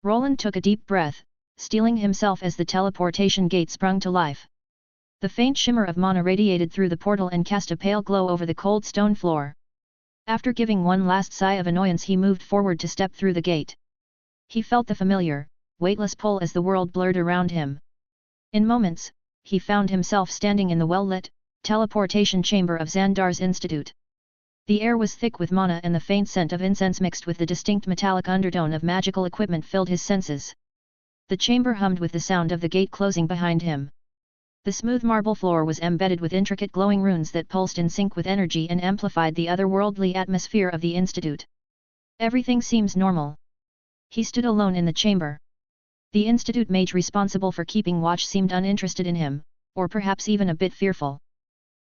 Roland took a deep breath, steeling himself as the teleportation gate sprung to life. The faint shimmer of mana radiated through the portal and cast a pale glow over the cold stone floor. After giving one last sigh of annoyance, he moved forward to step through the gate. He felt the familiar, weightless pull as the world blurred around him. In moments, he found himself standing in the well-lit, teleportation chamber of Xandar's Institute. The air was thick with mana and the faint scent of incense mixed with the distinct metallic undertone of magical equipment filled his senses. The chamber hummed with the sound of the gate closing behind him. The smooth marble floor was embedded with intricate glowing runes that pulsed in sync with energy and amplified the otherworldly atmosphere of the Institute. Everything seems normal. He stood alone in the chamber. The Institute mage responsible for keeping watch seemed uninterested in him, or perhaps even a bit fearful.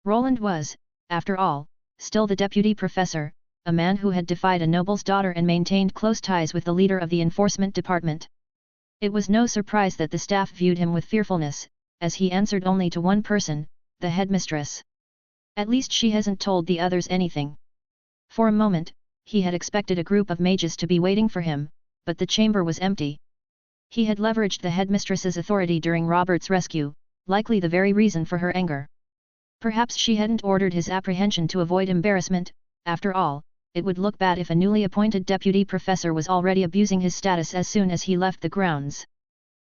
Roland was, after all, still the deputy professor, a man who had defied a noble's daughter and maintained close ties with the leader of the enforcement department. It was no surprise that the staff viewed him with fearfulness, as he answered only to one person, the headmistress. At least she hasn't told the others anything. For a moment, he had expected a group of mages to be waiting for him, but the chamber was empty. He had leveraged the headmistress's authority during Robert's rescue, likely the very reason for her anger. Perhaps she hadn't ordered his apprehension to avoid embarrassment. After all, it would look bad if a newly appointed deputy professor was already abusing his status as soon as he left the grounds.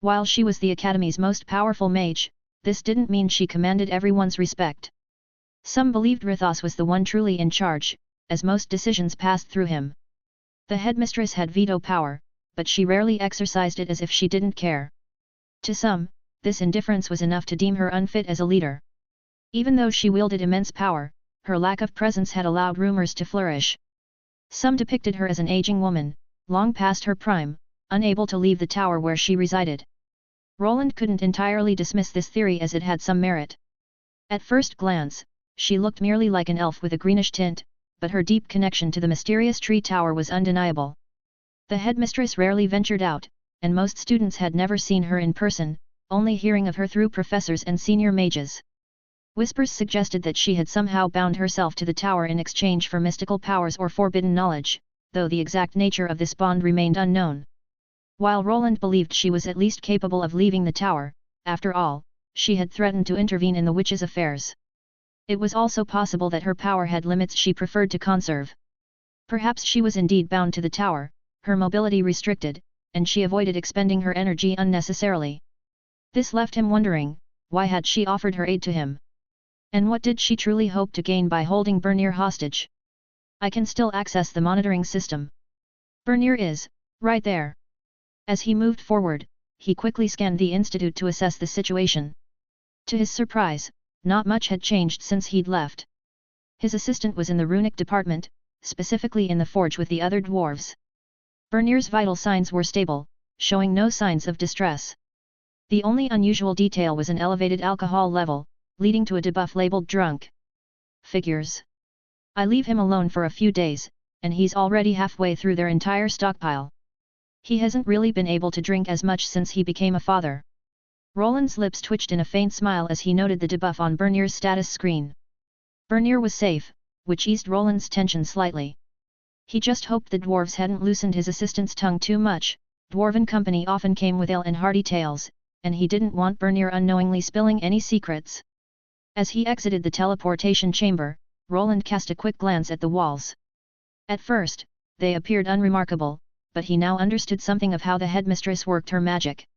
While she was the Academy's most powerful mage, this didn't mean she commanded everyone's respect. Some believed Rithos was the one truly in charge, as most decisions passed through him. The headmistress had veto power, but she rarely exercised it as if she didn't care. To some, this indifference was enough to deem her unfit as a leader. Even though she wielded immense power, her lack of presence had allowed rumors to flourish. Some depicted her as an aging woman, long past her prime, unable to leave the tower where she resided. Roland couldn't entirely dismiss this theory as it had some merit. At first glance, she looked merely like an elf with a greenish tint, but her deep connection to the mysterious tree tower was undeniable. The headmistress rarely ventured out, and most students had never seen her in person, only hearing of her through professors and senior mages. Whispers suggested that she had somehow bound herself to the tower in exchange for mystical powers or forbidden knowledge, though the exact nature of this bond remained unknown. While Roland believed she was at least capable of leaving the tower, after all, she had threatened to intervene in the witch's affairs. It was also possible that her power had limits she preferred to conserve. Perhaps she was indeed bound to the tower, her mobility restricted, and she avoided expending her energy unnecessarily. This left him wondering, why had she offered her aid to him? And what did she truly hope to gain by holding Bernier hostage? I can still access the monitoring system. Bernier is, right there. As he moved forward, he quickly scanned the Institute to assess the situation. To his surprise, not much had changed since he'd left. His assistant was in the runic department, specifically in the forge with the other dwarves. Bernier's vital signs were stable, showing no signs of distress. The only unusual detail was an elevated alcohol level, leading to a debuff labeled drunk. Figures. I leave him alone for a few days, and he's already halfway through their entire stockpile. He hasn't really been able to drink as much since he became a father. Roland's lips twitched in a faint smile as he noted the debuff on Bernier's status screen. Bernier was safe, which eased Roland's tension slightly. He just hoped the dwarves hadn't loosened his assistant's tongue too much. Dwarven company often came with ill and hearty tales, and he didn't want Bernier unknowingly spilling any secrets. As he exited the teleportation chamber, Roland cast a quick glance at the walls. At first, they appeared unremarkable, but he now understood something of how the headmistress worked her magic.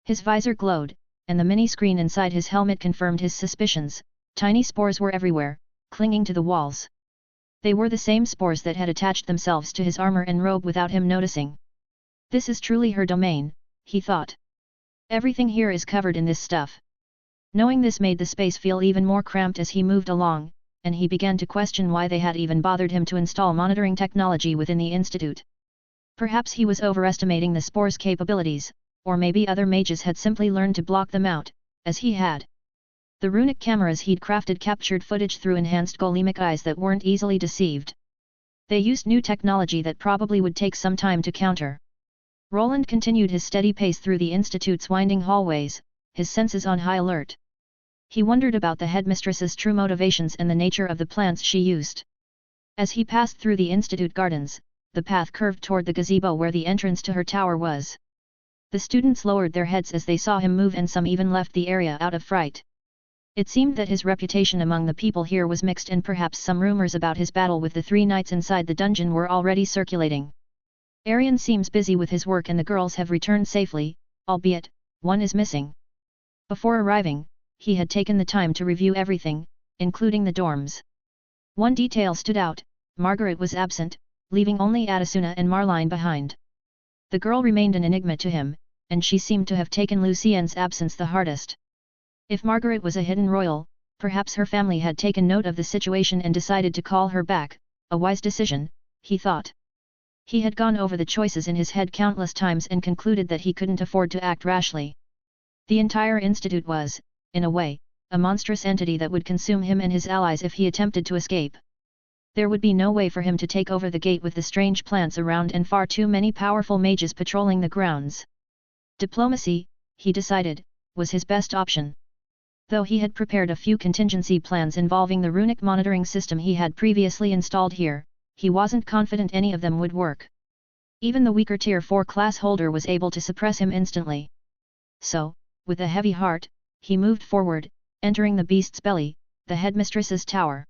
His visor glowed, and the mini-screen inside his helmet confirmed his suspicions. Tiny spores were everywhere, clinging to the walls. They were the same spores that had attached themselves to his armor and robe without him noticing. This is truly her domain, he thought. Everything here is covered in this stuff. Knowing this made the space feel even more cramped as he moved along, and he began to question why they had even bothered him to install monitoring technology within the Institute. Perhaps he was overestimating the spore's capabilities, or maybe other mages had simply learned to block them out, as he had. The runic cameras he'd crafted captured footage through enhanced golemic eyes that weren't easily deceived. They used new technology that probably would take some time to counter. Roland continued his steady pace through the Institute's winding hallways, his senses on high alert. He wondered about the headmistress's true motivations and the nature of the plants she used. As he passed through the Institute gardens, the path curved toward the gazebo where the entrance to her tower was. The students lowered their heads as they saw him move, and some even left the area out of fright. It seemed that his reputation among the people here was mixed, and perhaps some rumors about his battle with the 3 knights inside the dungeon were already circulating. Arian seems busy with his work and the girls have returned safely, albeit, one is missing. Before arriving, he had taken the time to review everything, including the dorms. One detail stood out: Margaret was absent, leaving only Atasuna and Marline behind. The girl remained an enigma to him, and she seemed to have taken Lucien's absence the hardest. If Margaret was a hidden royal, perhaps her family had taken note of the situation and decided to call her back, a wise decision, he thought. He had gone over the choices in his head countless times and concluded that he couldn't afford to act rashly. The entire institute was, in a way, a monstrous entity that would consume him and his allies if he attempted to escape. There would be no way for him to take over the gate with the strange plants around and far too many powerful mages patrolling the grounds. Diplomacy, he decided, was his best option. Though he had prepared a few contingency plans involving the runic monitoring system he had previously installed here, he wasn't confident any of them would work. Even the weaker Tier 4 class holder was able to suppress him instantly. So, with a heavy heart, he moved forward, entering the beast's belly, the headmistress's tower.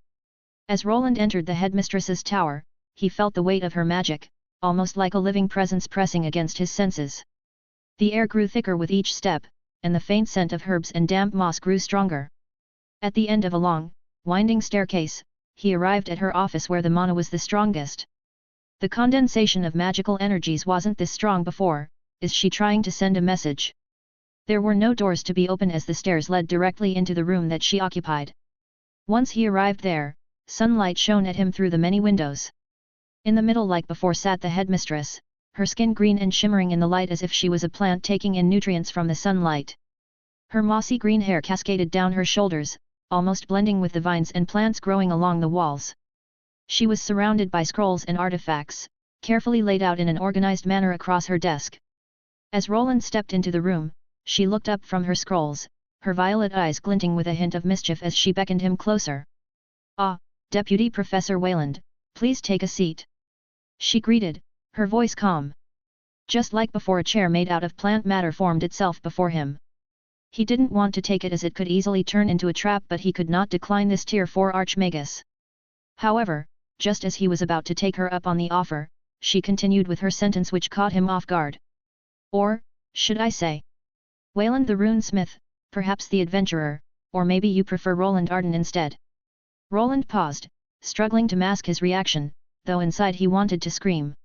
As Roland entered the headmistress's tower, he felt the weight of her magic, almost like a living presence pressing against his senses. The air grew thicker with each step, and the faint scent of herbs and damp moss grew stronger. At the end of a long, winding staircase, he arrived at her office where the mana was the strongest. The condensation of magical energies wasn't this strong before. Is she trying to send a message? There were no doors to be open as the stairs led directly into the room that she occupied. Once he arrived there, sunlight shone at him through the many windows. In the middle, like before, sat the headmistress, her skin green and shimmering in the light as if she was a plant taking in nutrients from the sunlight. Her mossy green hair cascaded down her shoulders, almost blending with the vines and plants growing along the walls. She was surrounded by scrolls and artifacts, carefully laid out in an organized manner across her desk. As Roland stepped into the room, she looked up from her scrolls, her violet eyes glinting with a hint of mischief as she beckoned him closer. "Ah, Deputy Professor Wayland, please take a seat," she greeted, her voice calm. Just like before, a chair made out of plant matter formed itself before him. He didn't want to take it as it could easily turn into a trap, but he could not decline this Tier 4 Archmagus. However, just as he was about to take her up on the offer, she continued with her sentence which caught him off guard. "Or, should I say, Wayland the runesmith, perhaps the adventurer, or maybe you prefer Roland Arden instead." Roland paused, struggling to mask his reaction, though inside he wanted to scream.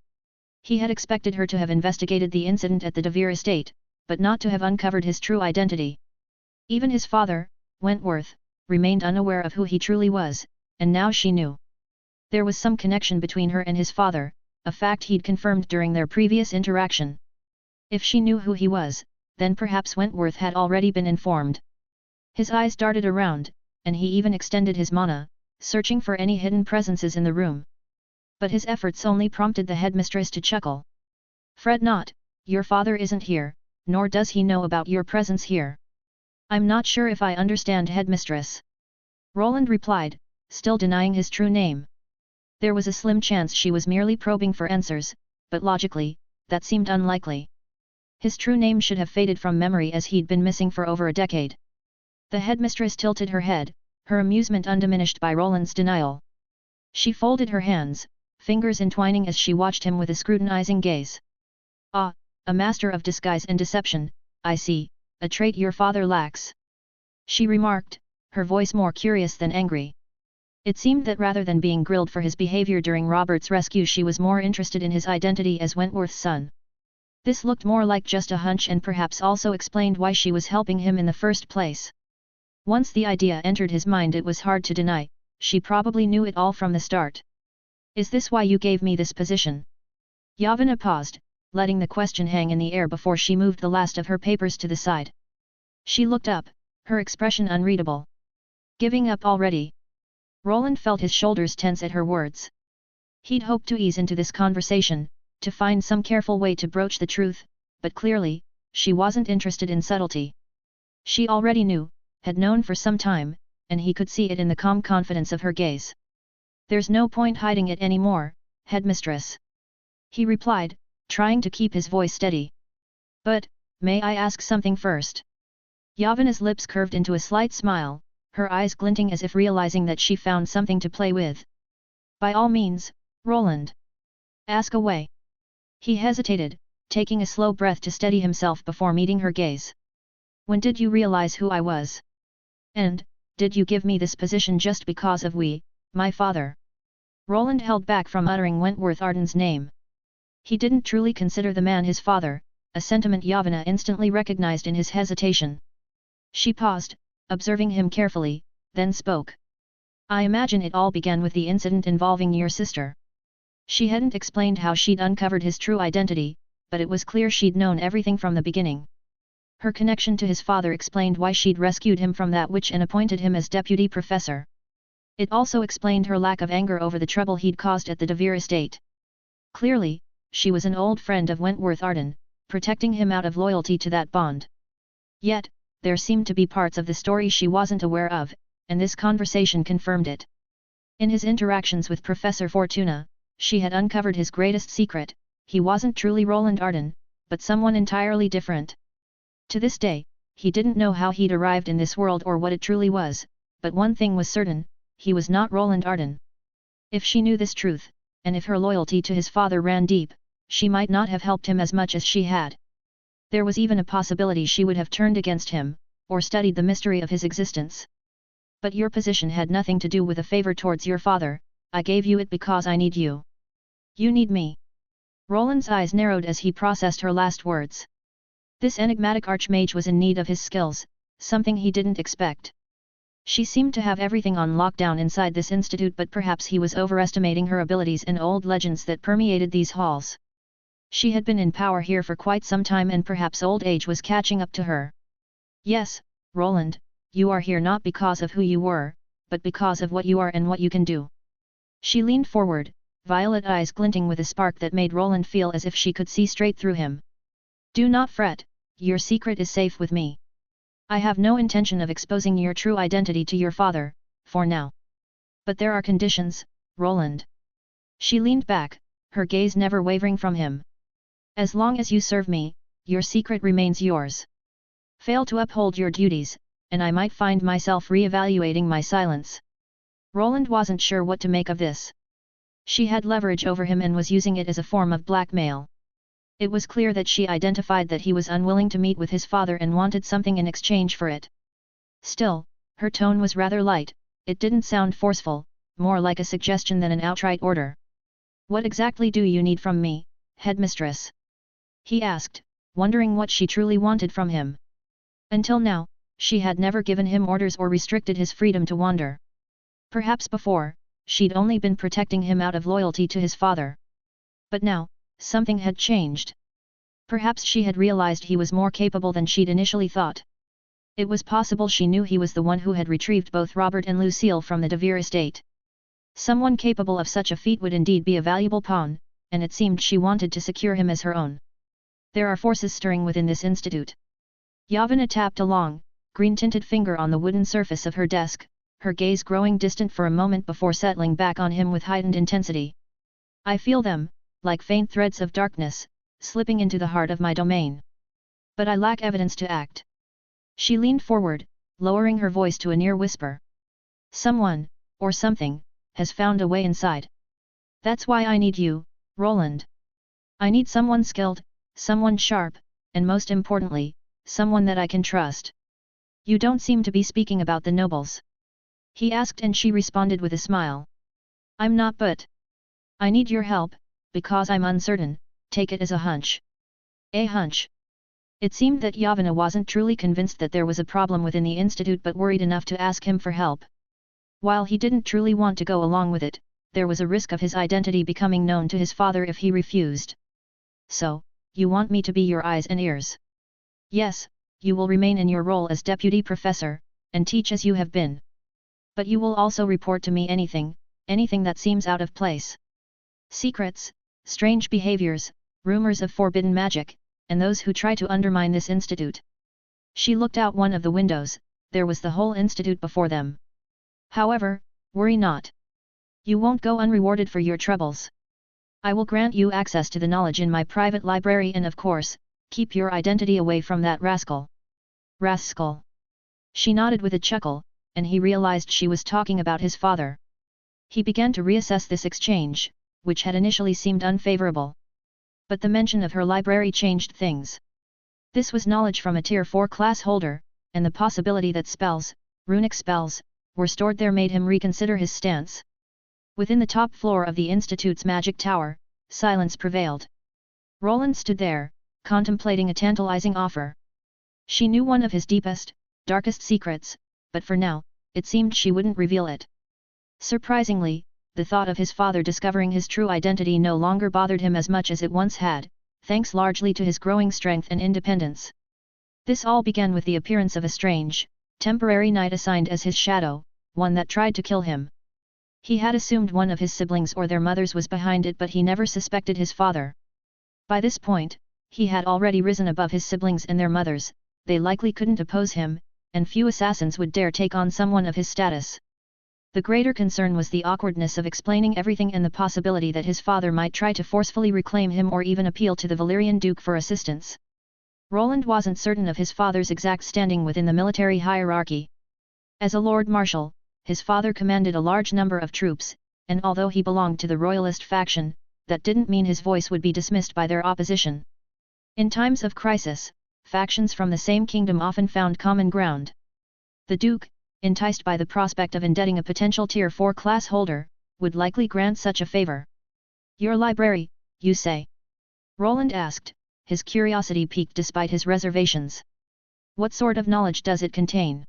He had expected her to have investigated the incident at the De Vere estate, but not to have uncovered his true identity. Even his father, Wentworth, remained unaware of who he truly was, and now she knew. There was some connection between her and his father, a fact he'd confirmed during their previous interaction. If she knew who he was, then perhaps Wentworth had already been informed. His eyes darted around, and he even extended his mana, searching for any hidden presences in the room. But his efforts only prompted the headmistress to chuckle. "Fret not, your father isn't here, nor does he know about your presence here." "I'm not sure if I understand, headmistress," Roland replied, still denying his true name. There was a slim chance she was merely probing for answers, but logically, that seemed unlikely. His true name should have faded from memory as he'd been missing for over a decade. The headmistress tilted her head, her amusement undiminished by Roland's denial. She folded her hands, fingers entwining as she watched him with a scrutinizing gaze. "Ah, a master of disguise and deception, I see, a trait your father lacks," she remarked, her voice more curious than angry. It seemed that rather than being grilled for his behavior during Robert's rescue, she was more interested in his identity as Wentworth's son. This looked more like just a hunch, and perhaps also explained why she was helping him in the first place. Once the idea entered his mind, it was hard to deny. She probably knew it all from the start. "Is this why you gave me this position?" Yavana paused, letting the question hang in the air before she moved the last of her papers to the side. She looked up, her expression unreadable. "Giving up already?" Roland felt his shoulders tense at her words. He'd hoped to ease into this conversation, to find some careful way to broach the truth, but clearly, she wasn't interested in subtlety. She already knew, had known for some time, and he could see it in the calm confidence of her gaze. "There's no point hiding it anymore, headmistress," he replied, trying to keep his voice steady. "But, may I ask something first? Yavana's lips curved into a slight smile, her eyes glinting as if realizing that she found something to play with. By all means, Roland. Ask away. He hesitated, taking a slow breath to steady himself before meeting her gaze. When did you realize who I was? And, did you give me this position just because of my father? Roland held back from uttering Wentworth Arden's name. He didn't truly consider the man his father, a sentiment Yavana instantly recognized in his hesitation. She paused, observing him carefully, then spoke. I imagine it all began with the incident involving your sister. She hadn't explained how she'd uncovered his true identity, but it was clear she'd known everything from the beginning. Her connection to his father explained why she'd rescued him from that witch and appointed him as deputy professor. It also explained her lack of anger over the trouble he'd caused at the DeVere estate. Clearly, she was an old friend of Wentworth Arden, protecting him out of loyalty to that bond. Yet, there seemed to be parts of the story she wasn't aware of, and this conversation confirmed it. In his interactions with Professor Fortuna, she had uncovered his greatest secret: he wasn't truly Roland Arden, but someone entirely different. To this day, he didn't know how he'd arrived in this world or what it truly was, but one thing was certain: he was not Roland Arden. If she knew this truth, and if her loyalty to his father ran deep, she might not have helped him as much as she had. There was even a possibility she would have turned against him, or studied the mystery of his existence. But your position had nothing to do with a favor towards your father. I gave you it because I need you. You need me. Roland's eyes narrowed as he processed her last words. This enigmatic archmage was in need of his skills, something he didn't expect. She seemed to have everything on lockdown inside this institute, but perhaps he was overestimating her abilities and old legends that permeated these halls. She had been in power here for quite some time, and perhaps old age was catching up to her. Yes, Roland, you are here not because of who you were, but because of what you are and what you can do. She leaned forward, violet eyes glinting with a spark that made Roland feel as if she could see straight through him. Do not fret, your secret is safe with me. I have no intention of exposing your true identity to your father, for now. But there are conditions, Roland. She leaned back, her gaze never wavering from him. As long as you serve me, your secret remains yours. Fail to uphold your duties, and I might find myself re-evaluating my silence. Roland wasn't sure what to make of this. She had leverage over him and was using it as a form of blackmail. It was clear that she identified that he was unwilling to meet with his father and wanted something in exchange for it. Still, her tone was rather light, it didn't sound forceful, more like a suggestion than an outright order. What exactly do you need from me, headmistress? He asked, wondering what she truly wanted from him. Until now, she had never given him orders or restricted his freedom to wander. Perhaps before, she'd only been protecting him out of loyalty to his father. But now, something had changed. Perhaps she had realized he was more capable than she'd initially thought. It was possible she knew he was the one who had retrieved both Robert and Lucille from the DeVere estate. Someone capable of such a feat would indeed be a valuable pawn, and it seemed she wanted to secure him as her own. There are forces stirring within this institute. Yavana tapped a long, green-tinted finger on the wooden surface of her desk, her gaze growing distant for a moment before settling back on him with heightened intensity. I feel them, like faint threads of darkness, slipping into the heart of my domain. But I lack evidence to act. She leaned forward, lowering her voice to a near whisper. Someone, or something, has found a way inside. That's why I need you, Roland. I need someone skilled, someone sharp, and most importantly, someone that I can trust. You don't seem to be speaking about the nobles. He asked, and she responded with a smile. I'm not, but I need your help, because I'm uncertain. Take it as a hunch. A hunch. It seemed that Yavana wasn't truly convinced that there was a problem within the institute, but worried enough to ask him for help. While he didn't truly want to go along with it, there was a risk of his identity becoming known to his father if he refused. So, you want me to be your eyes and ears? Yes, you will remain in your role as deputy professor, and teach as you have been. But you will also report to me anything that seems out of place. Secrets, strange behaviors, rumors of forbidden magic, and those who try to undermine this institute. She looked out one of the windows, there was the whole institute before them. However, worry not. You won't go unrewarded for your troubles. I will grant you access to the knowledge in my private library, and of course, Keep your identity away from that rascal. Rascal. She nodded with a chuckle, and he realized she was talking about his father. He began to reassess this exchange, which had initially seemed unfavorable. But the mention of her library changed things. This was knowledge from a Tier 4 class holder, and the possibility that spells, runic spells, were stored there made him reconsider his stance. Within the top floor of the Institute's magic tower, silence prevailed. Roland stood there, contemplating a tantalizing offer. She knew one of his deepest, darkest secrets, but for now, it seemed she wouldn't reveal it. Surprisingly, the thought of his father discovering his true identity no longer bothered him as much as it once had, thanks largely to his growing strength and independence. This all began with the appearance of a strange, temporary knight assigned as his shadow, one that tried to kill him. He had assumed one of his siblings or their mothers was behind it, but he never suspected his father. By this point, he had already risen above his siblings and their mothers. They likely couldn't oppose him, and few assassins would dare take on someone of his status. The greater concern was the awkwardness of explaining everything and the possibility that his father might try to forcefully reclaim him or even appeal to the Valyrian Duke for assistance. Roland wasn't certain of his father's exact standing within the military hierarchy. As a Lord Marshal, his father commanded a large number of troops, and although he belonged to the Royalist faction, that didn't mean his voice would be dismissed by their opposition. In times of crisis, factions from the same kingdom often found common ground. The Duke, enticed by the prospect of indebting a potential Tier 4 class holder, would likely grant such a favor. Your library, you say? Roland asked, his curiosity piqued despite his reservations. What sort of knowledge does it contain?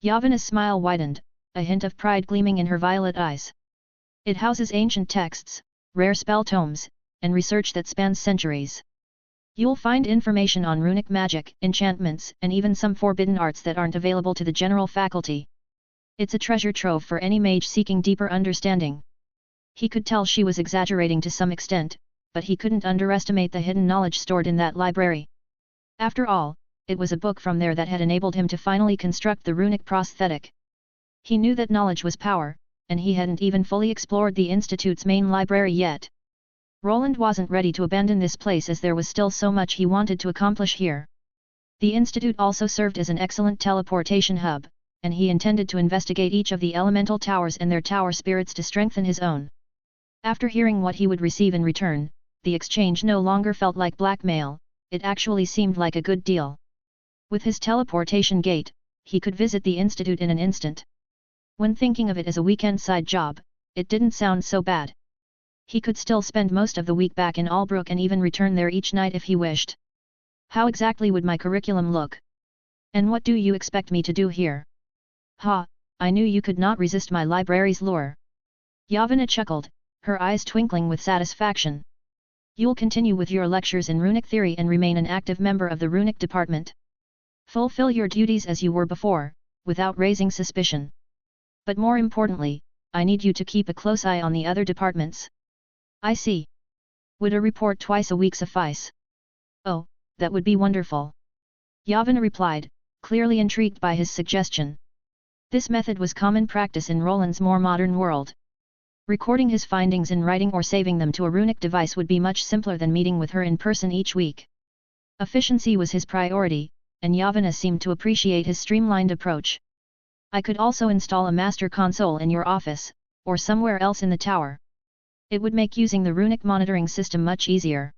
Yavana's smile widened, a hint of pride gleaming in her violet eyes. It houses ancient texts, rare spell tomes, and research that spans centuries. You'll find information on runic magic, enchantments, and even some forbidden arts that aren't available to the general faculty. It's a treasure trove for any mage seeking deeper understanding. He could tell she was exaggerating to some extent, but he couldn't underestimate the hidden knowledge stored in that library. After all, it was a book from there that had enabled him to finally construct the runic prosthetic. He knew that knowledge was power, and he hadn't even fully explored the Institute's main library yet. Roland wasn't ready to abandon this place as there was still so much he wanted to accomplish here. The Institute also served as an excellent teleportation hub, and he intended to investigate each of the elemental towers and their tower spirits to strengthen his own. After hearing what he would receive in return, the exchange no longer felt like blackmail, it actually seemed like a good deal. With his teleportation gate, he could visit the Institute in an instant. When thinking of it as a weekend side job, it didn't sound so bad. He could still spend most of the week back in Albrook and even return there each night if he wished. How exactly would my curriculum look? And what do you expect me to do here? Ha, I knew you could not resist my library's lure. Yavana chuckled, her eyes twinkling with satisfaction. You'll continue with your lectures in runic theory and remain an active member of the runic department. Fulfill your duties as you were before, without raising suspicion. But more importantly, I need you to keep a close eye on the other departments. I see. Would a report twice a week suffice? Oh, that would be wonderful. Yavana replied, clearly intrigued by his suggestion. This method was common practice in Roland's more modern world. Recording his findings in writing or saving them to a runic device would be much simpler than meeting with her in person each week. Efficiency was his priority, and Yavana seemed to appreciate his streamlined approach. I could also install a master console in your office, or somewhere else in the tower. It would make using the runic monitoring system much easier.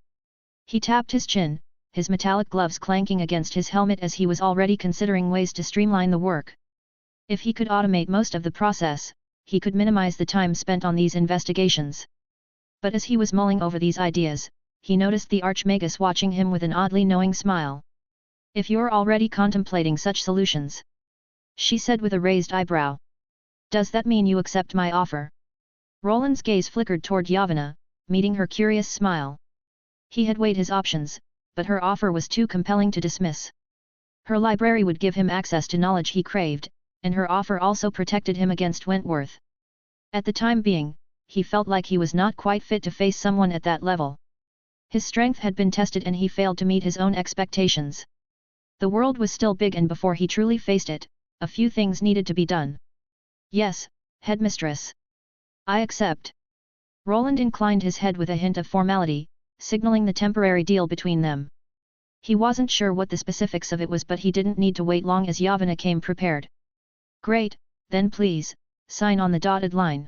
He tapped his chin, his metallic gloves clanking against his helmet as he was already considering ways to streamline the work. If he could automate most of the process, he could minimize the time spent on these investigations. But as he was mulling over these ideas, he noticed the Archmagus watching him with an oddly knowing smile. If you're already contemplating such solutions, she said with a raised eyebrow. Does that mean you accept my offer? Roland's gaze flickered toward Yavana, meeting her curious smile. He had weighed his options, but her offer was too compelling to dismiss. Her library would give him access to knowledge he craved, and her offer also protected him against Wentworth. At the time being, he felt like he was not quite fit to face someone at that level. His strength had been tested and he failed to meet his own expectations. The world was still big, and before he truly faced it, a few things needed to be done. Yes, headmistress. I accept. Roland inclined his head with a hint of formality, signaling the temporary deal between them. He wasn't sure what the specifics of it was, but he didn't need to wait long as Yavanna came prepared. Great, then please, sign on the dotted line.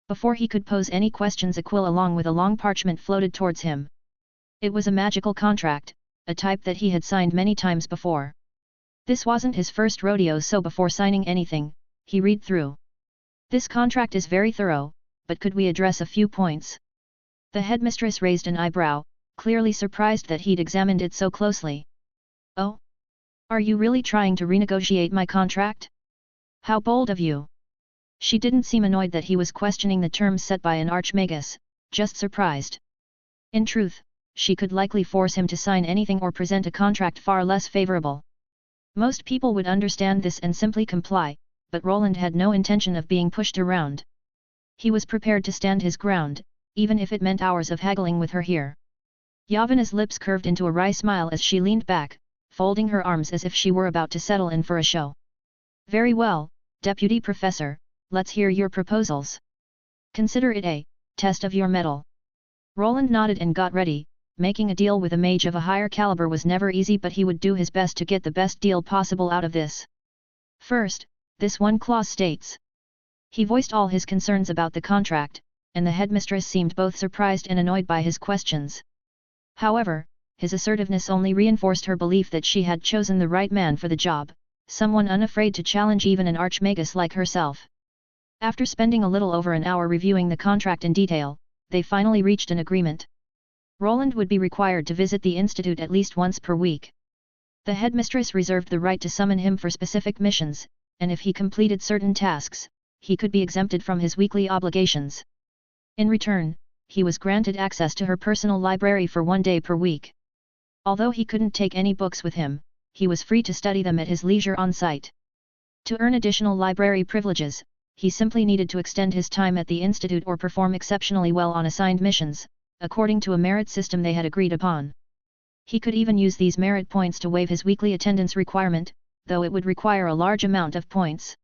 Before he could pose any questions, a quill along with a long parchment floated towards him. It was a magical contract, a type that he had signed many times before. This wasn't his first rodeo, so before signing anything, he read through. This contract is very thorough, but could we address a few points? The headmistress raised an eyebrow, clearly surprised that he'd examined it so closely. Oh? Are you really trying to renegotiate my contract? How bold of you! She didn't seem annoyed that he was questioning the terms set by an archmagus, just surprised. In truth, she could likely force him to sign anything or present a contract far less favorable. Most people would understand this and simply comply, but Roland had no intention of being pushed around. He was prepared to stand his ground, even if it meant hours of haggling with her here. Yavanna's lips curved into a wry smile as she leaned back, folding her arms as if she were about to settle in for a show. Very well, Deputy Professor, let's hear your proposals. Consider it a test of your mettle. Roland nodded and got ready. Making a deal with a mage of a higher caliber was never easy, but he would do his best to get the best deal possible out of this. First, this one clause states. He voiced all his concerns about the contract, and the headmistress seemed both surprised and annoyed by his questions. However, his assertiveness only reinforced her belief that she had chosen the right man for the job, someone unafraid to challenge even an archmagus like herself. After spending a little over an hour reviewing the contract in detail, they finally reached an agreement. Roland would be required to visit the institute at least once per week. The headmistress reserved the right to summon him for specific missions, and if he completed certain tasks, he could be exempted from his weekly obligations. In return, he was granted access to her personal library for 1 day per week. Although he couldn't take any books with him, he was free to study them at his leisure on site. To earn additional library privileges, he simply needed to extend his time at the institute or perform exceptionally well on assigned missions, according to a merit system they had agreed upon. He could even use these merit points to waive his weekly attendance requirement, though it would require a large amount of points.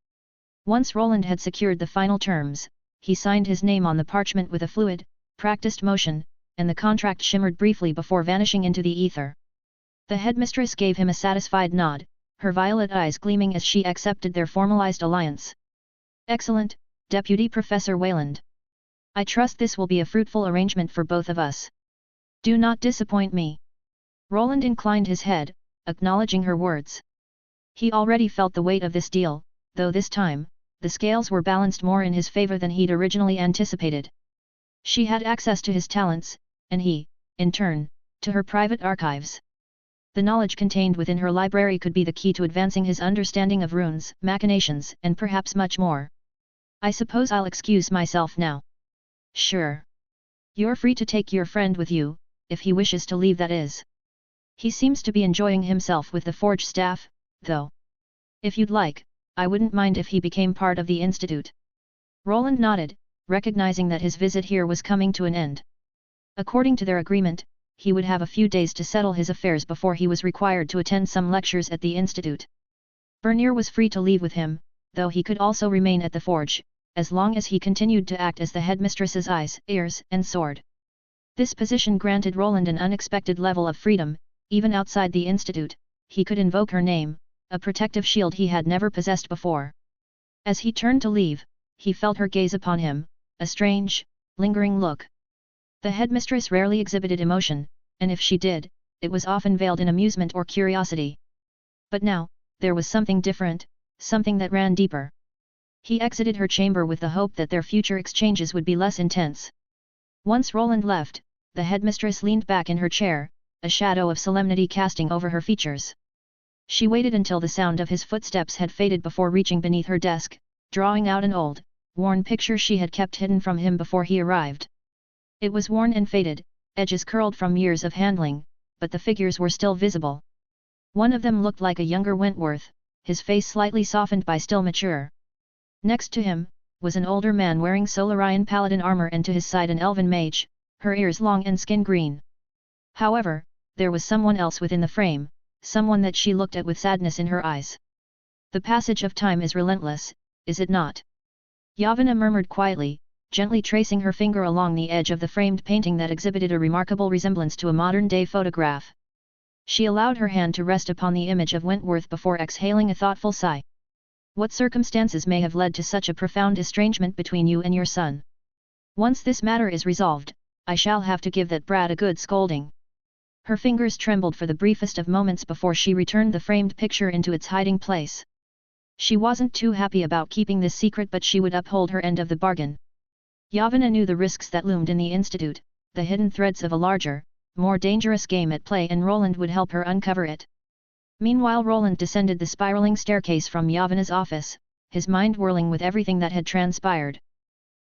Once Roland had secured the final terms, he signed his name on the parchment with a fluid, practiced motion, and the contract shimmered briefly before vanishing into the ether. The headmistress gave him a satisfied nod, her violet eyes gleaming as she accepted their formalized alliance. Excellent, Deputy Professor Wayland. I trust this will be a fruitful arrangement for both of us. Do not disappoint me. Roland inclined his head, acknowledging her words. He already felt the weight of this deal, though this time, the scales were balanced more in his favor than he'd originally anticipated. She had access to his talents, and he, in turn, to her private archives. The knowledge contained within her library could be the key to advancing his understanding of runes, machinations, and perhaps much more. I suppose I'll excuse myself now. Sure. You're free to take your friend with you, if he wishes to leave, that is. He seems to be enjoying himself with the forge staff, though. If you'd like, I wouldn't mind if he became part of the institute. Roland nodded, recognizing that his visit here was coming to an end. According to their agreement, he would have a few days to settle his affairs before he was required to attend some lectures at the institute. Bernier was free to leave with him, though he could also remain at the forge, as long as he continued to act as the headmistress's eyes, ears, and sword. This position granted Roland an unexpected level of freedom. Even outside the institute, he could invoke her name, a protective shield he had never possessed before. As he turned to leave, he felt her gaze upon him, a strange, lingering look. The headmistress rarely exhibited emotion, and if she did, it was often veiled in amusement or curiosity. But now, there was something different, something that ran deeper. He exited her chamber with the hope that their future exchanges would be less intense. Once Roland left, the headmistress leaned back in her chair, a shadow of solemnity casting over her features. She waited until the sound of his footsteps had faded before reaching beneath her desk, drawing out an old, worn picture she had kept hidden from him before he arrived. It was worn and faded, edges curled from years of handling, but the figures were still visible. One of them looked like a younger Wentworth, his face slightly softened by still mature. Next to him, was an older man wearing Solarian paladin armor, and to his side an elven mage, her ears long and skin green. However, there was someone else within the frame, someone that she looked at with sadness in her eyes. The passage of time is relentless, is it not? Yavanna murmured quietly, gently tracing her finger along the edge of the framed painting that exhibited a remarkable resemblance to a modern-day photograph. She allowed her hand to rest upon the image of Wentworth before exhaling a thoughtful sigh. What circumstances may have led to such a profound estrangement between you and your son? Once this matter is resolved, I shall have to give that brat a good scolding. Her fingers trembled for the briefest of moments before she returned the framed picture into its hiding place. She wasn't too happy about keeping this secret, but she would uphold her end of the bargain. Yavana knew the risks that loomed in the institute, the hidden threads of a larger, more dangerous game at play, and Roland would help her uncover it. Meanwhile Roland descended the spiraling staircase from Yavana's office, his mind whirling with everything that had transpired.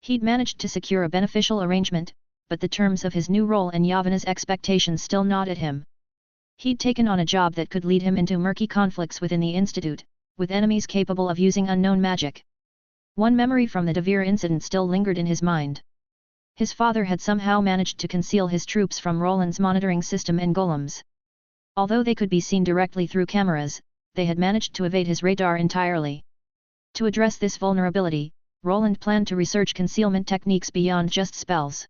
He'd managed to secure a beneficial arrangement, but the terms of his new role and Yavana's expectations still gnawed at him. He'd taken on a job that could lead him into murky conflicts within the institute, with enemies capable of using unknown magic. One memory from the Devere incident still lingered in his mind. His father had somehow managed to conceal his troops from Roland's monitoring system and golems. Although they could be seen directly through cameras, they had managed to evade his radar entirely. To address this vulnerability, Roland planned to research concealment techniques beyond just spells.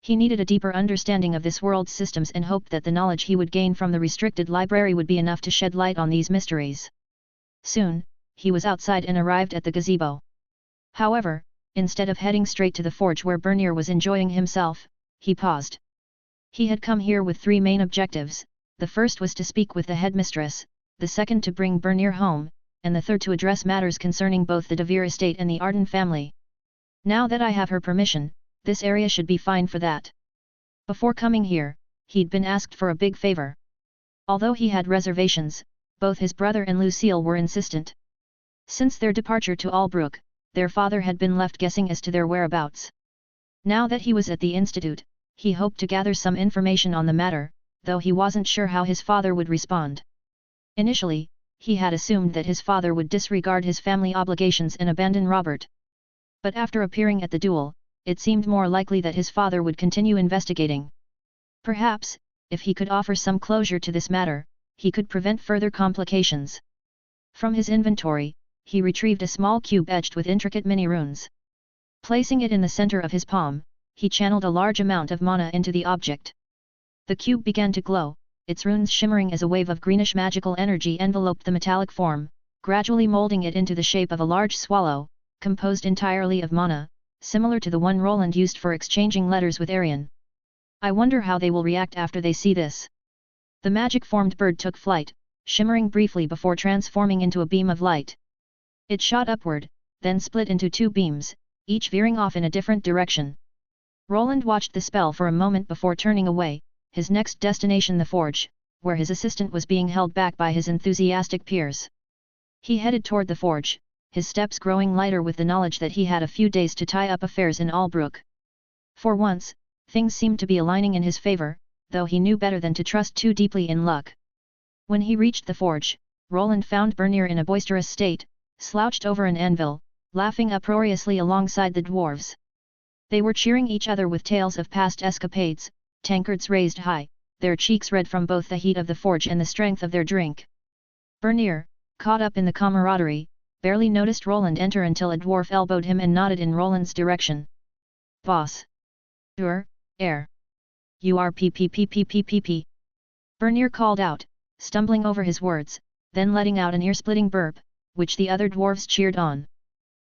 He needed a deeper understanding of this world's systems and hoped that the knowledge he would gain from the restricted library would be enough to shed light on these mysteries. Soon, he was outside and arrived at the gazebo. However, instead of heading straight to the forge where Bernier was enjoying himself, he paused. He had come here with three main objectives: the first was to speak with the headmistress, the second to bring Bernier home, and the third to address matters concerning both the Devere estate and the Arden family. Now that I have her permission, this area should be fine for that. Before coming here, he'd been asked for a big favor. Although he had reservations, both his brother and Lucille were insistent. Since their departure to Albrook, their father had been left guessing as to their whereabouts. Now that he was at the institute, he hoped to gather some information on the matter, though he wasn't sure how his father would respond. Initially, he had assumed that his father would disregard his family obligations and abandon Robert. But after appearing at the duel, it seemed more likely that his father would continue investigating. Perhaps, if he could offer some closure to this matter, he could prevent further complications. From his inventory, he retrieved a small cube etched with intricate mini-runes. Placing it in the center of his palm, he channeled a large amount of mana into the object. The cube began to glow, its runes shimmering as a wave of greenish magical energy enveloped the metallic form, gradually molding it into the shape of a large swallow, composed entirely of mana, similar to the one Roland used for exchanging letters with Arian. I wonder how they will react after they see this. The magic-formed bird took flight, shimmering briefly before transforming into a beam of light. It shot upward, then split into two beams, each veering off in a different direction. Roland watched the spell for a moment before turning away, his next destination the forge, where his assistant was being held back by his enthusiastic peers. He headed toward the forge, his steps growing lighter with the knowledge that he had a few days to tie up affairs in Albrook. For once, things seemed to be aligning in his favor, though he knew better than to trust too deeply in luck. When he reached the forge, Roland found Bernier in a boisterous state, slouched over an anvil, laughing uproariously alongside the dwarves. They were cheering each other with tales of past escapades, tankards raised high, their cheeks red from both the heat of the forge and the strength of their drink. Bernier, caught up in the camaraderie, barely noticed Roland enter until a dwarf elbowed him and nodded in Roland's direction. "Boss. Air. You are p. Bernier called out, stumbling over his words, then letting out an ear-splitting burp, which the other dwarves cheered on.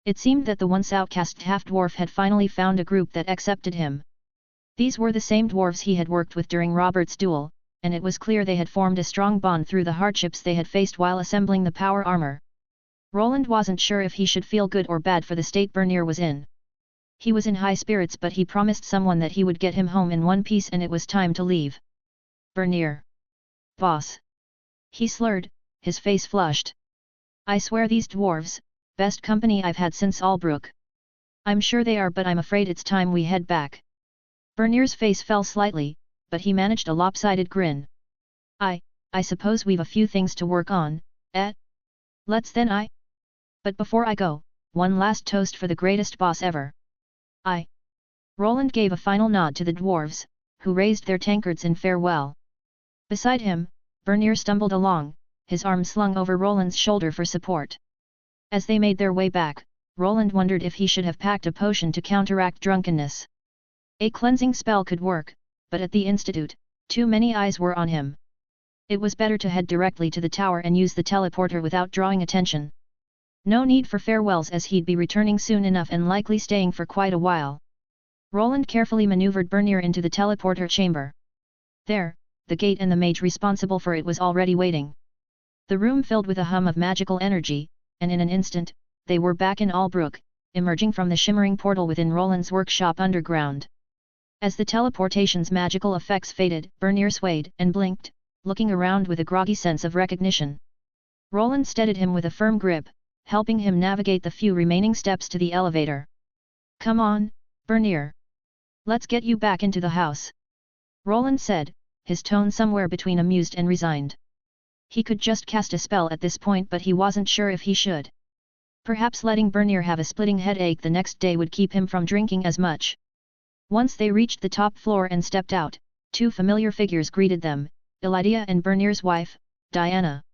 It seemed that the once outcast half-dwarf had finally found a group that accepted him. These were the same dwarves he had worked with during Robert's duel, and it was clear they had formed a strong bond through the hardships they had faced while assembling the power armor. Roland wasn't sure if he should feel good or bad for the state Bernier was in. He was in high spirits, but he promised someone that he would get him home in one piece and it was time to leave. "Bernier. Boss." He slurred, his face flushed. "I swear these dwarves, best company I've had since Albrook. I'm sure they are, but I'm afraid it's time we head back." Bernier's face fell slightly, but he managed a lopsided grin. I suppose we've a few things to work on, eh? Let's then. But before I go, one last toast for the greatest boss ever." Roland gave a final nod to the dwarves, who raised their tankards in farewell. Beside him, Bernier stumbled along, his arm slung over Roland's shoulder for support. As they made their way back, Roland wondered if he should have packed a potion to counteract drunkenness. A cleansing spell could work, but at the institute, too many eyes were on him. It was better to head directly to the tower and use the teleporter without drawing attention. No need for farewells as he'd be returning soon enough and likely staying for quite a while. Roland carefully maneuvered Bernier into the teleporter chamber. There, the gate and the mage responsible for it was already waiting. The room filled with a hum of magical energy, and in an instant, they were back in Albrook, emerging from the shimmering portal within Roland's workshop underground. As the teleportation's magical effects faded, Bernier swayed and blinked, looking around with a groggy sense of recognition. Roland steadied him with a firm grip, helping him navigate the few remaining steps to the elevator. "Come on, Bernier. Let's get you back into the house," Roland said, his tone somewhere between amused and resigned. He could just cast a spell at this point, but he wasn't sure if he should. Perhaps letting Bernier have a splitting headache the next day would keep him from drinking as much. Once they reached the top floor and stepped out, two familiar figures greeted them, Elydia and Bernier's wife, Diana.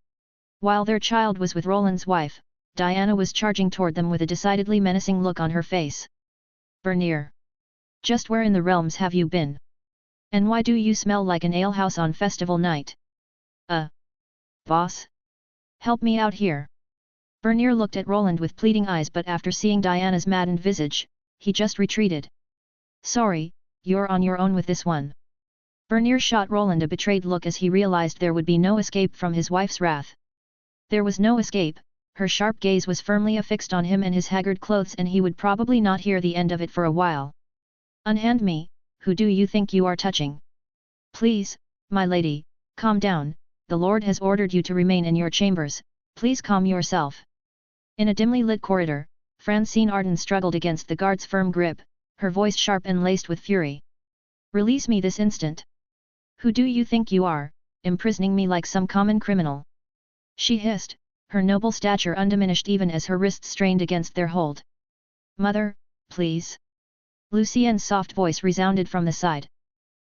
While their child was with Roland's wife, Diana was charging toward them with a decidedly menacing look on her face. "Bernier! Just where in the realms have you been? And why do you smell like an alehouse on festival night?" Boss? Help me out here." Bernier looked at Roland with pleading eyes, but after seeing Diana's maddened visage, he just retreated. "Sorry, you're on your own with this one." Bernier shot Roland a betrayed look as he realized there would be no escape from his wife's wrath. There was no escape, her sharp gaze was firmly affixed on him and his haggard clothes, and he would probably not hear the end of it for a while. "Unhand me, who do you think you are touching?" "Please, my lady, calm down, the Lord has ordered you to remain in your chambers, please calm yourself." In a dimly lit corridor, Francine Arden struggled against the guard's firm grip, her voice sharp and laced with fury. "Release me this instant! Who do you think you are, imprisoning me like some common criminal?" she hissed, her noble stature undiminished even as her wrists strained against their hold. "Mother, please!" Lucienne's soft voice resounded from the side.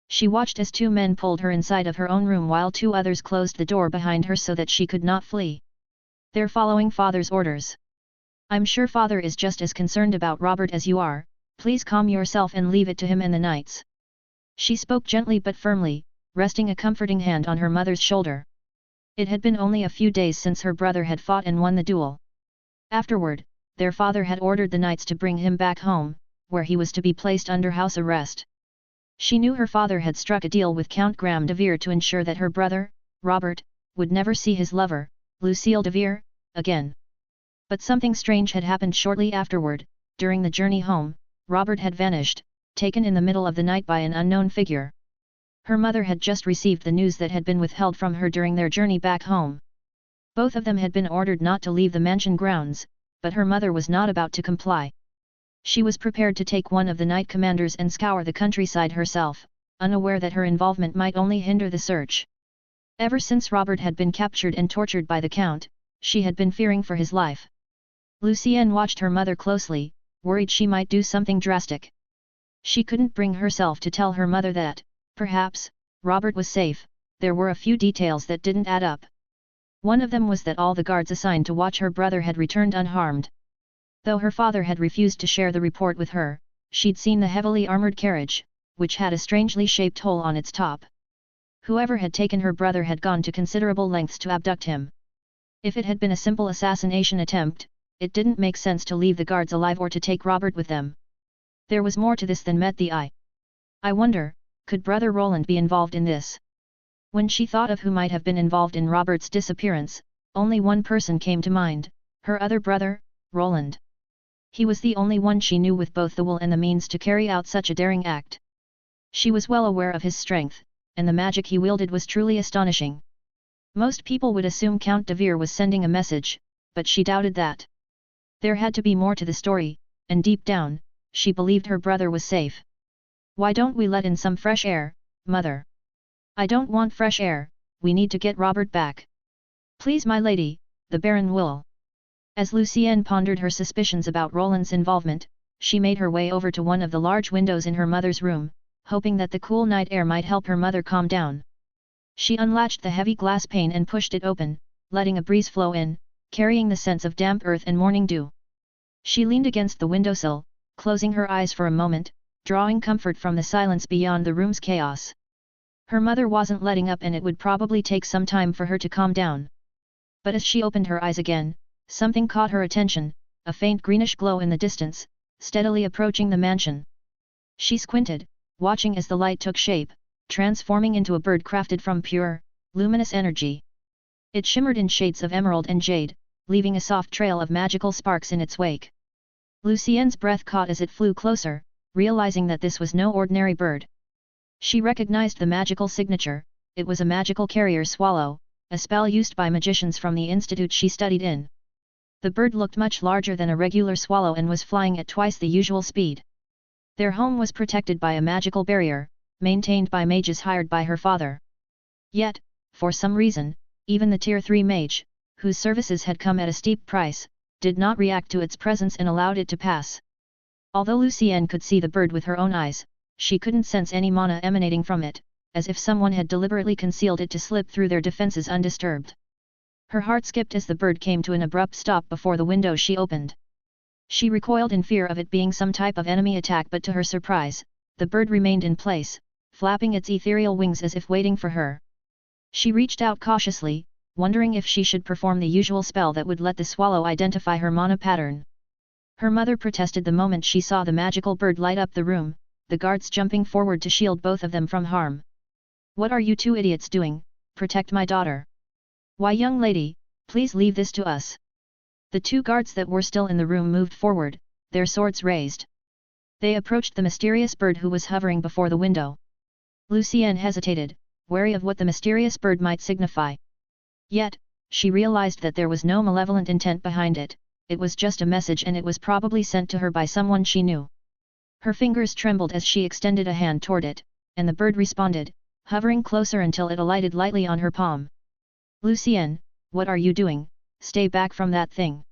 She watched as two men pulled her inside of her own room while two others closed the door behind her so that she could not flee. "They're following Father's orders. I'm sure Father is just as concerned about Robert as you are, please calm yourself and leave it to him and the knights." She spoke gently but firmly, resting a comforting hand on her mother's shoulder. It had been only a few days since her brother had fought and won the duel. Afterward, their father had ordered the knights to bring him back home, where he was to be placed under house arrest. She knew her father had struck a deal with Count Graham de Vere to ensure that her brother, Robert, would never see his lover, Lucille de Vere, again. But something strange had happened shortly afterward. During the journey home, Robert had vanished, taken in the middle of the night by an unknown figure. Her mother had just received the news that had been withheld from her during their journey back home. Both of them had been ordered not to leave the mansion grounds, but her mother was not about to comply. She was prepared to take one of the knight commanders and scour the countryside herself, unaware that her involvement might only hinder the search. Ever since Robert had been captured and tortured by the Count, she had been fearing for his life. Lucienne watched her mother closely, worried she might do something drastic. She couldn't bring herself to tell her mother that, perhaps, Robert was safe. There were a few details that didn't add up. One of them was that all the guards assigned to watch her brother had returned unharmed. Though her father had refused to share the report with her, she'd seen the heavily armored carriage, which had a strangely shaped hole on its top. Whoever had taken her brother had gone to considerable lengths to abduct him. If it had been a simple assassination attempt, it didn't make sense to leave the guards alive or to take Robert with them. There was more to this than met the eye. I wonder, could Brother Roland be involved in this? When she thought of who might have been involved in Robert's disappearance, only one person came to mind, her other brother, Roland. He was the only one she knew with both the will and the means to carry out such a daring act. She was well aware of his strength, and the magic he wielded was truly astonishing. Most people would assume Count de Vere was sending a message, but she doubted that. There had to be more to the story, and deep down, she believed her brother was safe. "Why don't we let in some fresh air, Mother?" "I don't want fresh air, we need to get Robert back." "Please my lady, the Baron will." As Lucienne pondered her suspicions about Roland's involvement, she made her way over to one of the large windows in her mother's room, hoping that the cool night air might help her mother calm down. She unlatched the heavy glass pane and pushed it open, letting a breeze flow in, carrying the scents of damp earth and morning dew. She leaned against the windowsill, closing her eyes for a moment, drawing comfort from the silence beyond the room's chaos. Her mother wasn't letting up and it would probably take some time for her to calm down. But as she opened her eyes again, something caught her attention, a faint greenish glow in the distance, steadily approaching the mansion. She squinted, watching as the light took shape, transforming into a bird crafted from pure, luminous energy. It shimmered in shades of emerald and jade, leaving a soft trail of magical sparks in its wake. Lucienne's breath caught as it flew closer, realizing that this was no ordinary bird. She recognized the magical signature. It was a magical carrier swallow, a spell used by magicians from the institute she studied in. The bird looked much larger than a regular swallow and was flying at twice the usual speed. Their home was protected by a magical barrier, maintained by mages hired by her father. Yet, for some reason, even the Tier 3 mage, whose services had come at a steep price, did not react to its presence and allowed it to pass. Although Lucienne could see the bird with her own eyes, she couldn't sense any mana emanating from it, as if someone had deliberately concealed it to slip through their defenses undisturbed. Her heart skipped as the bird came to an abrupt stop before the window she opened. She recoiled in fear of it being some type of enemy attack, but to her surprise, the bird remained in place, flapping its ethereal wings as if waiting for her. She reached out cautiously, wondering if she should perform the usual spell that would let the swallow identify her mana pattern. Her mother protested the moment she saw the magical bird light up the room, the guards jumping forward to shield both of them from harm. "What are you two idiots doing? Protect my daughter. Why, young lady, please leave this to us." The two guards that were still in the room moved forward, their swords raised. They approached the mysterious bird who was hovering before the window. Lucienne hesitated, wary of what the mysterious bird might signify. Yet, she realized that there was no malevolent intent behind it. It was just a message, and it was probably sent to her by someone she knew. Her fingers trembled as she extended a hand toward it, and the bird responded, hovering closer until it alighted lightly on her palm. "Lucienne, what are you doing? Stay back from that thing!"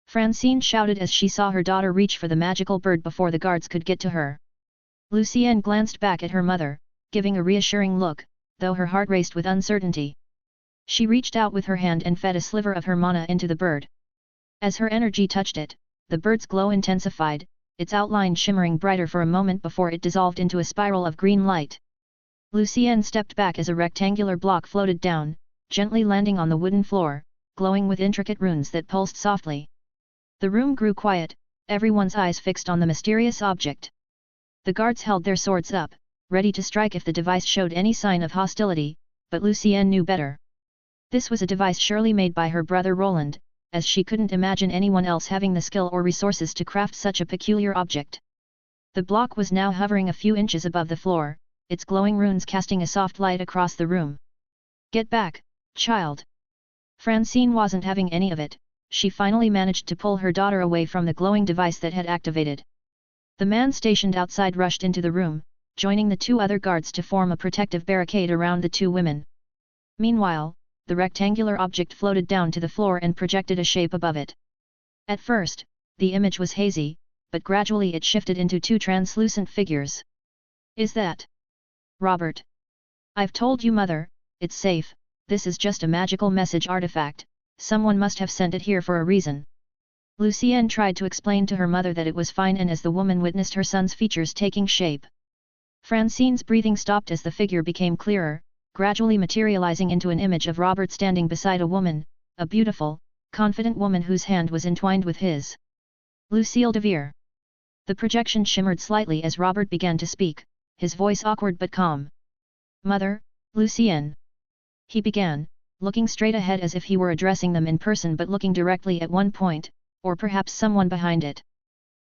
Francine shouted as she saw her daughter reach for the magical bird before the guards could get to her. Lucienne glanced back at her mother, giving a reassuring look, though her heart raced with uncertainty. She reached out with her hand and fed a sliver of her mana into the bird. As her energy touched it, the bird's glow intensified, its outline shimmering brighter for a moment before it dissolved into a spiral of green light. Lucienne stepped back as a rectangular block floated down, gently landing on the wooden floor, glowing with intricate runes that pulsed softly. The room grew quiet, everyone's eyes fixed on the mysterious object. The guards held their swords up, ready to strike if the device showed any sign of hostility, but Lucienne knew better. This was a device surely made by her brother Roland, as she couldn't imagine anyone else having the skill or resources to craft such a peculiar object. The block was now hovering a few inches above the floor, its glowing runes casting a soft light across the room. "Get back, child!" Francine wasn't having any of it. She finally managed to pull her daughter away from the glowing device that had activated. The man stationed outside rushed into the room, joining the two other guards to form a protective barricade around the two women. Meanwhile, the rectangular object floated down to the floor and projected a shape above it. At first, the image was hazy, but gradually it shifted into two translucent figures. "Is that Robert?" "I've told you, mother, it's safe. This is just a magical message artifact. Someone must have sent it here for a reason." Lucienne tried to explain to her mother that it was fine, and as the woman witnessed her son's features taking shape, Francine's breathing stopped as the figure became clearer, gradually materializing into an image of Robert standing beside a woman, a beautiful, confident woman whose hand was entwined with his. "Lucille de Vere." The projection shimmered slightly as Robert began to speak, his voice awkward but calm. "Mother, Lucienne," he began, looking straight ahead as if he were addressing them in person but looking directly at one point, or perhaps someone behind it.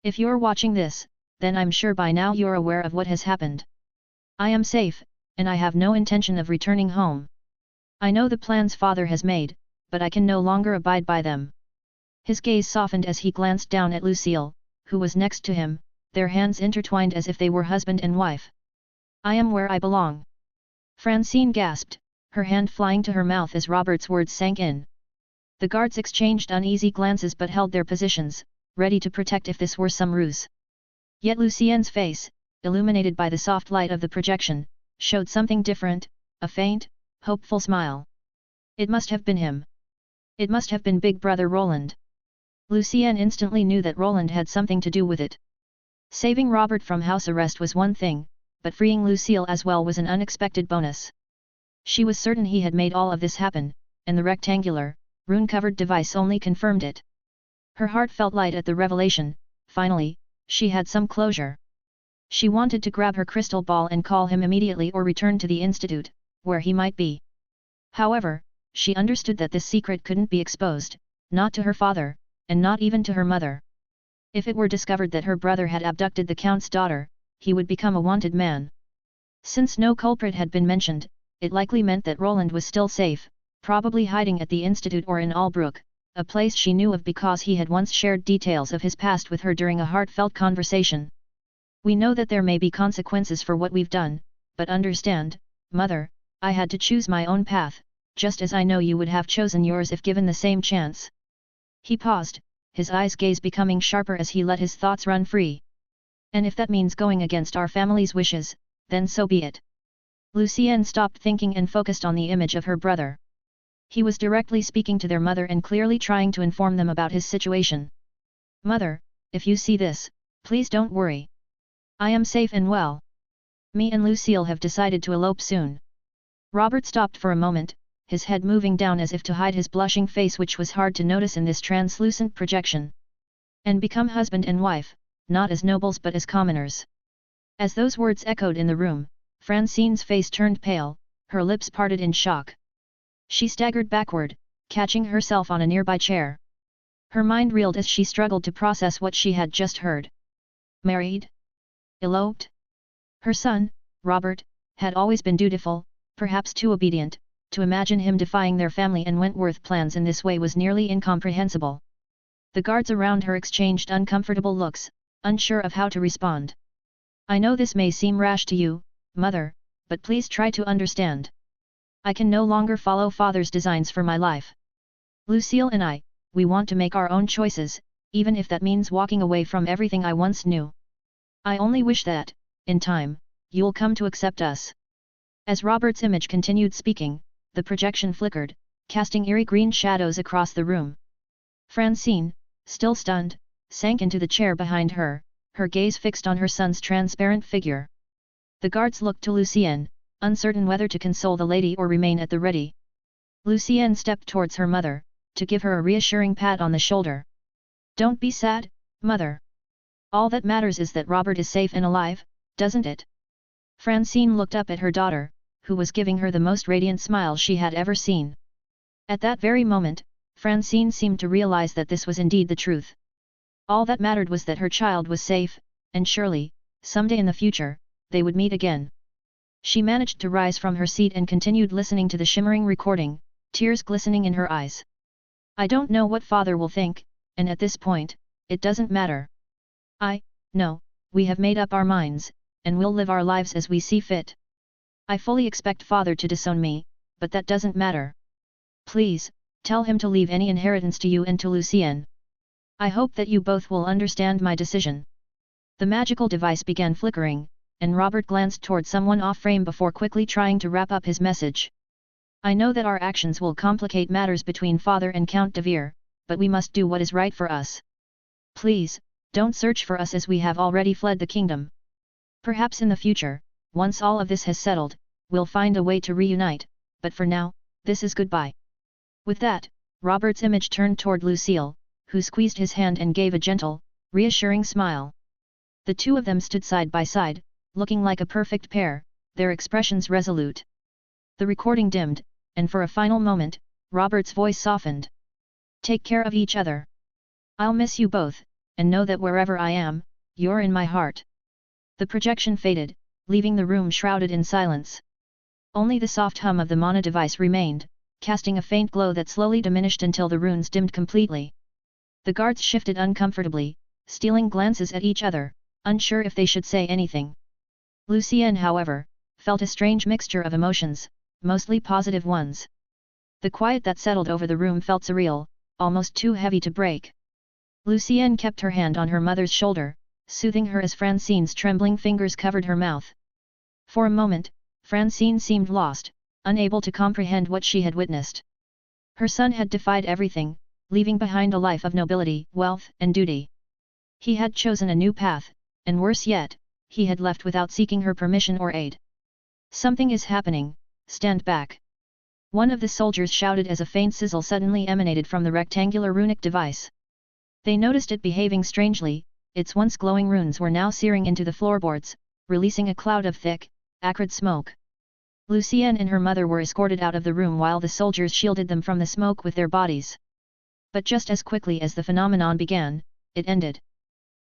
"If you're watching this, then I'm sure by now you're aware of what has happened. I am safe, and I have no intention of returning home. I know the plans Father has made, but I can no longer abide by them." His gaze softened as he glanced down at Lucille, who was next to him, their hands intertwined as if they were husband and wife. "I am where I belong." Francine gasped, her hand flying to her mouth as Robert's words sank in. The guards exchanged uneasy glances but held their positions, ready to protect if this were some ruse. Yet Lucienne's face, illuminated by the soft light of the projection, showed something different, a faint, hopeful smile. It must have been him. It must have been Big Brother Roland. Lucienne instantly knew that Roland had something to do with it. Saving Robert from house arrest was one thing, but freeing Lucille as well was an unexpected bonus. She was certain he had made all of this happen, and the rectangular, rune-covered device only confirmed it. Her heart felt light at the revelation. Finally, she had some closure. She wanted to grab her crystal ball and call him immediately or return to the institute, where he might be. However, she understood that this secret couldn't be exposed, not to her father, and not even to her mother. If it were discovered that her brother had abducted the count's daughter, he would become a wanted man. Since no culprit had been mentioned, it likely meant that Roland was still safe, probably hiding at the institute or in Albrook, a place she knew of because he had once shared details of his past with her during a heartfelt conversation. We know that there may be consequences for what we've done, but understand, Mother, I had to choose my own path, just as I know you would have chosen yours if given the same chance. He paused, his eyes gaze becoming sharper as he let his thoughts run free. And if that means going against our family's wishes, then so be it. Lucienne stopped thinking and focused on the image of her brother. He was directly speaking to their mother and clearly trying to inform them about his situation. Mother, if you see this, please don't worry. I am safe and well. Me and Lucille have decided to elope soon. Robert stopped for a moment, his head moving down as if to hide his blushing face, which was hard to notice in this translucent projection. And become husband and wife, not as nobles but as commoners. As those words echoed in the room, Francine's face turned pale, her lips parted in shock. She staggered backward, catching herself on a nearby chair. Her mind reeled as she struggled to process what she had just heard. Married? Eloped? Her son, Robert, had always been dutiful, perhaps too obedient. To imagine him defying their family and Wentworth plans in this way was nearly incomprehensible. The guards around her exchanged uncomfortable looks, unsure of how to respond. I know this may seem rash to you, Mother, but please try to understand. I can no longer follow Father's designs for my life. Lucille and I, we want to make our own choices, even if that means walking away from everything I once knew. I only wish that, in time, you'll come to accept us. As Robert's image continued speaking, the projection flickered, casting eerie green shadows across the room. Francine, still stunned, sank into the chair behind her, her gaze fixed on her son's transparent figure. The guards looked to Lucienne, uncertain whether to console the lady or remain at the ready. Lucienne stepped towards her mother, to give her a reassuring pat on the shoulder. Don't be sad, Mother. All that matters is that Robert is safe and alive, doesn't it? Francine looked up at her daughter, who was giving her the most radiant smile she had ever seen. At that very moment, Francine seemed to realize that this was indeed the truth. All that mattered was that her child was safe, and surely, someday in the future, they would meet again. She managed to rise from her seat and continued listening to the shimmering recording, tears glistening in her eyes. I don't know what Father will think, and at this point, it doesn't matter. No, we have made up our minds, and we'll live our lives as we see fit. I fully expect Father to disown me, but that doesn't matter. Please, tell him to leave any inheritance to you and to Lucienne. I hope that you both will understand my decision. The magical device began flickering, and Robert glanced toward someone off-frame before quickly trying to wrap up his message. I know that our actions will complicate matters between Father and Count de Vere, but we must do what is right for us. Please, don't search for us as we have already fled the kingdom. Perhaps in the future, once all of this has settled, we'll find a way to reunite, but for now, this is goodbye. With that, Robert's image turned toward Lucille, who squeezed his hand and gave a gentle, reassuring smile. The two of them stood side by side, looking like a perfect pair, their expressions resolute. The recording dimmed, and for a final moment, Robert's voice softened. Take care of each other. I'll miss you both, and know that wherever I am, you're in my heart. The projection faded, leaving the room shrouded in silence. Only the soft hum of the mana device remained, casting a faint glow that slowly diminished until the runes dimmed completely. The guards shifted uncomfortably, stealing glances at each other, unsure if they should say anything. Lucienne, however, felt a strange mixture of emotions, mostly positive ones. The quiet that settled over the room felt surreal, almost too heavy to break. Lucienne kept her hand on her mother's shoulder, soothing her as Francine's trembling fingers covered her mouth. For a moment, Francine seemed lost, unable to comprehend what she had witnessed. Her son had defied everything, leaving behind a life of nobility, wealth, and duty. He had chosen a new path, and worse yet, he had left without seeking her permission or aid. "Something is happening, stand back!" One of the soldiers shouted as a faint sizzle suddenly emanated from the rectangular runic device. They noticed it behaving strangely, its once glowing runes were now searing into the floorboards, releasing a cloud of thick, acrid smoke. Lucienne and her mother were escorted out of the room while the soldiers shielded them from the smoke with their bodies. But just as quickly as the phenomenon began, it ended.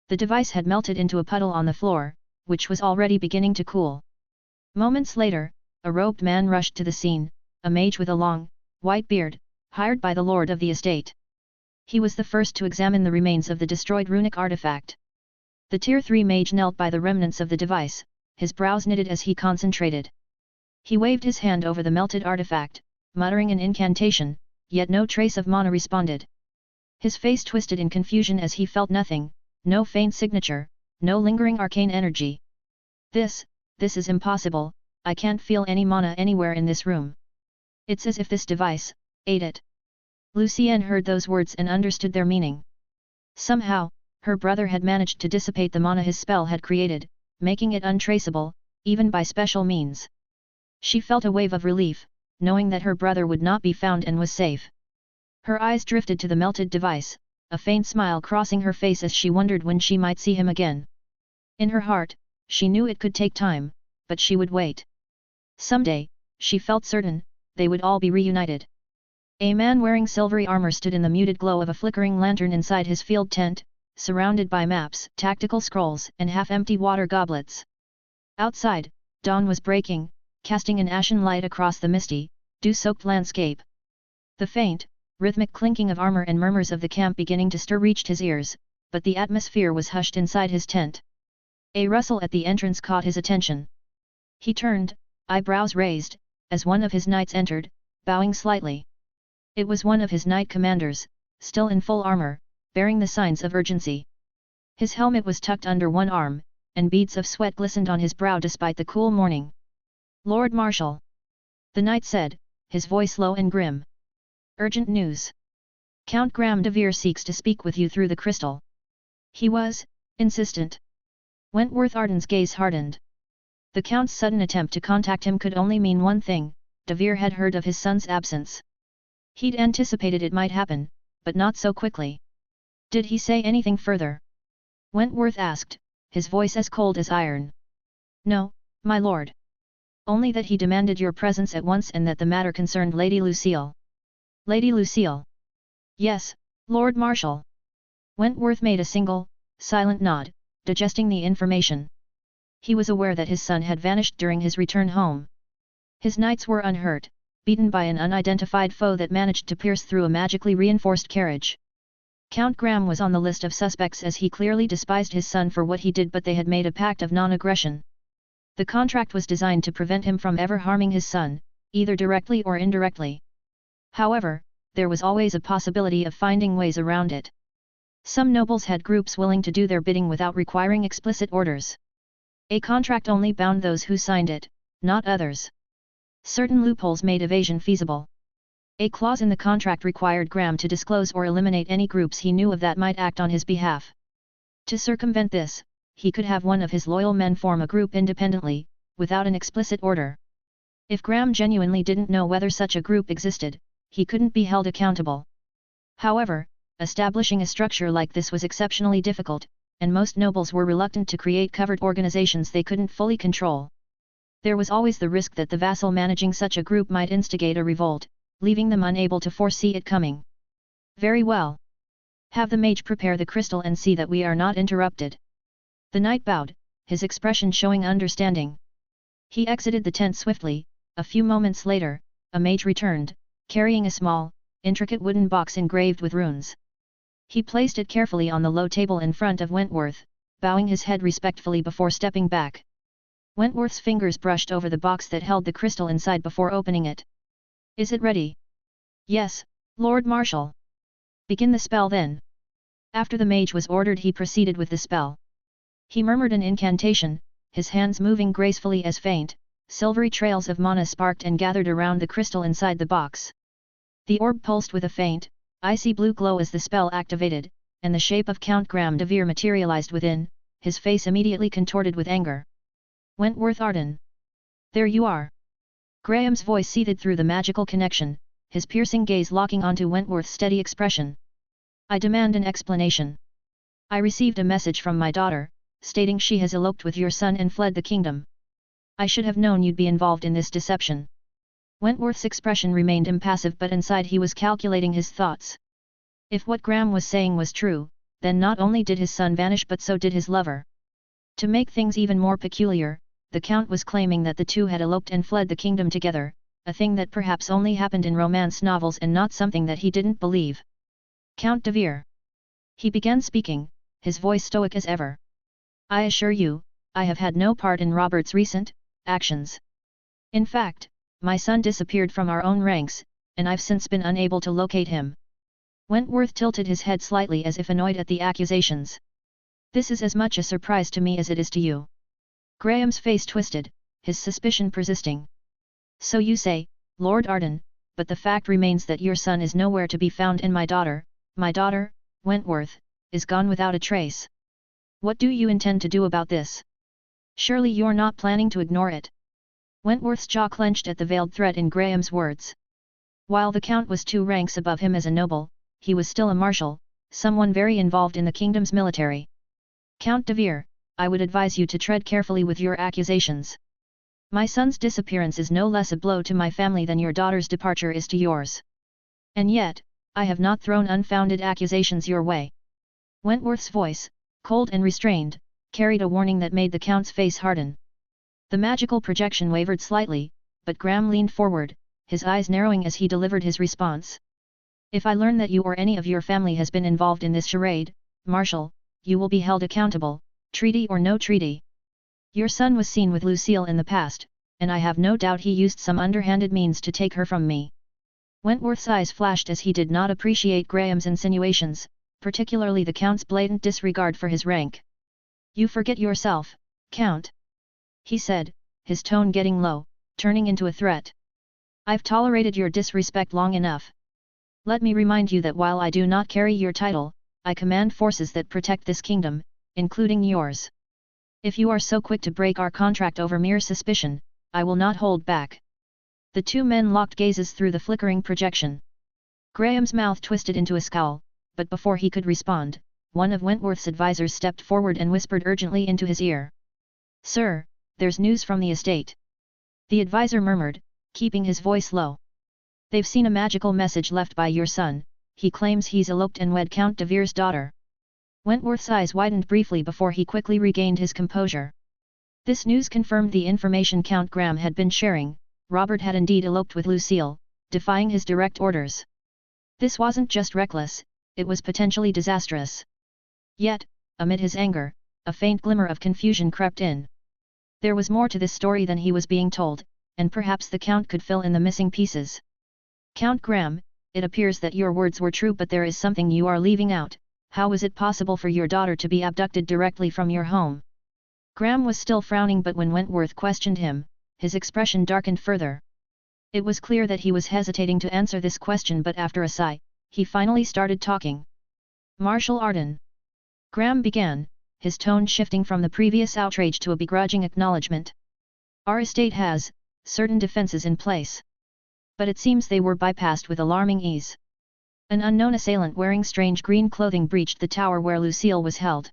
The device had melted into a puddle on the floor, which was already beginning to cool. Moments later, a robed man rushed to the scene, a mage with a long, white beard, hired by the lord of the estate. He was the first to examine the remains of the destroyed runic artifact. The Tier 3 mage knelt by the remnants of the device, his brows knitted as he concentrated. He waved his hand over the melted artifact, muttering an incantation, yet no trace of mana responded. His face twisted in confusion as he felt nothing, no faint signature, no lingering arcane energy. This is impossible, I can't feel any mana anywhere in this room. It's as if this device ate it. Lucienne heard those words and understood their meaning. Somehow, her brother had managed to dissipate the mana his spell had created, making it untraceable, even by special means. She felt a wave of relief, knowing that her brother would not be found and was safe. Her eyes drifted to the melted device, a faint smile crossing her face as she wondered when she might see him again. In her heart, she knew it could take time, but she would wait. Someday, she felt certain, they would all be reunited. A man wearing silvery armor stood in the muted glow of a flickering lantern inside his field tent, surrounded by maps, tactical scrolls, and half-empty water goblets. Outside, dawn was breaking, casting an ashen light across the misty, dew-soaked landscape. The faint, rhythmic clinking of armor and murmurs of the camp beginning to stir reached his ears, but the atmosphere was hushed inside his tent. A rustle at the entrance caught his attention. He turned, eyebrows raised, as one of his knights entered, bowing slightly. It was one of his knight commanders, still in full armor, bearing the signs of urgency. His helmet was tucked under one arm, and beads of sweat glistened on his brow despite the cool morning. "Lord Marshal," the knight said, his voice low and grim. "Urgent news. Count Graham de Vere seeks to speak with you through the crystal." He was insistent. Wentworth Arden's gaze hardened. The Count's sudden attempt to contact him could only mean one thing: de Vere had heard of his son's absence. He'd anticipated it might happen, but not so quickly. "Did he say anything further?" Wentworth asked, his voice as cold as iron. "No, my lord. Only that he demanded your presence at once and that the matter concerned Lady Lucille." "Lady Lucille?" "Yes, Lord Marshal." Wentworth made a single, silent nod, digesting the information. He was aware that his son had vanished during his return home. His knights were unhurt, beaten by an unidentified foe that managed to pierce through a magically reinforced carriage. Count Graham was on the list of suspects as he clearly despised his son for what he did, but they had made a pact of non-aggression. The contract was designed to prevent him from ever harming his son, either directly or indirectly. However, there was always a possibility of finding ways around it. Some nobles had groups willing to do their bidding without requiring explicit orders. A contract only bound those who signed it, not others. Certain loopholes made evasion feasible. A clause in the contract required Graham to disclose or eliminate any groups he knew of that might act on his behalf. To circumvent this, he could have one of his loyal men form a group independently, without an explicit order. If Graham genuinely didn't know whether such a group existed, he couldn't be held accountable. However, establishing a structure like this was exceptionally difficult, and most nobles were reluctant to create covert organizations they couldn't fully control. There was always the risk that the vassal managing such a group might instigate a revolt, leaving them unable to foresee it coming. "Very well. Have the mage prepare the crystal and see that we are not interrupted." The knight bowed, his expression showing understanding. He exited the tent swiftly. A few moments later, a mage returned, carrying a small, intricate wooden box engraved with runes. He placed it carefully on the low table in front of Wentworth, bowing his head respectfully before stepping back. Wentworth's fingers brushed over the box that held the crystal inside before opening it. "Is it ready?" "Yes, Lord Marshal." "Begin the spell then." After the mage was ordered, he proceeded with the spell. He murmured an incantation, his hands moving gracefully as faint, silvery trails of mana sparked and gathered around the crystal inside the box. The orb pulsed with a faint, icy blue glow as the spell activated, and the shape of Count Graham de Vere materialized within, his face immediately contorted with anger. Wentworth Arden. There you are. Graham's voice seethed through the magical connection, his piercing gaze locking onto Wentworth's steady expression. I demand an explanation. I received a message from my daughter, stating she has eloped with your son and fled the kingdom. I should have known you'd be involved in this deception. Wentworth's expression remained impassive, but inside he was calculating his thoughts. If what Graham was saying was true, then not only did his son vanish but so did his lover. To make things even more peculiar, the Count was claiming that the two had eloped and fled the kingdom together, a thing that perhaps only happened in romance novels and not something that he didn't believe. Count de Vere. He began speaking, his voice stoic as ever. I assure you, I have had no part in Robert's recent actions. In fact, my son disappeared from our own ranks, and I've since been unable to locate him. Wentworth tilted his head slightly as if annoyed at the accusations. This is as much a surprise to me as it is to you. Graham's face twisted, his suspicion persisting. So you say, Lord Arden, but the fact remains that your son is nowhere to be found and my daughter, Wentworth, is gone without a trace. What do you intend to do about this? Surely you're not planning to ignore it. Wentworth's jaw clenched at the veiled threat in Graham's words. While the Count was 2 ranks above him as a noble, he was still a marshal, someone very involved in the kingdom's military. Count de Vere, I would advise you to tread carefully with your accusations. My son's disappearance is no less a blow to my family than your daughter's departure is to yours. And yet, I have not thrown unfounded accusations your way. Wentworth's voice, cold and restrained, carried a warning that made the Count's face harden. The magical projection wavered slightly, but Graham leaned forward, his eyes narrowing as he delivered his response. If I learn that you or any of your family has been involved in this charade, Marshal, you will be held accountable, treaty or no treaty. Your son was seen with Lucille in the past, and I have no doubt he used some underhanded means to take her from me. Wentworth's eyes flashed as he did not appreciate Graham's insinuations, particularly the Count's blatant disregard for his rank. You forget yourself, Count. He said, his tone getting low, turning into a threat. I've tolerated your disrespect long enough. Let me remind you that while I do not carry your title, I command forces that protect this kingdom, including yours. If you are so quick to break our contract over mere suspicion, I will not hold back. The 2 men locked gazes through the flickering projection. Graham's mouth twisted into a scowl, but before he could respond, one of Wentworth's advisors stepped forward and whispered urgently into his ear. Sir, there's news from the estate. The advisor murmured, keeping his voice low. They've seen a magical message left by your son, he claims he's eloped and wed Count de Vere's daughter. Wentworth's eyes widened briefly before he quickly regained his composure. This news confirmed the information Count Graham had been sharing. Robert had indeed eloped with Lucille, defying his direct orders. This wasn't just reckless, it was potentially disastrous. Yet, amid his anger, a faint glimmer of confusion crept in. There was more to this story than he was being told, and perhaps the Count could fill in the missing pieces. Count Graham, it appears that your words were true, but there is something you are leaving out. How is it possible for your daughter to be abducted directly from your home? Graham was still frowning, but when Wentworth questioned him, his expression darkened further. It was clear that he was hesitating to answer this question, but after a sigh, he finally started talking. Marshal Arden. Graham began, his tone shifting from the previous outrage to a begrudging acknowledgement. Our estate has certain defenses in place. But it seems they were bypassed with alarming ease. An unknown assailant wearing strange green clothing breached the tower where Lucille was held.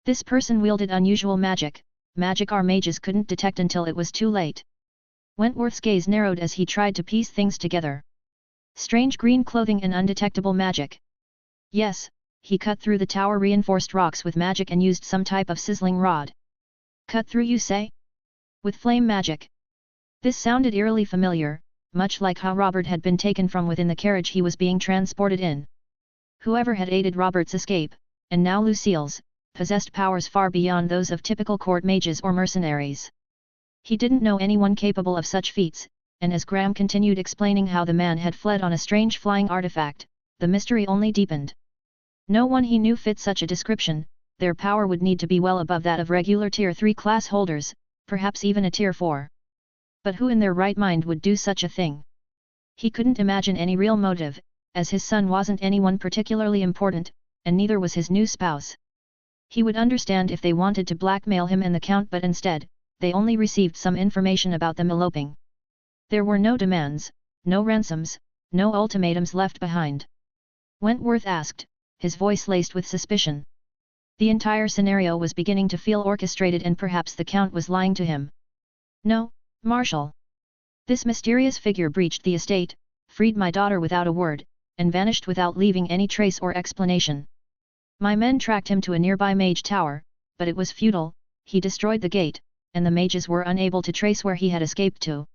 This person wielded unusual magic our mages couldn't detect until it was too late. Wentworth's gaze narrowed as he tried to piece things together. Strange green clothing and undetectable magic. Yes, he cut through the tower-reinforced rocks with magic and used some type of sizzling rod. Cut through, you say? With flame magic. This sounded eerily familiar, much like how Robert had been taken from within the carriage he was being transported in. Whoever had aided Robert's escape, and now Lucille's, possessed powers far beyond those of typical court mages or mercenaries. He didn't know anyone capable of such feats, and as Graham continued explaining how the man had fled on a strange flying artifact, the mystery only deepened. No one he knew fit such a description. Their power would need to be well above that of regular Tier 3 class holders, perhaps even a Tier 4. But who in their right mind would do such a thing? He couldn't imagine any real motive, as his son wasn't anyone particularly important, and neither was his new spouse. He would understand if they wanted to blackmail him and the Count, but instead, they only received some information about them eloping. There were no demands, no ransoms, no ultimatums left behind. Wentworth asked, his voice laced with suspicion. The entire scenario was beginning to feel orchestrated, and perhaps the Count was lying to him. No, Marshal. This mysterious figure breached the estate, freed my daughter without a word, and vanished without leaving any trace or explanation. My men tracked him to a nearby mage tower, but it was futile. He destroyed the gate, and the mages were unable to trace where he had escaped to.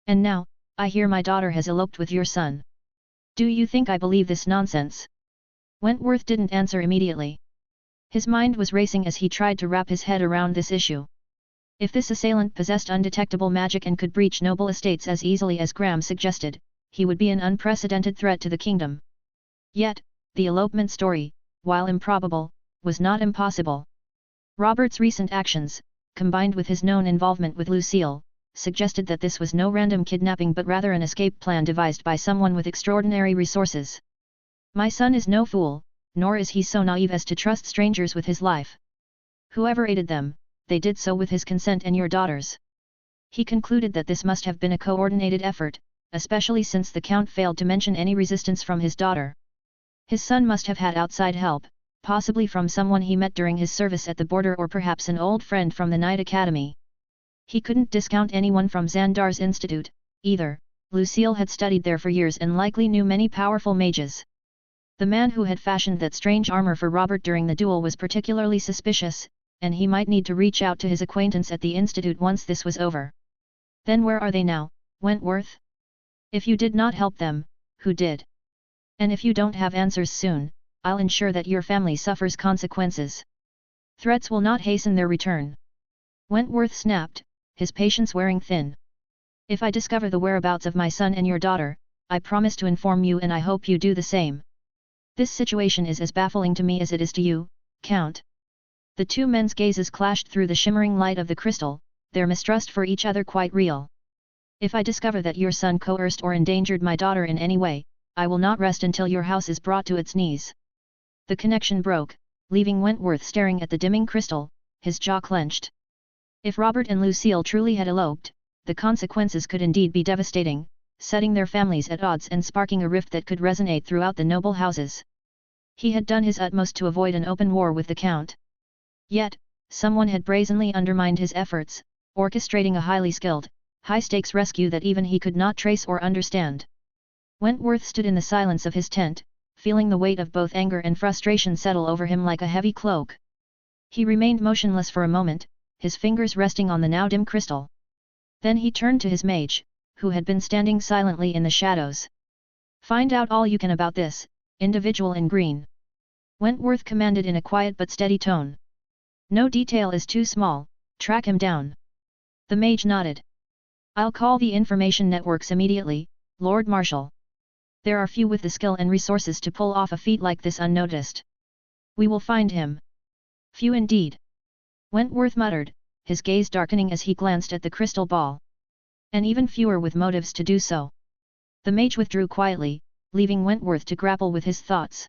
And now, I hear my daughter has eloped with your son. Do you think I believe this nonsense? Wentworth didn't answer immediately. His mind was racing as he tried to wrap his head around this issue. If this assailant possessed undetectable magic and could breach noble estates as easily as Graham suggested, he would be an unprecedented threat to the kingdom. Yet, the elopement story, while improbable, was not impossible. Robert's recent actions, combined with his known involvement with Lucille, suggested that this was no random kidnapping but rather an escape plan devised by someone with extraordinary resources. My son is no fool, nor is he so naive as to trust strangers with his life. Whoever aided them, they did so with his consent and your daughter's. He concluded that this must have been a coordinated effort, especially since the Count failed to mention any resistance from his daughter. His son must have had outside help, possibly from someone he met during his service at the border or perhaps an old friend from the Knight Academy. He couldn't discount anyone from Xandar's Institute, either. Lucille had studied there for years and likely knew many powerful mages. The man who had fashioned that strange armor for Robert during the duel was particularly suspicious, and he might need to reach out to his acquaintance at the Institute once this was over. Then where are they now, Wentworth? If you did not help them, who did? And if you don't have answers soon, I'll ensure that your family suffers consequences. Threats will not hasten their return. Wentworth snapped, his patience wearing thin. If I discover the whereabouts of my son and your daughter, I promise to inform you, and I hope you do the same. This situation is as baffling to me as it is to you, Count. The two men's gazes clashed through the shimmering light of the crystal, their mistrust for each other quite real. If I discover that your son coerced or endangered my daughter in any way, I will not rest until your house is brought to its knees. The connection broke, leaving Wentworth staring at the dimming crystal, his jaw clenched. If Robert and Lucille truly had eloped, the consequences could indeed be devastating, setting their families at odds and sparking a rift that could resonate throughout the noble houses. He had done his utmost to avoid an open war with the Count. Yet, someone had brazenly undermined his efforts, orchestrating a highly skilled, high-stakes rescue that even he could not trace or understand. Wentworth stood in the silence of his tent, feeling the weight of both anger and frustration settle over him like a heavy cloak. He remained motionless for a moment, his fingers resting on the now dim crystal. Then he turned to his mage, who had been standing silently in the shadows. Find out all you can about this, individual in green. Wentworth commanded in a quiet but steady tone. No detail is too small, track him down. The mage nodded. I'll call the information networks immediately, Lord Marshal. There are few with the skill and resources to pull off a feat like this unnoticed. We will find him. Few indeed. Wentworth muttered, his gaze darkening as he glanced at the crystal ball. And even fewer with motives to do so. The mage withdrew quietly, leaving Wentworth to grapple with his thoughts.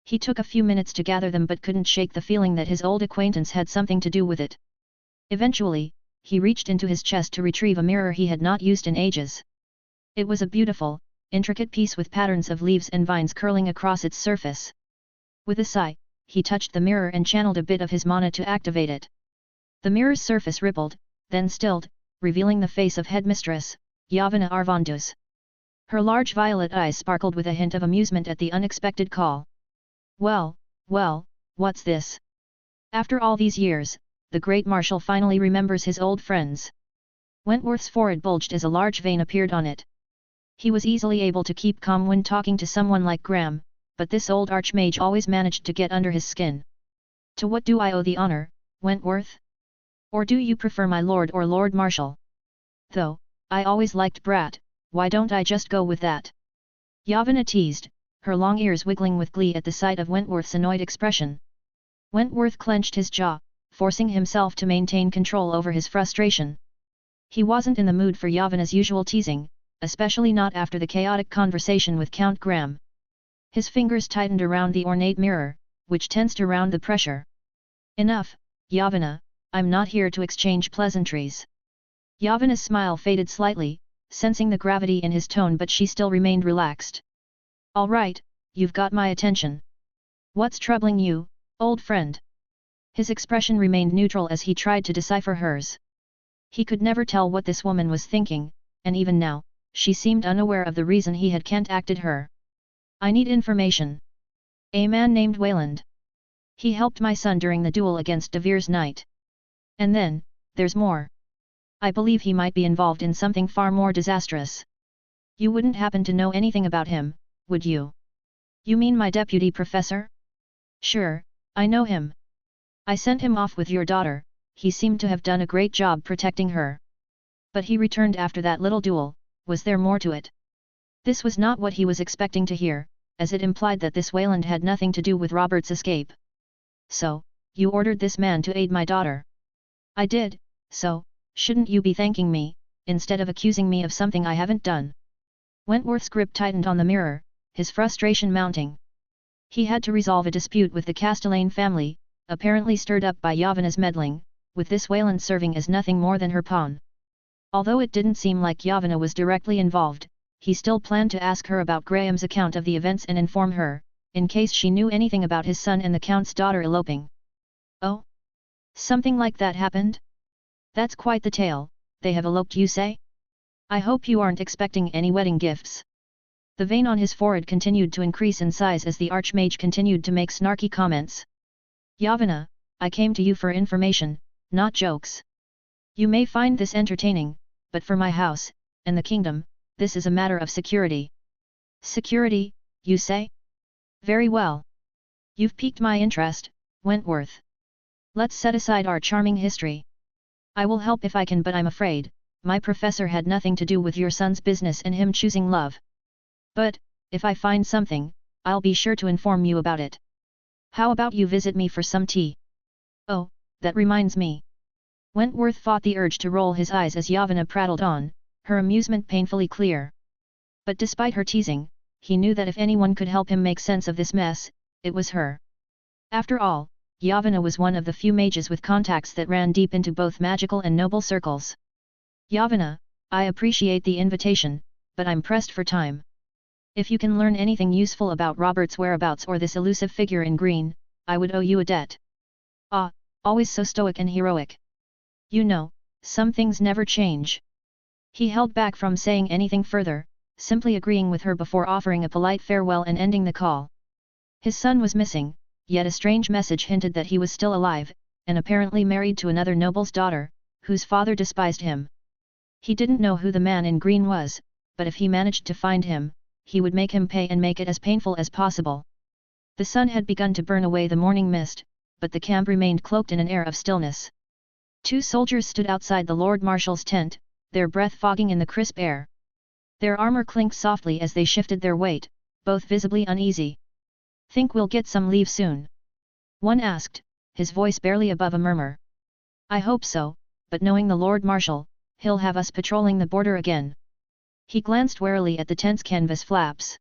He took a few minutes to gather them but couldn't shake the feeling that his old acquaintance had something to do with it. Eventually, he reached into his chest to retrieve a mirror he had not used in ages. It was a beautiful, intricate piece with patterns of leaves and vines curling across its surface. With a sigh, he touched the mirror and channeled a bit of his mana to activate it. The mirror's surface rippled, then stilled, revealing the face of Headmistress, Yavana Arvanduz. Her large violet eyes sparkled with a hint of amusement at the unexpected call. Well, what's this? After all these years, the great marshal finally remembers his old friends. Wentworth's forehead bulged as a large vein appeared on it. He was easily able to keep calm when talking to someone like Graham, but this old archmage always managed to get under his skin. To what do I owe the honor, Wentworth? Or do you prefer my lord or Lord Marshal? Though, I always liked Brat, why don't I just go with that? Yavana teased, her long ears wiggling with glee at the sight of Wentworth's annoyed expression. Wentworth clenched his jaw, forcing himself to maintain control over his frustration. He wasn't in the mood for Yavana's usual teasing, especially not after the chaotic conversation with Count Graham. His fingers tightened around the ornate mirror, which tensed around the pressure. Enough, Yavana, I'm not here to exchange pleasantries. Yavana's smile faded slightly, sensing the gravity in his tone, but she still remained relaxed. All right, you've got my attention. What's troubling you, old friend? His expression remained neutral as he tried to decipher hers. He could never tell what this woman was thinking, and even now, she seemed unaware of the reason he had contacted her. I need information. A man named Wayland. He helped my son during the duel against Devere's knight. And then, there's more. I believe he might be involved in something far more disastrous. You wouldn't happen to know anything about him, would you? You mean my deputy professor? Sure, I know him. I sent him off with your daughter, he seemed to have done a great job protecting her. But he returned after that little duel, was there more to it? This was not what he was expecting to hear, as it implied that this Wayland had nothing to do with Robert's escape. So, you ordered this man to aid my daughter? I did, so, shouldn't you be thanking me, instead of accusing me of something I haven't done? Wentworth's grip tightened on the mirror, his frustration mounting. He had to resolve a dispute with the Castellane family, apparently stirred up by Yavana's meddling, with this Wayland serving as nothing more than her pawn. Although it didn't seem like Yavana was directly involved, he still planned to ask her about Graham's account of the events and inform her, in case she knew anything about his son and the Count's daughter eloping. Oh? Something like that happened? That's quite the tale, they have eloped you say? I hope you aren't expecting any wedding gifts. The vein on his forehead continued to increase in size as the Archmage continued to make snarky comments. Yavana, I came to you for information, not jokes. You may find this entertaining, but for my house, and the kingdom, this is a matter of security. Security, you say? Very well. You've piqued my interest, Wentworth. Let's set aside our charming history. I will help if I can, but I'm afraid, my professor had nothing to do with your son's business and him choosing love. But, if I find something, I'll be sure to inform you about it. How about you visit me for some tea? Oh, that reminds me. Wentworth fought the urge to roll his eyes as Yavana prattled on, her amusement painfully clear. But despite her teasing, he knew that if anyone could help him make sense of this mess, it was her. After all, Yavana was one of the few mages with contacts that ran deep into both magical and noble circles. Yavana, I appreciate the invitation, but I'm pressed for time. If you can learn anything useful about Robert's whereabouts or this elusive figure in green, I would owe you a debt. Ah, always so stoic and heroic. You know, some things never change. He held back from saying anything further, simply agreeing with her before offering a polite farewell and ending the call. His son was missing, yet a strange message hinted that he was still alive, and apparently married to another noble's daughter, whose father despised him. He didn't know who the man in green was, but if he managed to find him, he would make him pay and make it as painful as possible. The sun had begun to burn away the morning mist, but the camp remained cloaked in an air of stillness. Two soldiers stood outside the Lord Marshal's tent, their breath fogging in the crisp air. Their armor clinked softly as they shifted their weight, both visibly uneasy. Think we'll get some leave soon? One asked, his voice barely above a murmur. I hope so, but knowing the Lord Marshal, he'll have us patrolling the border again. He glanced warily at the tent's canvas flaps.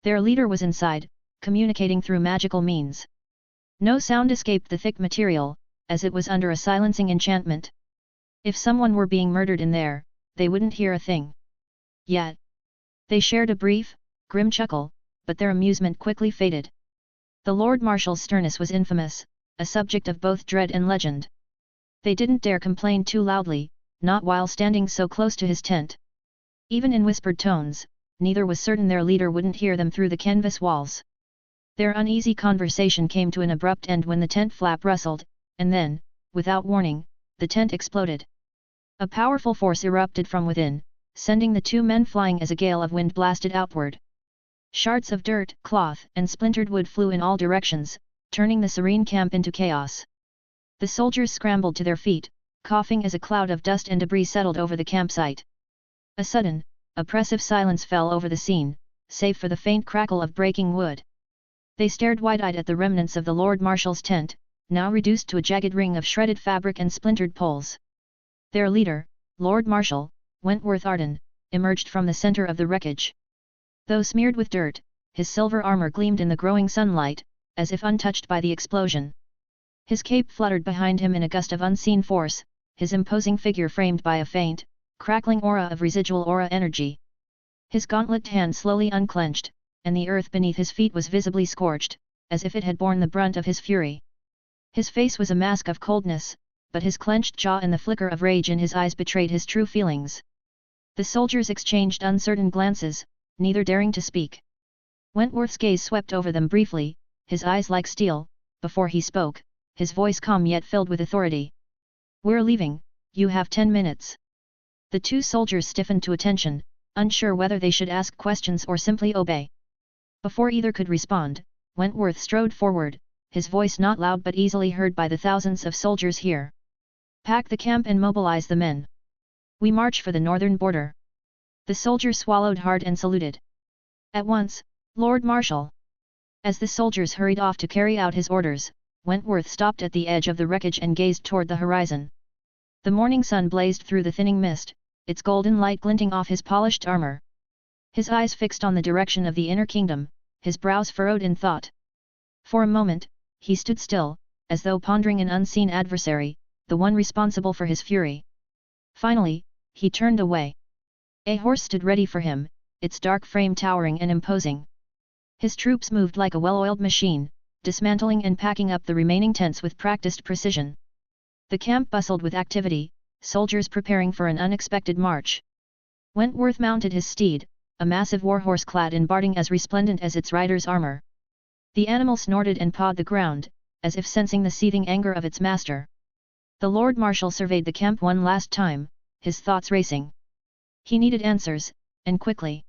Their leader was inside, communicating through magical means. No sound escaped the thick material, as it was under a silencing enchantment. If someone were being murdered in there, they wouldn't hear a thing. Yet. They shared a brief, grim chuckle, but their amusement quickly faded. The Lord Marshal's sternness was infamous, a subject of both dread and legend. They didn't dare complain too loudly, not while standing so close to his tent. Even in whispered tones, neither was certain their leader wouldn't hear them through the canvas walls. Their uneasy conversation came to an abrupt end when the tent flap rustled, and then, without warning, the tent exploded. A powerful force erupted from within, sending the two men flying as a gale of wind blasted outward. Shards of dirt, cloth, and splintered wood flew in all directions, turning the serene camp into chaos. The soldiers scrambled to their feet, coughing as a cloud of dust and debris settled over the campsite. A sudden, oppressive silence fell over the scene, save for the faint crackle of breaking wood. They stared wide-eyed at the remnants of the Lord Marshal's tent, now reduced to a jagged ring of shredded fabric and splintered poles. Their leader, Lord Marshal, Wentworth Arden, emerged from the center of the wreckage. Though smeared with dirt, his silver armor gleamed in the growing sunlight, as if untouched by the explosion. His cape fluttered behind him in a gust of unseen force, his imposing figure framed by a faint, crackling aura of residual aura energy. His gauntlet hand slowly unclenched, and the earth beneath his feet was visibly scorched, as if it had borne the brunt of his fury. His face was a mask of coldness, but his clenched jaw and the flicker of rage in his eyes betrayed his true feelings. The soldiers exchanged uncertain glances, neither daring to speak. Wentworth's gaze swept over them briefly, his eyes like steel, before he spoke, his voice calm yet filled with authority. "We're leaving, you have 10 minutes." The two soldiers stiffened to attention, unsure whether they should ask questions or simply obey. Before either could respond, Wentworth strode forward, his voice not loud but easily heard by the thousands of soldiers here. "Pack the camp and mobilize the men. We march for the northern border." The soldier swallowed hard and saluted. "At once, Lord Marshal." As the soldiers hurried off to carry out his orders, Wentworth stopped at the edge of the wreckage and gazed toward the horizon. The morning sun blazed through the thinning mist, its golden light glinting off his polished armor. His eyes fixed on the direction of the inner kingdom, his brows furrowed in thought. For a moment, he stood still, as though pondering an unseen adversary, the one responsible for his fury. Finally, he turned away. A horse stood ready for him, its dark frame towering and imposing. His troops moved like a well-oiled machine, dismantling and packing up the remaining tents with practiced precision. The camp bustled with activity, soldiers preparing for an unexpected march. Wentworth mounted his steed, a massive warhorse clad in barding as resplendent as its rider's armor. The animal snorted and pawed the ground, as if sensing the seething anger of its master. The Lord Marshal surveyed the camp one last time, his thoughts racing. He needed answers, and quickly.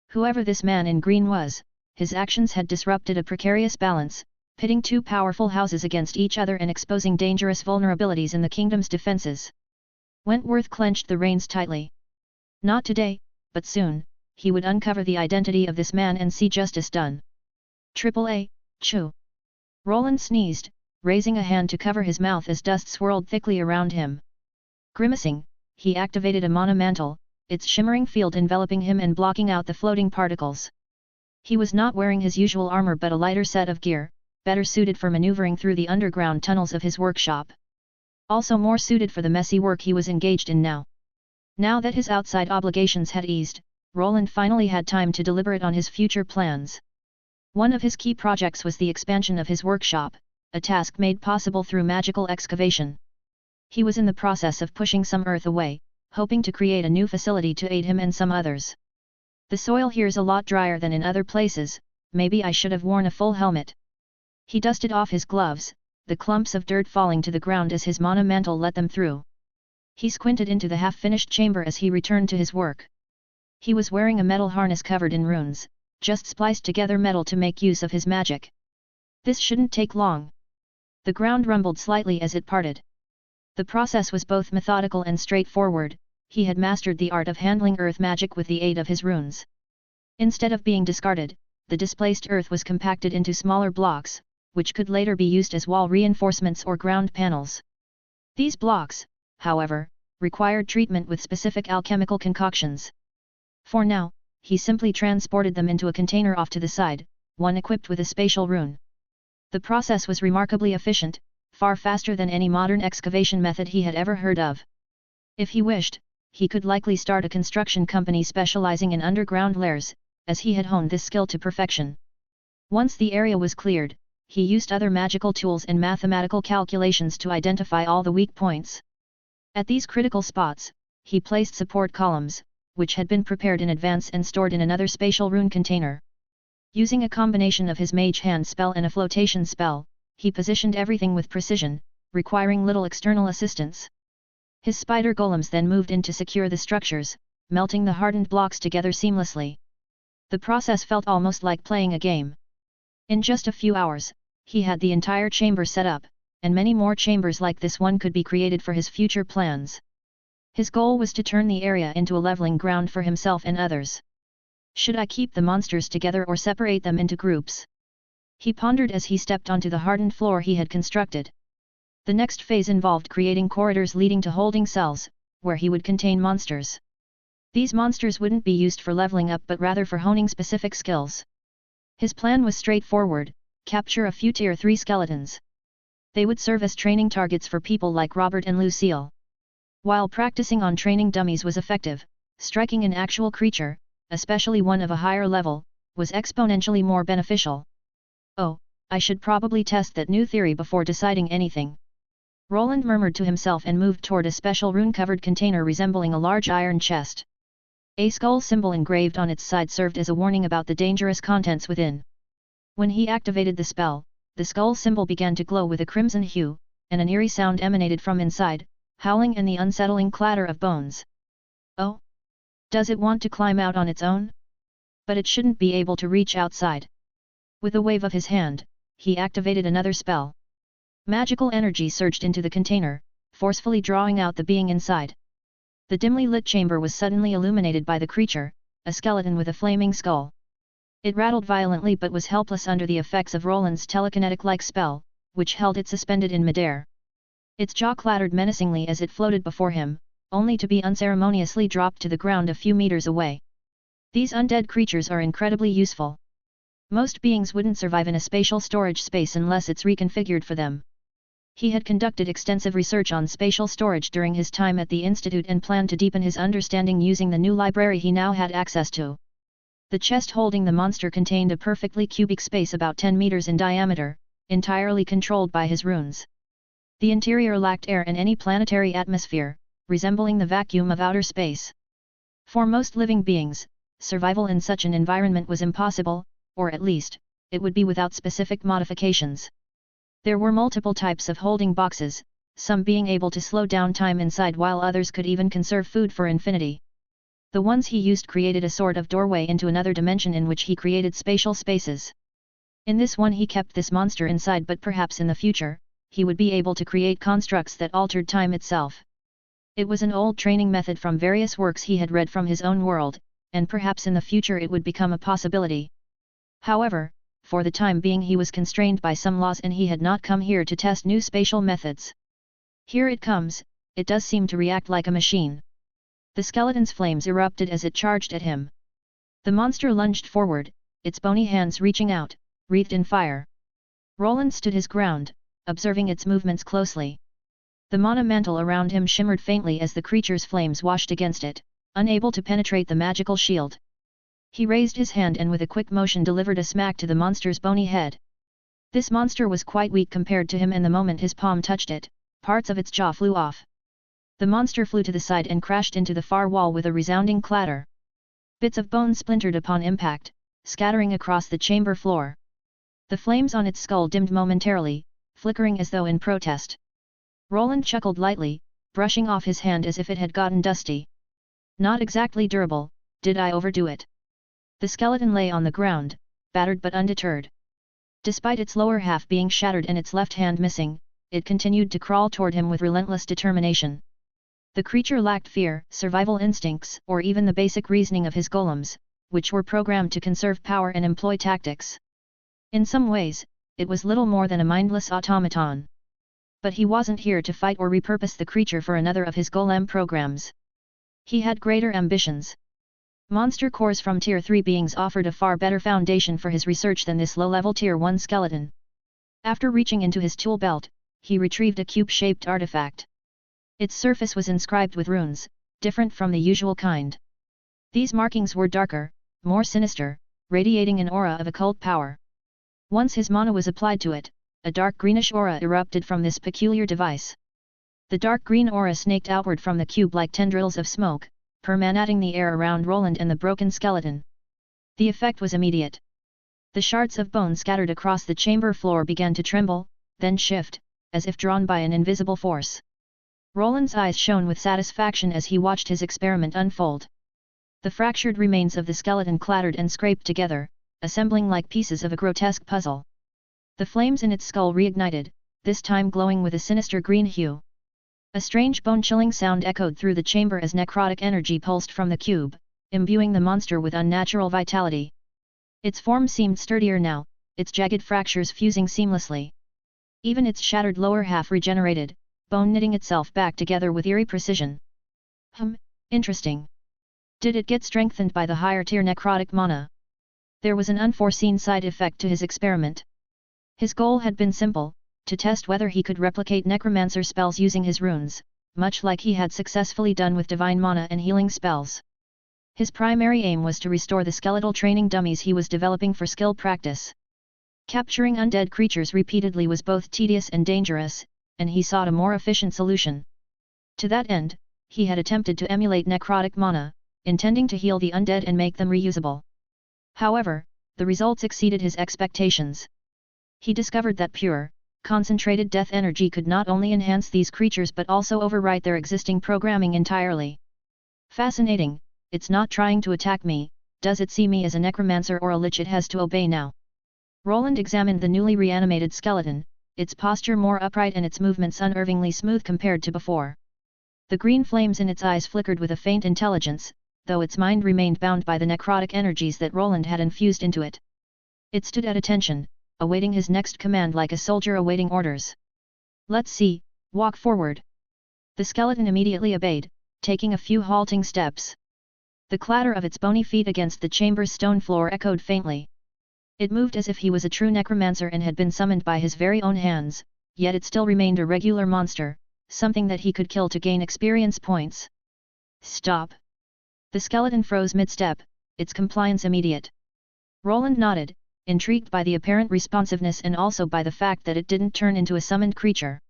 Whoever this man in green was, his actions had disrupted a precarious balance, pitting two powerful houses against each other and exposing dangerous vulnerabilities in the kingdom's defenses. Wentworth clenched the reins tightly. Not today, but soon, he would uncover the identity of this man and see justice done. "AAA, Chu." Roland sneezed, raising a hand to cover his mouth as dust swirled thickly around him. Grimacing, he activated a mana mantle, its shimmering field enveloping him and blocking out the floating particles. He was not wearing his usual armor but a lighter set of gear, better suited for maneuvering through the underground tunnels of his workshop. Also more suited for the messy work he was engaged in now. Now that his outside obligations had eased, Roland finally had time to deliberate on his future plans. One of his key projects was the expansion of his workshop, a task made possible through magical excavation. He was in the process of pushing some earth away, hoping to create a new facility to aid him and some others. "The soil here's a lot drier than in other places, maybe I should have worn a full helmet." He dusted off his gloves, the clumps of dirt falling to the ground as his mana mantle let them through. He squinted into the half-finished chamber as he returned to his work. He was wearing a metal harness covered in runes, just spliced together metal to make use of his magic. This shouldn't take long. The ground rumbled slightly as it parted. The process was both methodical and straightforward. He had mastered the art of handling earth magic with the aid of his runes. Instead of being discarded, the displaced earth was compacted into smaller blocks, which could later be used as wall reinforcements or ground panels. These blocks, however, required treatment with specific alchemical concoctions. For now, he simply transported them into a container off to the side, one equipped with a spatial rune. The process was remarkably efficient, far faster than any modern excavation method he had ever heard of. If he wished, he could likely start a construction company specializing in underground lairs, as he had honed this skill to perfection. Once the area was cleared, he used other magical tools and mathematical calculations to identify all the weak points. At these critical spots, he placed support columns, which had been prepared in advance and stored in another spatial rune container. Using a combination of his mage hand spell and a flotation spell, he positioned everything with precision, requiring little external assistance. His spider golems then moved in to secure the structures, melting the hardened blocks together seamlessly. The process felt almost like playing a game. In just a few hours, he had the entire chamber set up, and many more chambers like this one could be created for his future plans. His goal was to turn the area into a leveling ground for himself and others. Should I keep the monsters together or separate them into groups? He pondered as he stepped onto the hardened floor he had constructed. The next phase involved creating corridors leading to holding cells, where he would contain monsters. These monsters wouldn't be used for leveling up but rather for honing specific skills. His plan was straightforward: capture a few Tier 3 skeletons. They would serve as training targets for people like Robert and Lucille. While practicing on training dummies was effective, striking an actual creature, especially one of a higher level, was exponentially more beneficial. Oh, I should probably test that new theory before deciding anything. Roland murmured to himself and moved toward a special rune-covered container resembling a large iron chest. A skull symbol engraved on its side served as a warning about the dangerous contents within. When he activated the spell, the skull symbol began to glow with a crimson hue, and an eerie sound emanated from inside, howling and the unsettling clatter of bones. Oh? Does it want to climb out on its own? But it shouldn't be able to reach outside. With a wave of his hand, he activated another spell. Magical energy surged into the container, forcefully drawing out the being inside. The dimly lit chamber was suddenly illuminated by the creature, a skeleton with a flaming skull. It rattled violently but was helpless under the effects of Roland's telekinetic-like spell, which held it suspended in midair. Its jaw clattered menacingly as it floated before him, only to be unceremoniously dropped to the ground a few meters away. These undead creatures are incredibly useful. Most beings wouldn't survive in a spatial storage space unless it's reconfigured for them. He had conducted extensive research on spatial storage during his time at the Institute and planned to deepen his understanding using the new library he now had access to. The chest holding the monster contained a perfectly cubic space about 10 meters in diameter, entirely controlled by his runes. The interior lacked air and any planetary atmosphere, resembling the vacuum of outer space. For most living beings, survival in such an environment was impossible, or at least, it would be without specific modifications. There were multiple types of holding boxes, some being able to slow down time inside while others could even conserve food for infinity. The ones he used created a sort of doorway into another dimension in which he created spatial spaces. In this one he kept this monster inside, but perhaps in the future, he would be able to create constructs that altered time itself. It was an old training method from various works he had read from his own world, and perhaps in the future it would become a possibility. However, for the time being he was constrained by some laws and he had not come here to test new spatial methods. Here it comes, it does seem to react like a machine. The skeleton's flames erupted as it charged at him. The monster lunged forward, its bony hands reaching out, wreathed in fire. Roland stood his ground, observing its movements closely. The mana mantle around him shimmered faintly as the creature's flames washed against it, unable to penetrate the magical shield. He raised his hand and with a quick motion delivered a smack to the monster's bony head. This monster was quite weak compared to him, and the moment his palm touched it, parts of its jaw flew off. The monster flew to the side and crashed into the far wall with a resounding clatter. Bits of bone splintered upon impact, scattering across the chamber floor. The flames on its skull dimmed momentarily, flickering as though in protest. Roland chuckled lightly, brushing off his hand as if it had gotten dusty. Not exactly durable, did I overdo it? The skeleton lay on the ground, battered but undeterred. Despite its lower half being shattered and its left hand missing, it continued to crawl toward him with relentless determination. The creature lacked fear, survival instincts, or even the basic reasoning of his golems, which were programmed to conserve power and employ tactics. In some ways, it was little more than a mindless automaton. But he wasn't here to fight or repurpose the creature for another of his golem programs. He had greater ambitions. Monster cores from Tier 3 beings offered a far better foundation for his research than this low-level Tier 1 skeleton. After reaching into his tool belt, he retrieved a cube-shaped artifact. Its surface was inscribed with runes, different from the usual kind. These markings were darker, more sinister, radiating an aura of occult power. Once his mana was applied to it, a dark greenish aura erupted from this peculiar device. The dark green aura snaked outward from the cube like tendrils of smoke, permeating the air around Roland and the broken skeleton. The effect was immediate. The shards of bone scattered across the chamber floor began to tremble, then shift, as if drawn by an invisible force. Roland's eyes shone with satisfaction as he watched his experiment unfold. The fractured remains of the skeleton clattered and scraped together, assembling like pieces of a grotesque puzzle. The flames in its skull reignited, this time glowing with a sinister green hue. A strange bone-chilling sound echoed through the chamber as necrotic energy pulsed from the cube, imbuing the monster with unnatural vitality. Its form seemed sturdier now, its jagged fractures fusing seamlessly. Even its shattered lower half regenerated, bone knitting itself back together with eerie precision. Interesting. Did it get strengthened by the higher-tier necrotic mana? There was an unforeseen side effect to his experiment. His goal had been simple, to test whether he could replicate necromancer spells using his runes, much like he had successfully done with divine mana and healing spells. His primary aim was to restore the skeletal training dummies he was developing for skill practice. Capturing undead creatures repeatedly was both tedious and dangerous, and he sought a more efficient solution. To that end, he had attempted to emulate necrotic mana, intending to heal the undead and make them reusable. However, the results exceeded his expectations. He discovered that pure, concentrated death energy could not only enhance these creatures but also overwrite their existing programming entirely. Fascinating. It's not trying to attack me, does it see me as a necromancer or a lich it has to obey now? Roland examined the newly reanimated skeleton, its posture more upright and its movements unnervingly smooth compared to before. The green flames in its eyes flickered with a faint intelligence, though its mind remained bound by the necrotic energies that Roland had infused into it. It stood at attention, awaiting his next command like a soldier awaiting orders. Let's see, walk forward. The skeleton immediately obeyed, taking a few halting steps. The clatter of its bony feet against the chamber's stone floor echoed faintly. It moved as if he was a true necromancer and had been summoned by his very own hands, yet it still remained a regular monster, something that he could kill to gain experience points. Stop! The skeleton froze mid-step, its compliance immediate. Roland nodded, intrigued by the apparent responsiveness and also by the fact that it didn't turn into a summoned creature.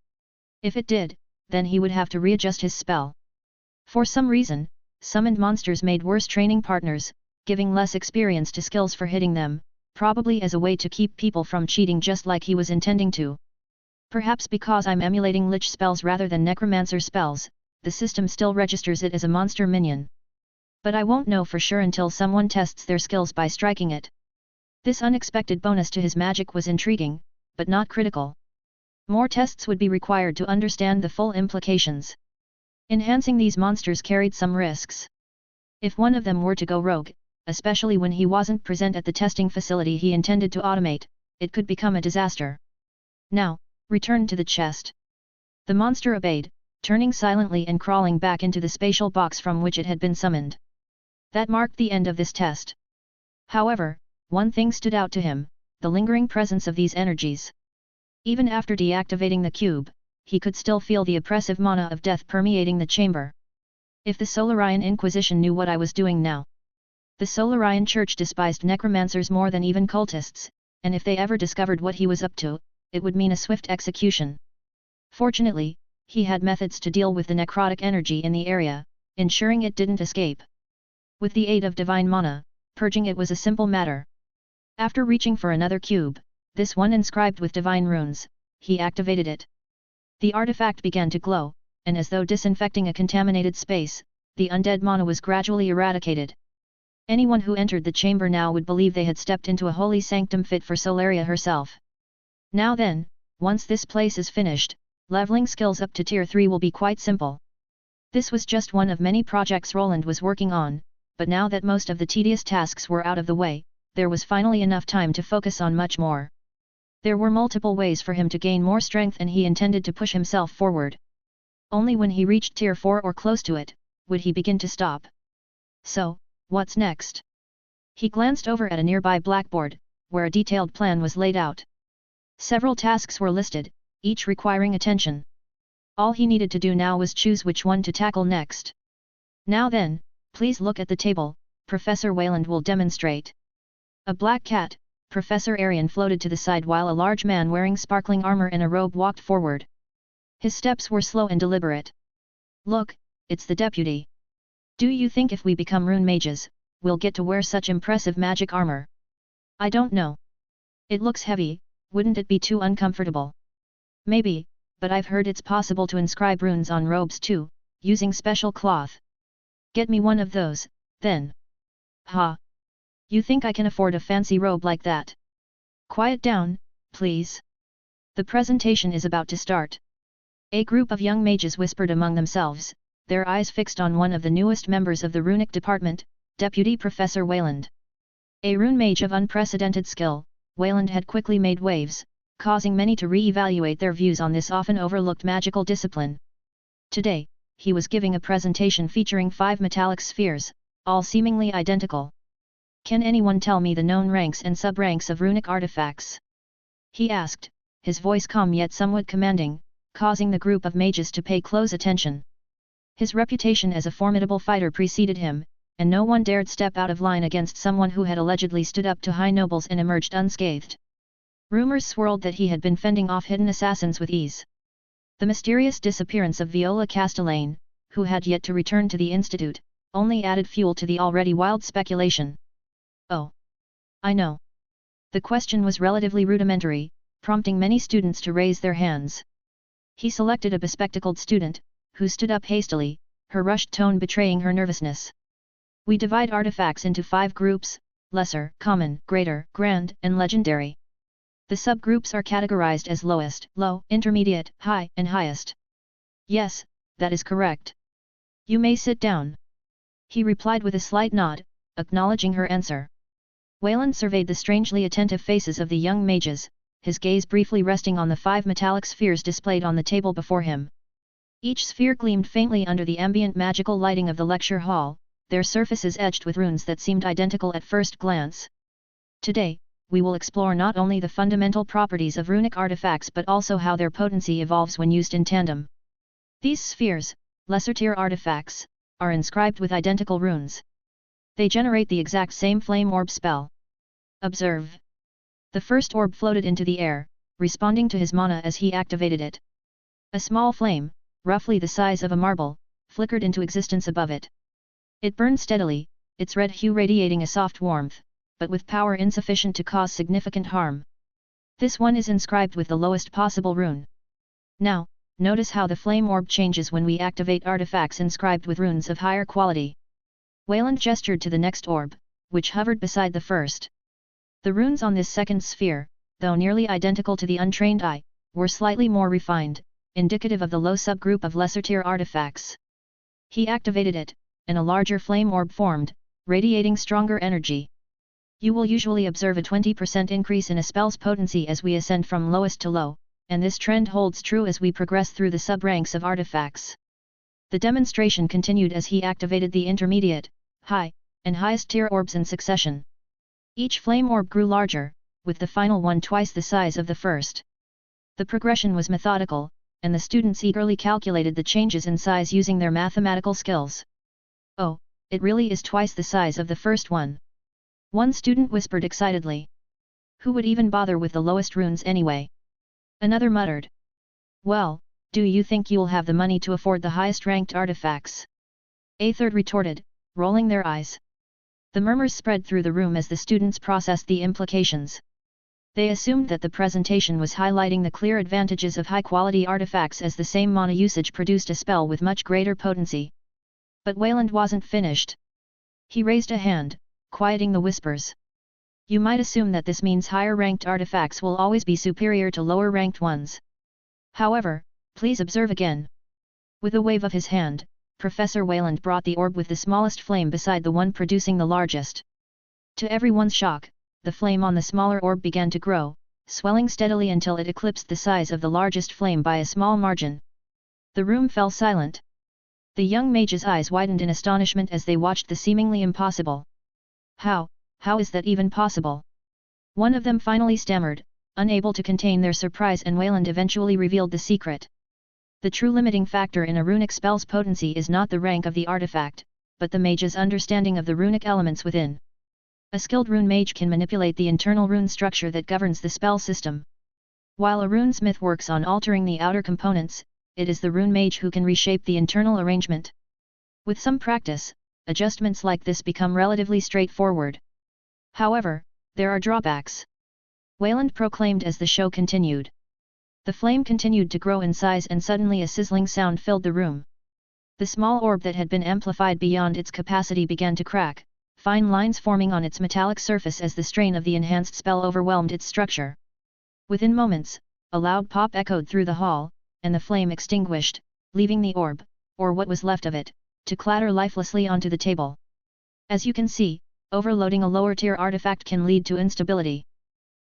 If it did, then he would have to readjust his spell. For some reason, summoned monsters made worse training partners, giving less experience to skills for hitting them, probably as a way to keep people from cheating just like he was intending to. Perhaps because I'm emulating lich spells rather than necromancer spells, the system still registers it as a monster minion. But I won't know for sure until someone tests their skills by striking it. This unexpected bonus to his magic was intriguing, but not critical. More tests would be required to understand the full implications. Enhancing these monsters carried some risks. If one of them were to go rogue, especially when he wasn't present at the testing facility he intended to automate, it could become a disaster. Now, return to the chest. The monster obeyed, turning silently and crawling back into the spatial box from which it had been summoned. That marked the end of this test. However, one thing stood out to him, the lingering presence of these energies. Even after deactivating the cube, he could still feel the oppressive mana of death permeating the chamber. If the Solarian Inquisition knew what I was doing now. The Solarian Church despised necromancers more than even cultists, and if they ever discovered what he was up to, it would mean a swift execution. Fortunately, he had methods to deal with the necrotic energy in the area, ensuring it didn't escape. With the aid of divine mana, purging it was a simple matter. After reaching for another cube, this one inscribed with divine runes, he activated it. The artifact began to glow, and as though disinfecting a contaminated space, the undead mana was gradually eradicated. Anyone who entered the chamber now would believe they had stepped into a holy sanctum fit for Solaria herself. Now then, once this place is finished, leveling skills up to tier 3 will be quite simple. This was just one of many projects Roland was working on, but now that most of the tedious tasks were out of the way, there was finally enough time to focus on much more. There were multiple ways for him to gain more strength and he intended to push himself forward. Only when he reached tier 4 or close to it, would he begin to stop. So, what's next? He glanced over at a nearby blackboard, where a detailed plan was laid out. Several tasks were listed, each requiring attention. All he needed to do now was choose which one to tackle next. Now then, please look at the table, Professor Wayland will demonstrate. A black cat, Professor Arian floated to the side while a large man wearing sparkling armor and a robe walked forward. His steps were slow and deliberate. Look, it's the deputy. Do you think if we become rune mages, we'll get to wear such impressive magic armor? I don't know. It looks heavy, wouldn't it be too uncomfortable? Maybe, but I've heard it's possible to inscribe runes on robes too, using special cloth. Get me one of those, then. Ha! You think I can afford a fancy robe like that? Quiet down, please. The presentation is about to start. A group of young mages whispered among themselves, their eyes fixed on one of the newest members of the runic department, Deputy Professor Wayland. A rune mage of unprecedented skill, Wayland had quickly made waves, causing many to re-evaluate their views on this often overlooked magical discipline. Today, he was giving a presentation featuring 5 metallic spheres, all seemingly identical. Can anyone tell me the known ranks and sub-ranks of runic artifacts? He asked, his voice calm yet somewhat commanding, causing the group of mages to pay close attention. His reputation as a formidable fighter preceded him, and no one dared step out of line against someone who had allegedly stood up to high nobles and emerged unscathed. Rumors swirled that he had been fending off hidden assassins with ease. The mysterious disappearance of Viola Castellane, who had yet to return to the Institute, only added fuel to the already wild speculation. "Oh, I know." The question was relatively rudimentary, prompting many students to raise their hands. He selected a bespectacled student, who stood up hastily, her rushed tone betraying her nervousness. "We divide artifacts into 5 groups: lesser, common, greater, grand, and legendary. The subgroups are categorized as lowest, low, intermediate, high, and highest." "Yes, that is correct. You may sit down," he replied with a slight nod, acknowledging her answer. Wayland surveyed the strangely attentive faces of the young mages, his gaze briefly resting on the 5 metallic spheres displayed on the table before him. Each sphere gleamed faintly under the ambient magical lighting of the lecture hall, their surfaces etched with runes that seemed identical at first glance. "Today, we will explore not only the fundamental properties of runic artifacts but also how their potency evolves when used in tandem. These spheres, lesser-tier artifacts, are inscribed with identical runes. They generate the exact same flame orb spell. Observe." The first orb floated into the air, responding to his mana as he activated it. A small flame, roughly the size of a marble, flickered into existence above it. It burned steadily, its red hue radiating a soft warmth, but with power insufficient to cause significant harm. "This one is inscribed with the lowest possible rune. Now, notice how the flame orb changes when we activate artifacts inscribed with runes of higher quality." Wayland gestured to the next orb, which hovered beside the first. The runes on this second sphere, though nearly identical to the untrained eye, were slightly more refined, indicative of the low subgroup of lesser-tier artifacts. He activated it, and a larger flame orb formed, radiating stronger energy. "You will usually observe a 20% increase in a spell's potency as we ascend from lowest to low, and this trend holds true as we progress through the sub-ranks of artifacts." The demonstration continued as he activated the intermediate, high, and highest tier orbs in succession. Each flame orb grew larger, with the final one twice the size of the first. The progression was methodical, and the students eagerly calculated the changes in size using their mathematical skills. "Oh, it really is twice the size of the first one," one student whispered excitedly. "Who would even bother with the lowest runes anyway?" Another muttered. "Well, do you think you'll have the money to afford the highest ranked artifacts?" A third retorted, rolling their eyes. The murmurs spread through the room as the students processed the implications. They assumed that the presentation was highlighting the clear advantages of high-quality artifacts as the same mana usage produced a spell with much greater potency. But Wayland wasn't finished. He raised a hand, quieting the whispers. "You might assume that this means higher-ranked artifacts will always be superior to lower-ranked ones. However, please observe again." With a wave of his hand, Professor Wayland brought the orb with the smallest flame beside the one producing the largest. To everyone's shock, the flame on the smaller orb began to grow, swelling steadily until it eclipsed the size of the largest flame by a small margin. The room fell silent. The young mage's eyes widened in astonishment as they watched the seemingly impossible. How is that even possible?" One of them finally stammered, unable to contain their surprise, and Wayland eventually revealed the secret. The true limiting factor in a runic spell's potency is not the rank of the artifact, but the mage's understanding of the runic elements within. A skilled rune mage can manipulate the internal rune structure that governs the spell system. While a runesmith works on altering the outer components, it is the rune mage who can reshape the internal arrangement. With some practice, adjustments like this become relatively straightforward. However, there are drawbacks. Wayland proclaimed as the show continued. The flame continued to grow in size, and suddenly a sizzling sound filled the room. The small orb that had been amplified beyond its capacity began to crack, fine lines forming on its metallic surface as the strain of the enhanced spell overwhelmed its structure. Within moments, a loud pop echoed through the hall, and the flame extinguished, leaving the orb, or what was left of it, to clatter lifelessly onto the table. As you can see, overloading a lower-tier artifact can lead to instability.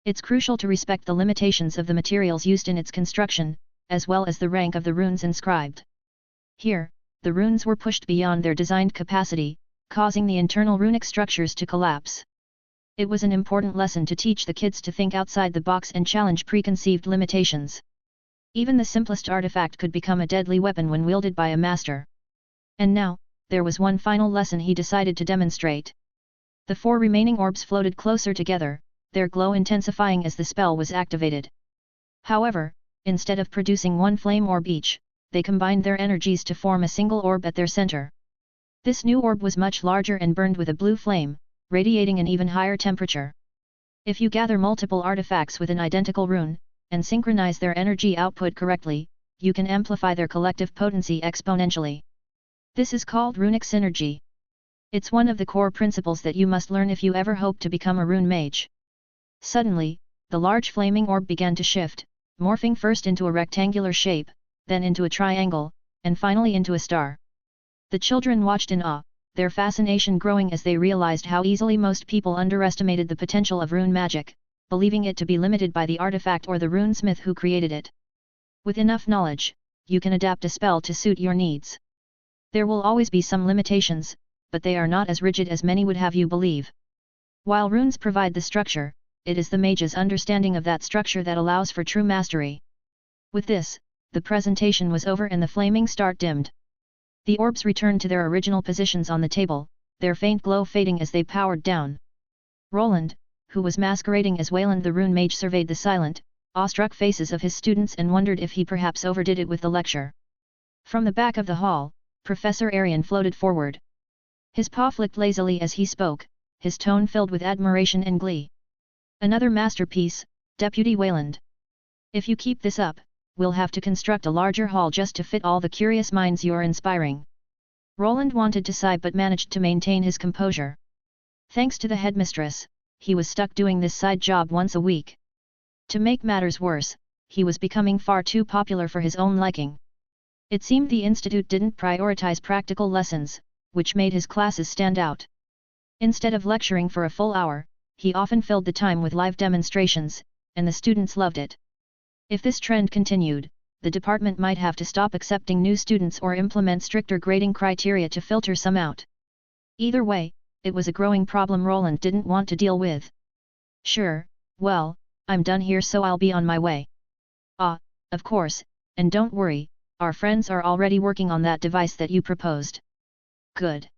It's crucial to respect the limitations of the materials used in its construction, as well as the rank of the runes inscribed. Here, the runes were pushed beyond their designed capacity, causing the internal runic structures to collapse. It was an important lesson to teach the kids to think outside the box and challenge preconceived limitations. Even the simplest artifact could become a deadly weapon when wielded by a master. And now, there was one final lesson he decided to demonstrate. The 4 remaining orbs floated closer together, their glow intensifying as the spell was activated. However, instead of producing 1 flame orb each, they combined their energies to form a single orb at their center. This new orb was much larger and burned with a blue flame, radiating an even higher temperature. If you gather multiple artifacts with an identical rune, and synchronize their energy output correctly, you can amplify their collective potency exponentially. This is called runic synergy. It's one of the core principles that you must learn if you ever hope to become a rune mage. Suddenly, the large flaming orb began to shift, morphing first into a rectangular shape, then into a triangle, and finally into a star. The children watched in awe, their fascination growing as they realized how easily most people underestimated the potential of rune magic, believing it to be limited by the artifact or the runesmith who created it. With enough knowledge, you can adapt a spell to suit your needs. There will always be some limitations, but they are not as rigid as many would have you believe. While runes provide the structure, it is the mage's understanding of that structure that allows for true mastery. With this, the presentation was over and the flaming star dimmed. The orbs returned to their original positions on the table, their faint glow fading as they powered down. Roland, who was masquerading as Wayland the rune mage, surveyed the silent, awestruck faces of his students and wondered if he perhaps overdid it with the lecture. From the back of the hall, Professor Arian floated forward. His paw flicked lazily as he spoke, his tone filled with admiration and glee. Another masterpiece, Deputy Wayland. If you keep this up, we'll have to construct a larger hall just to fit all the curious minds you're inspiring. Roland wanted to sigh but managed to maintain his composure. Thanks to the headmistress, he was stuck doing this side job once a week. To make matters worse, he was becoming far too popular for his own liking. It seemed the institute didn't prioritize practical lessons, which made his classes stand out. Instead of lecturing for a full hour, he often filled the time with live demonstrations, and the students loved it. If this trend continued, the department might have to stop accepting new students or implement stricter grading criteria to filter some out. Either way, it was a growing problem Roland didn't want to deal with. Sure, well, I'm done here so I'll be on my way. Ah, of course, and don't worry, our friends are already working on that device that you proposed. Good.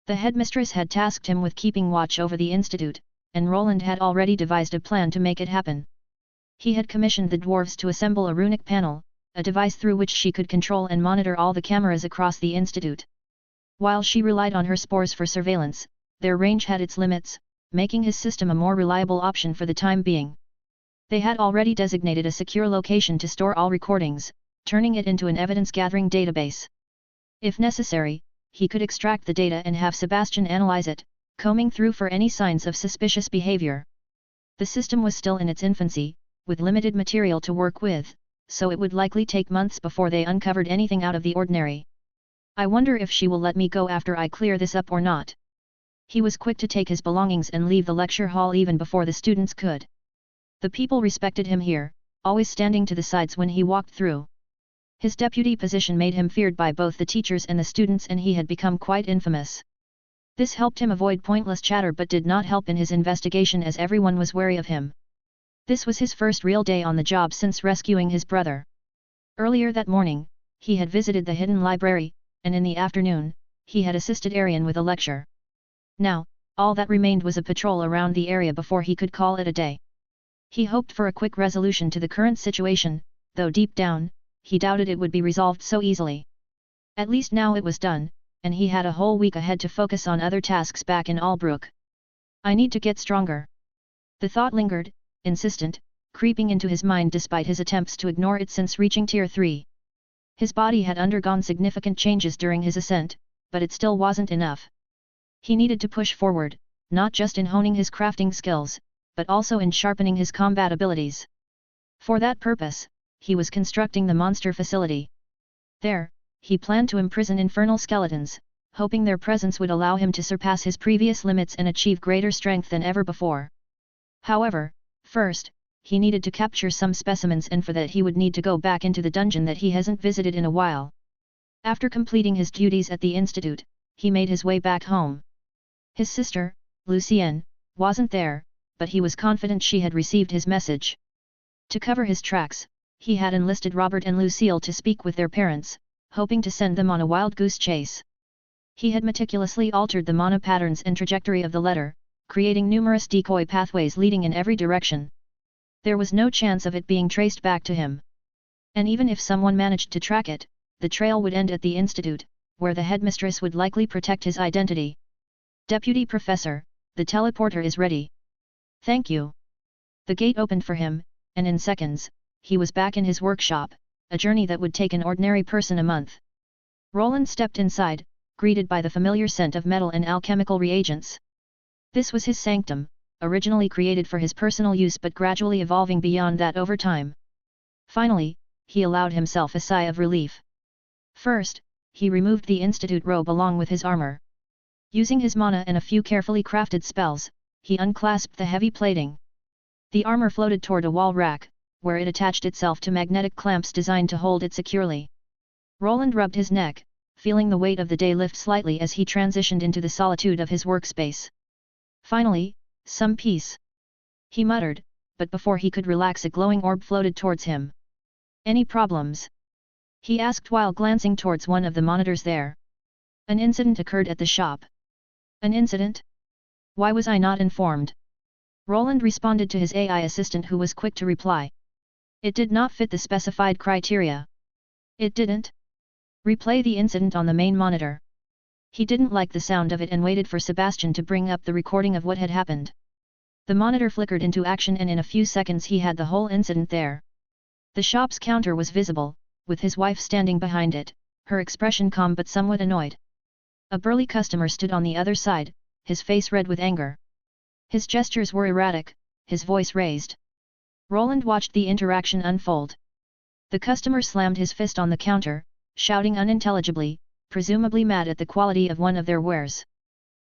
The headmistress had tasked him with keeping watch over the institute, and Roland had already devised a plan to make it happen. He had commissioned the dwarves to assemble a runic panel, a device through which she could control and monitor all the cameras across the institute. While she relied on her spores for surveillance, their range had its limits, making his system a more reliable option for the time being. They had already designated a secure location to store all recordings, turning it into an evidence-gathering database. If necessary, he could extract the data and have Sebastian analyze it, combing through for any signs of suspicious behavior. The system was still in its infancy, with limited material to work with, so it would likely take months before they uncovered anything out of the ordinary. I wonder if she will let me go after I clear this up or not. He was quick to take his belongings and leave the lecture hall even before the students could. The people respected him here, always standing to the sides when he walked through. His deputy position made him feared by both the teachers and the students, and he had become quite infamous. This helped him avoid pointless chatter but did not help in his investigation as everyone was wary of him. This was his first real day on the job since rescuing his brother. Earlier that morning, he had visited the hidden library, and in the afternoon, he had assisted Arian with a lecture. Now, all that remained was a patrol around the area before he could call it a day. He hoped for a quick resolution to the current situation, though deep down, he doubted it would be resolved so easily. At least now it was done, and he had a whole week ahead to focus on other tasks back in Albrook. I need to get stronger. The thought lingered, insistent, creeping into his mind despite his attempts to ignore it since reaching Tier 3. His body had undergone significant changes during his ascent, but it still wasn't enough. He needed to push forward, not just in honing his crafting skills, but also in sharpening his combat abilities. For that purpose, he was constructing the monster facility. There, he planned to imprison infernal skeletons, hoping their presence would allow him to surpass his previous limits and achieve greater strength than ever before. However, first, he needed to capture some specimens, and for that he would need to go back into the dungeon that he hasn't visited in a while. After completing his duties at the institute, he made his way back home. His sister, Lucienne, wasn't there, but he was confident she had received his message. To cover his tracks, he had enlisted Robert and Lucille to speak with their parents, hoping to send them on a wild goose chase. He had meticulously altered the mana patterns and trajectory of the letter, creating numerous decoy pathways leading in every direction. There was no chance of it being traced back to him. And even if someone managed to track it, the trail would end at the institute, where the headmistress would likely protect his identity. "Deputy Professor, the teleporter is ready." "Thank you." The gate opened for him, and in seconds, he was back in his workshop, a journey that would take an ordinary person a month. Roland stepped inside, greeted by the familiar scent of metal and alchemical reagents. This was his sanctum, originally created for his personal use but gradually evolving beyond that over time. Finally, he allowed himself a sigh of relief. First, he removed the institute robe along with his armor. Using his mana and a few carefully crafted spells, he unclasped the heavy plating. The armor floated toward a wall rack, where it attached itself to magnetic clamps designed to hold it securely. Roland rubbed his neck, feeling the weight of the day lift slightly as he transitioned into the solitude of his workspace. Finally, some peace. He muttered, but before he could relax a glowing orb floated towards him. "Any problems?" he asked while glancing towards one of the monitors there. "An incident occurred at the shop." "An incident? Why was I not informed?" Roland responded to his AI assistant, who was quick to reply. "It did not fit the specified criteria." "It didn't?" "Replay the incident on the main monitor." He didn't like the sound of it and waited for Sebastian to bring up the recording of what had happened. The monitor flickered into action and in a few seconds he had the whole incident there. The shop's counter was visible, with his wife standing behind it, her expression calm but somewhat annoyed. A burly customer stood on the other side, his face red with anger. His gestures were erratic, his voice raised. Roland watched the interaction unfold. The customer slammed his fist on the counter, shouting unintelligibly, presumably mad at the quality of one of their wares.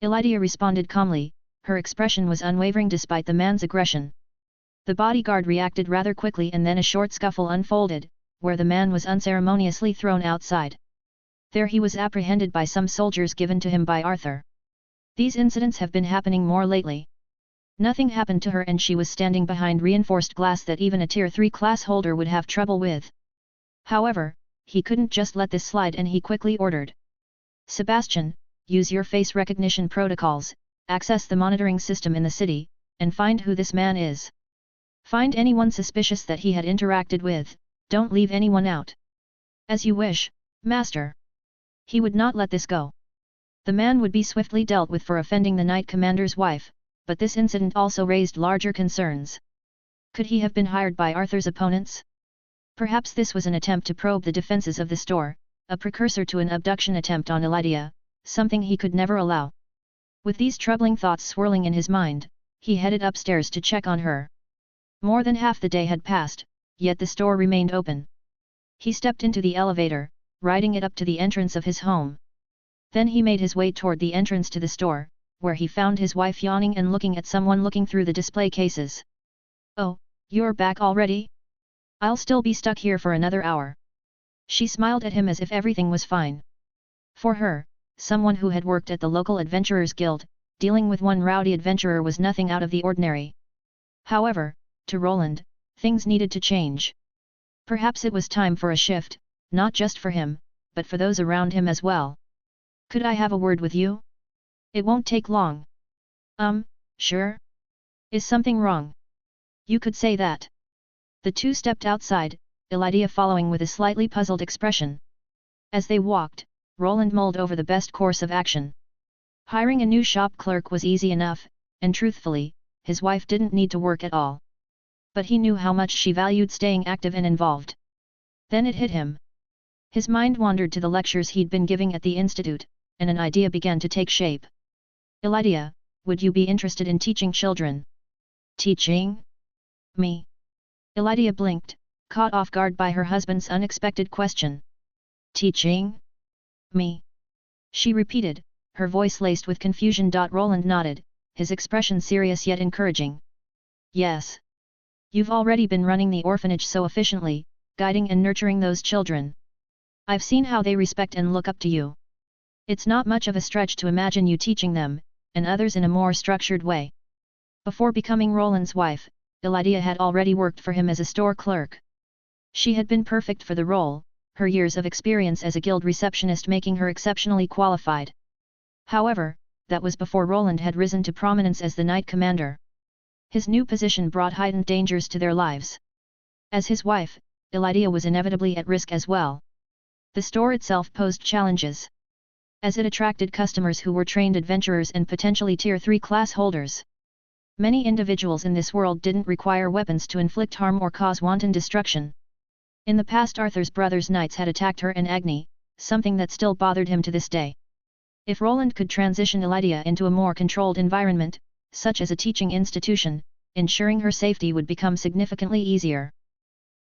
Elydia responded calmly, her expression was unwavering despite the man's aggression. The bodyguard reacted rather quickly and then a short scuffle unfolded, where the man was unceremoniously thrown outside. There he was apprehended by some soldiers given to him by Arthur. "These incidents have been happening more lately." Nothing happened to her and she was standing behind reinforced glass that even a Tier 3 class holder would have trouble with. However, he couldn't just let this slide and he quickly ordered. "Sebastian, use your face recognition protocols, access the monitoring system in the city, and find who this man is. Find anyone suspicious that he had interacted with, don't leave anyone out." "As you wish, Master." He would not let this go. The man would be swiftly dealt with for offending the Knight Commander's wife, but this incident also raised larger concerns. Could he have been hired by Arthur's opponents? Perhaps this was an attempt to probe the defenses of the store, a precursor to an abduction attempt on Elydia, something he could never allow. With these troubling thoughts swirling in his mind, he headed upstairs to check on her. More than half the day had passed, yet the store remained open. He stepped into the elevator, riding it up to the entrance of his home. Then he made his way toward the entrance to the store, where he found his wife yawning and looking at someone looking through the display cases. "Oh, you're back already? I'll still be stuck here for another hour." She smiled at him as if everything was fine. For her, someone who had worked at the local adventurers guild, dealing with one rowdy adventurer was nothing out of the ordinary. However, to Roland, things needed to change. Perhaps it was time for a shift, not just for him, but for those around him as well. "Could I have a word with you? It won't take long." Sure? Is something wrong?" "You could say that." The two stepped outside, Elydia following with a slightly puzzled expression. As they walked, Roland mulled over the best course of action. Hiring a new shop clerk was easy enough, and truthfully, his wife didn't need to work at all. But he knew how much she valued staying active and involved. Then it hit him. His mind wandered to the lectures he'd been giving at the institute, and an idea began to take shape. "Elydia, would you be interested in teaching children?" "Teaching? Me?" Elydia blinked, caught off guard by her husband's unexpected question. "Teaching? Me?" she repeated, her voice laced with confusion. Roland nodded, his expression serious yet encouraging. "Yes. You've already been running the orphanage so efficiently, guiding and nurturing those children. I've seen how they respect and look up to you. It's not much of a stretch to imagine you teaching them, and others in a more structured way." Before becoming Roland's wife, Elydia had already worked for him as a store clerk. She had been perfect for the role, her years of experience as a guild receptionist making her exceptionally qualified. However, that was before Roland had risen to prominence as the Knight Commander. His new position brought heightened dangers to their lives. As his wife, Elydia was inevitably at risk as well. The store itself posed challenges, as it attracted customers who were trained adventurers and potentially Tier 3 class holders. Many individuals in this world didn't require weapons to inflict harm or cause wanton destruction. In the past, Arthur's brother's knights had attacked her and Agni, something that still bothered him to this day. If Roland could transition Elydia into a more controlled environment, such as a teaching institution, ensuring her safety would become significantly easier.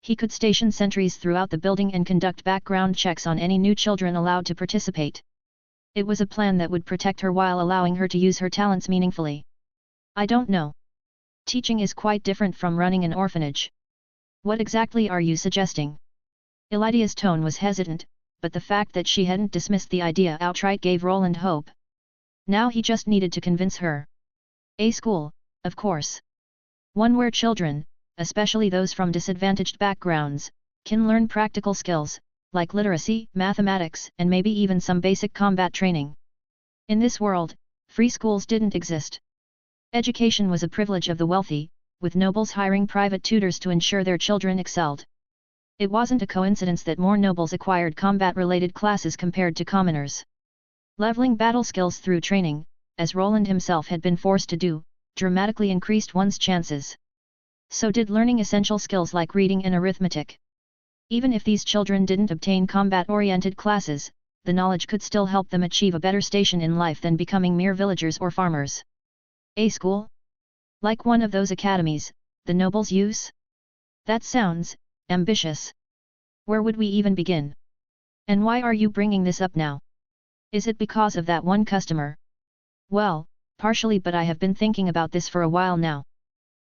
He could station sentries throughout the building and conduct background checks on any new children allowed to participate. It was a plan that would protect her while allowing her to use her talents meaningfully. I don't know. Teaching is quite different from running an orphanage. What exactly are you suggesting? Elydia's tone was hesitant, but the fact that she hadn't dismissed the idea outright gave Roland hope. Now he just needed to convince her. A school, of course. One where children, especially those from disadvantaged backgrounds, can learn practical skills, like literacy, mathematics, and maybe even some basic combat training. In this world, free schools didn't exist. Education was a privilege of the wealthy, with nobles hiring private tutors to ensure their children excelled. It wasn't a coincidence that more nobles acquired combat-related classes compared to commoners. Leveling battle skills through training, as Roland himself had been forced to do, dramatically increased one's chances. So did learning essential skills like reading and arithmetic. Even if these children didn't obtain combat-oriented classes, the knowledge could still help them achieve a better station in life than becoming mere villagers or farmers. A school? Like one of those academies, the nobles use? That sounds ambitious. Where would we even begin? And why are you bringing this up now? Is it because of that one customer? Well, partially, but I have been thinking about this for a while now.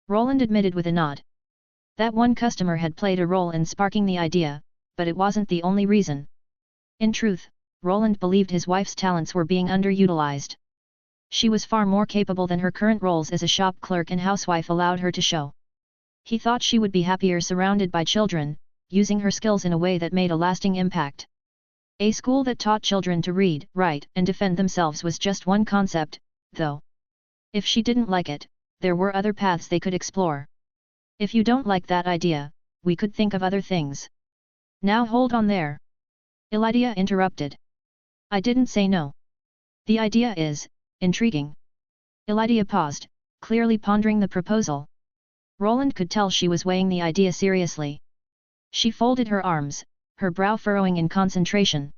Roland admitted with a nod. That one customer had played a role in sparking the idea, but it wasn't the only reason. In truth, Roland believed his wife's talents were being underutilized. She was far more capable than her current roles as a shop clerk and housewife allowed her to show. He thought she would be happier surrounded by children, using her skills in a way that made a lasting impact. A school that taught children to read, write, and defend themselves was just one concept, though. If she didn't like it, there were other paths they could explore. If you don't like that idea, we could think of other things. Now hold on there. Elydia interrupted. I didn't say no. The idea is intriguing. Elydia paused, clearly pondering the proposal. Roland could tell she was weighing the idea seriously. She folded her arms, her brow furrowing in concentration.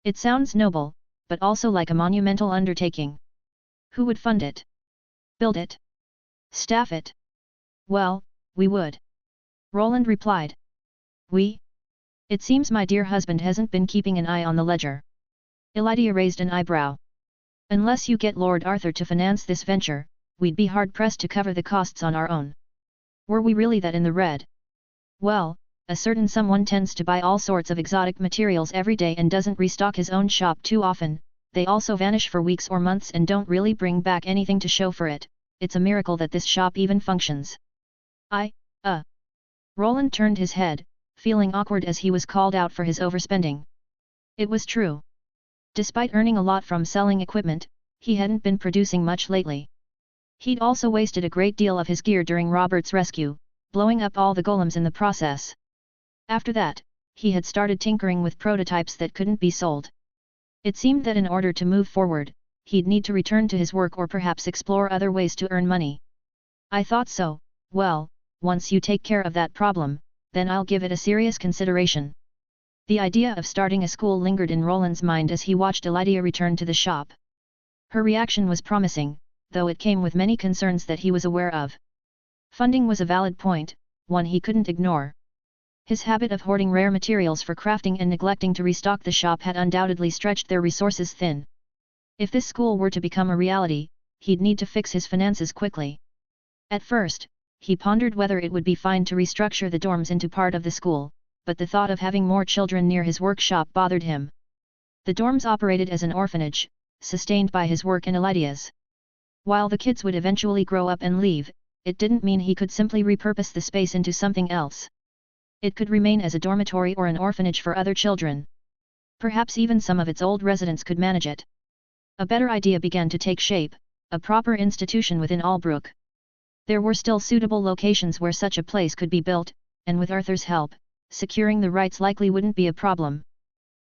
It sounds noble, but also like a monumental undertaking. Who would fund it? Build it? Staff it? Well, we would. Roland replied. We? It seems my dear husband hasn't been keeping an eye on the ledger. Elydia raised an eyebrow. Unless you get Lord Arthur to finance this venture, we'd be hard-pressed to cover the costs on our own. Were we really that in the red? Well, a certain someone tends to buy all sorts of exotic materials every day and doesn't restock his own shop too often. They also vanish for weeks or months and don't really bring back anything to show for it. It's a miracle that this shop even functions. Roland turned his head, feeling awkward as he was called out for his overspending. It was true. Despite earning a lot from selling equipment, he hadn't been producing much lately. He'd also wasted a great deal of his gear during Robert's rescue, blowing up all the golems in the process. After that, he had started tinkering with prototypes that couldn't be sold. It seemed that in order to move forward, he'd need to return to his work or perhaps explore other ways to earn money. I thought so. Well, once you take care of that problem, then I'll give it a serious consideration. The idea of starting a school lingered in Roland's mind as he watched Elydia return to the shop. Her reaction was promising, though it came with many concerns that he was aware of. Funding was a valid point, one he couldn't ignore. His habit of hoarding rare materials for crafting and neglecting to restock the shop had undoubtedly stretched their resources thin. If this school were to become a reality, he'd need to fix his finances quickly. At first, he pondered whether it would be fine to restructure the dorms into part of the school, but the thought of having more children near his workshop bothered him. The dorms operated as an orphanage, sustained by his work and Elydia's. While the kids would eventually grow up and leave, it didn't mean he could simply repurpose the space into something else. It could remain as a dormitory or an orphanage for other children. Perhaps even some of its old residents could manage it. A better idea began to take shape, a proper institution within Albrook. There were still suitable locations where such a place could be built, and with Arthur's help, securing the rights likely wouldn't be a problem.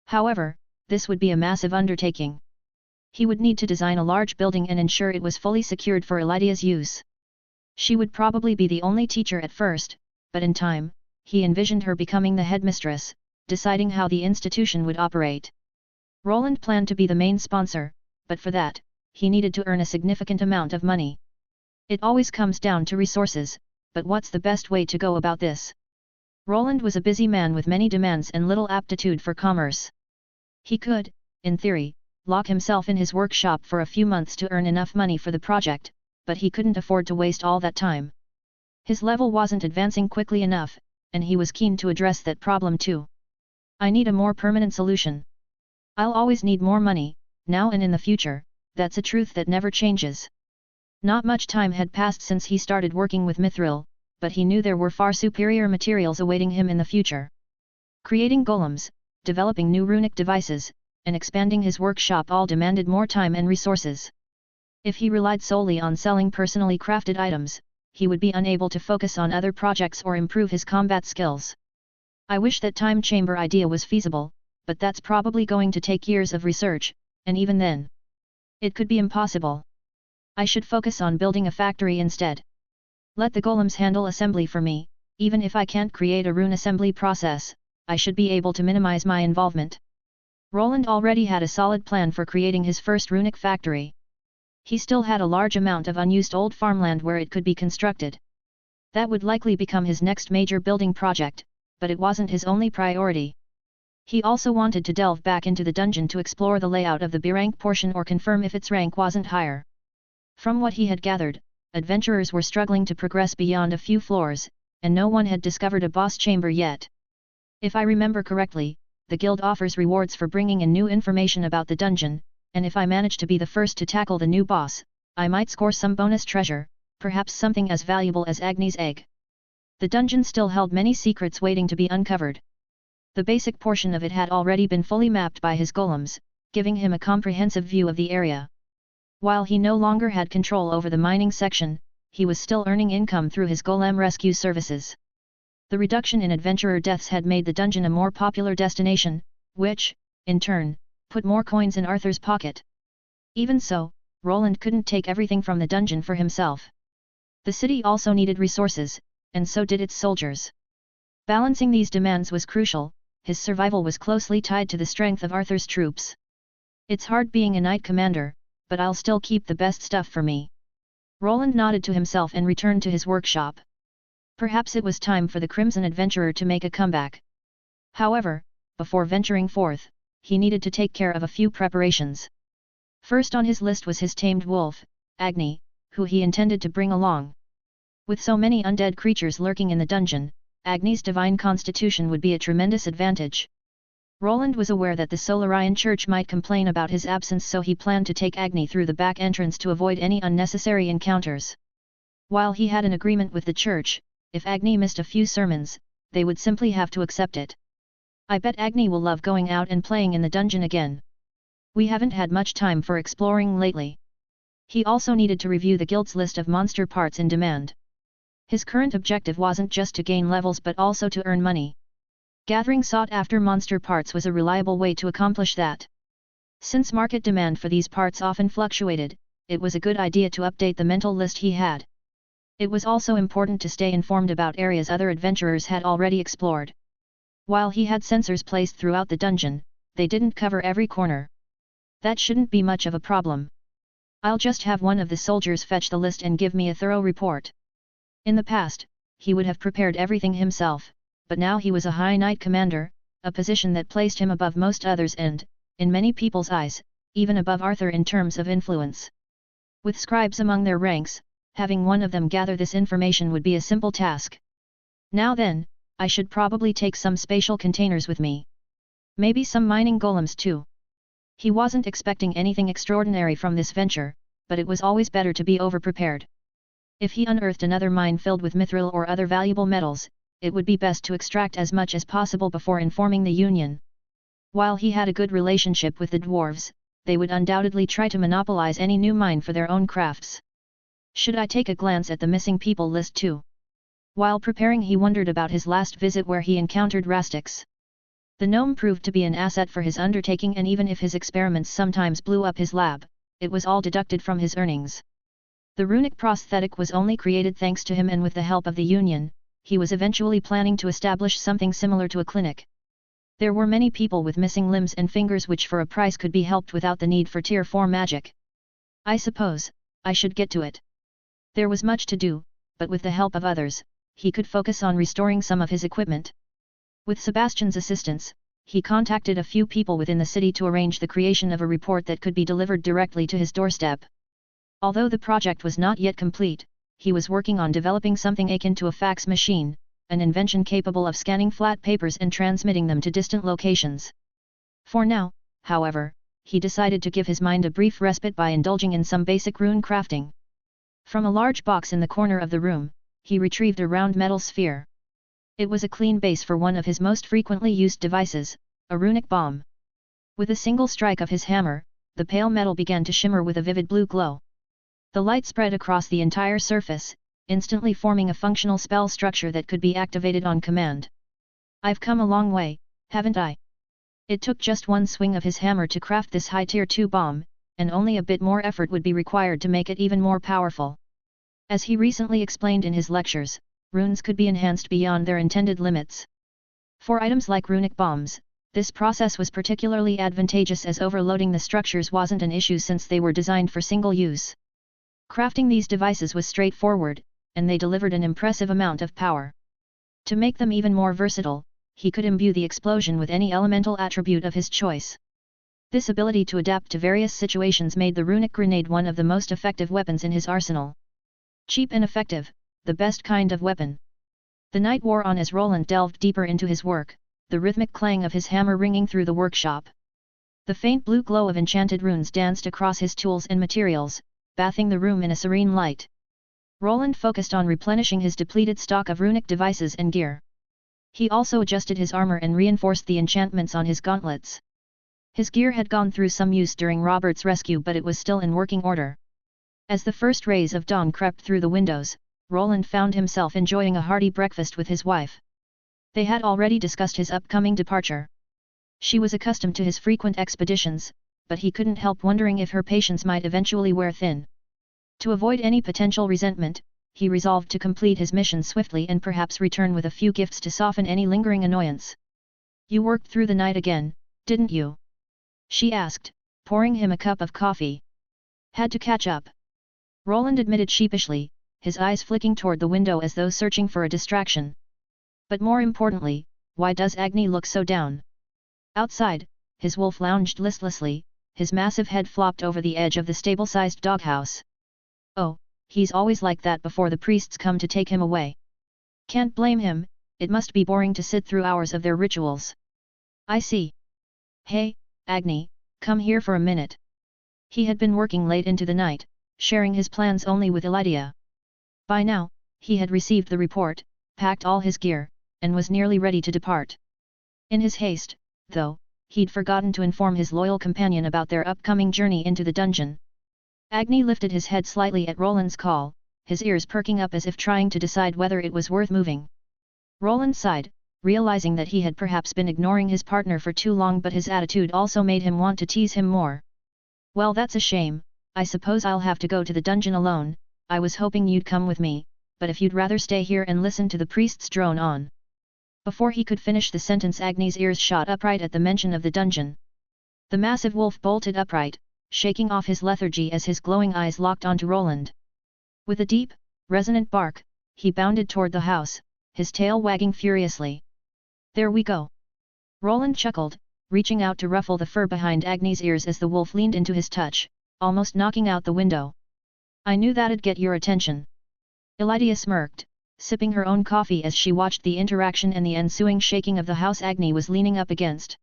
However, this would be a massive undertaking. He would need to design a large building and ensure it was fully secured for Elydia's use. She would probably be the only teacher at first, but in time, he envisioned her becoming the headmistress, deciding how the institution would operate. Roland planned to be the main sponsor, but for that, he needed to earn a significant amount of money. It always comes down to resources, but what's the best way to go about this? Roland was a busy man with many demands and little aptitude for commerce. He could, in theory, lock himself in his workshop for a few months to earn enough money for the project, but he couldn't afford to waste all that time. His level wasn't advancing quickly enough, and he was keen to address that problem too. I need a more permanent solution. I'll always need more money, now and in the future, that's a truth that never changes. Not much time had passed since he started working with Mithril, but he knew there were far superior materials awaiting him in the future. Creating golems, developing new runic devices, and expanding his workshop all demanded more time and resources. If he relied solely on selling personally crafted items, he would be unable to focus on other projects or improve his combat skills. I wish that time chamber idea was feasible, but that's probably going to take years of research, and even then, it could be impossible. I should focus on building a factory instead. Let the golems handle assembly for me, even if I can't create a rune assembly process, I should be able to minimize my involvement. Roland already had a solid plan for creating his first runic factory. He still had a large amount of unused old farmland where it could be constructed. That would likely become his next major building project, but it wasn't his only priority. He also wanted to delve back into the dungeon to explore the layout of the B-rank portion or confirm if its rank wasn't higher. From what he had gathered, adventurers were struggling to progress beyond a few floors, and no one had discovered a boss chamber yet. If I remember correctly, the guild offers rewards for bringing in new information about the dungeon, and if I manage to be the first to tackle the new boss, I might score some bonus treasure, perhaps something as valuable as Agni's egg. The dungeon still held many secrets waiting to be uncovered. The basic portion of it had already been fully mapped by his golems, giving him a comprehensive view of the area. While he no longer had control over the mining section, he was still earning income through his golem rescue services. The reduction in adventurer deaths had made the dungeon a more popular destination, which, in turn, put more coins in Arthur's pocket. Even so, Roland couldn't take everything from the dungeon for himself. The city also needed resources, and so did its soldiers. Balancing these demands was crucial. His survival was closely tied to the strength of Arthur's troops. It's hard being a knight commander, but I'll still keep the best stuff for me. Roland nodded to himself and returned to his workshop. Perhaps it was time for the Crimson Adventurer to make a comeback. However, before venturing forth, he needed to take care of a few preparations. First on his list was his tamed wolf, Agni, who he intended to bring along. With so many undead creatures lurking in the dungeon, Agni's divine constitution would be a tremendous advantage. Roland was aware that the Solarian Church might complain about his absence, so he planned to take Agni through the back entrance to avoid any unnecessary encounters. While he had an agreement with the church, if Agni missed a few sermons, they would simply have to accept it. I bet Agni will love going out and playing in the dungeon again. We haven't had much time for exploring lately. He also needed to review the guild's list of monster parts in demand. His current objective wasn't just to gain levels but also to earn money. Gathering sought-after monster parts was a reliable way to accomplish that. Since market demand for these parts often fluctuated, it was a good idea to update the mental list he had. It was also important to stay informed about areas other adventurers had already explored. While he had sensors placed throughout the dungeon, they didn't cover every corner. That shouldn't be much of a problem. I'll just have one of the soldiers fetch the list and give me a thorough report. In the past, he would have prepared everything himself, but now he was a High Knight Commander, a position that placed him above most others and, in many people's eyes, even above Arthur in terms of influence. With scribes among their ranks, having one of them gather this information would be a simple task. Now then, I should probably take some spatial containers with me. Maybe some mining golems too. He wasn't expecting anything extraordinary from this venture, but it was always better to be overprepared. If he unearthed another mine filled with mithril or other valuable metals, it would be best to extract as much as possible before informing the Union. While he had a good relationship with the dwarves, they would undoubtedly try to monopolize any new mine for their own crafts. Should I take a glance at the missing people list too? While preparing, he wondered about his last visit where he encountered Rastix. The gnome proved to be an asset for his undertaking, and even if his experiments sometimes blew up his lab, it was all deducted from his earnings. The runic prosthetic was only created thanks to him, and with the help of the Union, he was eventually planning to establish something similar to a clinic. There were many people with missing limbs and fingers which for a price could be helped without the need for Tier 4 magic. I suppose I should get to it. There was much to do, but with the help of others, he could focus on restoring some of his equipment. With Sebastian's assistance, he contacted a few people within the city to arrange the creation of a report that could be delivered directly to his doorstep. Although the project was not yet complete, he was working on developing something akin to a fax machine, an invention capable of scanning flat papers and transmitting them to distant locations. For now, however, he decided to give his mind a brief respite by indulging in some basic rune crafting. From a large box in the corner of the room, he retrieved a round metal sphere. It was a clean base for one of his most frequently used devices, a runic bomb. With a single strike of his hammer, the pale metal began to shimmer with a vivid blue glow. The light spread across the entire surface, instantly forming a functional spell structure that could be activated on command. I've come a long way, haven't I? It took just one swing of his hammer to craft this high Tier 2 bomb, and only a bit more effort would be required to make it even more powerful. As he recently explained in his lectures, runes could be enhanced beyond their intended limits. For items like runic bombs, this process was particularly advantageous as overloading the structures wasn't an issue since they were designed for single use. Crafting these devices was straightforward, and they delivered an impressive amount of power. To make them even more versatile, he could imbue the explosion with any elemental attribute of his choice. This ability to adapt to various situations made the runic grenade one of the most effective weapons in his arsenal. Cheap and effective, the best kind of weapon. The night wore on as Roland delved deeper into his work, the rhythmic clang of his hammer ringing through the workshop. The faint blue glow of enchanted runes danced across his tools and materials, bathing the room in a serene light. Roland focused on replenishing his depleted stock of runic devices and gear. He also adjusted his armor and reinforced the enchantments on his gauntlets. His gear had gone through some use during Robert's rescue, but it was still in working order. As the first rays of dawn crept through the windows, Roland found himself enjoying a hearty breakfast with his wife. They had already discussed his upcoming departure. She was accustomed to his frequent expeditions, but he couldn't help wondering if her patience might eventually wear thin. To avoid any potential resentment, he resolved to complete his mission swiftly and perhaps return with a few gifts to soften any lingering annoyance. "You worked through the night again, didn't you?" she asked, pouring him a cup of coffee. "Had to catch up." Roland admitted sheepishly, his eyes flicking toward the window as though searching for a distraction. "But more importantly, why does Agni look so down?" Outside, his wolf lounged listlessly, his massive head flopped over the edge of the stable-sized doghouse. "Oh, he's always like that before the priests come to take him away. Can't blame him, it must be boring to sit through hours of their rituals." "I see. Hey, Agni, come here for a minute." He had been working late into the night, sharing his plans only with Elydia. By now, he had received the report, packed all his gear, and was nearly ready to depart. In his haste, though, he'd forgotten to inform his loyal companion about their upcoming journey into the dungeon. Agni lifted his head slightly at Roland's call, his ears perking up as if trying to decide whether it was worth moving. Roland sighed, realizing that he had perhaps been ignoring his partner for too long, but his attitude also made him want to tease him more. "Well, that's a shame. I suppose I'll have to go to the dungeon alone. I was hoping you'd come with me, but if you'd rather stay here and listen to the priests drone on." Before he could finish the sentence, Agni's ears shot upright at the mention of the dungeon. The massive wolf bolted upright, shaking off his lethargy as his glowing eyes locked onto Roland. With a deep, resonant bark, he bounded toward the house, his tail wagging furiously. "There we go!" Roland chuckled, reaching out to ruffle the fur behind Agni's ears as the wolf leaned into his touch, almost knocking out the window. "I knew that'd get your attention." Elydia smirked, sipping her own coffee as she watched the interaction and the ensuing shaking of the house Agni was leaning up against.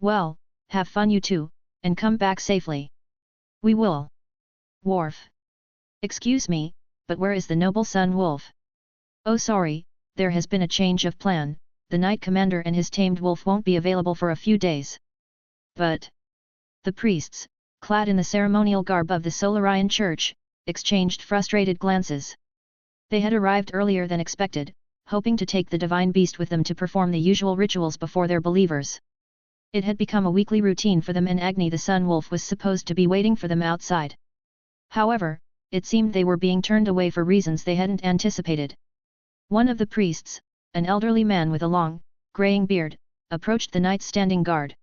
"Well, have fun you two, and come back safely." "We will." Worf. Excuse me, but where is the noble Sun Wolf? Oh sorry, there has been a change of plan, the Knight Commander and his tamed wolf won't be available for a few days. But... The priests, clad in the ceremonial garb of the Solarian Church, exchanged frustrated glances. They had arrived earlier than expected, hoping to take the divine beast with them to perform the usual rituals before their believers. It had become a weekly routine for them, and Agni the Sun Wolf was supposed to be waiting for them outside. However, it seemed they were being turned away for reasons they hadn't anticipated. One of the priests, an elderly man with a long, graying beard, approached the knight's standing guard.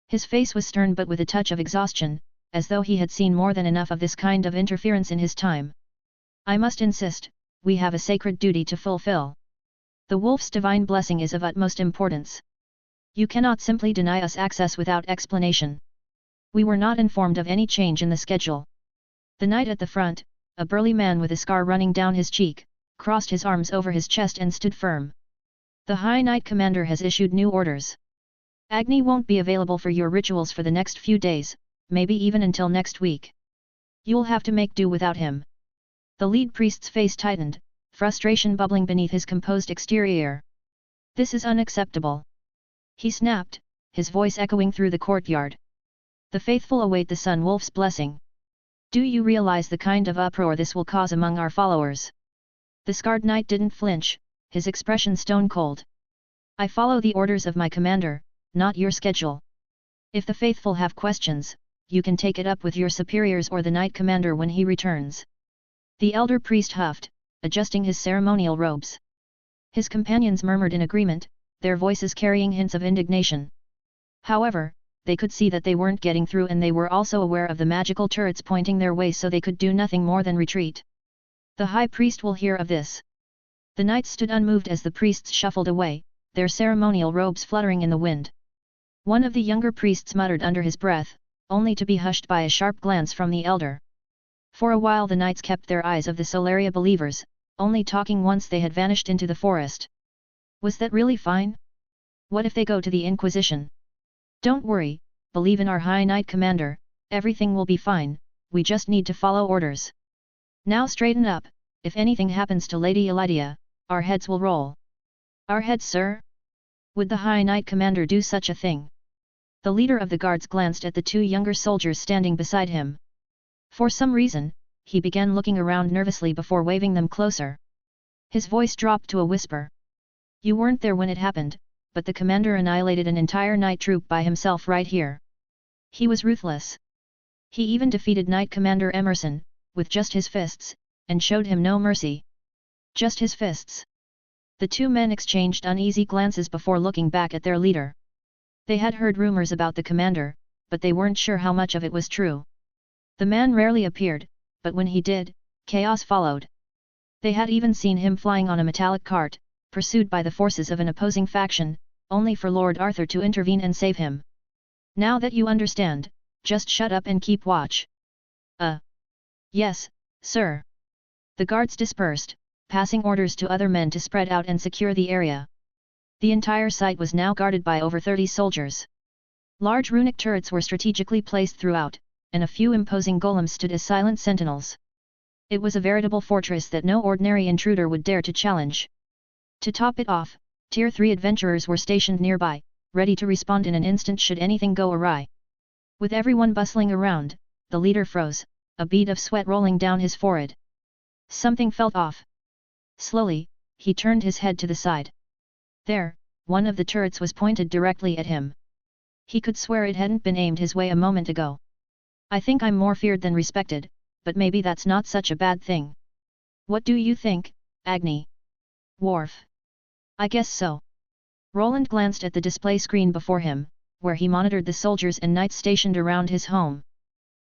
His face was stern but with a touch of exhaustion, as though he had seen more than enough of this kind of interference in his time. I must insist, we have a sacred duty to fulfill. The wolf's divine blessing is of utmost importance. You cannot simply deny us access without explanation. We were not informed of any change in the schedule. The knight at the front, a burly man with a scar running down his cheek, crossed his arms over his chest and stood firm. The High Knight Commander has issued new orders. Agni won't be available for your rituals for the next few days, maybe even until next week. You'll have to make do without him. The lead priest's face tightened, frustration bubbling beneath his composed exterior. This is unacceptable. He snapped, his voice echoing through the courtyard. The faithful await the Sun Wolf's blessing. Do you realize the kind of uproar this will cause among our followers? The scarred knight didn't flinch, his expression stone cold. I follow the orders of my commander, not your schedule. If the faithful have questions, you can take it up with your superiors or the knight commander when he returns. The elder priest huffed, adjusting his ceremonial robes. His companions murmured in agreement, their voices carrying hints of indignation. However, they could see that they weren't getting through, and they were also aware of the magical turrets pointing their way, so they could do nothing more than retreat. The high priest will hear of this. The knights stood unmoved as the priests shuffled away, their ceremonial robes fluttering in the wind. One of the younger priests muttered under his breath, only to be hushed by a sharp glance from the elder. For a while the knights kept their eyes off the Solaria believers, only talking once they had vanished into the forest. Was that really fine? What if they go to the Inquisition? Don't worry, believe in our High Knight Commander, everything will be fine, we just need to follow orders. Now straighten up, if anything happens to Lady Elydia, our heads will roll. Our heads, sir? Would the High Knight Commander do such a thing? The leader of the guards glanced at the two younger soldiers standing beside him. For some reason, he began looking around nervously before waving them closer. His voice dropped to a whisper. You weren't there when it happened, but the commander annihilated an entire knight troop by himself right here. He was ruthless. He even defeated Knight Commander Emerson, with just his fists, and showed him no mercy. Just his fists. The two men exchanged uneasy glances before looking back at their leader. They had heard rumors about the commander, but they weren't sure how much of it was true. The man rarely appeared, but when he did, chaos followed. They had even seen him flying on a metallic cart, pursued by the forces of an opposing faction, only for Lord Arthur to intervene and save him. Now that you understand, just shut up and keep watch. Yes, sir. The guards dispersed, passing orders to other men to spread out and secure the area. The entire site was now guarded by over 30 soldiers. Large runic turrets were strategically placed throughout, and a few imposing golems stood as silent sentinels. It was a veritable fortress that no ordinary intruder would dare to challenge. To top it off, Tier 3 adventurers were stationed nearby, ready to respond in an instant should anything go awry. With everyone bustling around, the leader froze, a bead of sweat rolling down his forehead. Something felt off. Slowly, he turned his head to the side. There, one of the turrets was pointed directly at him. He could swear it hadn't been aimed his way a moment ago. I think I'm more feared than respected, but maybe that's not such a bad thing. What do you think, Agni? Worf. I guess so. Roland glanced at the display screen before him, where he monitored the soldiers and knights stationed around his home.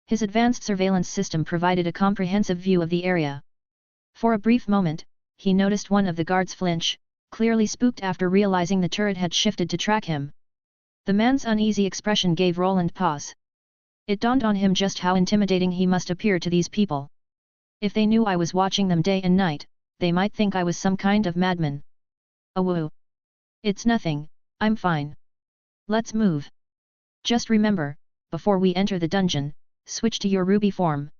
His advanced surveillance system provided a comprehensive view of the area. For a brief moment, he noticed one of the guards flinch, clearly spooked after realizing the turret had shifted to track him. The man's uneasy expression gave Roland pause. It dawned on him just how intimidating he must appear to these people. If they knew I was watching them day and night, they might think I was some kind of madman. Awoo. It's nothing, I'm fine. Let's move. Just remember, before we enter the dungeon, switch to your ruby form.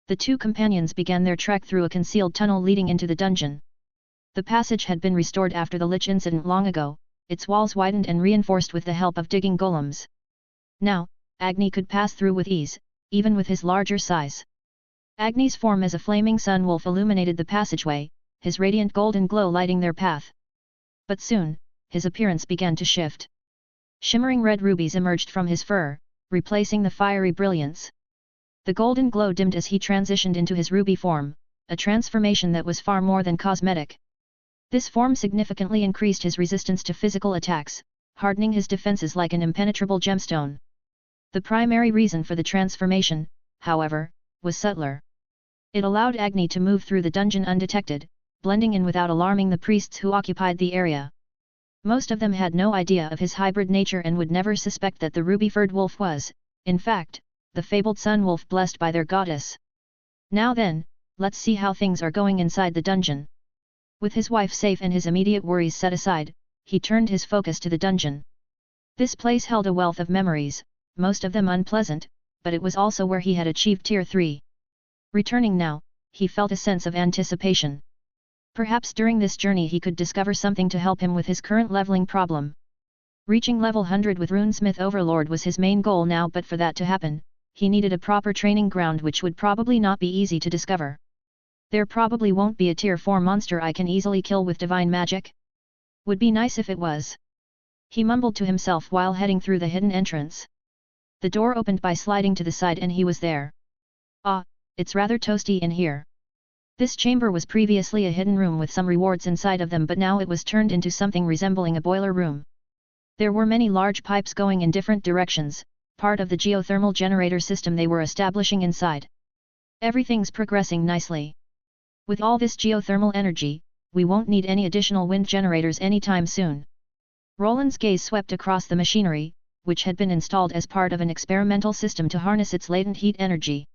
The two companions began their trek through a concealed tunnel leading into the dungeon. The passage had been restored after the Lich incident long ago, its walls widened and reinforced with the help of digging golems. Now, Agni could pass through with ease, even with his larger size. Agni's form as a flaming sun wolf illuminated the passageway, his radiant golden glow lighting their path. But soon, his appearance began to shift. Shimmering red rubies emerged from his fur, replacing the fiery brilliance. The golden glow dimmed as he transitioned into his ruby form, a transformation that was far more than cosmetic. This form significantly increased his resistance to physical attacks, hardening his defenses like an impenetrable gemstone. The primary reason for the transformation, however, was subtler. It allowed Agni to move through the dungeon undetected, blending in without alarming the priests who occupied the area. Most of them had no idea of his hybrid nature and would never suspect that the ruby-furred wolf was, in fact, the fabled sun wolf blessed by their goddess. Now then, let's see how things are going inside the dungeon. With his wife safe and his immediate worries set aside, he turned his focus to the dungeon. This place held a wealth of memories, most of them unpleasant, but it was also where he had achieved Tier 3. Returning now, he felt a sense of anticipation. Perhaps during this journey he could discover something to help him with his current leveling problem. Reaching level 100 with Runesmith Overlord was his main goal now, but for that to happen, he needed a proper training ground which would probably not be easy to discover. There probably won't be a Tier 4 monster I can easily kill with divine magic. Would be nice if it was. He mumbled to himself while heading through the hidden entrance. The door opened by sliding to the side and he was there. Ah, it's rather toasty in here. This chamber was previously a hidden room with some rewards inside of them, but now it was turned into something resembling a boiler room. There were many large pipes going in different directions, part of the geothermal generator system they were establishing inside. Everything's progressing nicely. With all this geothermal energy, we won't need any additional wind generators anytime soon. Roland's gaze swept across the machinery, which had been installed as part of an experimental system to harness its latent heat energy.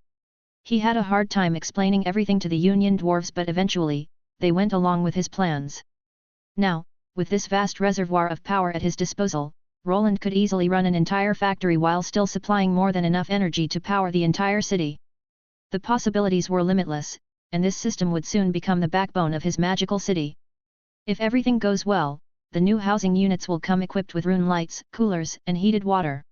He had a hard time explaining everything to the Union dwarves, but eventually, they went along with his plans. Now, with this vast reservoir of power at his disposal, Roland could easily run an entire factory while still supplying more than enough energy to power the entire city. The possibilities were limitless, and this system would soon become the backbone of his magical city. If everything goes well, the new housing units will come equipped with rune lights, coolers, and heated water.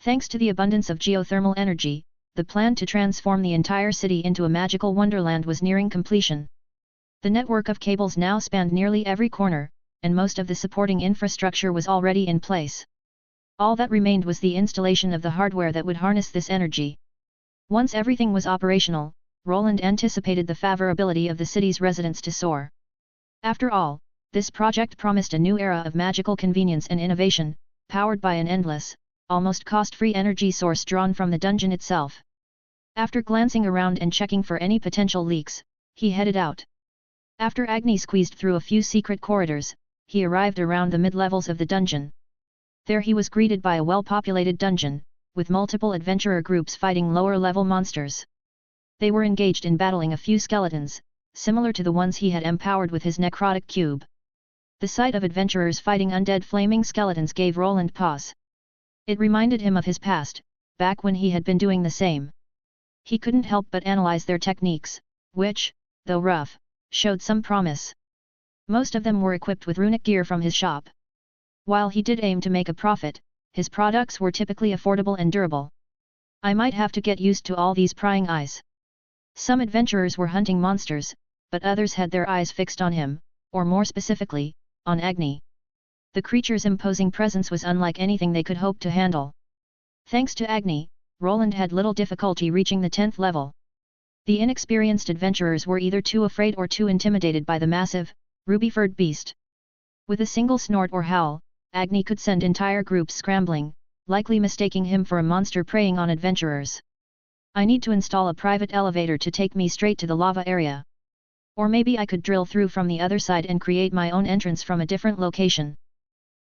Thanks to the abundance of geothermal energy, the plan to transform the entire city into a magical wonderland was nearing completion. The network of cables now spanned nearly every corner, and most of the supporting infrastructure was already in place. All that remained was the installation of the hardware that would harness this energy. Once everything was operational, Roland anticipated the favorability of the city's residents to soar. After all, this project promised a new era of magical convenience and innovation, powered by an endless, almost cost-free energy source drawn from the dungeon itself. After glancing around and checking for any potential leaks, he headed out. After Agni squeezed through a few secret corridors, he arrived around the mid-levels of the dungeon. There he was greeted by a well-populated dungeon, with multiple adventurer groups fighting lower-level monsters. They were engaged in battling a few skeletons, similar to the ones he had empowered with his necrotic cube. The sight of adventurers fighting undead flaming skeletons gave Roland pause. It reminded him of his past, back when he had been doing the same. He couldn't help but analyze their techniques, which, though rough, showed some promise. Most of them were equipped with runic gear from his shop. While he did aim to make a profit, his products were typically affordable and durable. I might have to get used to all these prying eyes. Some adventurers were hunting monsters, but others had their eyes fixed on him, or more specifically, on Agni. The creature's imposing presence was unlike anything they could hope to handle. Thanks to Agni, Roland had little difficulty reaching the 10th level. The inexperienced adventurers were either too afraid or too intimidated by the massive, ruby-furred beast. With a single snort or howl, Agni could send entire groups scrambling, likely mistaking him for a monster preying on adventurers. I need to install a private elevator to take me straight to the lava area. Or maybe I could drill through from the other side and create my own entrance from a different location.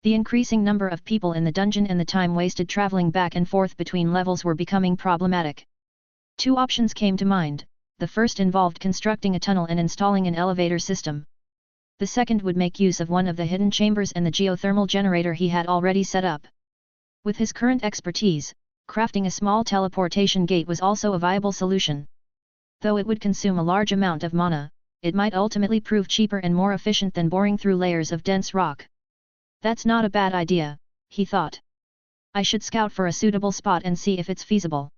The increasing number of people in the dungeon and the time wasted traveling back and forth between levels were becoming problematic. Two options came to mind. The first involved constructing a tunnel and installing an elevator system. The second would make use of one of the hidden chambers and the geothermal generator he had already set up. With his current expertise, crafting a small teleportation gate was also a viable solution. Though it would consume a large amount of mana, it might ultimately prove cheaper and more efficient than boring through layers of dense rock. That's not a bad idea, he thought. I should scout for a suitable spot and see if it's feasible.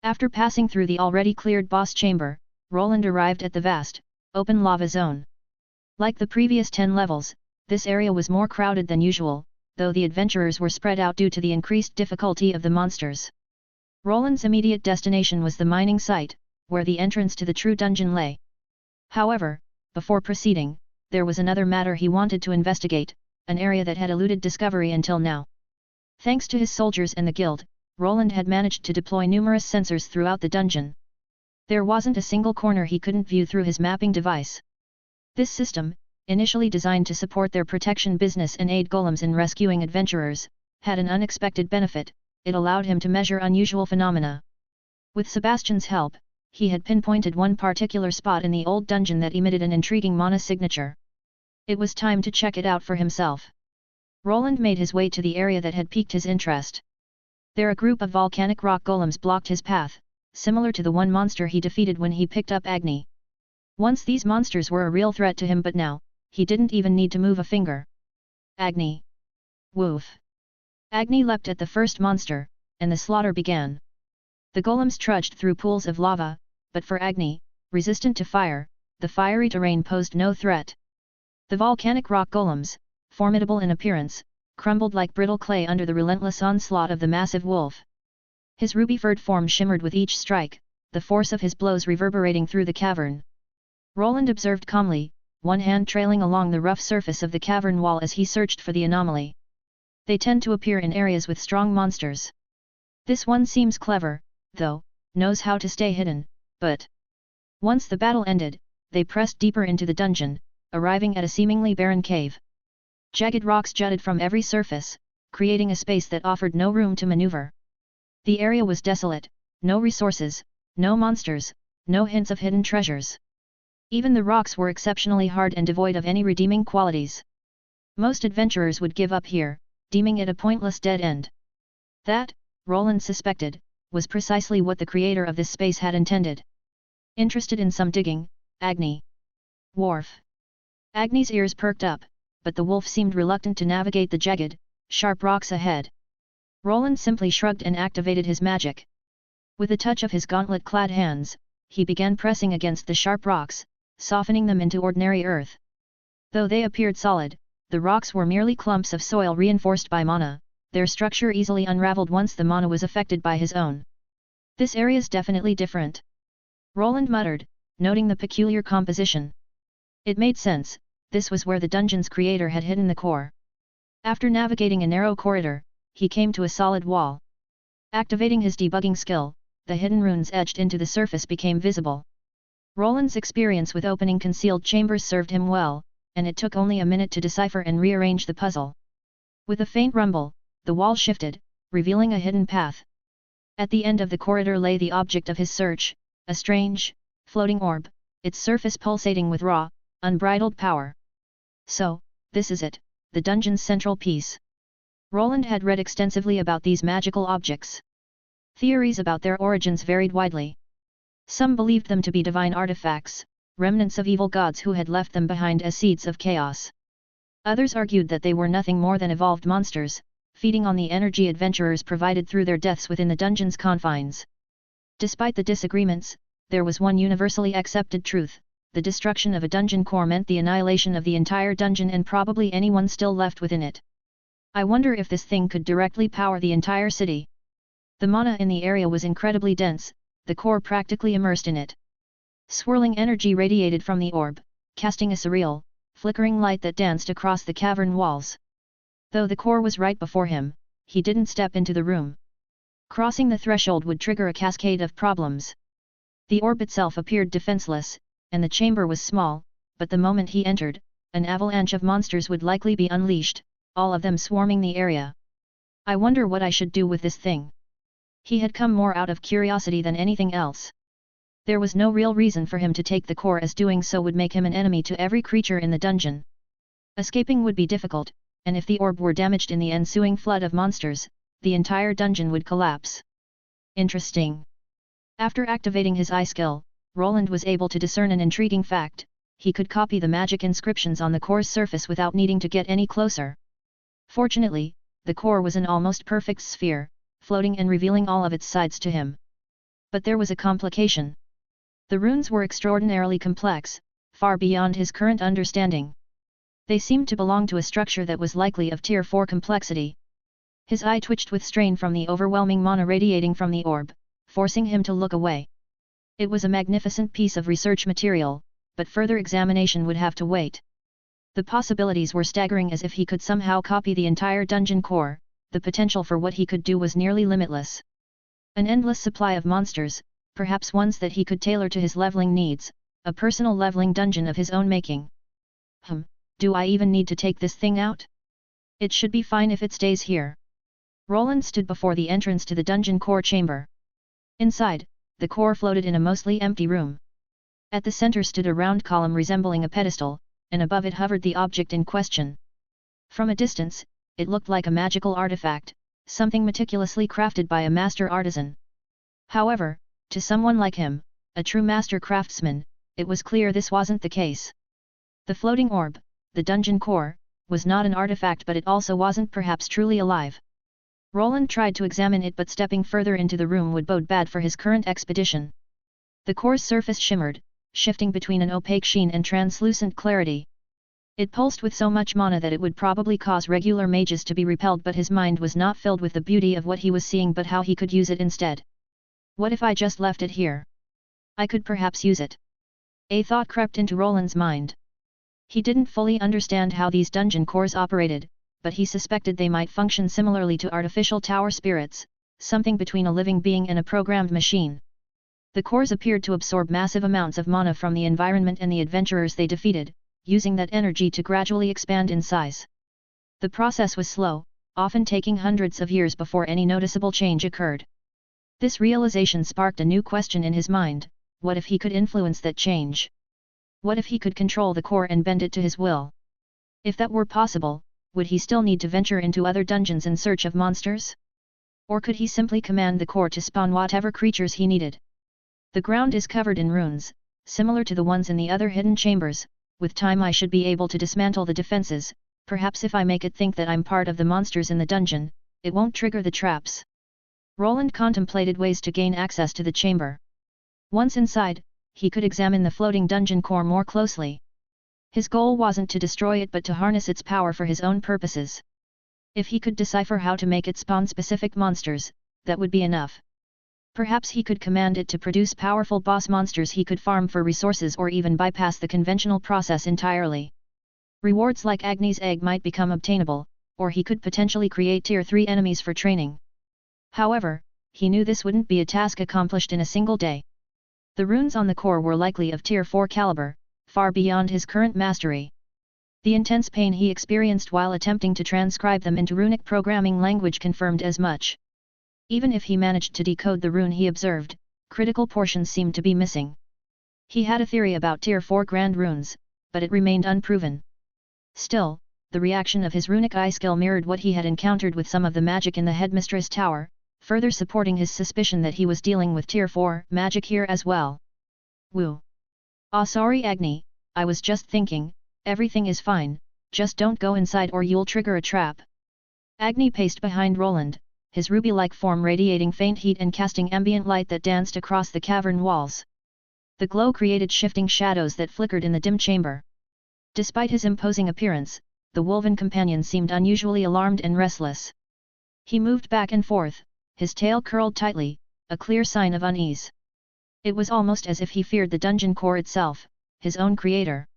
After passing through the already cleared boss chamber, Roland arrived at the vast, open lava zone. Like the previous 10 levels, this area was more crowded than usual, though the adventurers were spread out due to the increased difficulty of the monsters. Roland's immediate destination was the mining site, where the entrance to the true dungeon lay. However, before proceeding, there was another matter he wanted to investigate, an area that had eluded discovery until now. Thanks to his soldiers and the guild, Roland had managed to deploy numerous sensors throughout the dungeon. There wasn't a single corner he couldn't view through his mapping device. This system, initially designed to support their protection business and aid golems in rescuing adventurers, had an unexpected benefit: it allowed him to measure unusual phenomena. With Sebastian's help, he had pinpointed one particular spot in the old dungeon that emitted an intriguing mana signature. It was time to check it out for himself. Roland made his way to the area that had piqued his interest. There a group of volcanic rock golems blocked his path, similar to the one monster he defeated when he picked up Agni. Once these monsters were a real threat to him, but now, he didn't even need to move a finger. Agni! Woof! Agni leapt at the first monster, and the slaughter began. The golems trudged through pools of lava, but for Agni, resistant to fire, the fiery terrain posed no threat. The volcanic rock golems, formidable in appearance, crumbled like brittle clay under the relentless onslaught of the massive wolf. His ruby-furred form shimmered with each strike, the force of his blows reverberating through the cavern. Roland observed calmly, one hand trailing along the rough surface of the cavern wall as he searched for the anomaly. They tend to appear in areas with strong monsters. This one seems clever, though, knows how to stay hidden, but... Once the battle ended, they pressed deeper into the dungeon, arriving at a seemingly barren cave. Jagged rocks jutted from every surface, creating a space that offered no room to maneuver. The area was desolate, no resources, no monsters, no hints of hidden treasures. Even the rocks were exceptionally hard and devoid of any redeeming qualities. Most adventurers would give up here, deeming it a pointless dead end. That, Roland suspected, was precisely what the creator of this space had intended. Interested in some digging, Agni. Wharf. Agni's ears perked up, but the wolf seemed reluctant to navigate the jagged, sharp rocks ahead. Roland simply shrugged and activated his magic. With a touch of his gauntlet-clad hands, he began pressing against the sharp rocks, softening them into ordinary earth. Though they appeared solid, the rocks were merely clumps of soil reinforced by mana, their structure easily unraveled once the mana was affected by his own. This area's definitely different. Roland muttered, noting the peculiar composition. It made sense, this was where the dungeon's creator had hidden the core. After navigating a narrow corridor, he came to a solid wall. Activating his debugging skill, the hidden runes etched into the surface became visible. Roland's experience with opening concealed chambers served him well, and it took only a minute to decipher and rearrange the puzzle. With a faint rumble, the wall shifted, revealing a hidden path. At the end of the corridor lay the object of his search, a strange, floating orb, its surface pulsating with raw, unbridled power. So, this is it, the dungeon's central piece. Roland had read extensively about these magical objects. Theories about their origins varied widely. Some believed them to be divine artifacts, remnants of evil gods who had left them behind as seeds of chaos. Others argued that they were nothing more than evolved monsters, feeding on the energy adventurers provided through their deaths within the dungeon's confines. Despite the disagreements, there was one universally accepted truth: the destruction of a dungeon core meant the annihilation of the entire dungeon and probably anyone still left within it. I wonder if this thing could directly power the entire city. The mana in the area was incredibly dense, the core practically immersed in it. Swirling energy radiated from the orb, casting a surreal, flickering light that danced across the cavern walls. Though the core was right before him, he didn't step into the room. Crossing the threshold would trigger a cascade of problems. The orb itself appeared defenseless, and the chamber was small, but the moment he entered, an avalanche of monsters would likely be unleashed, all of them swarming the area. I wonder what I should do with this thing. He had come more out of curiosity than anything else. There was no real reason for him to take the core, as doing so would make him an enemy to every creature in the dungeon. Escaping would be difficult, and if the orb were damaged in the ensuing flood of monsters, the entire dungeon would collapse. Interesting. After activating his eye skill, Roland was able to discern an intriguing fact: he could copy the magic inscriptions on the core's surface without needing to get any closer. Fortunately, the core was an almost perfect sphere, floating and revealing all of its sides to him. But there was a complication. The runes were extraordinarily complex, far beyond his current understanding. They seemed to belong to a structure that was likely of Tier 4 complexity. His eye twitched with strain from the overwhelming mana radiating from the orb, forcing him to look away. It was a magnificent piece of research material, but further examination would have to wait. The possibilities were staggering. As if he could somehow copy the entire dungeon core, the potential for what he could do was nearly limitless. An endless supply of monsters, perhaps ones that he could tailor to his leveling needs, a personal leveling dungeon of his own making. Do I even need to take this thing out? It should be fine if it stays here. Roland stood before the entrance to the dungeon core chamber. Inside, the core floated in a mostly empty room. At the center stood a round column resembling a pedestal, and above it hovered the object in question. From a distance, it looked like a magical artifact, something meticulously crafted by a master artisan. However, to someone like him, a true master craftsman, it was clear this wasn't the case. The floating orb, the dungeon core, was not an artifact, but it also wasn't perhaps truly alive. Roland tried to examine it, but stepping further into the room would bode bad for his current expedition. The core's surface shimmered, shifting between an opaque sheen and translucent clarity. It pulsed with so much mana that it would probably cause regular mages to be repelled, but his mind was not filled with the beauty of what he was seeing, but how he could use it instead. What if I just left it here? I could perhaps use it. A thought crept into Roland's mind. He didn't fully understand how these dungeon cores operated, but he suspected they might function similarly to artificial tower spirits, something between a living being and a programmed machine. The cores appeared to absorb massive amounts of mana from the environment and the adventurers they defeated, using that energy to gradually expand in size. The process was slow, often taking hundreds of years before any noticeable change occurred. This realization sparked a new question in his mind: what if he could influence that change? What if he could control the core and bend it to his will? If that were possible, would he still need to venture into other dungeons in search of monsters? Or could he simply command the core to spawn whatever creatures he needed? The ground is covered in runes, similar to the ones in the other hidden chambers. With time I should be able to dismantle the defenses. Perhaps if I make it think that I'm part of the monsters in the dungeon, it won't trigger the traps. Roland contemplated ways to gain access to the chamber. Once inside, he could examine the floating dungeon core more closely. His goal wasn't to destroy it, but to harness its power for his own purposes. If he could decipher how to make it spawn specific monsters, that would be enough. Perhaps he could command it to produce powerful boss monsters he could farm for resources, or even bypass the conventional process entirely. Rewards like Agni's egg might become obtainable, or he could potentially create Tier 3 enemies for training. However, he knew this wouldn't be a task accomplished in a single day. The runes on the core were likely of Tier 4 caliber, far beyond his current mastery. The intense pain he experienced while attempting to transcribe them into runic programming language confirmed as much. Even if he managed to decode the rune he observed, critical portions seemed to be missing. He had a theory about Tier 4 grand runes, but it remained unproven. Still, the reaction of his runic eye skill mirrored what he had encountered with some of the magic in the Headmistress Tower, further supporting his suspicion that he was dealing with Tier 4 magic here as well. Woo! Sorry Agni, I was just thinking, everything is fine, just don't go inside or you'll trigger a trap. Agni paced behind Roland, his ruby-like form radiating faint heat and casting ambient light that danced across the cavern walls. The glow created shifting shadows that flickered in the dim chamber. Despite his imposing appearance, the wolven companion seemed unusually alarmed and restless. He moved back and forth, his tail curled tightly, a clear sign of unease. It was almost as if he feared the dungeon core itself, his own creator.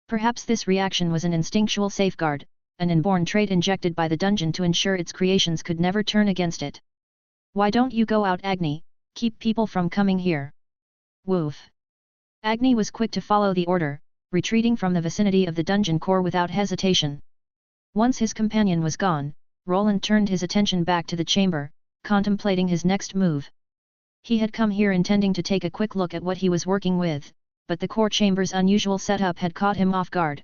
Perhaps this reaction was an instinctual safeguard, an inborn trait injected by the dungeon to ensure its creations could never turn against it. Why don't you go out, Agni? Keep people from coming here. Woof. Agni was quick to follow the order, retreating from the vicinity of the dungeon core without hesitation. Once his companion was gone, Roland turned his attention back to the chamber, contemplating his next move. He had come here intending to take a quick look at what he was working with, but the core chamber's unusual setup had caught him off guard.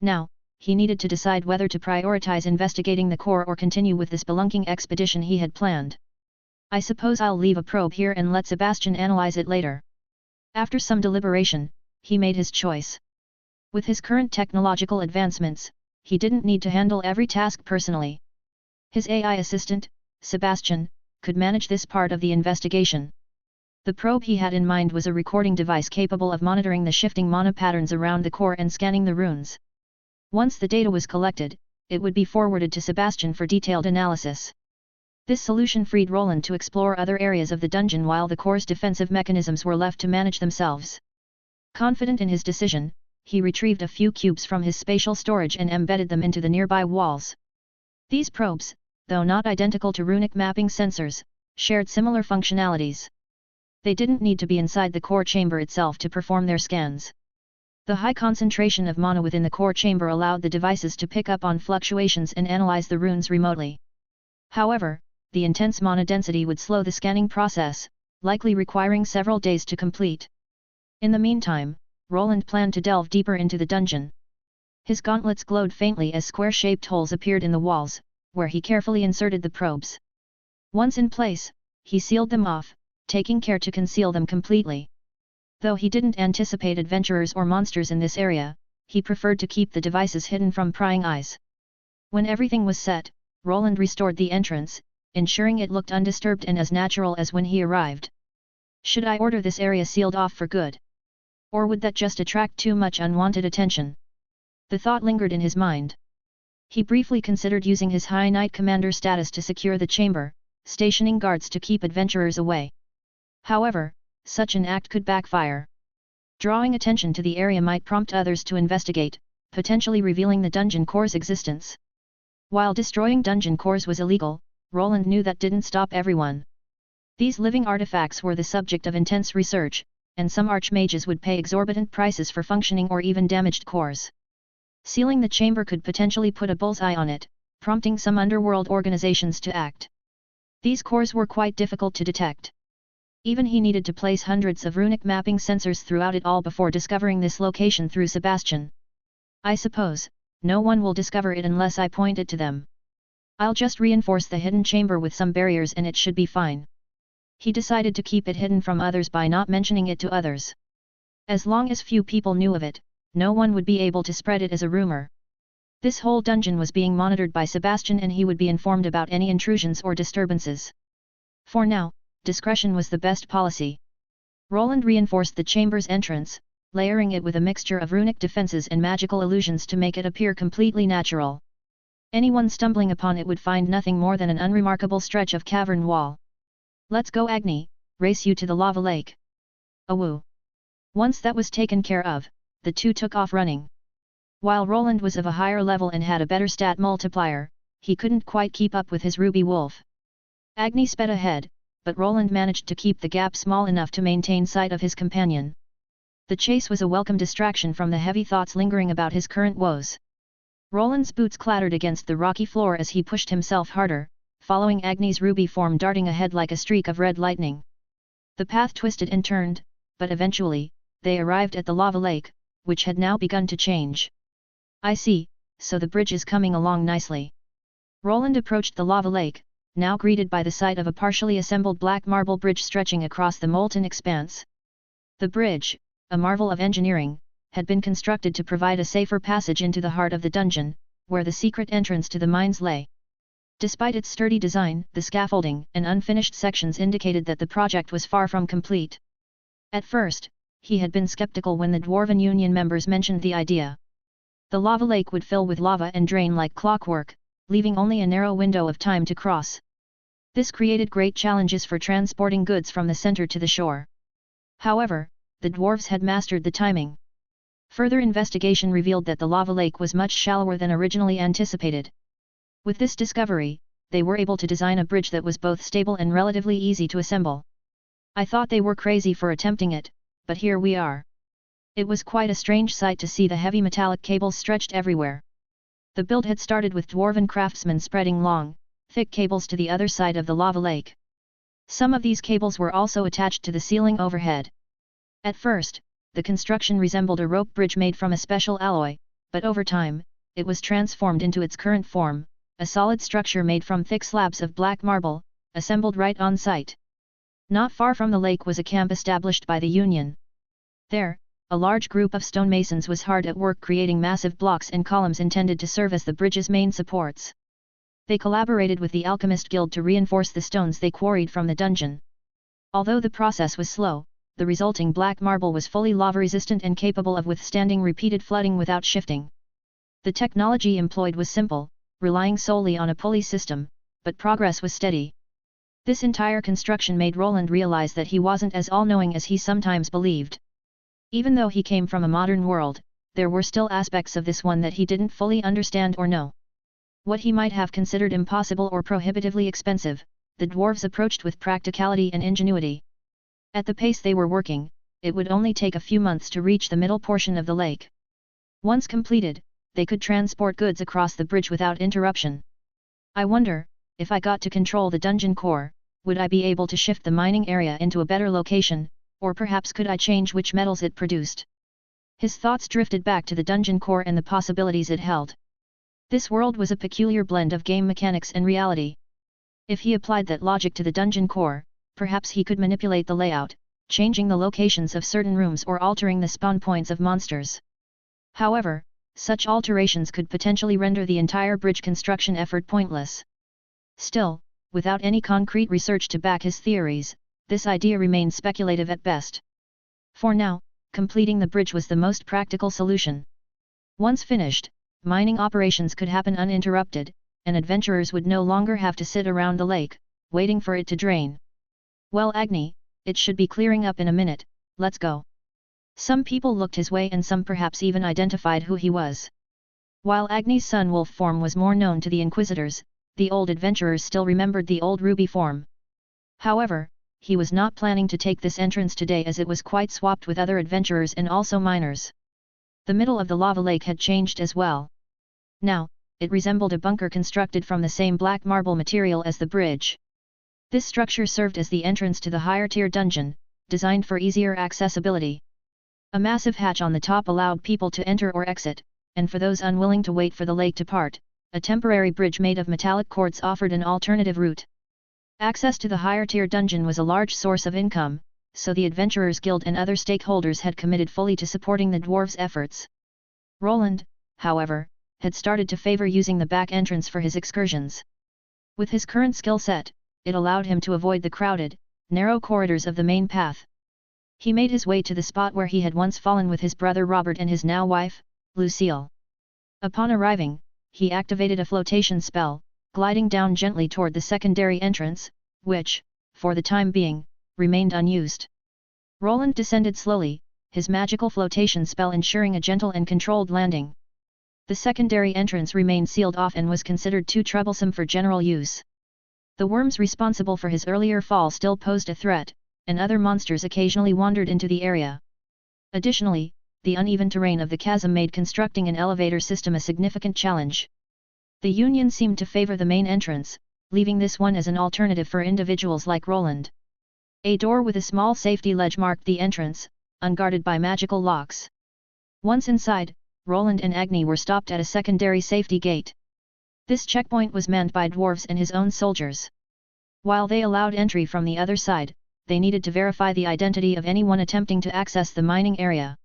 Now, he needed to decide whether to prioritize investigating the core or continue with the spelunking expedition he had planned. I suppose I'll leave a probe here and let Sebastian analyze it later. After some deliberation, he made his choice. With his current technological advancements, he didn't need to handle every task personally. His AI assistant, Sebastian, could manage this part of the investigation. The probe he had in mind was a recording device capable of monitoring the shifting mana patterns around the core and scanning the runes. Once the data was collected, it would be forwarded to Sebastian for detailed analysis. This solution freed Roland to explore other areas of the dungeon while the core's defensive mechanisms were left to manage themselves. Confident in his decision, he retrieved a few cubes from his spatial storage and embedded them into the nearby walls. These probes, though not identical to runic mapping sensors, shared similar functionalities. They didn't need to be inside the core chamber itself to perform their scans. The high concentration of mana within the core chamber allowed the devices to pick up on fluctuations and analyze the runes remotely. However, the intense mana density would slow the scanning process, likely requiring several days to complete. In the meantime, Roland planned to delve deeper into the dungeon. His gauntlets glowed faintly as square-shaped holes appeared in the walls, where he carefully inserted the probes. Once in place, he sealed them off, taking care to conceal them completely. Though he didn't anticipate adventurers or monsters in this area, he preferred to keep the devices hidden from prying eyes. When everything was set, Roland restored the entrance, ensuring it looked undisturbed and as natural as when he arrived. Should I order this area sealed off for good? Or would that just attract too much unwanted attention? The thought lingered in his mind. He briefly considered using his High Knight Commander status to secure the chamber, stationing guards to keep adventurers away. However, such an act could backfire. Drawing attention to the area might prompt others to investigate, potentially revealing the dungeon core's existence. While destroying dungeon cores was illegal, Roland knew that didn't stop everyone. These living artifacts were the subject of intense research, and some archmages would pay exorbitant prices for functioning or even damaged cores. Sealing the chamber could potentially put a bullseye on it, prompting some underworld organizations to act. These cores were quite difficult to detect. Even he needed to place hundreds of runic mapping sensors throughout it all before discovering this location through Sebastian. I suppose, no one will discover it unless I point it to them. I'll just reinforce the hidden chamber with some barriers and it should be fine. He decided to keep it hidden from others by not mentioning it to others. As long as few people knew of it, no one would be able to spread it as a rumor. This whole dungeon was being monitored by Sebastian and he would be informed about any intrusions or disturbances. For now, discretion was the best policy. Roland reinforced the chamber's entrance, layering it with a mixture of runic defenses and magical illusions to make it appear completely natural. Anyone stumbling upon it would find nothing more than an unremarkable stretch of cavern wall. Let's go, Agni, race you to the lava lake. Awoo. Once that was taken care of, the two took off running. While Roland was of a higher level and had a better stat multiplier, he couldn't quite keep up with his ruby wolf. Agni sped ahead, but Roland managed to keep the gap small enough to maintain sight of his companion. The chase was a welcome distraction from the heavy thoughts lingering about his current woes. Roland's boots clattered against the rocky floor as he pushed himself harder, following Agni's ruby form darting ahead like a streak of red lightning. The path twisted and turned, but eventually, they arrived at the lava lake, which had now begun to change. I see, so the bridge is coming along nicely. Roland approached the lava lake, now greeted by the sight of a partially assembled black marble bridge stretching across the molten expanse. The bridge, a marvel of engineering, had been constructed to provide a safer passage into the heart of the dungeon, where the secret entrance to the mines lay. Despite its sturdy design, the scaffolding and unfinished sections indicated that the project was far from complete. At first, he had been skeptical when the Dwarven Union members mentioned the idea. The lava lake would fill with lava and drain like clockwork, leaving only a narrow window of time to cross. This created great challenges for transporting goods from the center to the shore. However, the dwarves had mastered the timing. Further investigation revealed that the lava lake was much shallower than originally anticipated. With this discovery, they were able to design a bridge that was both stable and relatively easy to assemble. I thought they were crazy for attempting it, but here we are. It was quite a strange sight to see the heavy metallic cables stretched everywhere. The build had started with dwarven craftsmen spreading long, thick cables to the other side of the lava lake. Some of these cables were also attached to the ceiling overhead. At first, the construction resembled a rope bridge made from a special alloy, but over time, it was transformed into its current form, a solid structure made from thick slabs of black marble, assembled right on site. Not far from the lake was a camp established by the Union. There, a large group of stonemasons was hard at work creating massive blocks and columns intended to serve as the bridge's main supports. They collaborated with the Alchemist Guild to reinforce the stones they quarried from the dungeon. Although the process was slow, the resulting black marble was fully lava-resistant and capable of withstanding repeated flooding without shifting. The technology employed was simple, relying solely on a pulley system, but progress was steady. This entire construction made Roland realize that he wasn't as all-knowing as he sometimes believed. Even though he came from a modern world, there were still aspects of this one that he didn't fully understand or know. What he might have considered impossible or prohibitively expensive, the dwarves approached with practicality and ingenuity. At the pace they were working, it would only take a few months to reach the middle portion of the lake. Once completed, they could transport goods across the bridge without interruption. I wonder, if I got to control the dungeon core, would I be able to shift the mining area into a better location, or perhaps could I change which metals it produced? His thoughts drifted back to the dungeon core and the possibilities it held. This world was a peculiar blend of game mechanics and reality. If he applied that logic to the dungeon core, perhaps he could manipulate the layout, changing the locations of certain rooms or altering the spawn points of monsters. However, such alterations could potentially render the entire bridge construction effort pointless. Still, without any concrete research to back his theories, this idea remained speculative at best. For now, completing the bridge was the most practical solution. Once finished, mining operations could happen uninterrupted, and adventurers would no longer have to sit around the lake, waiting for it to drain. Well, Agni, it should be clearing up in a minute, let's go. Some people looked his way and some perhaps even identified who he was. While Agni's sun wolf form was more known to the Inquisitors, the old adventurers still remembered the old ruby form. However, he was not planning to take this entrance today as it was quite swamped with other adventurers and also miners. The middle of the lava lake had changed as well. Now, it resembled a bunker constructed from the same black marble material as the bridge. This structure served as the entrance to the higher-tier dungeon, designed for easier accessibility. A massive hatch on the top allowed people to enter or exit, and for those unwilling to wait for the lake to part, a temporary bridge made of metallic cords offered an alternative route. Access to the higher-tier dungeon was a large source of income, so the Adventurers Guild and other stakeholders had committed fully to supporting the dwarves' efforts. Roland, however, had started to favor using the back entrance for his excursions. With his current skill set, it allowed him to avoid the crowded, narrow corridors of the main path. He made his way to the spot where he had once fallen with his brother Robert and his now wife, Lucille. Upon arriving, he activated a flotation spell, gliding down gently toward the secondary entrance, which, for the time being, remained unused. Roland descended slowly, his magical flotation spell ensuring a gentle and controlled landing. The secondary entrance remained sealed off and was considered too troublesome for general use. The worms responsible for his earlier fall still posed a threat, and other monsters occasionally wandered into the area. Additionally, the uneven terrain of the chasm made constructing an elevator system a significant challenge. The Union seemed to favor the main entrance, leaving this one as an alternative for individuals like Roland. A door with a small safety ledge marked the entrance, unguarded by magical locks. Once inside, Roland and Agni were stopped at a secondary safety gate. This checkpoint was manned by dwarves and his own soldiers. While they allowed entry from the other side, they needed to verify the identity of anyone attempting to access the mining area.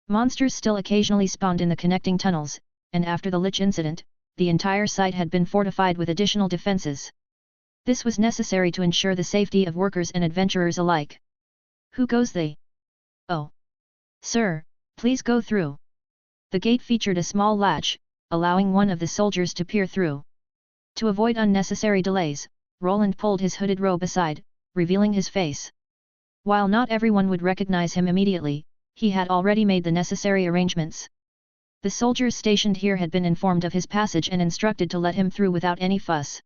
Monsters still occasionally spawned in the connecting tunnels, and after the Lich incident, the entire site had been fortified with additional defenses. This was necessary to ensure the safety of workers and adventurers alike. Who goes they? Oh. Sir, please go through. The gate featured a small latch, allowing one of the soldiers to peer through. To avoid unnecessary delays, Roland pulled his hooded robe aside, revealing his face. While not everyone would recognize him immediately, he had already made the necessary arrangements. The soldiers stationed here had been informed of his passage and instructed to let him through without any fuss.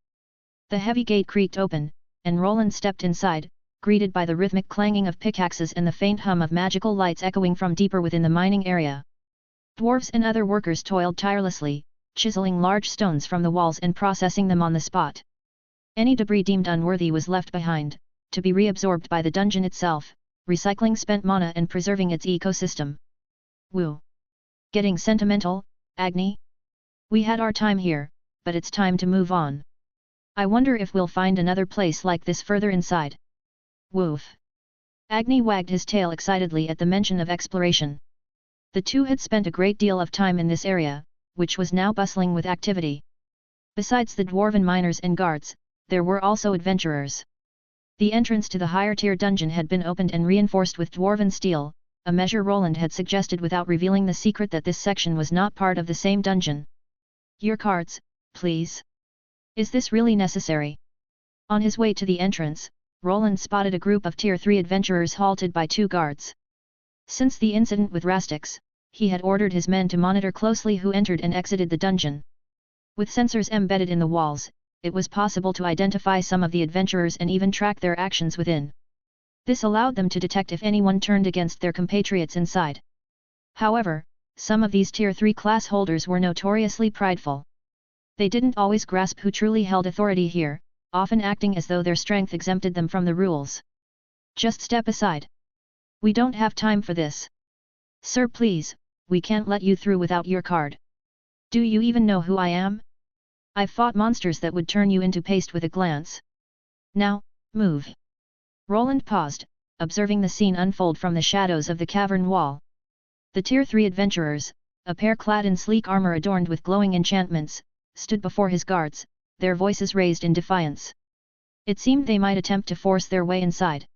The heavy gate creaked open, and Roland stepped inside, greeted by the rhythmic clanging of pickaxes and the faint hum of magical lights echoing from deeper within the mining area. Dwarves and other workers toiled tirelessly, chiseling large stones from the walls and processing them on the spot. Any debris deemed unworthy was left behind, to be reabsorbed by the dungeon itself, recycling spent mana and preserving its ecosystem. Woo! Getting sentimental, Agni? We had our time here, but it's time to move on. I wonder if we'll find another place like this further inside. Woof! Agni wagged his tail excitedly at the mention of exploration. The two had spent a great deal of time in this area, which was now bustling with activity. Besides the dwarven miners and guards, there were also adventurers. The entrance to the higher-tier dungeon had been opened and reinforced with dwarven steel, a measure Roland had suggested without revealing the secret that this section was not part of the same dungeon. "Your cards, please. Is this really necessary?" On his way to the entrance, Roland spotted a group of Tier 3 adventurers halted by two guards. Since the incident with Rastix, he had ordered his men to monitor closely who entered and exited the dungeon. With sensors embedded in the walls, it was possible to identify some of the adventurers and even track their actions within. This allowed them to detect if anyone turned against their compatriots inside. However, some of these Tier 3 class holders were notoriously prideful. They didn't always grasp who truly held authority here, often acting as though their strength exempted them from the rules. "Just step aside. We don't have time for this. Sir, please, we can't let you through without your card. Do you even know who I am? I've fought monsters that would turn you into paste with a glance. Now, move." Roland paused, observing the scene unfold from the shadows of the cavern wall. The Tier 3 adventurers, a pair clad in sleek armor adorned with glowing enchantments, stood before his guards, their voices raised in defiance. It seemed they might attempt to force their way inside.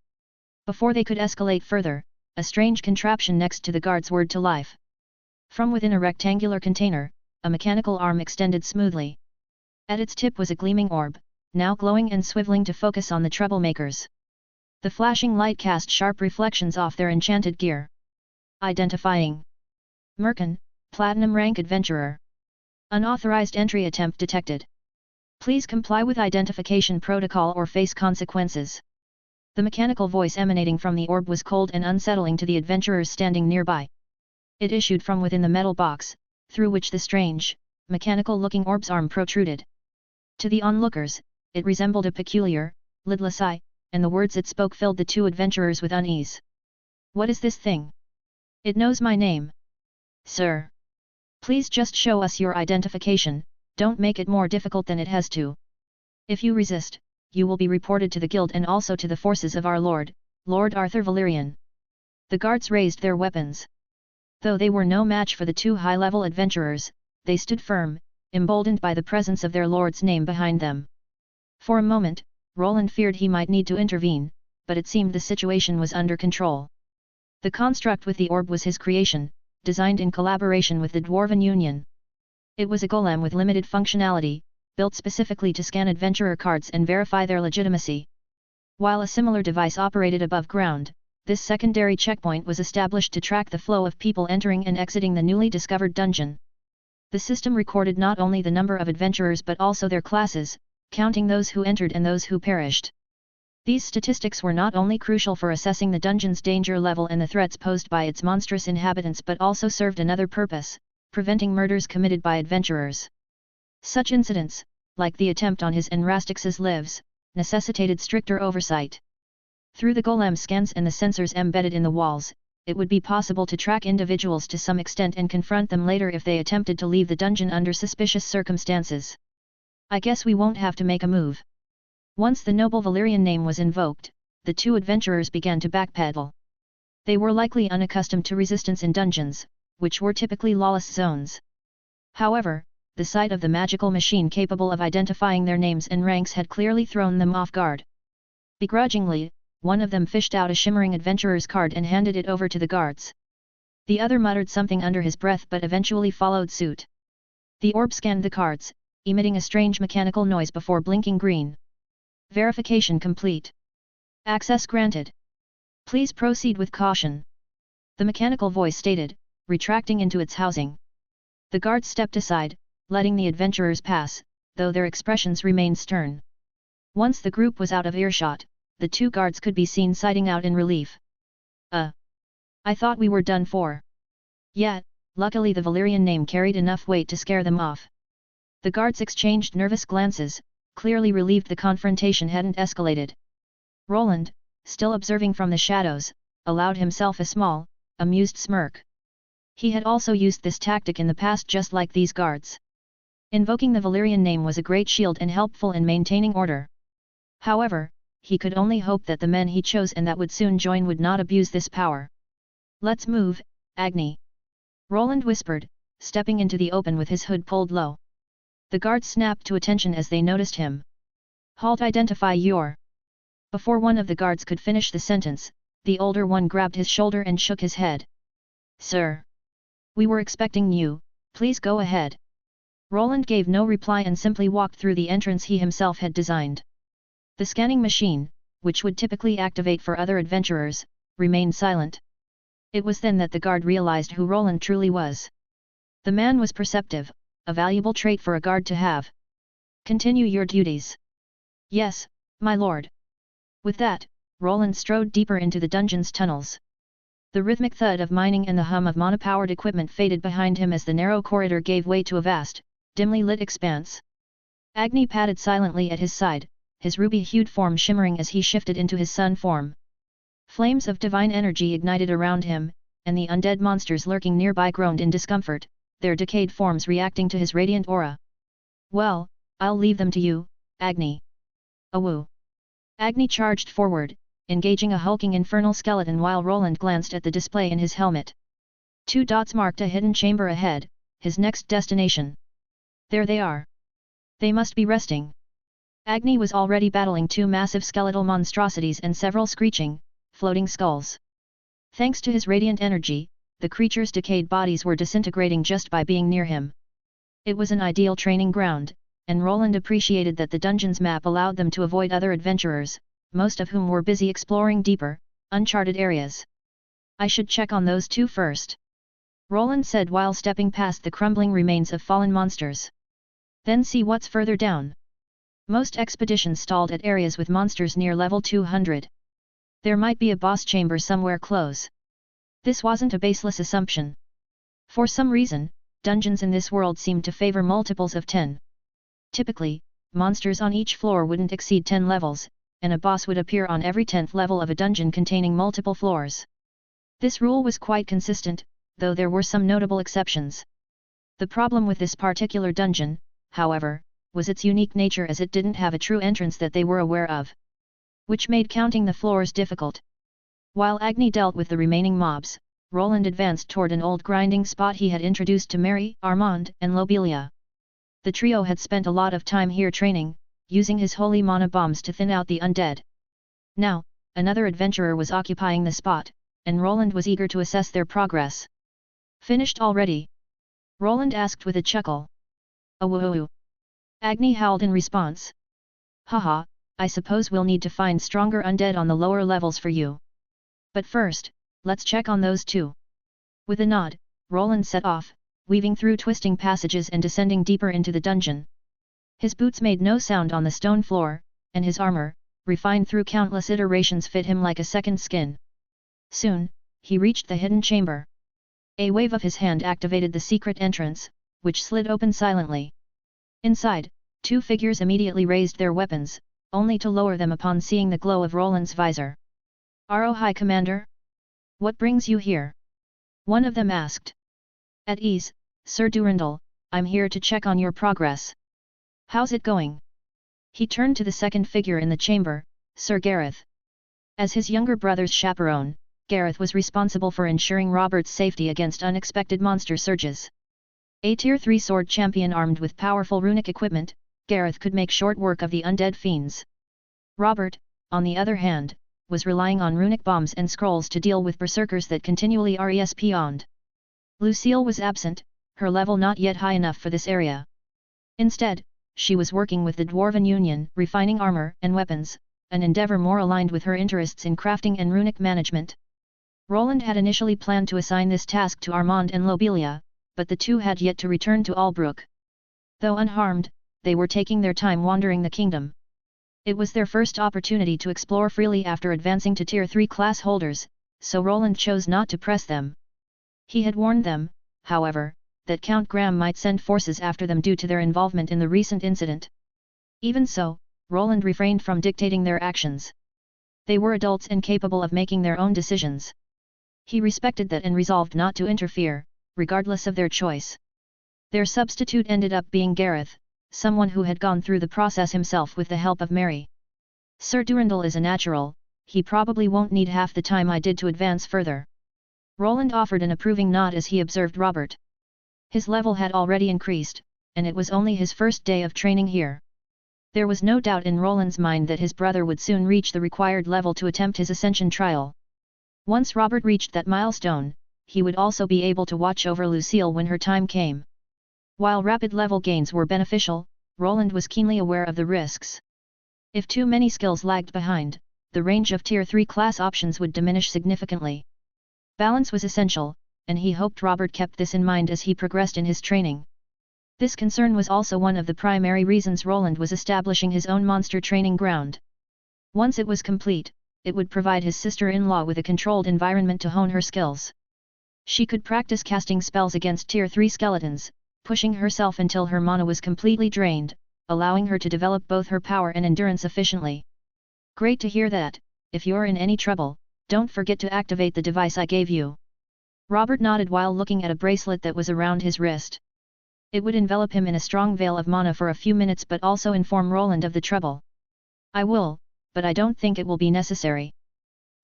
Before they could escalate further, a strange contraption next to the guards whirred to life. From within a rectangular container, a mechanical arm extended smoothly. At its tip was a gleaming orb, now glowing and swiveling to focus on the troublemakers. The flashing light cast sharp reflections off their enchanted gear. Identifying. Merkin, Platinum rank adventurer. Unauthorized entry attempt detected. Please comply with identification protocol or face consequences. The mechanical voice emanating from the orb was cold and unsettling to the adventurers standing nearby. It issued from within the metal box, through which the strange, mechanical-looking orb's arm protruded. To the onlookers, it resembled a peculiar, lidless eye, and the words it spoke filled the two adventurers with unease. "What is this thing? It knows my name. Sir. Please just show us your identification, don't make it more difficult than it has to. If you resist, you will be reported to the guild and also to the forces of our Lord, Lord Arthur Valerian." The guards raised their weapons. Though they were no match for the two high-level adventurers, they stood firm, emboldened by the presence of their lord's name behind them. For a moment, Roland feared he might need to intervene, but it seemed the situation was under control. The construct with the orb was his creation, designed in collaboration with the Dwarven Union. It was a golem with limited functionality, built specifically to scan adventurer cards and verify their legitimacy. While a similar device operated above ground, this secondary checkpoint was established to track the flow of people entering and exiting the newly discovered dungeon. The system recorded not only the number of adventurers but also their classes, counting those who entered and those who perished. These statistics were not only crucial for assessing the dungeon's danger level and the threats posed by its monstrous inhabitants but also served another purpose: preventing murders committed by adventurers. Such incidents, like the attempt on his and Rastix's lives, necessitated stricter oversight. Through the golem scans and the sensors embedded in the walls, it would be possible to track individuals to some extent and confront them later if they attempted to leave the dungeon under suspicious circumstances. "I guess we won't have to make a move." Once the noble Valerian name was invoked, the two adventurers began to backpedal. They were likely unaccustomed to resistance in dungeons, which were typically lawless zones. However, the sight of the magical machine capable of identifying their names and ranks had clearly thrown them off guard. Begrudgingly, one of them fished out a shimmering adventurer's card and handed it over to the guards. The other muttered something under his breath but eventually followed suit. The orb scanned the cards, emitting a strange mechanical noise before blinking green. Verification complete. Access granted. Please proceed with caution. The mechanical voice stated, retracting into its housing. The guards stepped aside, letting the adventurers pass, though their expressions remained stern. Once the group was out of earshot, the two guards could be seen siding out in relief. I thought we were done for." Yet, luckily the Valerian name carried enough weight to scare them off. The guards exchanged nervous glances, clearly relieved the confrontation hadn't escalated. Roland, still observing from the shadows, allowed himself a small, amused smirk. He had also used this tactic in the past just like these guards. Invoking the Valerian name was a great shield and helpful in maintaining order. However, he could only hope that the men he chose and that would soon join would not abuse this power. "Let's move, Agni," Roland whispered, stepping into the open with his hood pulled low. The guards snapped to attention as they noticed him. "Halt, identify your..." Before one of the guards could finish the sentence, the older one grabbed his shoulder and shook his head. "Sir, we were expecting you, please go ahead." Roland gave no reply and simply walked through the entrance he himself had designed. The scanning machine, which would typically activate for other adventurers, remained silent. It was then that the guard realized who Roland truly was. The man was perceptive, a valuable trait for a guard to have. "Continue your duties." "Yes, my lord." With that, Roland strode deeper into the dungeon's tunnels. The rhythmic thud of mining and the hum of monopowered equipment faded behind him as the narrow corridor gave way to a vast, dimly lit expanse. Agni padded silently at his side, his ruby-hued form shimmering as he shifted into his sun form. Flames of divine energy ignited around him, and the undead monsters lurking nearby groaned in discomfort, their decayed forms reacting to his radiant aura. "Well, I'll leave them to you, Agni." "Awoo." Agni charged forward, engaging a hulking infernal skeleton while Roland glanced at the display in his helmet. 2 dots marked a hidden chamber ahead, his next destination. There they are. They must be resting. Agni was already battling 2 massive skeletal monstrosities and several screeching, floating skulls. Thanks to his radiant energy, the creatures' decayed bodies were disintegrating just by being near him. It was an ideal training ground, and Roland appreciated that the dungeon's map allowed them to avoid other adventurers, most of whom were busy exploring deeper, uncharted areas. "I should check on those 2 first," Roland said while stepping past the crumbling remains of fallen monsters. "Then see what's further down." Most expeditions stalled at areas with monsters near level 200. There might be a boss chamber somewhere close. This wasn't a baseless assumption. For some reason, dungeons in this world seemed to favor multiples of 10. Typically, monsters on each floor wouldn't exceed 10 levels, and a boss would appear on every 10th level of a dungeon containing multiple floors. This rule was quite consistent, though there were some notable exceptions. The problem with this particular dungeon, however, was its unique nature as it didn't have a true entrance that they were aware of, which made counting the floors difficult. While Agni dealt with the remaining mobs, Roland advanced toward an old grinding spot he had introduced to Mary, Armand, and Lobelia. The trio had spent a lot of time here training, using his holy mana bombs to thin out the undead. Now, another adventurer was occupying the spot, and Roland was eager to assess their progress. "Finished already?" Roland asked with a chuckle. "Awoo." Agni howled in response. "Haha, I suppose we'll need to find stronger undead on the lower levels for you. But first, let's check on those 2. With a nod, Roland set off, weaving through twisting passages and descending deeper into the dungeon. His boots made no sound on the stone floor, and his armor, refined through countless iterations, fit him like a second skin. Soon, he reached the hidden chamber. A wave of his hand activated the secret entrance, which slid open silently. Inside, 2 figures immediately raised their weapons, only to lower them upon seeing the glow of Roland's visor. "Aro High Commander? What brings you here?" one of them asked. "At ease, Sir Durandal, I'm here to check on your progress. How's it going?" He turned to the second figure in the chamber, Sir Gareth. As his younger brother's chaperone, Gareth was responsible for ensuring Robert's safety against unexpected monster surges. A Tier 3 sword champion armed with powerful runic equipment, Gareth could make short work of the undead fiends. Robert, on the other hand, was relying on runic bombs and scrolls to deal with berserkers that continually respawned. Lucille was absent, her level not yet high enough for this area. Instead, she was working with the Dwarven Union, refining armor and weapons, an endeavor more aligned with her interests in crafting and runic management. Roland had initially planned to assign this task to Armand and Lobelia, but the 2 had yet to return to Albrook. Though unharmed, they were taking their time wandering the kingdom. It was their first opportunity to explore freely after advancing to Tier 3 class holders, so Roland chose not to press them. He had warned them, however, that Count Graham might send forces after them due to their involvement in the recent incident. Even so, Roland refrained from dictating their actions. They were adults and capable of making their own decisions. He respected that and resolved not to interfere, regardless of their choice. Their substitute ended up being Gareth, someone who had gone through the process himself with the help of Mary. Sir Durandal is a natural, he probably won't need half the time I did to advance further. Roland offered an approving nod as he observed Robert. His level had already increased, and it was only his first day of training here. There was no doubt in Roland's mind that his brother would soon reach the required level to attempt his ascension trial. Once Robert reached that milestone, he would also be able to watch over Lucille when her time came. While rapid level gains were beneficial, Roland was keenly aware of the risks. If too many skills lagged behind, the range of Tier 3 class options would diminish significantly. Balance was essential, and he hoped Robert kept this in mind as he progressed in his training. This concern was also one of the primary reasons Roland was establishing his own monster training ground. Once it was complete, it would provide his sister-in-law with a controlled environment to hone her skills. She could practice casting spells against Tier 3 skeletons, pushing herself until her mana was completely drained, allowing her to develop both her power and endurance efficiently. Great to hear that. If you're in any trouble, don't forget to activate the device I gave you. Robert nodded while looking at a bracelet that was around his wrist. It would envelop him in a strong veil of mana for a few minutes but also inform Roland of the trouble. I will, but I don't think it will be necessary.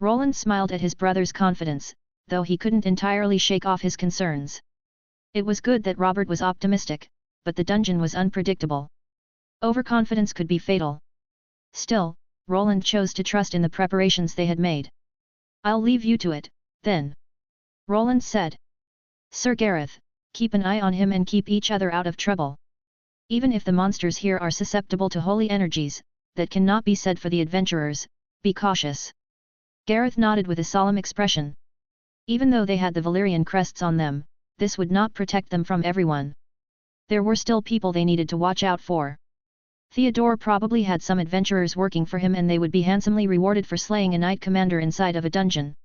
Roland smiled at his brother's confidence, though he couldn't entirely shake off his concerns. It was good that Robert was optimistic, but the dungeon was unpredictable. Overconfidence could be fatal. Still, Roland chose to trust in the preparations they had made. I'll leave you to it, then. Roland said. Sir Gareth, keep an eye on him and keep each other out of trouble. Even if the monsters here are susceptible to holy energies, that cannot be said for the adventurers, be cautious. Gareth nodded with a solemn expression. Even though they had the Valyrian crests on them, this would not protect them from everyone. There were still people they needed to watch out for. Theodore probably had some adventurers working for him and they would be handsomely rewarded for slaying a knight commander inside of a dungeon.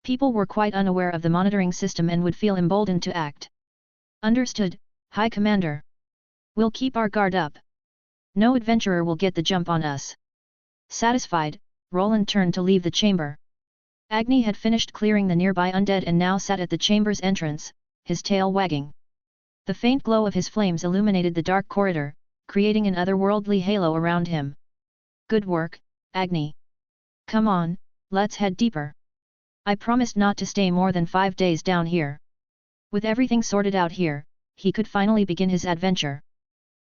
People were quite unaware of the monitoring system and would feel emboldened to act. Understood, High Commander. We'll keep our guard up. No adventurer will get the jump on us. Satisfied, Roland turned to leave the chamber. Agni had finished clearing the nearby undead and now sat at the chamber's entrance, his tail wagging. The faint glow of his flames illuminated the dark corridor, creating an otherworldly halo around him. Good work, Agni. Come on, let's head deeper. I promised not to stay more than 5 days down here. With everything sorted out here, he could finally begin his adventure.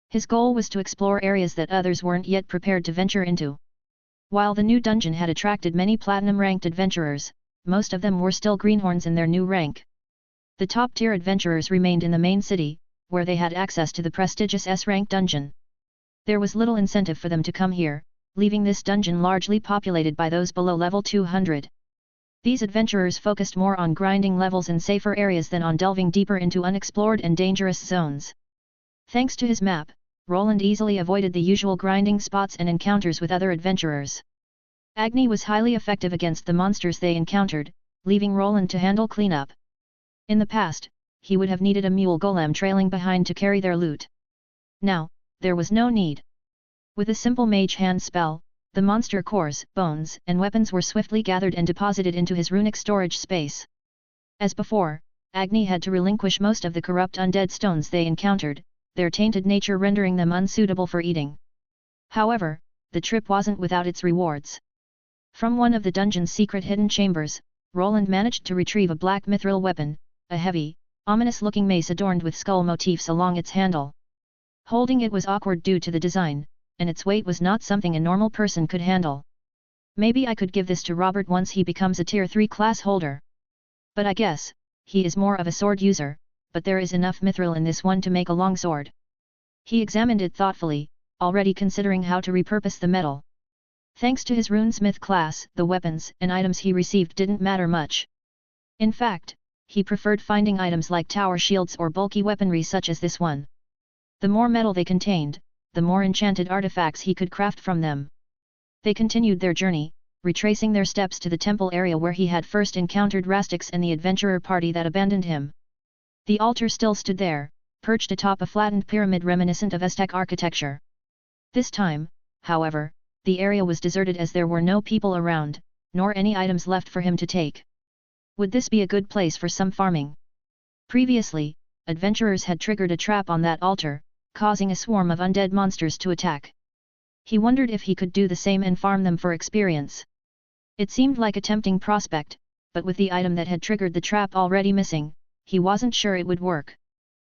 His goal was to explore areas that others weren't yet prepared to venture into. While the new dungeon had attracted many platinum-ranked adventurers, most of them were still greenhorns in their new rank. The top-tier adventurers remained in the main city, where they had access to the prestigious S-rank dungeon. There was little incentive for them to come here, leaving this dungeon largely populated by those below level 200. These adventurers focused more on grinding levels in safer areas than on delving deeper into unexplored and dangerous zones. Thanks to his map, Roland easily avoided the usual grinding spots and encounters with other adventurers. Agni was highly effective against the monsters they encountered, leaving Roland to handle cleanup. In the past, he would have needed a mule golem trailing behind to carry their loot. Now, there was no need. With a simple mage hand spell, the monster cores, bones, and weapons were swiftly gathered and deposited into his runic storage space. As before, Agni had to relinquish most of the corrupt undead stones they encountered, their tainted nature rendering them unsuitable for eating. However, the trip wasn't without its rewards. From one of the dungeon's secret hidden chambers, Roland managed to retrieve a black mithril weapon, a heavy, ominous-looking mace adorned with skull motifs along its handle. Holding it was awkward due to the design, and its weight was not something a normal person could handle. Maybe I could give this to Robert once he becomes a Tier 3 class holder. But I guess, he is more of a sword user, but there is enough mithril in this one to make a longsword. He examined it thoughtfully, already considering how to repurpose the metal. Thanks to his Runesmith class, the weapons and items he received didn't matter much. In fact, he preferred finding items like tower shields or bulky weaponry such as this one. The more metal they contained, the more enchanted artifacts he could craft from them. They continued their journey, retracing their steps to the temple area where he had first encountered Rastix and the adventurer party that abandoned him. The altar still stood there, perched atop a flattened pyramid reminiscent of Aztec architecture. This time, however, the area was deserted as there were no people around, nor any items left for him to take. Would this be a good place for some farming? Previously, adventurers had triggered a trap on that altar, causing a swarm of undead monsters to attack. He wondered if he could do the same and farm them for experience. It seemed like a tempting prospect, but with the item that had triggered the trap already missing, he wasn't sure it would work.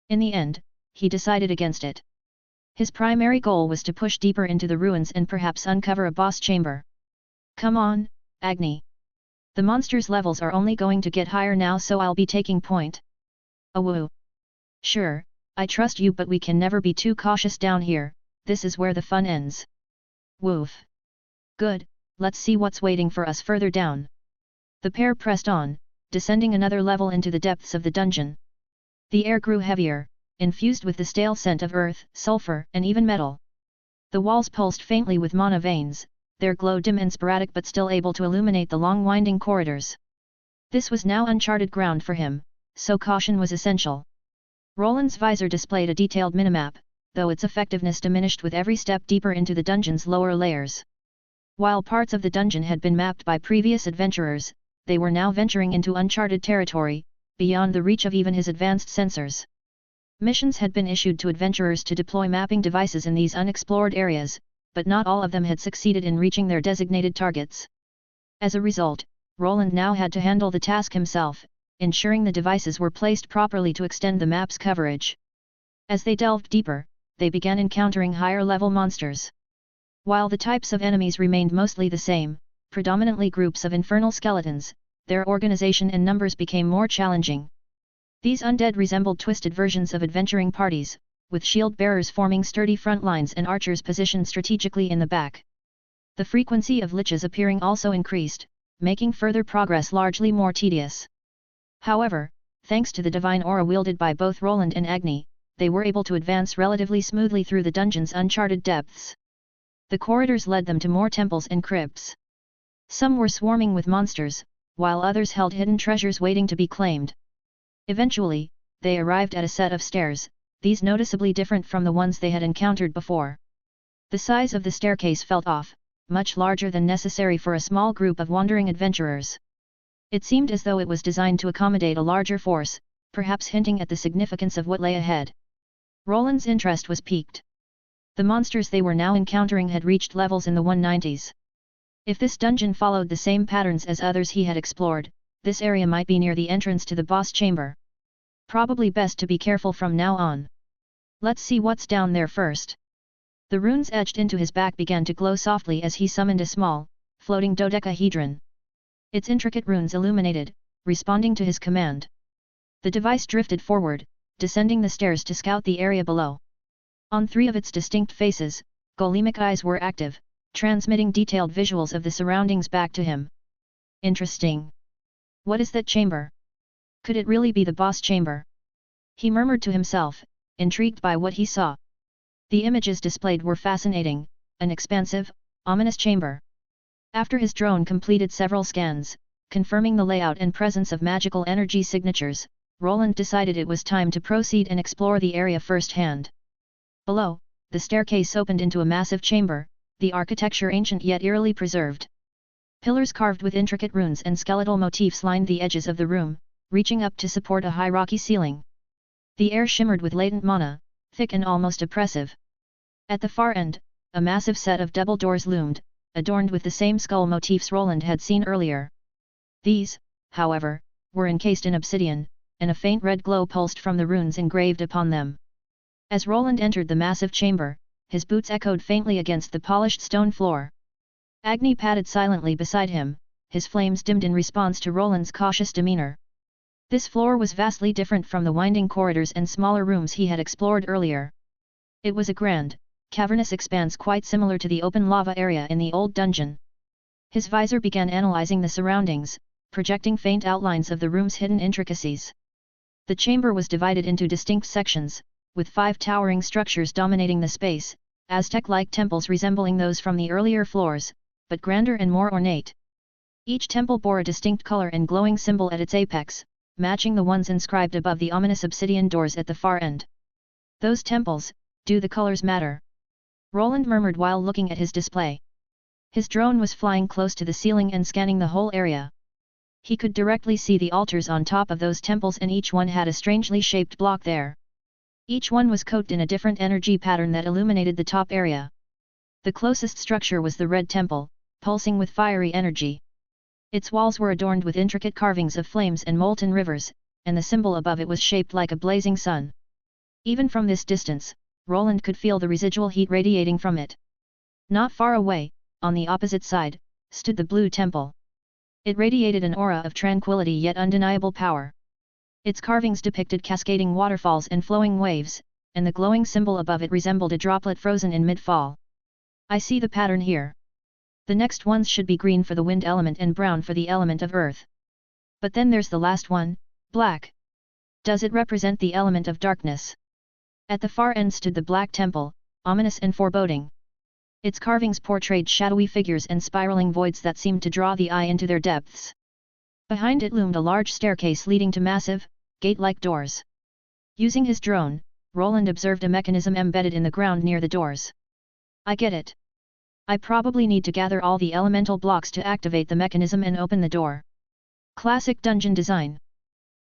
In the end, he decided against it. His primary goal was to push deeper into the ruins and perhaps uncover a boss chamber. Come on, Agni. The monster's levels are only going to get higher now, so I'll be taking point. Awoo. Sure, I trust you, but we can never be too cautious down here, this is where the fun ends. Woof. Good, let's see what's waiting for us further down. The pair pressed on, descending another level into the depths of the dungeon. The air grew heavier, infused with the stale scent of earth, sulfur, and even metal. The walls pulsed faintly with mana veins, their glow dim and sporadic but still able to illuminate the long winding corridors. This was now uncharted ground for him, so caution was essential. Roland's visor displayed a detailed minimap, though its effectiveness diminished with every step deeper into the dungeon's lower layers. While parts of the dungeon had been mapped by previous adventurers, they were now venturing into uncharted territory, beyond the reach of even his advanced sensors. Missions had been issued to adventurers to deploy mapping devices in these unexplored areas, but not all of them had succeeded in reaching their designated targets. As a result, Roland now had to handle the task himself, ensuring the devices were placed properly to extend the map's coverage. As they delved deeper, they began encountering higher-level monsters. While the types of enemies remained mostly the same, predominantly groups of infernal skeletons, their organization and numbers became more challenging. These undead resembled twisted versions of adventuring parties, with shield-bearers forming sturdy front lines and archers positioned strategically in the back. The frequency of liches appearing also increased, making further progress largely more tedious. However, thanks to the divine aura wielded by both Roland and Agni, they were able to advance relatively smoothly through the dungeon's uncharted depths. The corridors led them to more temples and crypts. Some were swarming with monsters, while others held hidden treasures waiting to be claimed. Eventually, they arrived at a set of stairs, these noticeably different from the ones they had encountered before. The size of the staircase felt off, much larger than necessary for a small group of wandering adventurers. It seemed as though it was designed to accommodate a larger force, perhaps hinting at the significance of what lay ahead. Roland's interest was piqued. The monsters they were now encountering had reached levels in the 190s. If this dungeon followed the same patterns as others he had explored, this area might be near the entrance to the boss chamber. Probably best to be careful from now on. Let's see what's down there first. The runes etched into his back began to glow softly as he summoned a small, floating dodecahedron. Its intricate runes illuminated, responding to his command. The device drifted forward, descending the stairs to scout the area below. On 3 of its distinct faces, golemic eyes were active, transmitting detailed visuals of the surroundings back to him. Interesting. What is that chamber? Could it really be the boss chamber? He murmured to himself, intrigued by what he saw. The images displayed were fascinating, an expansive, ominous chamber. After his drone completed several scans, confirming the layout and presence of magical energy signatures, Roland decided it was time to proceed and explore the area firsthand. Below, the staircase opened into a massive chamber, the architecture ancient yet eerily preserved. Pillars carved with intricate runes and skeletal motifs lined the edges of the room, reaching up to support a high rocky ceiling. The air shimmered with latent mana, thick and almost oppressive. At the far end, a massive set of double doors loomed, adorned with the same skull motifs Roland had seen earlier. These, however, were encased in obsidian, and a faint red glow pulsed from the runes engraved upon them. As Roland entered the massive chamber, his boots echoed faintly against the polished stone floor. Agni padded silently beside him, his flames dimmed in response to Roland's cautious demeanor. This floor was vastly different from the winding corridors and smaller rooms he had explored earlier. It was a grand, cavernous expanse quite similar to the open lava area in the old dungeon. His visor began analyzing the surroundings, projecting faint outlines of the room's hidden intricacies. The chamber was divided into distinct sections, with 5 towering structures dominating the space, Aztec-like temples resembling those from the earlier floors, but grander and more ornate. Each temple bore a distinct color and glowing symbol at its apex, matching the ones inscribed above the ominous obsidian doors at the far end. Those temples, do the colors matter? Roland murmured while looking at his display. His drone was flying close to the ceiling and scanning the whole area. He could directly see the altars on top of those temples, and each one had a strangely shaped block there. Each one was coated in a different energy pattern that illuminated the top area. The closest structure was the Red Temple, pulsing with fiery energy. Its walls were adorned with intricate carvings of flames and molten rivers, and the symbol above it was shaped like a blazing sun. Even from this distance, Roland could feel the residual heat radiating from it. Not far away, on the opposite side, stood the Blue Temple. It radiated an aura of tranquility yet undeniable power. Its carvings depicted cascading waterfalls and flowing waves, and the glowing symbol above it resembled a droplet frozen in mid-fall. I see the pattern here. The next ones should be green for the wind element and brown for the element of earth. But then there's the last one, black. Does it represent the element of darkness? At the far end stood the Black Temple, ominous and foreboding. Its carvings portrayed shadowy figures and spiraling voids that seemed to draw the eye into their depths. Behind it loomed a large staircase leading to massive, gate-like doors. Using his drone, Roland observed a mechanism embedded in the ground near the doors. I get it. I probably need to gather all the elemental blocks to activate the mechanism and open the door. Classic dungeon design.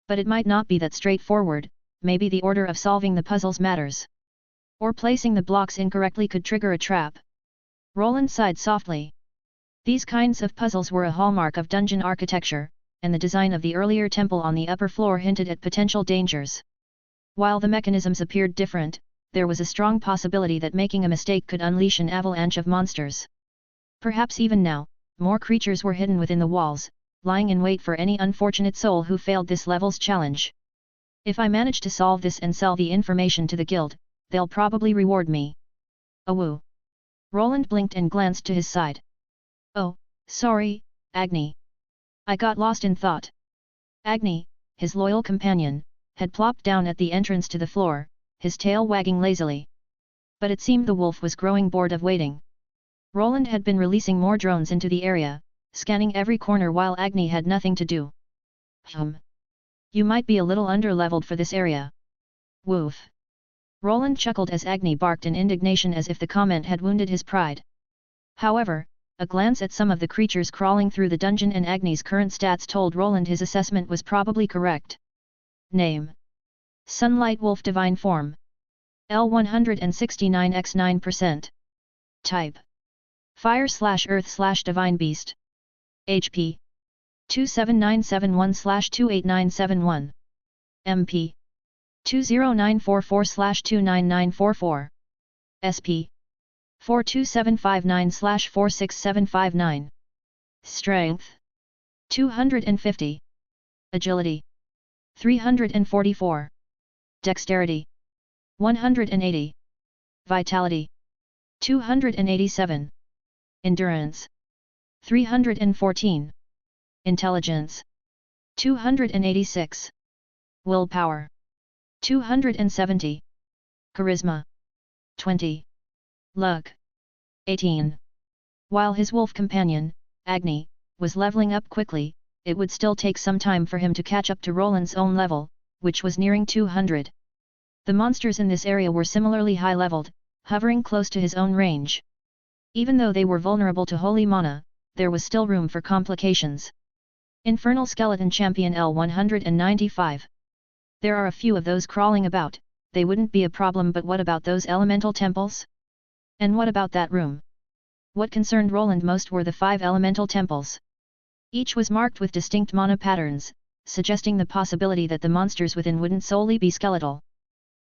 But it might not be that straightforward, maybe the order of solving the puzzles matters. Or placing the blocks incorrectly could trigger a trap. Roland sighed softly. These kinds of puzzles were a hallmark of dungeon architecture, and the design of the earlier temple on the upper floor hinted at potential dangers. While the mechanisms appeared different, there was a strong possibility that making a mistake could unleash an avalanche of monsters. Perhaps even now, more creatures were hidden within the walls, lying in wait for any unfortunate soul who failed this level's challenge. If I manage to solve this and sell the information to the guild, they'll probably reward me. Awoo. Roland blinked and glanced to his side. Oh, sorry, Agni. I got lost in thought. Agni, his loyal companion, had plopped down at the entrance to the floor, his tail wagging lazily. But it seemed the wolf was growing bored of waiting. Roland had been releasing more drones into the area, scanning every corner while Agni had nothing to do. You might be a little underleveled for this area. Woof. Roland chuckled as Agni barked in indignation as if the comment had wounded his pride. However, a glance at some of the creatures crawling through the dungeon and Agni's current stats told Roland his assessment was probably correct. Name: Sunlight Wolf Divine Form. L169 x 9%. Type: Fire/Earth/Divine Beast. HP: 27971/28971. MP: 20944/29944. SP: 42759/46759. Strength: 250. Agility: 344. Dexterity: 180. Vitality: 287. Endurance: 314. Intelligence: 286. Willpower: 270. Charisma: 20. Luck: 18. While his wolf companion, Agni, was leveling up quickly, it would still take some time for him to catch up to Roland's own level, which was nearing 200. The monsters in this area were similarly high-leveled, hovering close to his own range. Even though they were vulnerable to holy mana, there was still room for complications. Infernal Skeleton Champion L195. There are a few of those crawling about, they wouldn't be a problem, but what about those elemental temples? And what about that room? What concerned Roland most were the 5 elemental temples. Each was marked with distinct mana patterns, suggesting the possibility that the monsters within wouldn't solely be skeletal.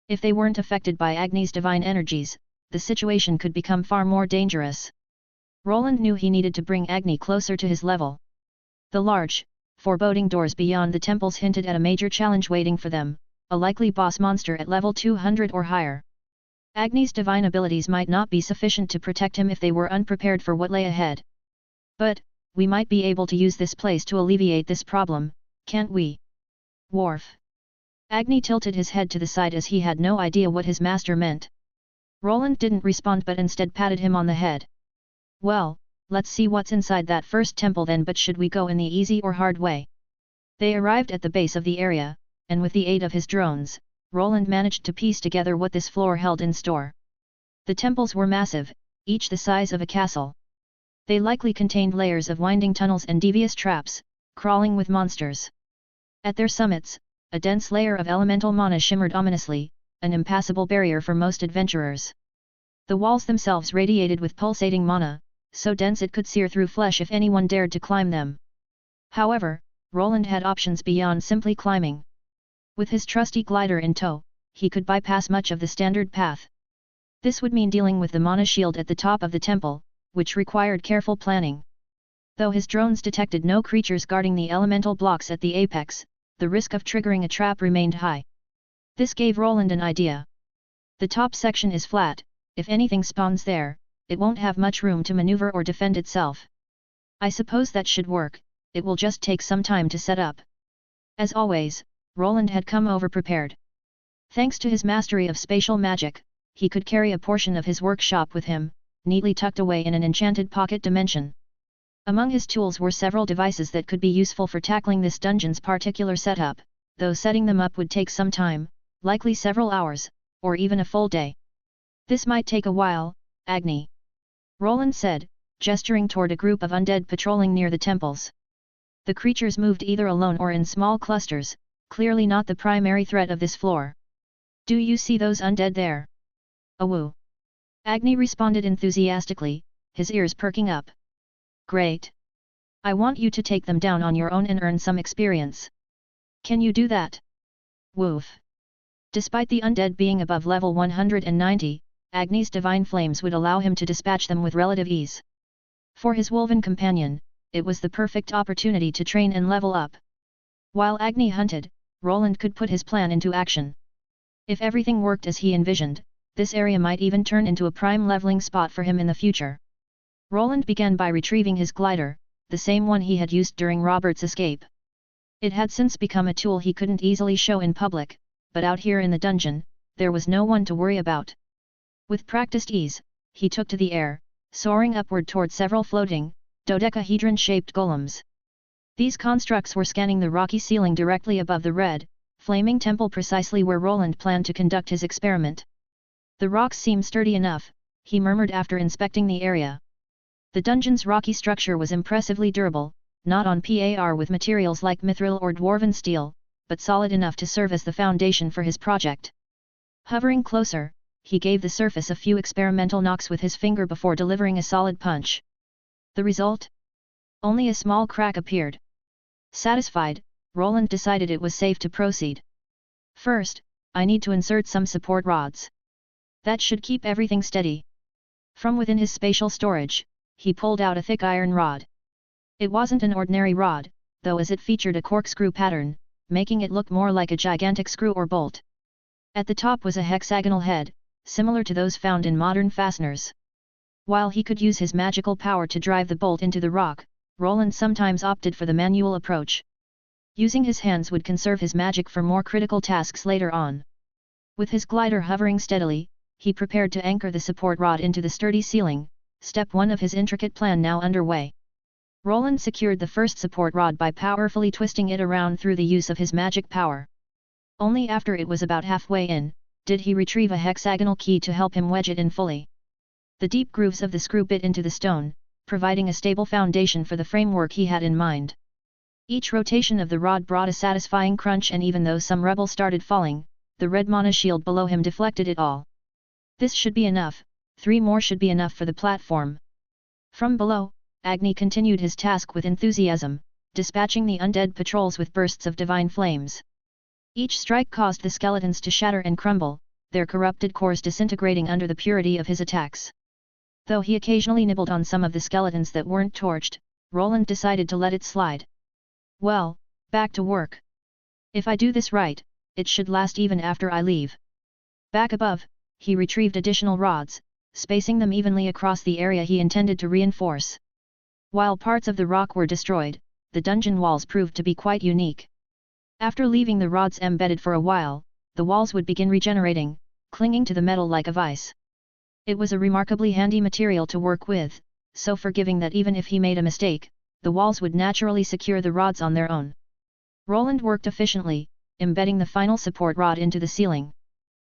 If they weren't affected by Agni's divine energies, the situation could become far more dangerous. Roland knew he needed to bring Agni closer to his level. The large, foreboding doors beyond the temples hinted at a major challenge waiting for them, a likely boss monster at level 200 or higher. Agni's divine abilities might not be sufficient to protect him if they were unprepared for what lay ahead. But, we might be able to use this place to alleviate this problem, can't we? Worf. Agni tilted his head to the side as he had no idea what his master meant. Roland didn't respond but instead patted him on the head. Well, let's see what's inside that first temple then, but should we go in the easy or hard way? They arrived at the base of the area, and with the aid of his drones, Roland managed to piece together what this floor held in store. The temples were massive, each the size of a castle. They likely contained layers of winding tunnels and devious traps, crawling with monsters. At their summits, a dense layer of elemental mana shimmered ominously, an impassable barrier for most adventurers. The walls themselves radiated with pulsating mana, so dense it could sear through flesh if anyone dared to climb them. However, Roland had options beyond simply climbing. With his trusty glider in tow, he could bypass much of the standard path. This would mean dealing with the mana shield at the top of the temple, which required careful planning. Though his drones detected no creatures guarding the elemental blocks at the apex, the risk of triggering a trap remained high. This gave Roland an idea. The top section is flat, if anything spawns there, it won't have much room to maneuver or defend itself. I suppose that should work, it will just take some time to set up. As always, Roland had come over-prepared. Thanks to his mastery of spatial magic, he could carry a portion of his workshop with him, neatly tucked away in an enchanted pocket dimension. Among his tools were several devices that could be useful for tackling this dungeon's particular setup, though setting them up would take some time, likely several hours, or even a full day. This might take a while, Agni. Roland said, gesturing toward a group of undead patrolling near the temples. The creatures moved either alone or in small clusters, clearly not the primary threat of this floor. Do you see those undead there? Awoo! Agni responded enthusiastically, his ears perking up. Great! I want you to take them down on your own and earn some experience. Can you do that? Woof! Despite the undead being above level 190, Agni's divine flames would allow him to dispatch them with relative ease. For his wolven companion, it was the perfect opportunity to train and level up. While Agni hunted, Roland could put his plan into action. If everything worked as he envisioned, this area might even turn into a prime leveling spot for him in the future. Roland began by retrieving his glider, the same one he had used during Robert's escape. It had since become a tool he couldn't easily show in public, but out here in the dungeon, there was no one to worry about. With practiced ease, he took to the air, soaring upward toward several floating, dodecahedron-shaped golems. These constructs were scanning the rocky ceiling directly above the red, flaming temple precisely where Roland planned to conduct his experiment. The rocks seemed sturdy enough, he murmured after inspecting the area. The dungeon's rocky structure was impressively durable, not on par with materials like mithril or dwarven steel, but solid enough to serve as the foundation for his project. Hovering closer, he gave the surface a few experimental knocks with his finger before delivering a solid punch. The result? Only a small crack appeared. Satisfied, Roland decided it was safe to proceed. First, I need to insert some support rods. That should keep everything steady. From within his spatial storage, he pulled out a thick iron rod. It wasn't an ordinary rod, though, as it featured a corkscrew pattern, making it look more like a gigantic screw or bolt. At the top was a hexagonal head, similar to those found in modern fasteners. While he could use his magical power to drive the bolt into the rock, Roland sometimes opted for the manual approach. Using his hands would conserve his magic for more critical tasks later on. With his glider hovering steadily, he prepared to anchor the support rod into the sturdy ceiling, step 1 of his intricate plan now underway. Roland secured the first support rod by powerfully twisting it around through the use of his magic power. Only after it was about halfway in, did he retrieve a hexagonal key to help him wedge it in fully. The deep grooves of the screw bit into the stone, providing a stable foundation for the framework he had in mind. Each rotation of the rod brought a satisfying crunch, and even though some rubble started falling, the red mana shield below him deflected it all. This should be enough, 3 more should be enough for the platform. From below, Agni continued his task with enthusiasm, dispatching the undead patrols with bursts of divine flames. Each strike caused the skeletons to shatter and crumble, their corrupted cores disintegrating under the purity of his attacks. Though he occasionally nibbled on some of the skeletons that weren't torched, Roland decided to let it slide. Well, back to work. If I do this right, it should last even after I leave. Back above, he retrieved additional rods, spacing them evenly across the area he intended to reinforce. While parts of the rock were destroyed, the dungeon walls proved to be quite unique. After leaving the rods embedded for a while, the walls would begin regenerating, clinging to the metal like a vice. It was a remarkably handy material to work with, so forgiving that even if he made a mistake, the walls would naturally secure the rods on their own. Roland worked efficiently, embedding the final support rod into the ceiling.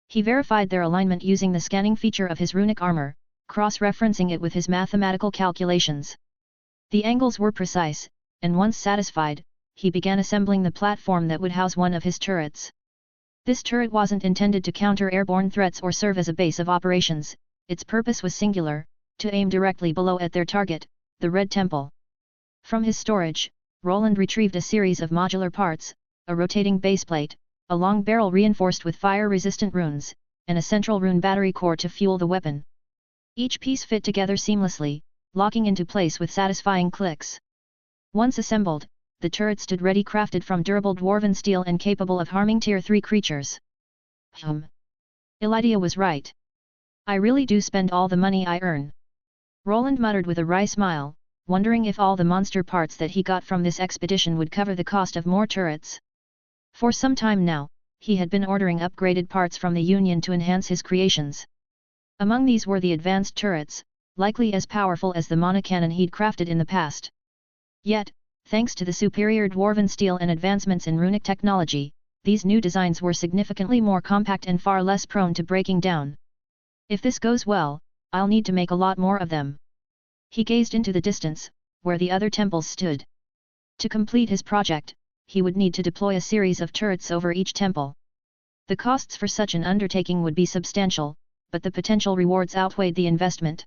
He verified their alignment using the scanning feature of his runic armor, cross-referencing it with his mathematical calculations. The angles were precise, and once satisfied, he began assembling the platform that would house one of his turrets. This turret wasn't intended to counter airborne threats or serve as a base of operations, its purpose was singular, to aim directly below at their target, the Red Temple. From his storage, Roland retrieved a series of modular parts, a rotating baseplate, a long barrel reinforced with fire-resistant runes, and a central rune battery core to fuel the weapon. Each piece fit together seamlessly, locking into place with satisfying clicks. Once assembled, the turret stood ready, crafted from durable dwarven steel and capable of harming Tier 3 creatures. Elydia was right. I really do spend all the money I earn. Roland muttered with a wry smile, wondering if all the monster parts that he got from this expedition would cover the cost of more turrets. For some time now, he had been ordering upgraded parts from the Union to enhance his creations. Among these were the advanced turrets, likely as powerful as the monocannon he'd crafted in the past. Yet, thanks to the superior dwarven steel and advancements in runic technology, these new designs were significantly more compact and far less prone to breaking down. If this goes well, I'll need to make a lot more of them. He gazed into the distance, where the other temples stood. To complete his project, he would need to deploy a series of turrets over each temple. The costs for such an undertaking would be substantial, but the potential rewards outweighed the investment.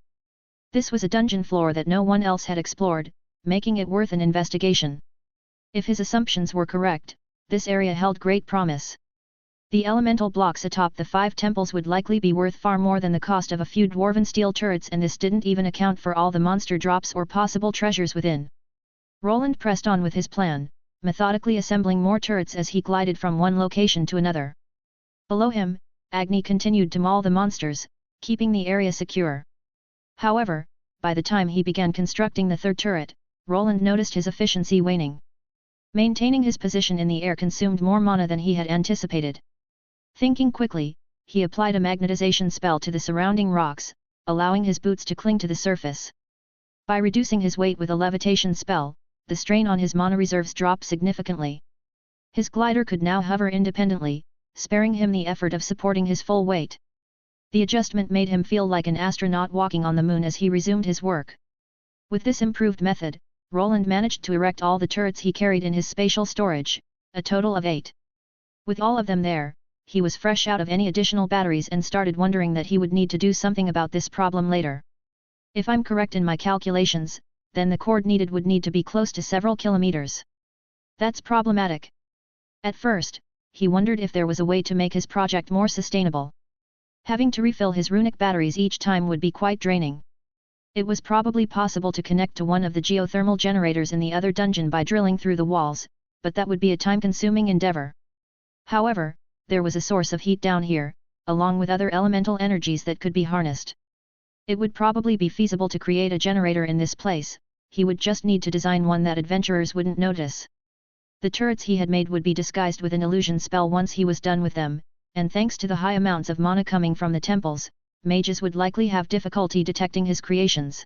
This was a dungeon floor that no one else had explored, making it worth an investigation. If his assumptions were correct, this area held great promise. The elemental blocks atop the 5 temples would likely be worth far more than the cost of a few dwarven steel turrets, and this didn't even account for all the monster drops or possible treasures within. Roland pressed on with his plan, methodically assembling more turrets as he glided from one location to another. Below him, Agni continued to maul the monsters, keeping the area secure. However, by the time he began constructing the 3rd turret, Roland noticed his efficiency waning. Maintaining his position in the air consumed more mana than he had anticipated. Thinking quickly, he applied a magnetization spell to the surrounding rocks, allowing his boots to cling to the surface. By reducing his weight with a levitation spell, the strain on his mana reserves dropped significantly. His glider could now hover independently, sparing him the effort of supporting his full weight. The adjustment made him feel like an astronaut walking on the moon as he resumed his work. With this improved method, Roland managed to erect all the turrets he carried in his spatial storage, a total of 8. With all of them there, he was fresh out of any additional batteries and started wondering that he would need to do something about this problem later. If I'm correct in my calculations, then the cord needed would need to be close to several kilometers. That's problematic. At first, he wondered if there was a way to make his project more sustainable. Having to refill his runic batteries each time would be quite draining. It was probably possible to connect to one of the geothermal generators in the other dungeon by drilling through the walls, but that would be a time-consuming endeavor. However, there was a source of heat down here, along with other elemental energies that could be harnessed. It would probably be feasible to create a generator in this place, he would just need to design one that adventurers wouldn't notice. The turrets he had made would be disguised with an illusion spell once he was done with them, and thanks to the high amounts of mana coming from the temples, mages would likely have difficulty detecting his creations.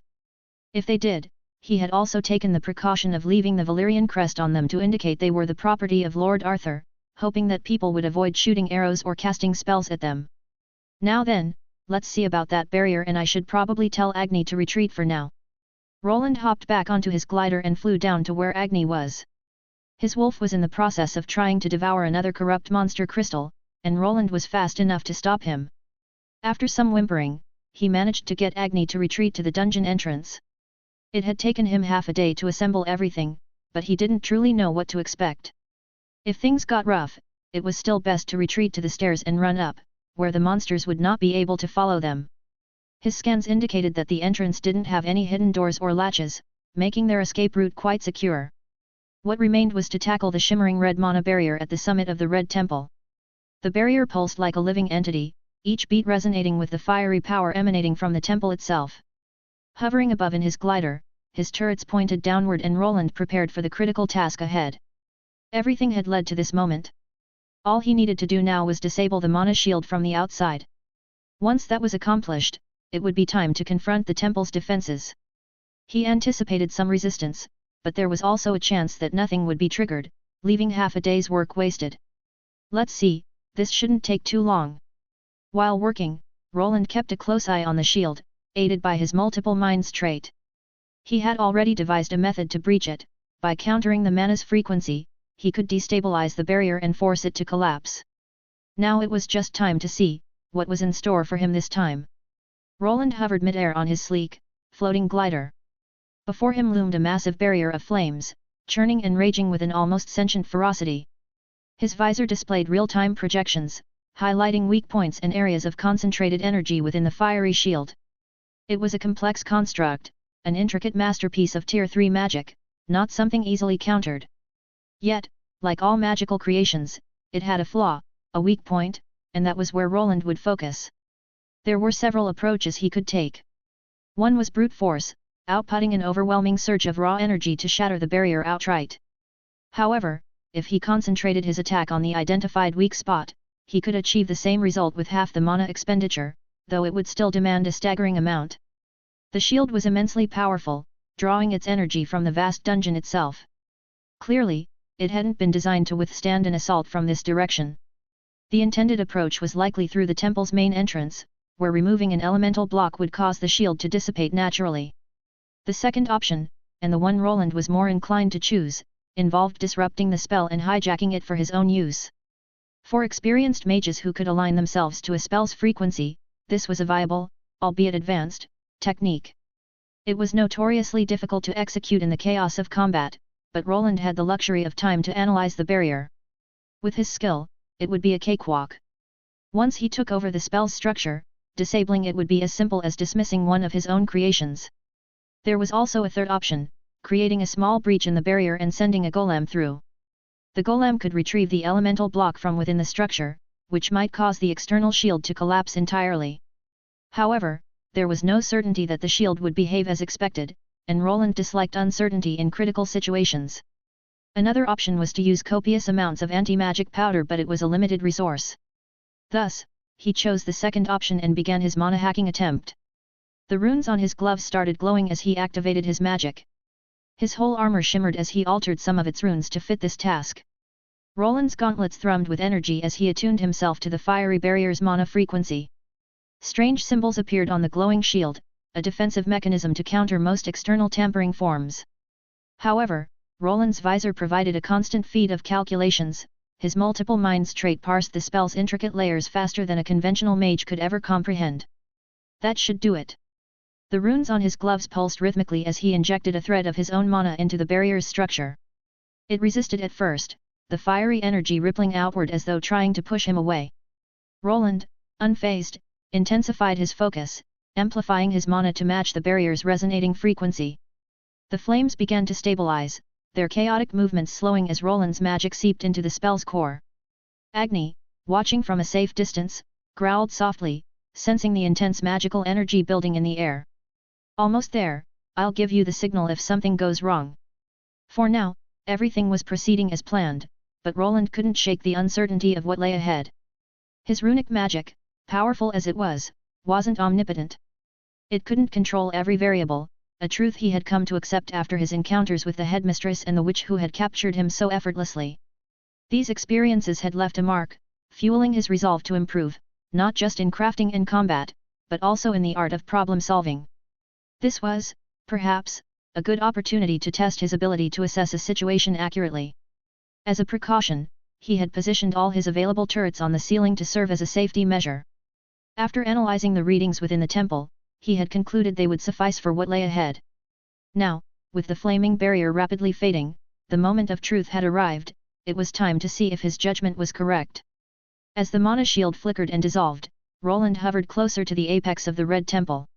If they did, he had also taken the precaution of leaving the Valyrian crest on them to indicate they were the property of Lord Arthur, hoping that people would avoid shooting arrows or casting spells at them. Now then, let's see about that barrier, and I should probably tell Agni to retreat for now. Roland hopped back onto his glider and flew down to where Agni was. His wolf was in the process of trying to devour another corrupt monster crystal, and Roland was fast enough to stop him. After some whimpering, he managed to get Agni to retreat to the dungeon entrance. It had taken him half a day to assemble everything, but he didn't truly know what to expect. If things got rough, it was still best to retreat to the stairs and run up, where the monsters would not be able to follow them. His scans indicated that the entrance didn't have any hidden doors or latches, making their escape route quite secure. What remained was to tackle the shimmering red mana barrier at the summit of the Red Temple. The barrier pulsed like a living entity, each beat resonating with the fiery power emanating from the temple itself. Hovering above in his glider, his turrets pointed downward, and Roland prepared for the critical task ahead. Everything had led to this moment. All he needed to do now was disable the mana shield from the outside. Once that was accomplished, it would be time to confront the temple's defenses. He anticipated some resistance, but there was also a chance that nothing would be triggered, leaving half a day's work wasted. Let's see, this shouldn't take too long. While working, Roland kept a close eye on the shield, aided by his multiple minds trait. He had already devised a method to breach it. By countering the mana's frequency, he could destabilize the barrier and force it to collapse. Now it was just time to see what was in store for him this time. Roland hovered mid-air on his sleek, floating glider. Before him loomed a massive barrier of flames, churning and raging with an almost sentient ferocity. His visor displayed real-time projections, highlighting weak points and areas of concentrated energy within the fiery shield. It was a complex construct, an intricate masterpiece of Tier 3 magic, not something easily countered. Yet, like all magical creations, it had a flaw, a weak point, and that was where Roland would focus. There were several approaches he could take. One was brute force, outputting an overwhelming surge of raw energy to shatter the barrier outright. However, if he concentrated his attack on the identified weak spot, he could achieve the same result with half the mana expenditure, though it would still demand a staggering amount. The shield was immensely powerful, drawing its energy from the vast dungeon itself. Clearly, it hadn't been designed to withstand an assault from this direction. The intended approach was likely through the temple's main entrance, where removing an elemental block would cause the shield to dissipate naturally. The second option, and the one Roland was more inclined to choose, involved disrupting the spell and hijacking it for his own use. For experienced mages who could align themselves to a spell's frequency, this was a viable, albeit advanced, technique. It was notoriously difficult to execute in the chaos of combat, but Roland had the luxury of time to analyze the barrier. With his skill, it would be a cakewalk. Once he took over the spell's structure, disabling it would be as simple as dismissing one of his own creations. There was also a third option, creating a small breach in the barrier and sending a golem through. The golem could retrieve the elemental block from within the structure, which might cause the external shield to collapse entirely. However, there was no certainty that the shield would behave as expected, and Roland disliked uncertainty in critical situations. Another option was to use copious amounts of anti-magic powder, but it was a limited resource. Thus, he chose the second option and began his mana-hacking attempt. The runes on his gloves started glowing as he activated his magic. His whole armor shimmered as he altered some of its runes to fit this task. Roland's gauntlets thrummed with energy as he attuned himself to the fiery barrier's mana frequency. Strange symbols appeared on the glowing shield, a defensive mechanism to counter most external tampering forms. However, Roland's visor provided a constant feed of calculations. His multiple minds trait parsed the spell's intricate layers faster than a conventional mage could ever comprehend. That should do it. The runes on his gloves pulsed rhythmically as he injected a thread of his own mana into the barrier's structure. It resisted at first, the fiery energy rippling outward as though trying to push him away. Roland, unfazed, intensified his focus, amplifying his mana to match the barrier's resonating frequency. The flames began to stabilize, their chaotic movements slowing as Roland's magic seeped into the spell's core. Agni, watching from a safe distance, growled softly, sensing the intense magical energy building in the air. Almost there, I'll give you the signal if something goes wrong. For now, everything was proceeding as planned, but Roland couldn't shake the uncertainty of what lay ahead. His runic magic, powerful as it was, wasn't omnipotent. It couldn't control every variable, a truth he had come to accept after his encounters with the headmistress and the witch who had captured him so effortlessly. These experiences had left a mark, fueling his resolve to improve, not just in crafting and combat, but also in the art of problem-solving. This was, perhaps, a good opportunity to test his ability to assess a situation accurately. As a precaution, he had positioned all his available turrets on the ceiling to serve as a safety measure. After analyzing the readings within the temple, he had concluded they would suffice for what lay ahead. Now, with the flaming barrier rapidly fading, the moment of truth had arrived. It was time to see if his judgment was correct. As the mana shield flickered and dissolved, Roland hovered closer to the apex of the red temple.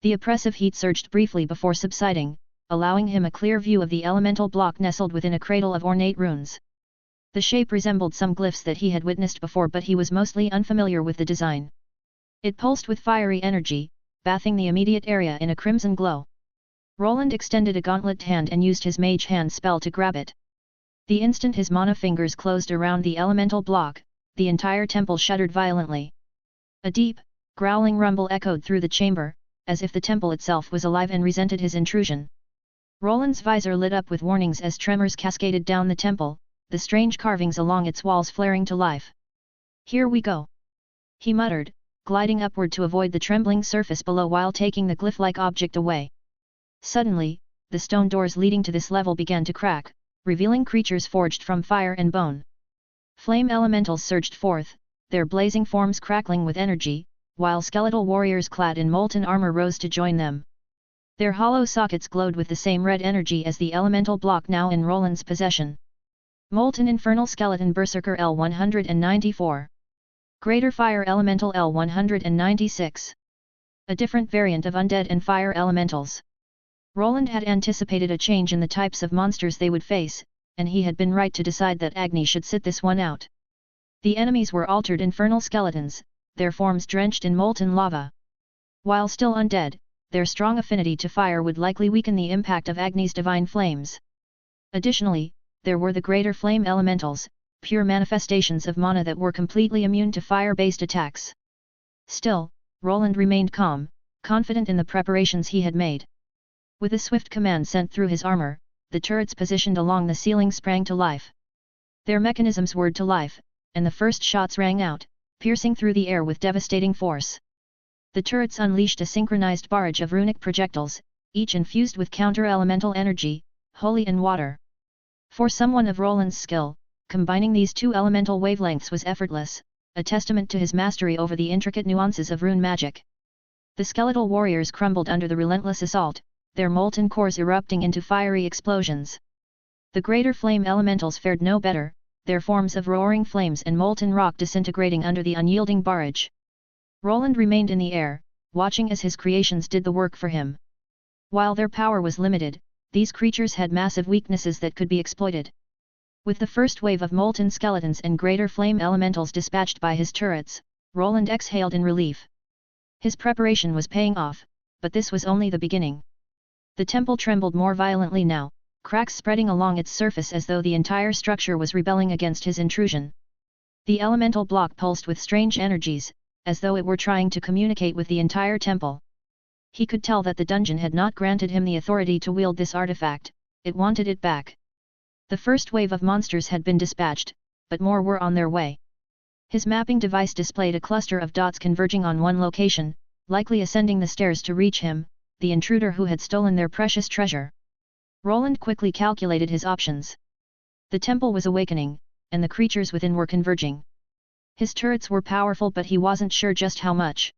The oppressive heat surged briefly before subsiding, allowing him a clear view of the elemental block nestled within a cradle of ornate runes. The shape resembled some glyphs that he had witnessed before, but he was mostly unfamiliar with the design. It pulsed with fiery energy, bathing the immediate area in a crimson glow. Roland extended a gauntlet hand and used his mage hand spell to grab it. The instant his mana fingers closed around the elemental block, the entire temple shuddered violently. A deep, growling rumble echoed through the chamber, as if the temple itself was alive and resented his intrusion. Roland's visor lit up with warnings as tremors cascaded down the temple, the strange carvings along its walls flaring to life. "Here we go," he muttered, gliding upward to avoid the trembling surface below while taking the glyph-like object away. Suddenly, the stone doors leading to this level began to crack, revealing creatures forged from fire and bone. Flame elementals surged forth, their blazing forms crackling with energy, while skeletal warriors clad in molten armor rose to join them. Their hollow sockets glowed with the same red energy as the elemental block now in Roland's possession. Molten Infernal Skeleton Berserker L194. Greater Fire Elemental L196. A different variant of undead and fire elementals. Roland had anticipated a change in the types of monsters they would face, and he had been right to decide that Agni should sit this one out. The enemies were altered infernal skeletons, their forms drenched in molten lava. While still undead, their strong affinity to fire would likely weaken the impact of Agni's divine flames. Additionally, there were the greater flame elementals, pure manifestations of mana that were completely immune to fire-based attacks. Still, Roland remained calm, confident in the preparations he had made. With a swift command sent through his armor, the turrets positioned along the ceiling sprang to life. Their mechanisms whirred to life, and the first shots rang out, piercing through the air with devastating force. The turrets unleashed a synchronized barrage of runic projectiles, each infused with counter-elemental energy, holy and water. For someone of Roland's skill, combining these two elemental wavelengths was effortless, a testament to his mastery over the intricate nuances of rune magic. The skeletal warriors crumbled under the relentless assault, their molten cores erupting into fiery explosions. The greater flame elementals fared no better, their forms of roaring flames and molten rock disintegrating under the unyielding barrage. Roland remained in the air, watching as his creations did the work for him. While their power was limited, these creatures had massive weaknesses that could be exploited. With the first wave of molten skeletons and greater flame elementals dispatched by his turrets, Roland exhaled in relief. His preparation was paying off, but this was only the beginning. The temple trembled more violently now, cracks spreading along its surface as though the entire structure was rebelling against his intrusion. The elemental block pulsed with strange energies, as though it were trying to communicate with the entire temple. He could tell that the dungeon had not granted him the authority to wield this artifact, it wanted it back. The first wave of monsters had been dispatched, but more were on their way. His mapping device displayed a cluster of dots converging on one location, likely ascending the stairs to reach him, the intruder who had stolen their precious treasure. Roland quickly calculated his options. The temple was awakening, and the creatures within were converging. His turrets were powerful, but he wasn't sure just how much.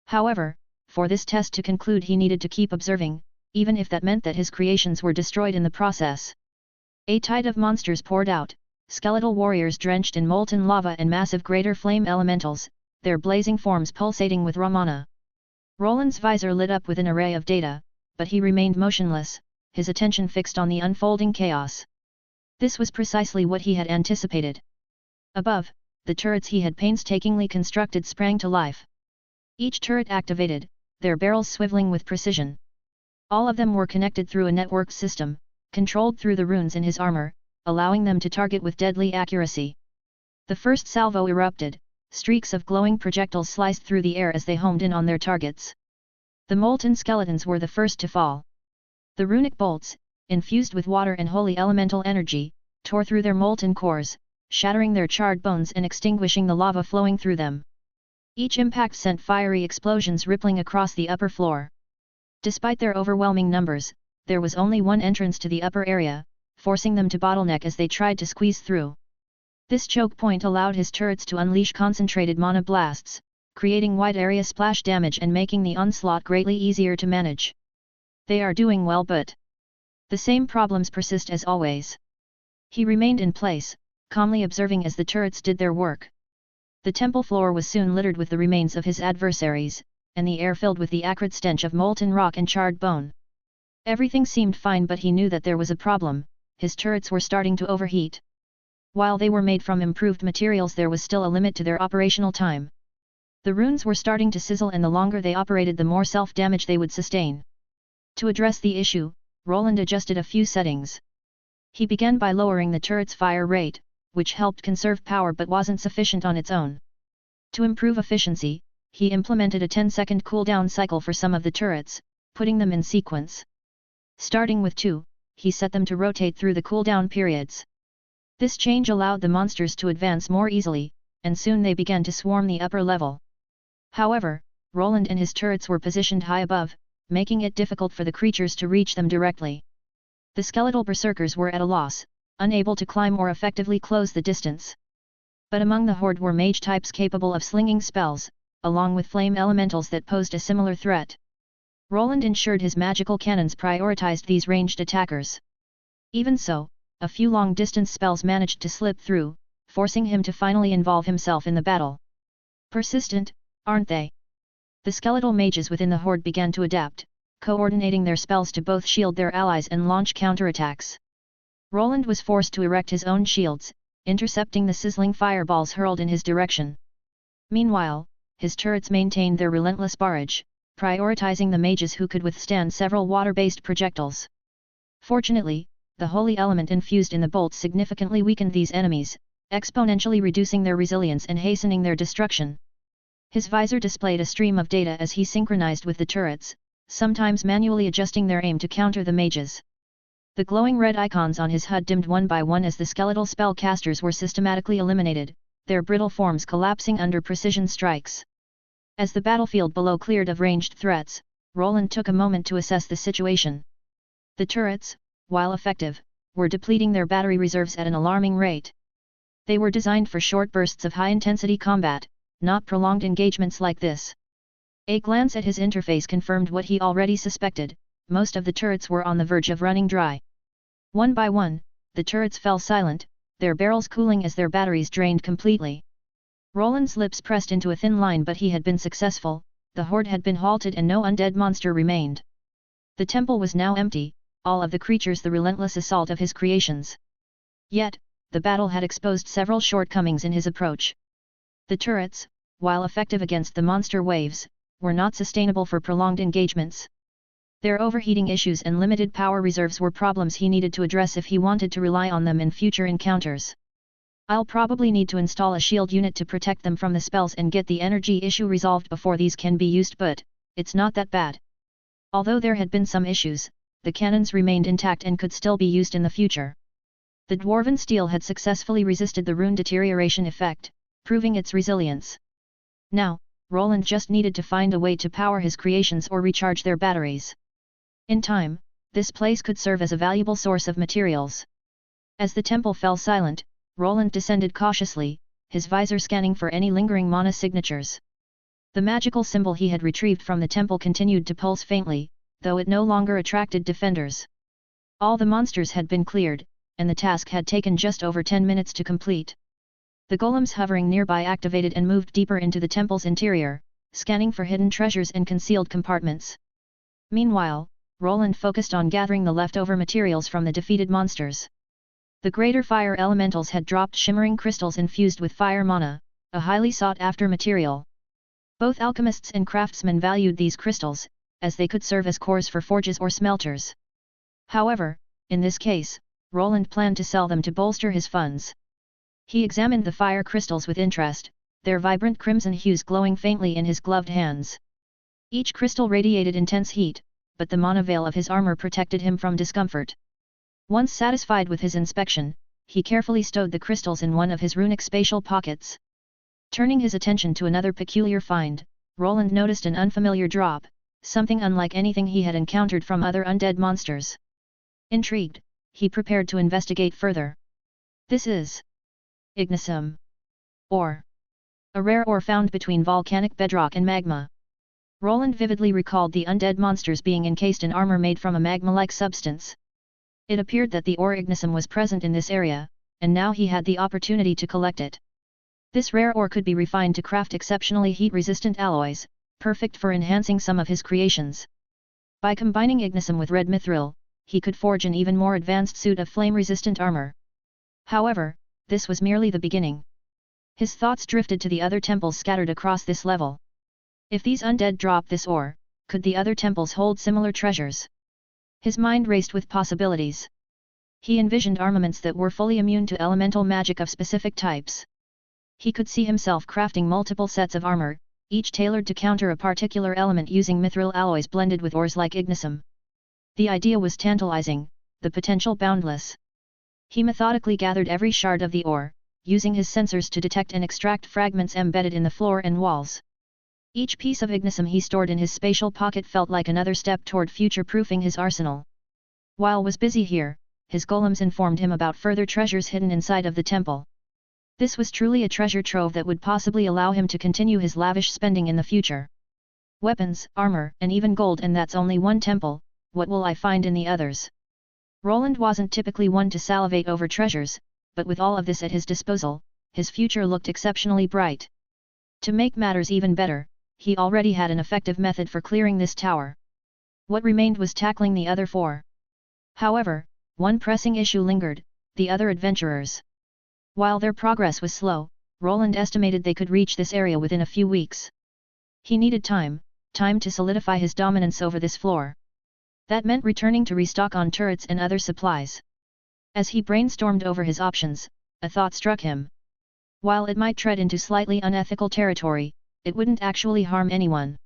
However, for this test to conclude he needed to keep observing, even if that meant that his creations were destroyed in the process. A tide of monsters poured out, skeletal warriors drenched in molten lava and massive greater flame elementals, their blazing forms pulsating with raw mana. Roland's visor lit up with an array of data, but he remained motionless, his attention fixed on the unfolding chaos. This was precisely what he had anticipated. Above, the turrets he had painstakingly constructed sprang to life. Each turret activated, their barrels swiveling with precision. All of them were connected through a networked system, controlled through the runes in his armor, allowing them to target with deadly accuracy. The first salvo erupted, streaks of glowing projectiles sliced through the air as they homed in on their targets. The molten skeletons were the first to fall. The runic bolts, infused with water and holy elemental energy, tore through their molten cores, shattering their charred bones and extinguishing the lava flowing through them. Each impact sent fiery explosions rippling across the upper floor. Despite their overwhelming numbers, there was only one entrance to the upper area, forcing them to bottleneck as they tried to squeeze through. This choke point allowed his turrets to unleash concentrated mana blasts, creating wide area splash damage and making the onslaught greatly easier to manage. They are doing well, but the same problems persist as always. He remained in place, calmly observing as the turrets did their work. The temple floor was soon littered with the remains of his adversaries, and the air filled with the acrid stench of molten rock and charred bone. Everything seemed fine, but he knew that there was a problem. His turrets were starting to overheat. While they were made from improved materials, there was still a limit to their operational time. The runes were starting to sizzle, and the longer they operated, the more self-damage they would sustain. To address the issue, Roland adjusted a few settings. He began by lowering the turret's fire rate, which helped conserve power but wasn't sufficient on its own. To improve efficiency, he implemented a 10-second cooldown cycle for some of the turrets, putting them in sequence. Starting with 2, he set them to rotate through the cooldown periods. This change allowed the monsters to advance more easily, and soon they began to swarm the upper level. However, Roland and his turrets were positioned high above, making it difficult for the creatures to reach them directly. The skeletal berserkers were at a loss, unable to climb or effectively close the distance. But among the horde were mage types capable of slinging spells, along with flame elementals that posed a similar threat. Roland ensured his magical cannons prioritized these ranged attackers. Even so, a few long-distance spells managed to slip through, forcing him to finally involve himself in the battle. Persistent, aren't they? The skeletal mages within the horde began to adapt, coordinating their spells to both shield their allies and launch counterattacks. Roland was forced to erect his own shields, intercepting the sizzling fireballs hurled in his direction. Meanwhile, his turrets maintained their relentless barrage, prioritizing the mages who could withstand several water-based projectiles. Fortunately, the holy element infused in the bolts significantly weakened these enemies, exponentially reducing their resilience and hastening their destruction. His visor displayed a stream of data as he synchronized with the turrets, sometimes manually adjusting their aim to counter the mages. The glowing red icons on his HUD dimmed one by one as the skeletal spellcasters were systematically eliminated, their brittle forms collapsing under precision strikes. As the battlefield below cleared of ranged threats, Roland took a moment to assess the situation. The turrets, while effective, were depleting their battery reserves at an alarming rate. They were designed for short bursts of high-intensity combat, not prolonged engagements like this. A glance at his interface confirmed what he already suspected: most of the turrets were on the verge of running dry. One by one, the turrets fell silent, their barrels cooling as their batteries drained completely. Roland's lips pressed into a thin line, but he had been successful. The horde had been halted and no undead monster remained. The temple was now empty, all of the creatures the relentless assault of his creations. Yet, the battle had exposed several shortcomings in his approach. The turrets, while effective against the monster waves, were not sustainable for prolonged engagements. Their overheating issues and limited power reserves were problems he needed to address if he wanted to rely on them in future encounters. I'll probably need to install a shield unit to protect them from the spells and get the energy issue resolved before these can be used, but it's not that bad. Although there had been some issues, the cannons remained intact and could still be used in the future. The dwarven steel had successfully resisted the rune deterioration effect, proving its resilience. Now, Roland just needed to find a way to power his creations or recharge their batteries. In time, this place could serve as a valuable source of materials. As the temple fell silent, Roland descended cautiously, his visor scanning for any lingering mana signatures. The magical symbol he had retrieved from the temple continued to pulse faintly, though it no longer attracted defenders. All the monsters had been cleared, and the task had taken just over 10 minutes to complete. The golems hovering nearby activated and moved deeper into the temple's interior, scanning for hidden treasures and concealed compartments. Meanwhile, Roland focused on gathering the leftover materials from the defeated monsters. The greater fire elementals had dropped shimmering crystals infused with fire mana, a highly sought-after material. Both alchemists and craftsmen valued these crystals, as they could serve as cores for forges or smelters. However, in this case, Roland planned to sell them to bolster his funds. He examined the fire crystals with interest, their vibrant crimson hues glowing faintly in his gloved hands. Each crystal radiated intense heat, but the mana veil of his armor protected him from discomfort. Once satisfied with his inspection, he carefully stowed the crystals in one of his runic spatial pockets. Turning his attention to another peculiar find, Roland noticed an unfamiliar drop, something unlike anything he had encountered from other undead monsters. Intrigued, he prepared to investigate further. This is ignitum, or a rare ore found between volcanic bedrock and magma. Roland vividly recalled the undead monsters being encased in armor made from a magma-like substance. It appeared that the ore ignitum was present in this area, and now he had the opportunity to collect it. This rare ore could be refined to craft exceptionally heat-resistant alloys, perfect for enhancing some of his creations. By combining ignitum with red mithril, he could forge an even more advanced suit of flame-resistant armor. However, this was merely the beginning. His thoughts drifted to the other temples scattered across this level. If these undead drop this ore, could the other temples hold similar treasures? His mind raced with possibilities. He envisioned armaments that were fully immune to elemental magic of specific types. He could see himself crafting multiple sets of armor, each tailored to counter a particular element using mithril alloys blended with ores like ignitum. The idea was tantalizing, the potential boundless. He methodically gathered every shard of the ore, using his sensors to detect and extract fragments embedded in the floor and walls. Each piece of ignitum he stored in his spatial pocket felt like another step toward future-proofing his arsenal. While was busy here, his golems informed him about further treasures hidden inside of the temple. This was truly a treasure trove that would possibly allow him to continue his lavish spending in the future. Weapons, armor, and even gold, and that's only one temple, what will I find in the others? Roland wasn't typically one to salivate over treasures, but with all of this at his disposal, his future looked exceptionally bright. To make matters even better, he already had an effective method for clearing this tower. What remained was tackling the other four. However, one pressing issue lingered: the other adventurers. While their progress was slow, Roland estimated they could reach this area within a few weeks. He needed time to solidify his dominance over this floor. That meant returning to restock on turrets and other supplies. As he brainstormed over his options, a thought struck him. While it might tread into slightly unethical territory, it wouldn't actually harm anyone.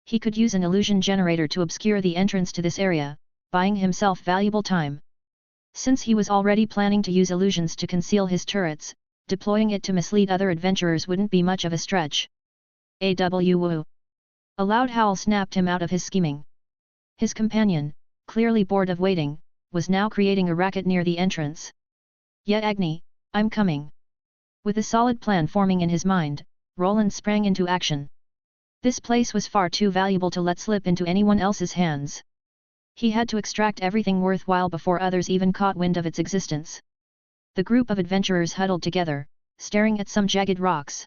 He could use an illusion generator to obscure the entrance to this area, buying himself valuable time. Since he was already planning to use illusions to conceal his turrets, deploying it to mislead other adventurers wouldn't be much of a stretch. Woo! A loud howl snapped him out of his scheming. His companion, clearly bored of waiting, was now creating a racket near the entrance. "Yet Agni, I'm coming." With a solid plan forming in his mind, Roland sprang into action. This place was far too valuable to let slip into anyone else's hands. He had to extract everything worthwhile before others even caught wind of its existence. The group of adventurers huddled together, staring at some jagged rocks.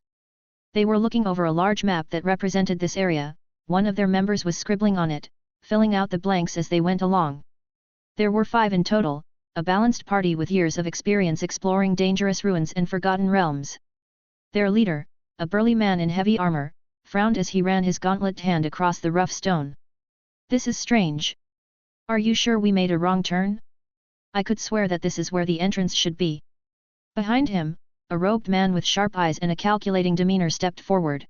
They were looking over a large map that represented this area. One of their members was scribbling on it, filling out the blanks as they went along. There were 5 in total, a balanced party with years of experience exploring dangerous ruins and forgotten realms. Their leader, a burly man in heavy armor, frowned as he ran his gauntlet hand across the rough stone. "This is strange. Are you sure we made a wrong turn? I could swear that this is where the entrance should be." Behind him, a robed man with sharp eyes and a calculating demeanor stepped forward.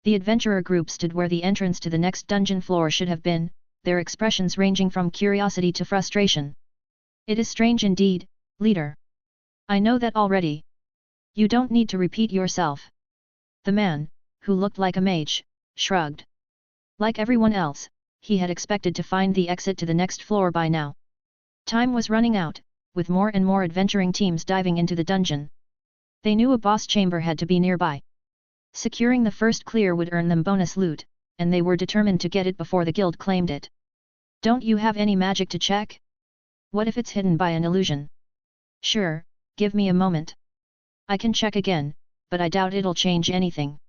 The adventurer group stood where the entrance to the next dungeon floor should have been, their expressions ranging from curiosity to frustration. "It is strange indeed, leader. I know that already. You don't need to repeat yourself." The man, who looked like a mage, shrugged. Like everyone else, he had expected to find the exit to the next floor by now. Time was running out, with more and more adventuring teams diving into the dungeon. They knew a boss chamber had to be nearby. Securing the first clear would earn them bonus loot, and they were determined to get it before the guild claimed it. "Don't you have any magic to check? What if it's hidden by an illusion?" "Sure, give me a moment. I can check again, but I doubt it'll change anything."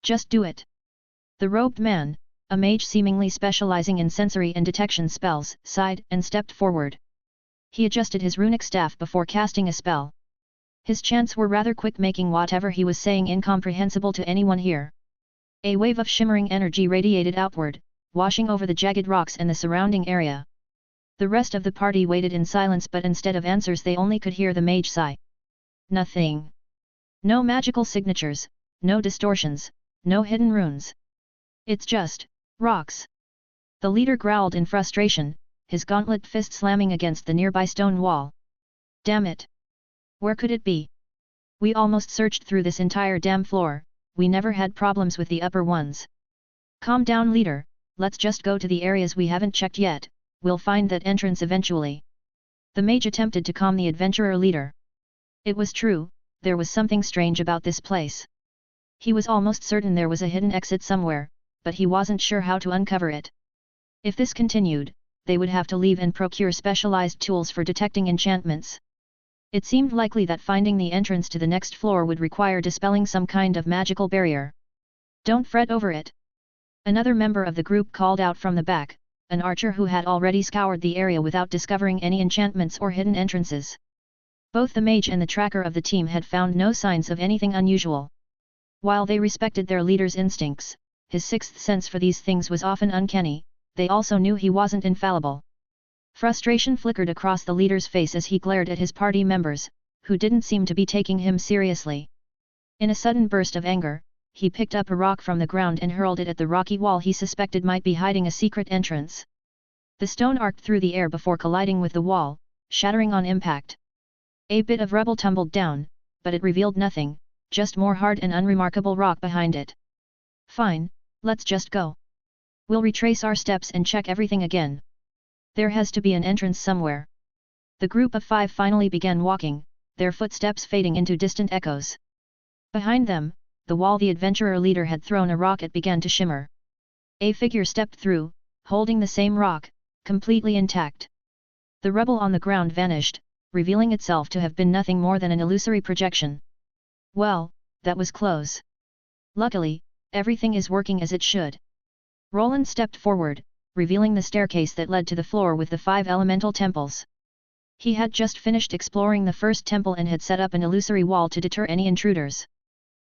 "Just do it." The robed man, a mage seemingly specializing in sensory and detection spells, sighed and stepped forward. He adjusted his runic staff before casting a spell. His chants were rather quick, making whatever he was saying incomprehensible to anyone here. A wave of shimmering energy radiated outward, washing over the jagged rocks and the surrounding area. The rest of the party waited in silence, but instead of answers they only could hear the mage sigh. "Nothing. No magical signatures, no distortions, no hidden runes. It's just rocks." The leader growled in frustration, his gauntlet fist slamming against the nearby stone wall. "Damn it! Where could it be? We almost searched through this entire damn floor, we never had problems with the upper ones." "Calm down, leader, let's just go to the areas we haven't checked yet, we'll find that entrance eventually." The mage attempted to calm the adventurer leader. It was true, there was something strange about this place. He was almost certain there was a hidden exit somewhere, but he wasn't sure how to uncover it. If this continued, they would have to leave and procure specialized tools for detecting enchantments. It seemed likely that finding the entrance to the next floor would require dispelling some kind of magical barrier. "Don't fret over it." Another member of the group called out from the back, an archer who had already scoured the area without discovering any enchantments or hidden entrances. Both the mage and the tracker of the team had found no signs of anything unusual. While they respected their leader's instincts, his sixth sense for these things was often uncanny, they also knew he wasn't infallible. Frustration flickered across the leader's face as he glared at his party members, who didn't seem to be taking him seriously. In a sudden burst of anger, he picked up a rock from the ground and hurled it at the rocky wall he suspected might be hiding a secret entrance. The stone arced through the air before colliding with the wall, shattering on impact. A bit of rubble tumbled down, but it revealed nothing, just more hard and unremarkable rock behind it. "Fine, let's just go. We'll retrace our steps and check everything again. There has to be an entrance somewhere." The group of 5 finally began walking, their footsteps fading into distant echoes. Behind them, the wall the adventurer leader had thrown a rocket began to shimmer. A figure stepped through, holding the same rock, completely intact. The rubble on the ground vanished, revealing itself to have been nothing more than an illusory projection. Well, that was close. Luckily, everything is working as it should. Roland stepped forward, revealing the staircase that led to the floor with the 5 elemental temples. He had just finished exploring the first temple and had set up an illusory wall to deter any intruders.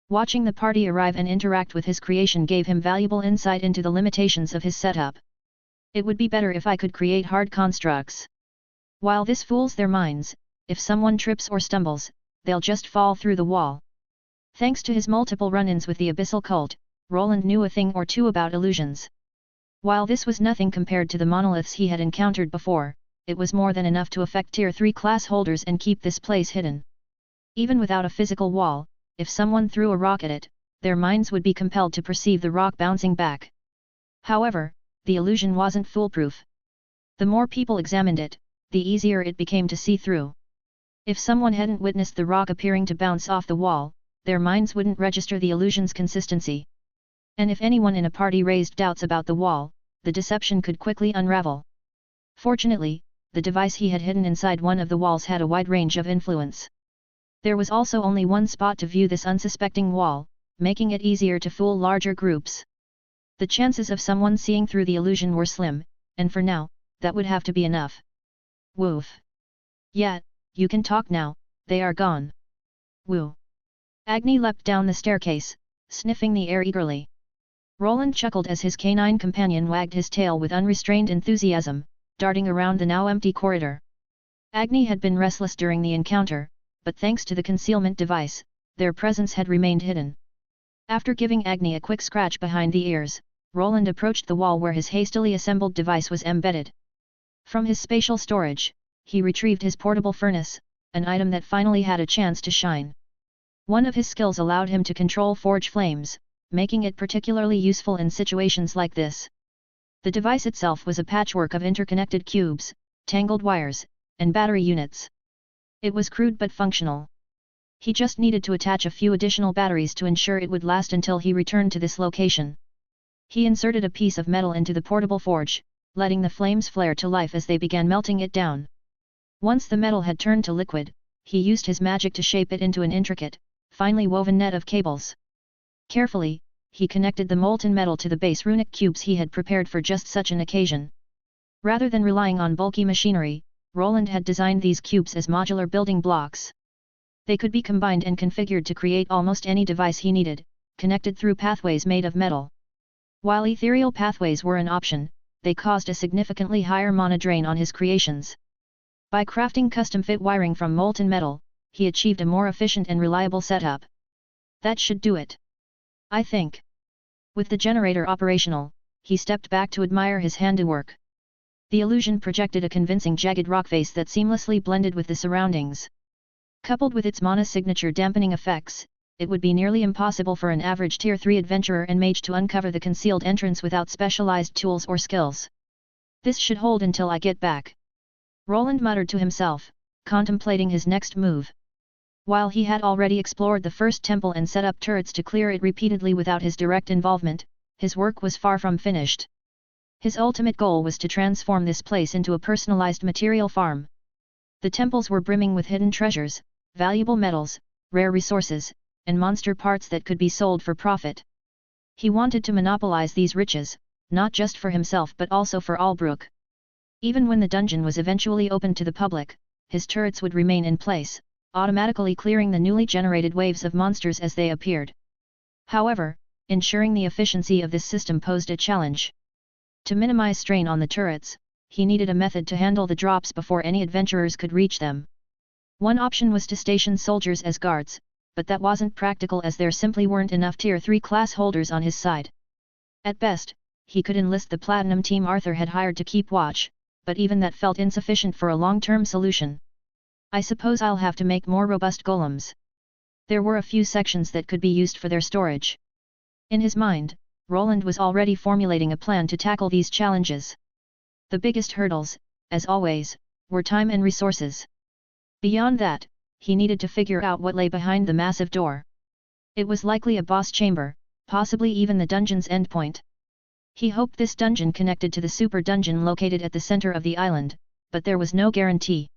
Watching the party arrive and interact with his creation gave him valuable insight into the limitations of his setup. It would be better if I could create hard constructs. While this fools their minds, if someone trips or stumbles, they'll just fall through the wall. Thanks to his multiple run-ins with the Abyssal Cult, Roland knew a thing or two about illusions. While this was nothing compared to the monoliths he had encountered before, it was more than enough to affect Tier 3 class holders and keep this place hidden. Even without a physical wall, if someone threw a rock at it, their minds would be compelled to perceive the rock bouncing back. However, the illusion wasn't foolproof. The more people examined it, the easier it became to see through. If someone hadn't witnessed the rock appearing to bounce off the wall, their minds wouldn't register the illusion's consistency. And if anyone in a party raised doubts about the wall, the deception could quickly unravel. Fortunately, the device he had hidden inside one of the walls had a wide range of influence. There was also only one spot to view this unsuspecting wall, making it easier to fool larger groups. The chances of someone seeing through the illusion were slim, and for now, that would have to be enough. Woof. Yeah, you can talk now, they are gone. Woo. Agni leapt down the staircase, sniffing the air eagerly. Roland chuckled as his canine companion wagged his tail with unrestrained enthusiasm, darting around the now empty corridor. Agni had been restless during the encounter, but thanks to the concealment device, their presence had remained hidden. After giving Agni a quick scratch behind the ears, Roland approached the wall where his hastily assembled device was embedded. From his spatial storage, he retrieved his portable furnace, an item that finally had a chance to shine. One of his skills allowed him to control forge flames, making it particularly useful in situations like this. The device itself was a patchwork of interconnected cubes, tangled wires, and battery units. It was crude but functional. He just needed to attach a few additional batteries to ensure it would last until he returned to this location. He inserted a piece of metal into the portable forge, letting the flames flare to life as they began melting it down. Once the metal had turned to liquid, he used his magic to shape it into an intricate, finely woven net of cables. Carefully, he connected the molten metal to the base runic cubes he had prepared for just such an occasion. Rather than relying on bulky machinery, Roland had designed these cubes as modular building blocks. They could be combined and configured to create almost any device he needed, connected through pathways made of metal. While ethereal pathways were an option, they caused a significantly higher mana drain on his creations. By crafting custom-fit wiring from molten metal, he achieved a more efficient and reliable setup. That should do it, I think. With the generator operational, he stepped back to admire his handiwork. The illusion projected a convincing jagged rock face that seamlessly blended with the surroundings. Coupled with its mana signature dampening effects, it would be nearly impossible for an average Tier 3 adventurer and mage to uncover the concealed entrance without specialized tools or skills. This should hold until I get back, Roland muttered to himself, contemplating his next move. While he had already explored the first temple and set up turrets to clear it repeatedly without his direct involvement, his work was far from finished. His ultimate goal was to transform this place into a personalized material farm. The temples were brimming with hidden treasures, valuable metals, rare resources, and monster parts that could be sold for profit. He wanted to monopolize these riches, not just for himself but also for Albrook. Even when the dungeon was eventually opened to the public, his turrets would remain in place, automatically clearing the newly generated waves of monsters as they appeared. However, ensuring the efficiency of this system posed a challenge. To minimize strain on the turrets, he needed a method to handle the drops before any adventurers could reach them. One option was to station soldiers as guards, but that wasn't practical as there simply weren't enough Tier 3 class holders on his side. At best, he could enlist the Platinum team Arthur had hired to keep watch, but even that felt insufficient for a long-term solution. I suppose I'll have to make more robust golems. There were a few sections that could be used for their storage. In his mind, Roland was already formulating a plan to tackle these challenges. The biggest hurdles, as always, were time and resources. Beyond that, he needed to figure out what lay behind the massive door. It was likely a boss chamber, possibly even the dungeon's endpoint. He hoped this dungeon connected to the super dungeon located at the center of the island, but there was no guarantee.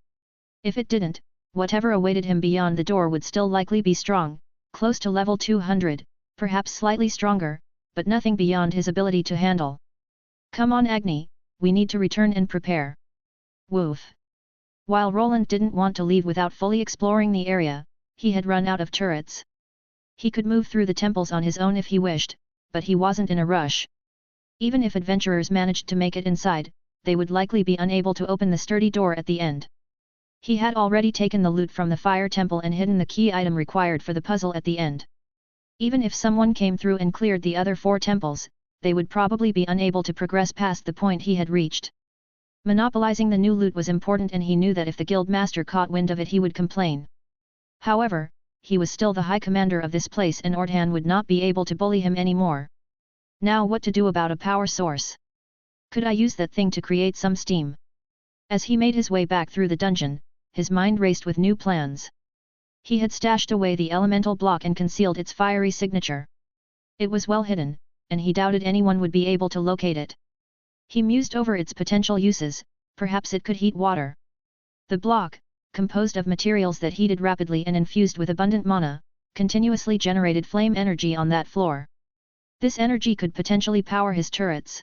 If it didn't, whatever awaited him beyond the door would still likely be strong, close to level 200, perhaps slightly stronger, but nothing beyond his ability to handle. Come on Agni, we need to return and prepare. Woof. While Roland didn't want to leave without fully exploring the area, he had run out of turrets. He could move through the temples on his own if he wished, but he wasn't in a rush. Even if adventurers managed to make it inside, they would likely be unable to open the sturdy door at the end. He had already taken the loot from the fire temple and hidden the key item required for the puzzle at the end. Even if someone came through and cleared the other 4 temples, they would probably be unable to progress past the point he had reached. Monopolizing the new loot was important, and he knew that if the guild master caught wind of it he would complain. However, he was still the high commander of this place and Ordhan would not be able to bully him anymore. Now what to do about a power source? Could I use that thing to create some steam? As he made his way back through the dungeon, his mind raced with new plans. He had stashed away the elemental block and concealed its fiery signature. It was well hidden, and he doubted anyone would be able to locate it. He mused over its potential uses, perhaps it could heat water. The block, composed of materials that heated rapidly and infused with abundant mana, continuously generated flame energy on that floor. This energy could potentially power his turrets.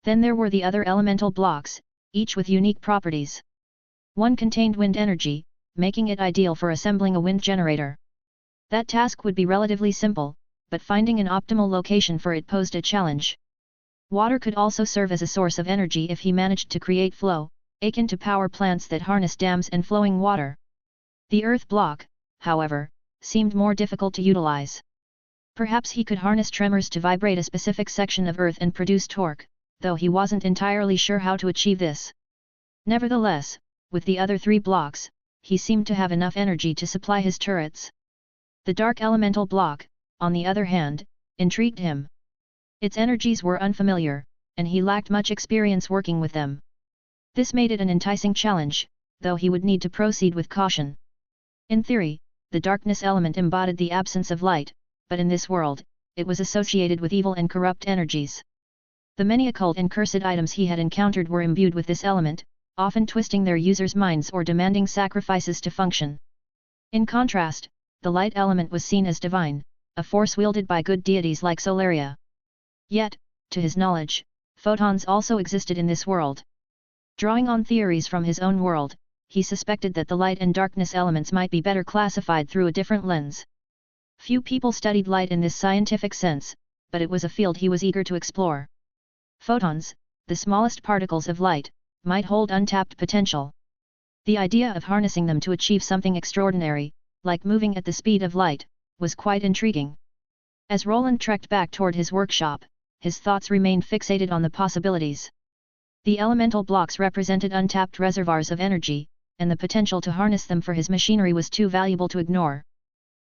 Then there were the other elemental blocks, each with unique properties. One contained wind energy, making it ideal for assembling a wind generator. That task would be relatively simple, but finding an optimal location for it posed a challenge. Water could also serve as a source of energy if he managed to create flow, akin to power plants that harness dams and flowing water. The earth block, however, seemed more difficult to utilize. Perhaps he could harness tremors to vibrate a specific section of earth and produce torque, though he wasn't entirely sure how to achieve this. Nevertheless, with the other 3 blocks, he seemed to have enough energy to supply his turrets. The dark elemental block, on the other hand, intrigued him. Its energies were unfamiliar, and he lacked much experience working with them. This made it an enticing challenge, though he would need to proceed with caution. In theory, the darkness element embodied the absence of light, but in this world, it was associated with evil and corrupt energies. The many occult and cursed items he had encountered were imbued with this element, often twisting their users' minds or demanding sacrifices to function. In contrast, the light element was seen as divine, a force wielded by good deities like Solaria. Yet, to his knowledge, photons also existed in this world. Drawing on theories from his own world, he suspected that the light and darkness elements might be better classified through a different lens. Few people studied light in this scientific sense, but it was a field he was eager to explore. Photons, the smallest particles of light, might hold untapped potential. The idea of harnessing them to achieve something extraordinary, like moving at the speed of light, was quite intriguing. As Roland trekked back toward his workshop, his thoughts remained fixated on the possibilities. The elemental blocks represented untapped reservoirs of energy, and the potential to harness them for his machinery was too valuable to ignore.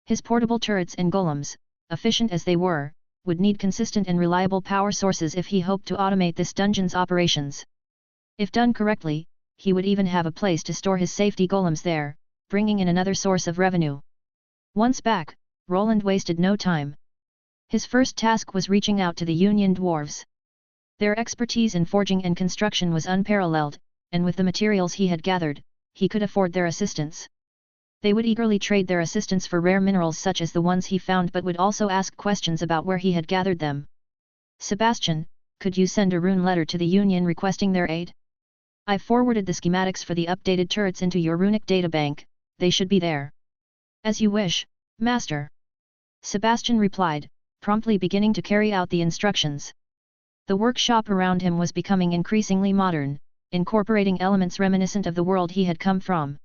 His portable turrets and golems, efficient as they were, would need consistent and reliable power sources if he hoped to automate this dungeon's operations. If done correctly, he would even have a place to store his safety golems there, bringing in another source of revenue. Once back, Roland wasted no time. His first task was reaching out to the Union dwarves. Their expertise in forging and construction was unparalleled, and with the materials he had gathered, he could afford their assistance. They would eagerly trade their assistance for rare minerals such as the ones he found, but would also ask questions about where he had gathered them. Sebastian, could you send a rune letter to the Union requesting their aid? I've forwarded the schematics for the updated turrets into your runic databank, they should be there. As you wish, Master. Sebastian replied, promptly beginning to carry out the instructions. The workshop around him was becoming increasingly modern, incorporating elements reminiscent of the world he had come from.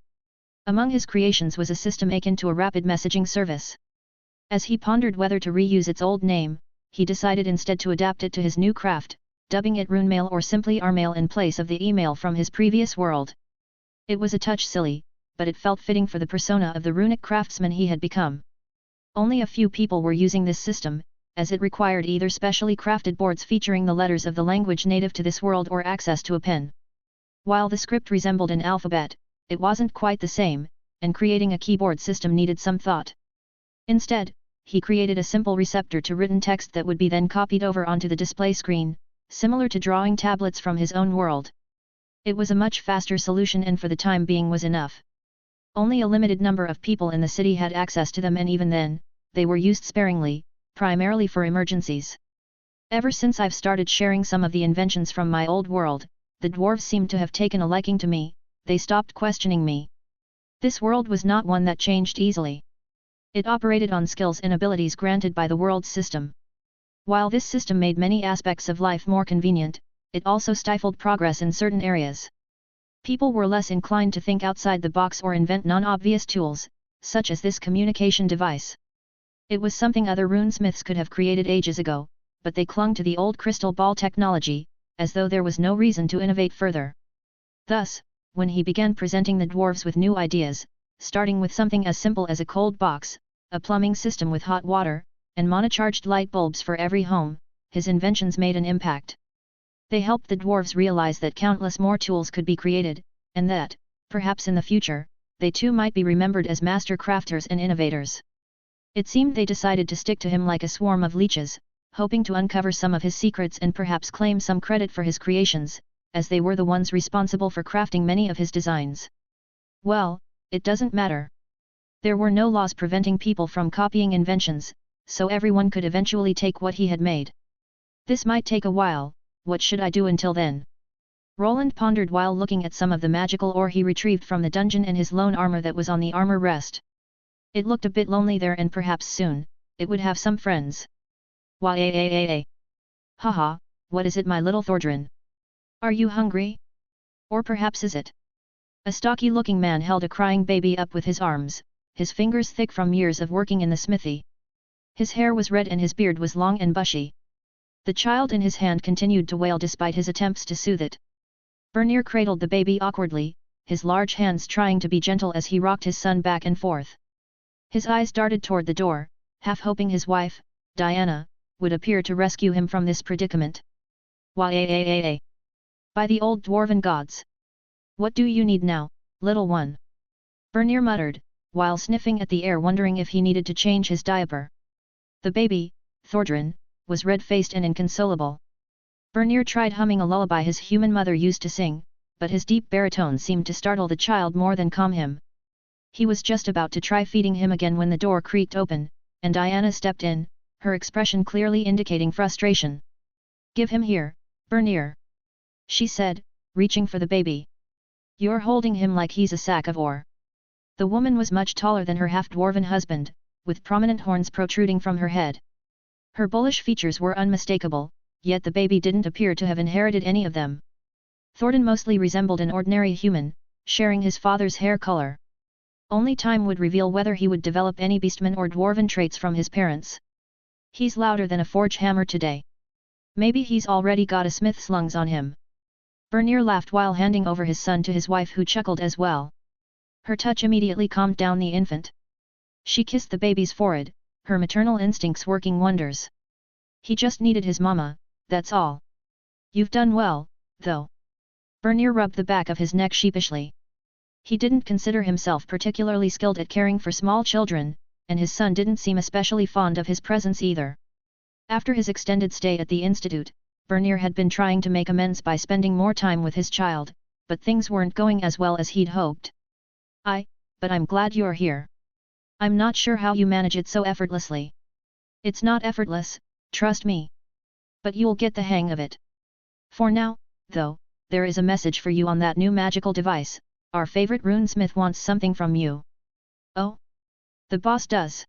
Among his creations was a system akin to a rapid messaging service. As he pondered whether to reuse its old name, he decided instead to adapt it to his new craft, dubbing it Runemail or simply Rmail in place of the email from his previous world. It was a touch silly, but it felt fitting for the persona of the runic craftsman he had become. Only a few people were using this system, as it required either specially crafted boards featuring the letters of the language native to this world or access to a pen. While the script resembled an alphabet, it wasn't quite the same, and creating a keyboard system needed some thought. Instead, he created a simple receptor to written text that would be then copied over onto the display screen, similar to drawing tablets from his own world. It was a much faster solution and for the time being was enough. Only a limited number of people in the city had access to them, and even then, they were used sparingly, primarily for emergencies. Ever since I've started sharing some of the inventions from my old world, the dwarves seemed to have taken a liking to me. They stopped questioning me. This world was not one that changed easily. It operated on skills and abilities granted by the world's system. While this system made many aspects of life more convenient, it also stifled progress in certain areas. People were less inclined to think outside the box or invent non-obvious tools, such as this communication device. It was something other runesmiths could have created ages ago, but they clung to the old crystal ball technology, as though there was no reason to innovate further. Thus, when he began presenting the dwarves with new ideas, starting with something as simple as a cold box, a plumbing system with hot water, and monocharged light bulbs for every home, his inventions made an impact. They helped the dwarves realize that countless more tools could be created, and that, perhaps in the future, they too might be remembered as master crafters and innovators. It seemed they decided to stick to him like a swarm of leeches, hoping to uncover some of his secrets and perhaps claim some credit for his creations, as they were the ones responsible for crafting many of his designs. Well, it doesn't matter. There were no laws preventing people from copying inventions, so everyone could eventually take what he had made. This might take a while. What should I do until then? Roland pondered while looking at some of the magical ore he retrieved from the dungeon and his lone armor that was on the armor rest. It looked a bit lonely there, and perhaps soon, it would have some friends. Haha, what is it, my little Thordrin? Are you hungry? Or perhaps is it? A stocky-looking man held a crying baby up with his arms, his fingers thick from years of working in the smithy. His hair was red and his beard was long and bushy. The child in his hand continued to wail despite his attempts to soothe it. Bernier cradled the baby awkwardly, his large hands trying to be gentle as he rocked his son back and forth. His eyes darted toward the door, half hoping his wife, Diana, would appear to rescue him from this predicament. By the old dwarven gods! What do you need now, little one? Bernier muttered, while sniffing at the air, wondering if he needed to change his diaper. The baby, Thordrin, was red-faced and inconsolable. Bernier tried humming a lullaby his human mother used to sing, but his deep baritone seemed to startle the child more than calm him. He was just about to try feeding him again when the door creaked open, and Diana stepped in, her expression clearly indicating frustration. "Give him here, Bernier," she said, reaching for the baby. "You're holding him like he's a sack of ore." The woman was much taller than her half-dwarven husband, with prominent horns protruding from her head. Her bullish features were unmistakable, yet the baby didn't appear to have inherited any of them. Thordin mostly resembled an ordinary human, sharing his father's hair color. Only time would reveal whether he would develop any beastman or dwarven traits from his parents. "He's louder than a forge hammer today. Maybe he's already got a smith's lungs on him." Bernier laughed while handing over his son to his wife, who chuckled as well. Her touch immediately calmed down the infant. She kissed the baby's forehead, her maternal instincts working wonders. "He just needed his mama, that's all." "You've done well, though." Bernier rubbed the back of his neck sheepishly. He didn't consider himself particularly skilled at caring for small children, and his son didn't seem especially fond of his presence either. After his extended stay at the institute, Bernier had been trying to make amends by spending more time with his child, but things weren't going as well as he'd hoped. But I'm glad you're here. I'm not sure how you manage it so effortlessly." "It's not effortless, trust me. But you'll get the hang of it. For now, though, there is a message for you on that new magical device. Our favorite runesmith wants something from you." "Oh? The boss does?"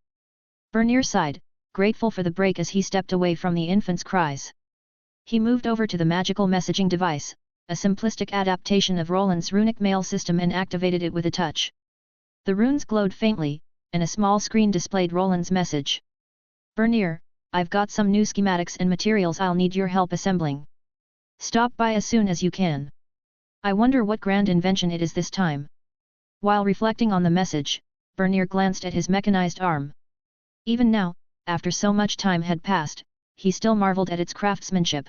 Bernier sighed, grateful for the break as he stepped away from the infant's cries. He moved over to the magical messaging device, a simplistic adaptation of Roland's runic mail system, and activated it with a touch. The runes glowed faintly, and a small screen displayed Roland's message. "Bernier, I've got some new schematics and materials I'll need your help assembling. Stop by as soon as you can. I wonder what grand invention it is this time." While reflecting on the message, Bernier glanced at his mechanized arm. Even now, after so much time had passed, he still marveled at its craftsmanship.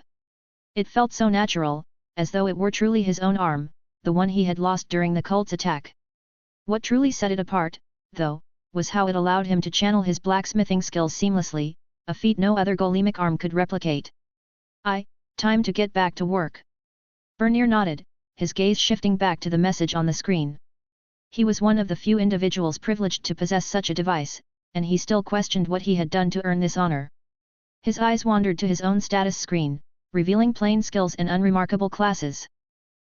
It felt so natural, as though it were truly his own arm, the one he had lost during the cult's attack. What truly set it apart, though, was how it allowed him to channel his blacksmithing skills seamlessly, a feat no other golemic arm could replicate. Time to get back to work. Bernier nodded, his gaze shifting back to the message on the screen. He was one of the few individuals privileged to possess such a device, and he still questioned what he had done to earn this honor. His eyes wandered to his own status screen, revealing plain skills and unremarkable classes.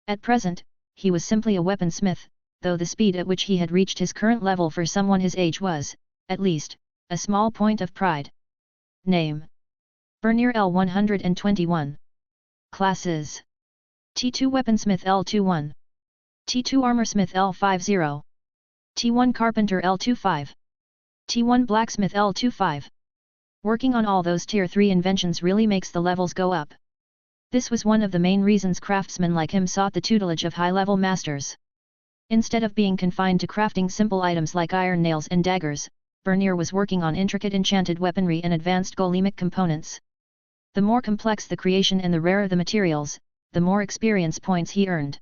At present, he was simply a weaponsmith, though the speed at which he had reached his current level for someone his age was, at least, a small point of pride. Name: Bernier L121. Classes: T2 Weaponsmith L21. T2 Armorsmith L50. T1 Carpenter L25. T1 Blacksmith L25. Working on all those Tier 3 inventions really makes the levels go up. This was one of the main reasons craftsmen like him sought the tutelage of high-level masters. Instead of being confined to crafting simple items like iron nails and daggers, Bernier was working on intricate enchanted weaponry and advanced golemic components. The more complex the creation and the rarer the materials, the more experience points he earned.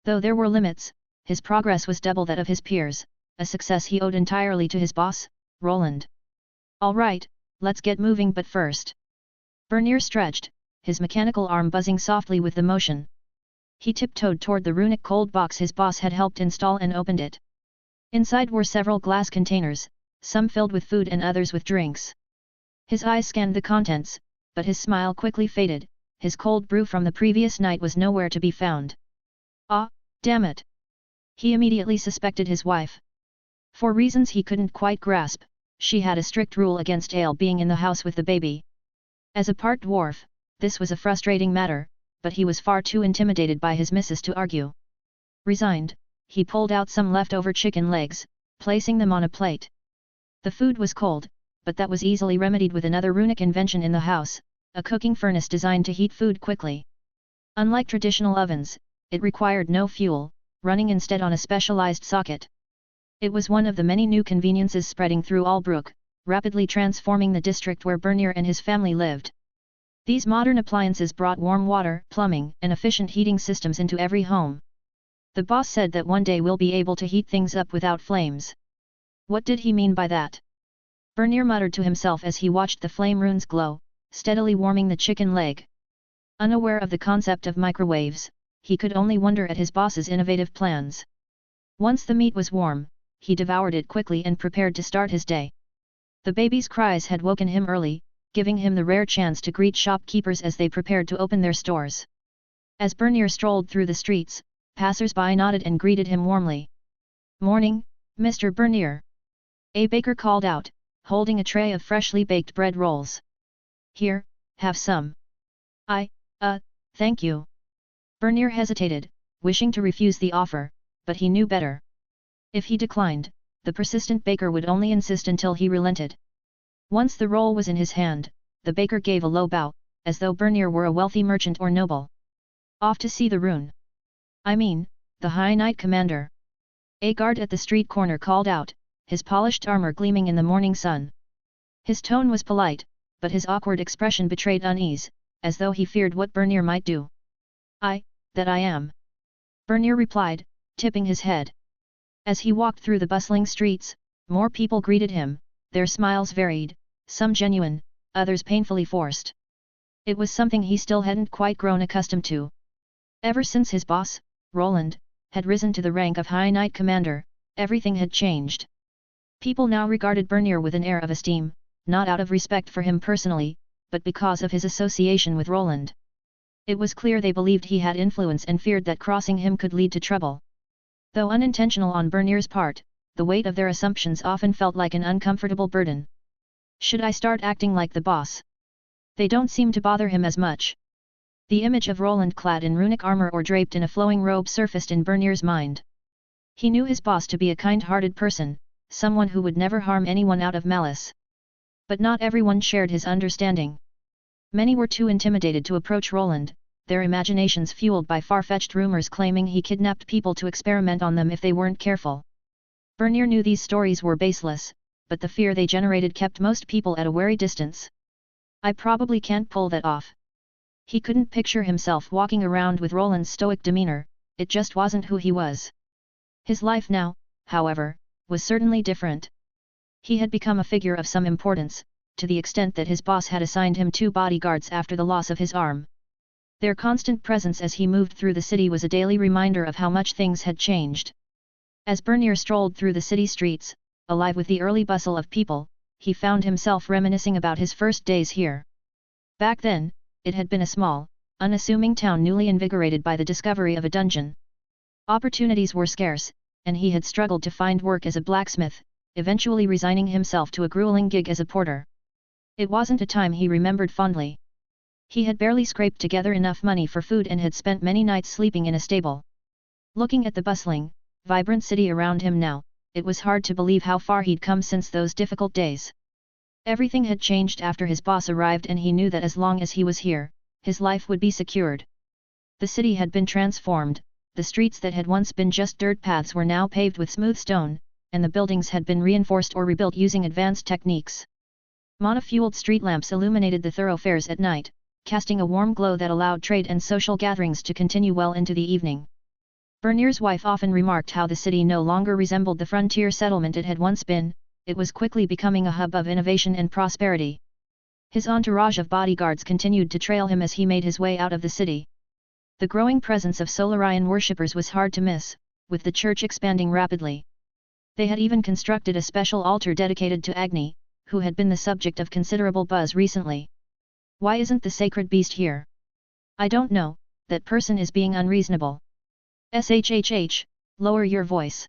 Though there were limits, his progress was double that of his peers, a success he owed entirely to his boss, Roland. All right, let's get moving, but first. Bernier stretched, his mechanical arm buzzing softly with the motion. He tiptoed toward the runic cold box his boss had helped install and opened it. Inside were several glass containers, some filled with food and others with drinks. His eyes scanned the contents, but his smile quickly faded, his cold brew from the previous night was nowhere to be found. Ah, damn it! He immediately suspected his wife. For reasons he couldn't quite grasp, she had a strict rule against ale being in the house with the baby. As a part dwarf, this was a frustrating matter, but he was far too intimidated by his missus to argue. Resigned, he pulled out some leftover chicken legs, placing them on a plate. The food was cold, but that was easily remedied with another runic invention in the house, a cooking furnace designed to heat food quickly. Unlike traditional ovens, it required no fuel, running instead on a specialized socket. It was one of the many new conveniences spreading through Albrook, rapidly transforming the district where Bernier and his family lived. These modern appliances brought warm water, plumbing, and efficient heating systems into every home. The boss said that one day we'll be able to heat things up without flames. What did he mean by that? Bernier muttered to himself as he watched the flame runes glow, steadily warming the chicken leg. Unaware of the concept of microwaves, he could only wonder at his boss's innovative plans. Once the meat was warm, he devoured it quickly and prepared to start his day. The baby's cries had woken him early, giving him the rare chance to greet shopkeepers as they prepared to open their stores. As Bernier strolled through the streets, passers-by nodded and greeted him warmly. "Morning, Mr. Bernier." A baker called out, holding a tray of freshly baked bread rolls. "Here, have some." Thank you." Bernier hesitated, wishing to refuse the offer, but he knew better. If he declined, the persistent baker would only insist until he relented. Once the roll was in his hand, the baker gave a low bow, as though Bernier were a wealthy merchant or noble. "Off to see the rune. I mean, the High Knight Commander." A guard at the street corner called out, his polished armor gleaming in the morning sun. His tone was polite, but his awkward expression betrayed unease, as though he feared what Bernier might do. That I am," Bernier replied, tipping his head. As he walked through the bustling streets, more people greeted him, their smiles varied, some genuine, others painfully forced. It was something he still hadn't quite grown accustomed to. Ever since his boss, Roland, had risen to the rank of High Knight Commander, everything had changed. People now regarded Bernier with an air of esteem, not out of respect for him personally, but because of his association with Roland. It was clear they believed he had influence and feared that crossing him could lead to trouble. Though unintentional on Bernier's part, the weight of their assumptions often felt like an uncomfortable burden. Should I start acting like the boss? They don't seem to bother him as much. The image of Roland clad in runic armor or draped in a flowing robe surfaced in Bernier's mind. He knew his boss to be a kind-hearted person, someone who would never harm anyone out of malice. But not everyone shared his understanding. Many were too intimidated to approach Roland, their imaginations fueled by far-fetched rumors claiming he kidnapped people to experiment on them if they weren't careful. Bernier knew these stories were baseless, but the fear they generated kept most people at a wary distance. "I probably can't pull that off." He couldn't picture himself walking around with Roland's stoic demeanor, it just wasn't who he was. His life now, however, was certainly different. He had become a figure of some importance, to the extent that his boss had assigned him 2 bodyguards after the loss of his arm. Their constant presence as he moved through the city was a daily reminder of how much things had changed. As Bernier strolled through the city streets, alive with the early bustle of people, he found himself reminiscing about his first days here. Back then, it had been a small, unassuming town newly invigorated by the discovery of a dungeon. Opportunities were scarce, and he had struggled to find work as a blacksmith, eventually resigning himself to a grueling gig as a porter. It wasn't a time he remembered fondly. He had barely scraped together enough money for food and had spent many nights sleeping in a stable. Looking at the bustling, vibrant city around him now, it was hard to believe how far he'd come since those difficult days. Everything had changed after his boss arrived, and he knew that as long as he was here, his life would be secured. The city had been transformed, the streets that had once been just dirt paths were now paved with smooth stone, and the buildings had been reinforced or rebuilt using advanced techniques. Monofueled street lamps illuminated the thoroughfares at night, casting a warm glow that allowed trade and social gatherings to continue well into the evening. Bernier's wife often remarked how the city no longer resembled the frontier settlement it had once been, it was quickly becoming a hub of innovation and prosperity. His entourage of bodyguards continued to trail him as he made his way out of the city. The growing presence of Solarian worshippers was hard to miss, with the church expanding rapidly. They had even constructed a special altar dedicated to Agni, who had been the subject of considerable buzz recently. Why isn't the sacred beast here? I don't know, that person is being unreasonable. Shhh, lower your voice.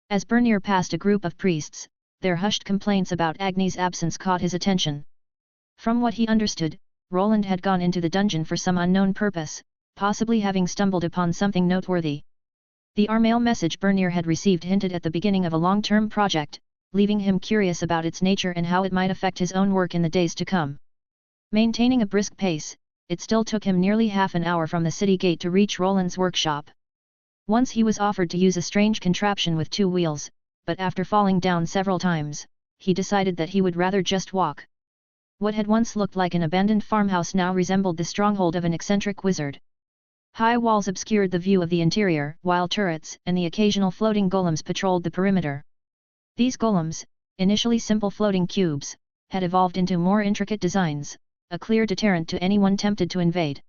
As Bernier passed a group of priests, their hushed complaints about Agni's absence caught his attention. From what he understood, Roland had gone into the dungeon for some unknown purpose, possibly having stumbled upon something noteworthy. The Armail message Bernier had received hinted at the beginning of a long-term project, leaving him curious about its nature and how it might affect his own work in the days to come. Maintaining a brisk pace, it still took him nearly half an hour from the city gate to reach Roland's workshop. Once he was offered to use a strange contraption with 2 wheels, but after falling down several times, he decided that he would rather just walk. What had once looked like an abandoned farmhouse now resembled the stronghold of an eccentric wizard. High walls obscured the view of the interior, while turrets and the occasional floating golems patrolled the perimeter. These golems, initially simple floating cubes, had evolved into more intricate designs, a clear deterrent to anyone tempted to invade.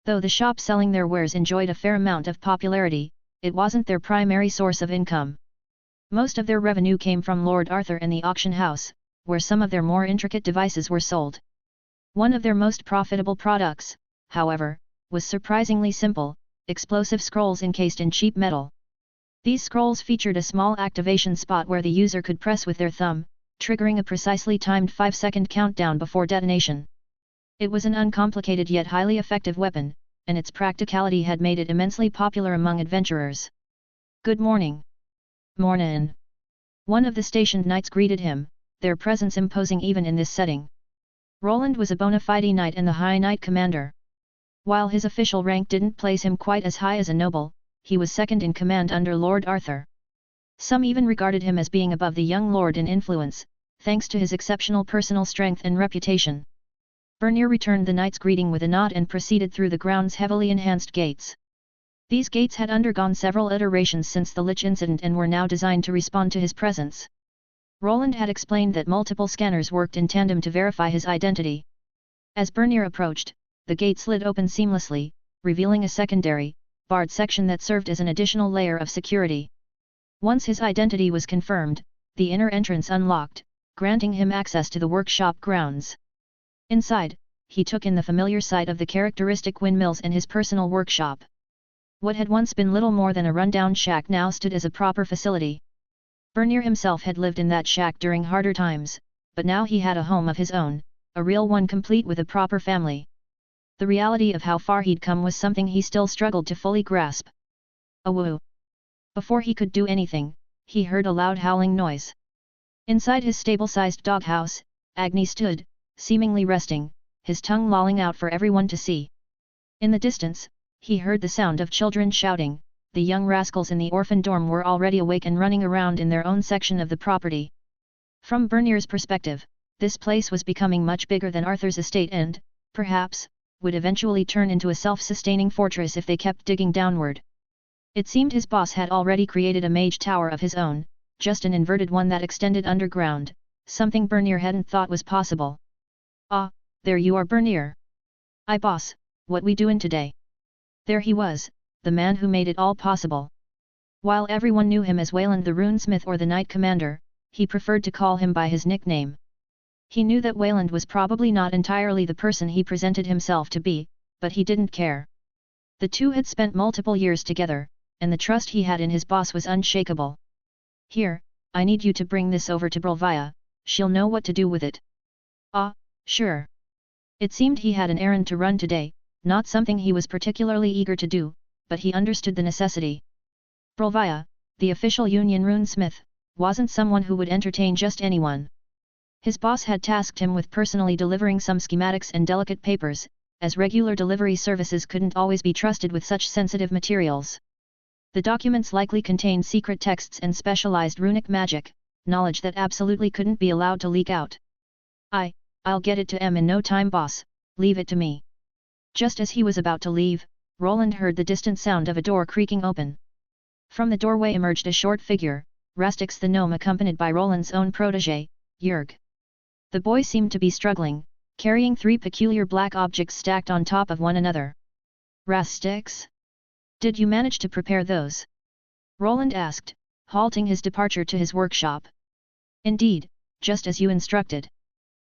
Though the shop selling their wares enjoyed a fair amount of popularity, it wasn't their primary source of income. Most of their revenue came from Lord Arthur and the auction house, where some of their more intricate devices were sold. One of their most profitable products, however, was surprisingly simple, explosive scrolls encased in cheap metal. These scrolls featured a small activation spot where the user could press with their thumb, triggering a precisely timed 5-second countdown before detonation. It was an uncomplicated yet highly effective weapon, and its practicality had made it immensely popular among adventurers. "Good morning." "Mornin'." One of the stationed knights greeted him, their presence imposing even in this setting. Roland was a bona fide knight and the High Knight Commander. While his official rank didn't place him quite as high as a noble, he was second in command under Lord Arthur. Some even regarded him as being above the young lord in influence, thanks to his exceptional personal strength and reputation. Bernier returned the knight's greeting with a nod and proceeded through the ground's heavily enhanced gates. These gates had undergone several iterations since the Lich incident and were now designed to respond to his presence. Roland had explained that multiple scanners worked in tandem to verify his identity. As Bernier approached, the gate slid open seamlessly, revealing a secondary, barred section that served as an additional layer of security. Once his identity was confirmed, the inner entrance unlocked, granting him access to the workshop grounds. Inside, he took in the familiar sight of the characteristic windmills and his personal workshop. What had once been little more than a rundown shack now stood as a proper facility. Bernier himself had lived in that shack during harder times, but now he had a home of his own, a real one complete with a proper family. The reality of how far he'd come was something he still struggled to fully grasp. A woo! Before he could do anything, he heard a loud howling noise. Inside his stable-sized doghouse, Agni stood, seemingly resting, his tongue lolling out for everyone to see. In the distance, he heard the sound of children shouting. The young rascals in the orphan dorm were already awake and running around in their own section of the property. From Bernier's perspective, this place was becoming much bigger than Arthur's estate and, perhaps, would eventually turn into a self-sustaining fortress if they kept digging downward. It seemed his boss had already created a mage tower of his own, just an inverted one that extended underground, something Bernier hadn't thought was possible. "Ah, there you are, Bernier. Aye boss, what we doing today?" There he was, the man who made it all possible. While everyone knew him as Wayland the Runesmith or the Knight Commander, he preferred to call him by his nickname. He knew that Wayland was probably not entirely the person he presented himself to be, but he didn't care. The two had spent multiple years together, and the trust he had in his boss was unshakable. "Here, I need you to bring this over to Brilvia, she'll know what to do with it." "Ah, sure." It seemed he had an errand to run today, not something he was particularly eager to do, but he understood the necessity. Brilvia, the official Union runesmith, wasn't someone who would entertain just anyone. His boss had tasked him with personally delivering some schematics and delicate papers, as regular delivery services couldn't always be trusted with such sensitive materials. The documents likely contained secret texts and specialized runic magic, knowledge that absolutely couldn't be allowed to leak out. I'll get it to in no time, boss, leave it to me." Just as he was about to leave, Roland heard the distant sound of a door creaking open. From the doorway emerged a short figure, Rastix the gnome, accompanied by Roland's own protégé, Jurg. The boy seemed to be struggling, carrying 3 peculiar black objects stacked on top of one another. "Rastix? Did you manage to prepare those?" Roland asked, halting his departure to his workshop. "Indeed, just as you instructed.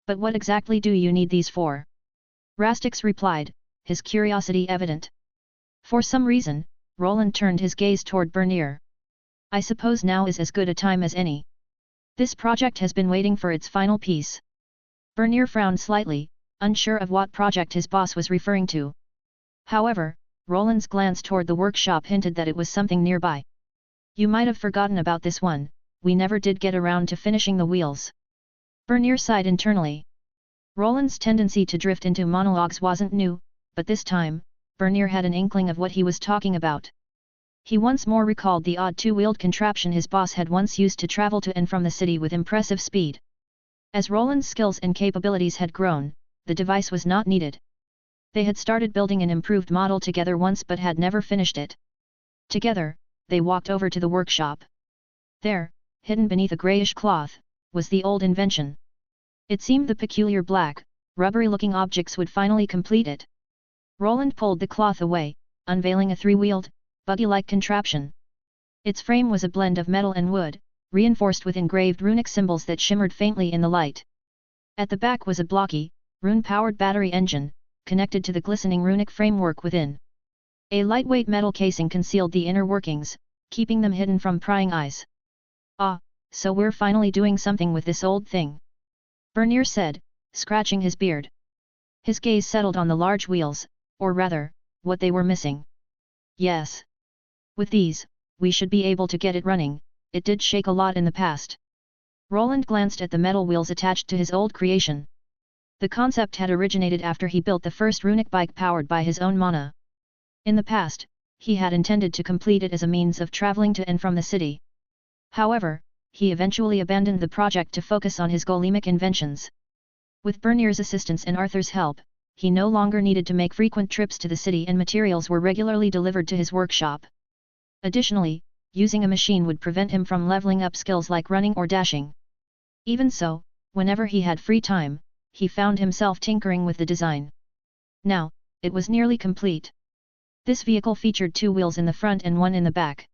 But what exactly do you need these for?" Rastix replied, his curiosity evident. For some reason, Roland turned his gaze toward Bernier. "I suppose now is as good a time as any. This project has been waiting for its final piece." Bernier frowned slightly, unsure of what project his boss was referring to. However, Roland's glance toward the workshop hinted that it was something nearby. "You might have forgotten about this one, we never did get around to finishing the wheels." Bernier sighed internally. Roland's tendency to drift into monologues wasn't new, but this time, Bernier had an inkling of what he was talking about. He once more recalled the odd 2-wheeled contraption his boss had once used to travel to and from the city with impressive speed. As Roland's skills and capabilities had grown, the device was not needed. They had started building an improved model together once but had never finished it. Together, they walked over to the workshop. There, hidden beneath a grayish cloth, was the old invention. It seemed the peculiar black, rubbery-looking objects would finally complete it. Roland pulled the cloth away, unveiling a 3-wheeled, buggy-like contraption. Its frame was a blend of metal and wood, reinforced with engraved runic symbols that shimmered faintly in the light. At the back was a blocky, rune-powered battery engine, connected to the glistening runic framework within. A lightweight metal casing concealed the inner workings, keeping them hidden from prying eyes. "Ah, so we're finally doing something with this old thing," Bernier said, scratching his beard. His gaze settled on the large wheels, or rather, what they were missing. "Yes. With these, we should be able to get it running, it did shake a lot in the past." Roland glanced at the metal wheels attached to his old creation. The concept had originated after he built the first runic bike powered by his own mana. In the past, he had intended to complete it as a means of traveling to and from the city. However, he eventually abandoned the project to focus on his golemic inventions. With Bernier's assistance and Arthur's help, he no longer needed to make frequent trips to the city and materials were regularly delivered to his workshop. Additionally, using a machine would prevent him from leveling up skills like running or dashing. Even so, whenever he had free time, he found himself tinkering with the design. Now, it was nearly complete. This vehicle featured 2 wheels in the front and 1 in the back.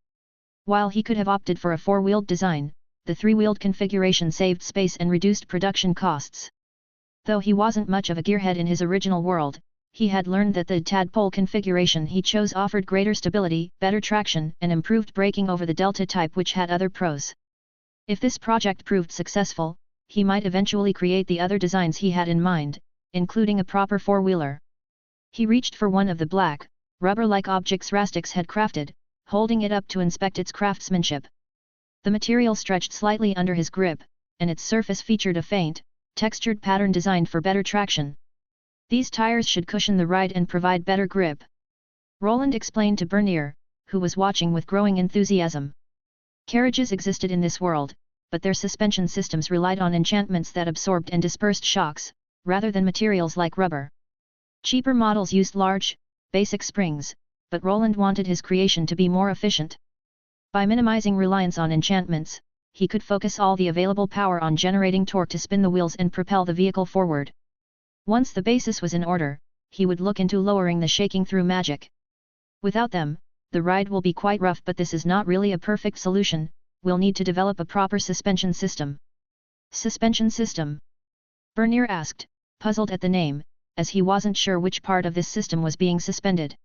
While he could have opted for a 4-wheeled design, the 3-wheeled configuration saved space and reduced production costs. Though he wasn't much of a gearhead in his original world, he had learned that the tadpole configuration he chose offered greater stability, better traction, and improved braking over the Delta type, which had other pros. If this project proved successful, he might eventually create the other designs he had in mind, including a proper 4-wheeler. He reached for one of the black, rubber-like objects Rastix had crafted, holding it up to inspect its craftsmanship. The material stretched slightly under his grip, and its surface featured a faint, textured pattern designed for better traction. "These tires should cushion the ride and provide better grip," Roland explained to Bernier, who was watching with growing enthusiasm. Carriages existed in this world, but their suspension systems relied on enchantments that absorbed and dispersed shocks, rather than materials like rubber. Cheaper models used large, basic springs, but Roland wanted his creation to be more efficient. By minimizing reliance on enchantments, he could focus all the available power on generating torque to spin the wheels and propel the vehicle forward. Once the basis was in order, he would look into lowering the shaking through magic. Without them, the ride will be quite rough, but this is not really a perfect solution. We'll need to develop a proper suspension system. Suspension system? Bernier asked, puzzled at the name, as he wasn't sure which part of this system was being suspended.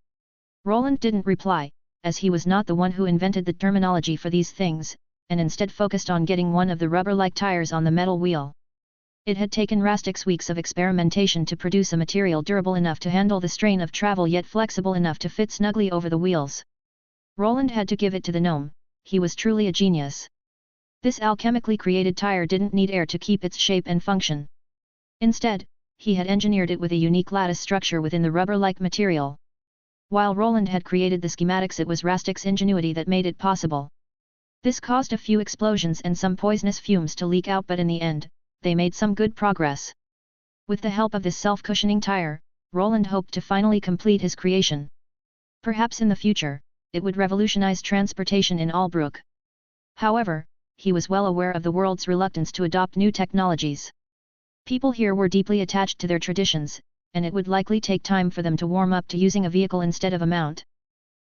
Roland didn't reply, as he was not the one who invented the terminology for these things, and instead focused on getting one of the rubber-like tires on the metal wheel. It had taken Rastic's weeks of experimentation to produce a material durable enough to handle the strain of travel yet flexible enough to fit snugly over the wheels. Roland had to give it to the gnome, he was truly a genius. This alchemically created tire didn't need air to keep its shape and function. Instead, he had engineered it with a unique lattice structure within the rubber-like material. While Roland had created the schematics, it was Rastic's ingenuity that made it possible. This caused a few explosions and some poisonous fumes to leak out, but in the end, they made some good progress. With the help of this self-cushioning tire, Roland hoped to finally complete his creation. Perhaps in the future, it would revolutionize transportation in Albrook. However, he was well aware of the world's reluctance to adopt new technologies. People here were deeply attached to their traditions, and it would likely take time for them to warm up to using a vehicle instead of a mount.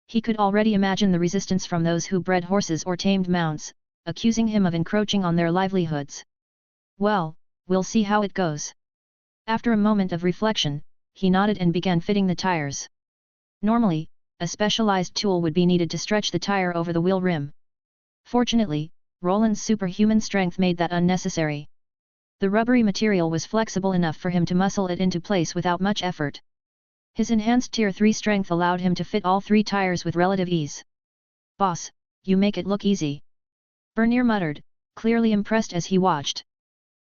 He could already imagine the resistance from those who bred horses or tamed mounts, accusing him of encroaching on their livelihoods. Well, we'll see how it goes. After a moment of reflection, he nodded and began fitting the tires. Normally, a specialized tool would be needed to stretch the tire over the wheel rim. Fortunately, Roland's superhuman strength made that unnecessary. The rubbery material was flexible enough for him to muscle it into place without much effort. His enhanced Tier 3 strength allowed him to fit all 3 tires with relative ease. "Boss, you make it look easy," Bernier muttered, clearly impressed as he watched.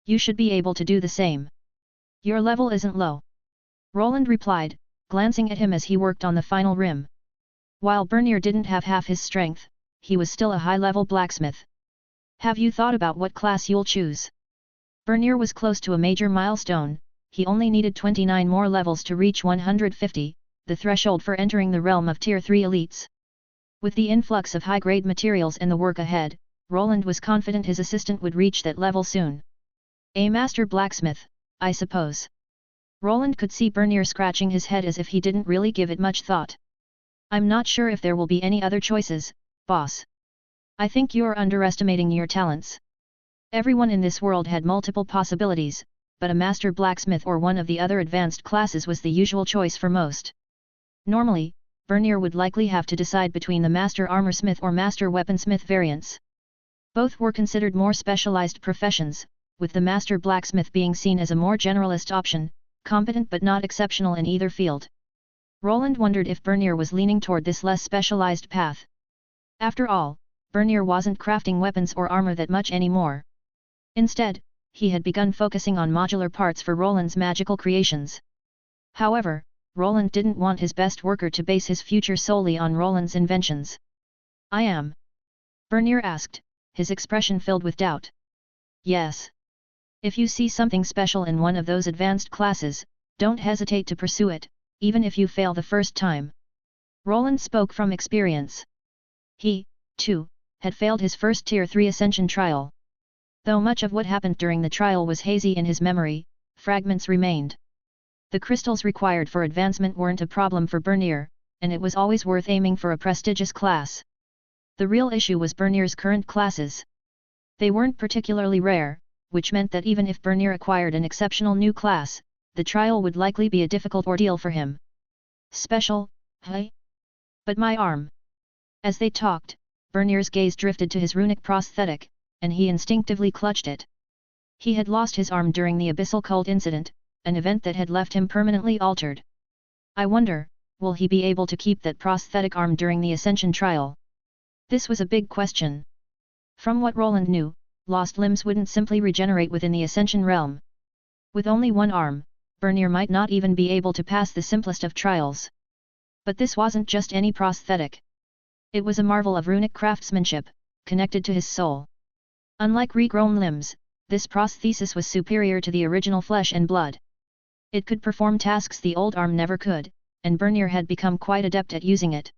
"You should be able to do the same. Your level isn't low," Roland replied, glancing at him as he worked on the final rim. While Bernier didn't have half his strength, he was still a high-level blacksmith. "Have you thought about what class you'll choose?" Bernier was close to a major milestone. He only needed 29 more levels to reach 150, the threshold for entering the realm of Tier 3 elites. With the influx of high-grade materials and the work ahead, Roland was confident his assistant would reach that level soon. "A master blacksmith, I suppose." Roland could see Bernier scratching his head as if he didn't really give it much thought. "I'm not sure if there will be any other choices, boss. I think you're underestimating your talents." Everyone in this world had multiple possibilities, but a master blacksmith or one of the other advanced classes was the usual choice for most. Normally, Bernier would likely have to decide between the master armorsmith or master weaponsmith variants. Both were considered more specialized professions, with the master blacksmith being seen as a more generalist option, competent but not exceptional in either field. Roland wondered if Bernier was leaning toward this less specialized path. After all, Bernier wasn't crafting weapons or armor that much anymore. Instead, he had begun focusing on modular parts for Roland's magical creations. However, Roland didn't want his best worker to base his future solely on Roland's inventions. "I am?" Bernier asked, his expression filled with doubt. "Yes. If you see something special in one of those advanced classes, don't hesitate to pursue it, even if you fail the first time." Roland spoke from experience. He, too, had failed his first Tier 3 Ascension trial. Though much of what happened during the trial was hazy in his memory, fragments remained. The crystals required for advancement weren't a problem for Bernier, and it was always worth aiming for a prestigious class. The real issue was Bernier's current classes. They weren't particularly rare, which meant that even if Bernier acquired an exceptional new class, the trial would likely be a difficult ordeal for him. "Special, hey? But my arm." As they talked, Bernier's gaze drifted to his runic prosthetic, and he instinctively clutched it. He had lost his arm during the Abyssal Cult incident, an event that had left him permanently altered. I wonder, will he be able to keep that prosthetic arm during the Ascension trial? This was a big question. From what Roland knew, lost limbs wouldn't simply regenerate within the Ascension realm. With only one arm, Bernier might not even be able to pass the simplest of trials. But this wasn't just any prosthetic. It was a marvel of runic craftsmanship, connected to his soul. Unlike regrown limbs, this prosthesis was superior to the original flesh and blood. It could perform tasks the old arm never could, and Bernier had become quite adept at using it.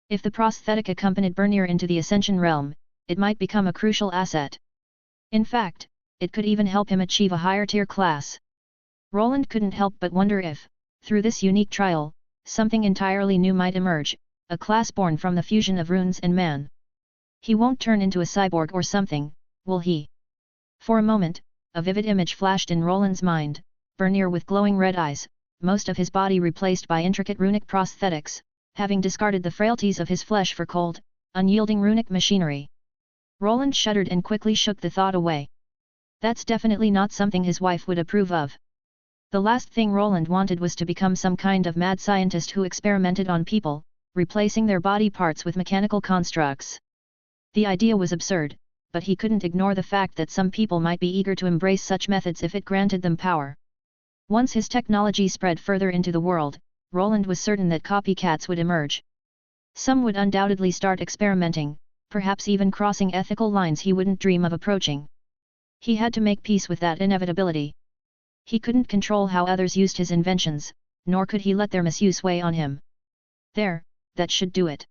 If the prosthetic accompanied Bernier into the Ascension realm, it might become a crucial asset. In fact, it could even help him achieve a higher tier class. Roland couldn't help but wonder if, through this unique trial, something entirely new might emerge, a class born from the fusion of runes and man. He won't turn into a cyborg or something, will he? For a moment, a vivid image flashed in Roland's mind, Bernier with glowing red eyes, most of his body replaced by intricate runic prosthetics, having discarded the frailties of his flesh for cold, unyielding runic machinery. Roland shuddered and quickly shook the thought away. That's definitely not something his wife would approve of. The last thing Roland wanted was to become some kind of mad scientist who experimented on people, replacing their body parts with mechanical constructs. The idea was absurd, but he couldn't ignore the fact that some people might be eager to embrace such methods if it granted them power. Once his technology spread further into the world, Roland was certain that copycats would emerge. Some would undoubtedly start experimenting, perhaps even crossing ethical lines he wouldn't dream of approaching. He had to make peace with that inevitability. He couldn't control how others used his inventions, nor could he let their misuse weigh on him. There, that should do it.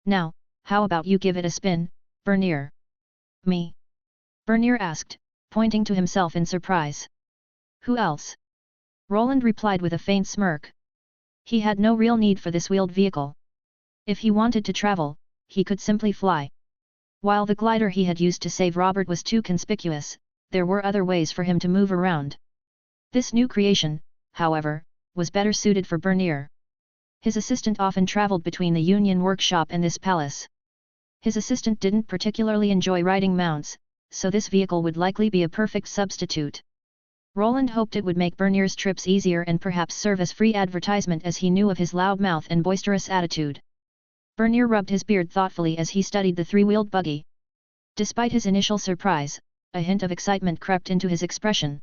Now, how about you give it a spin, Bernier? Me? Bernier asked, pointing to himself in surprise. Who else? Roland replied with a faint smirk. He had no real need for this wheeled vehicle. If he wanted to travel, he could simply fly. While the glider he had used to save Robert was too conspicuous, there were other ways for him to move around. This new creation, however, was better suited for Bernier. His assistant often traveled between the Union workshop and this palace. His assistant didn't particularly enjoy riding mounts, so this vehicle would likely be a perfect substitute. Roland hoped it would make Bernier's trips easier and perhaps serve as free advertisement as he knew of his loud mouth and boisterous attitude. Bernier rubbed his beard thoughtfully as he studied the three-wheeled buggy. Despite his initial surprise, a hint of excitement crept into his expression.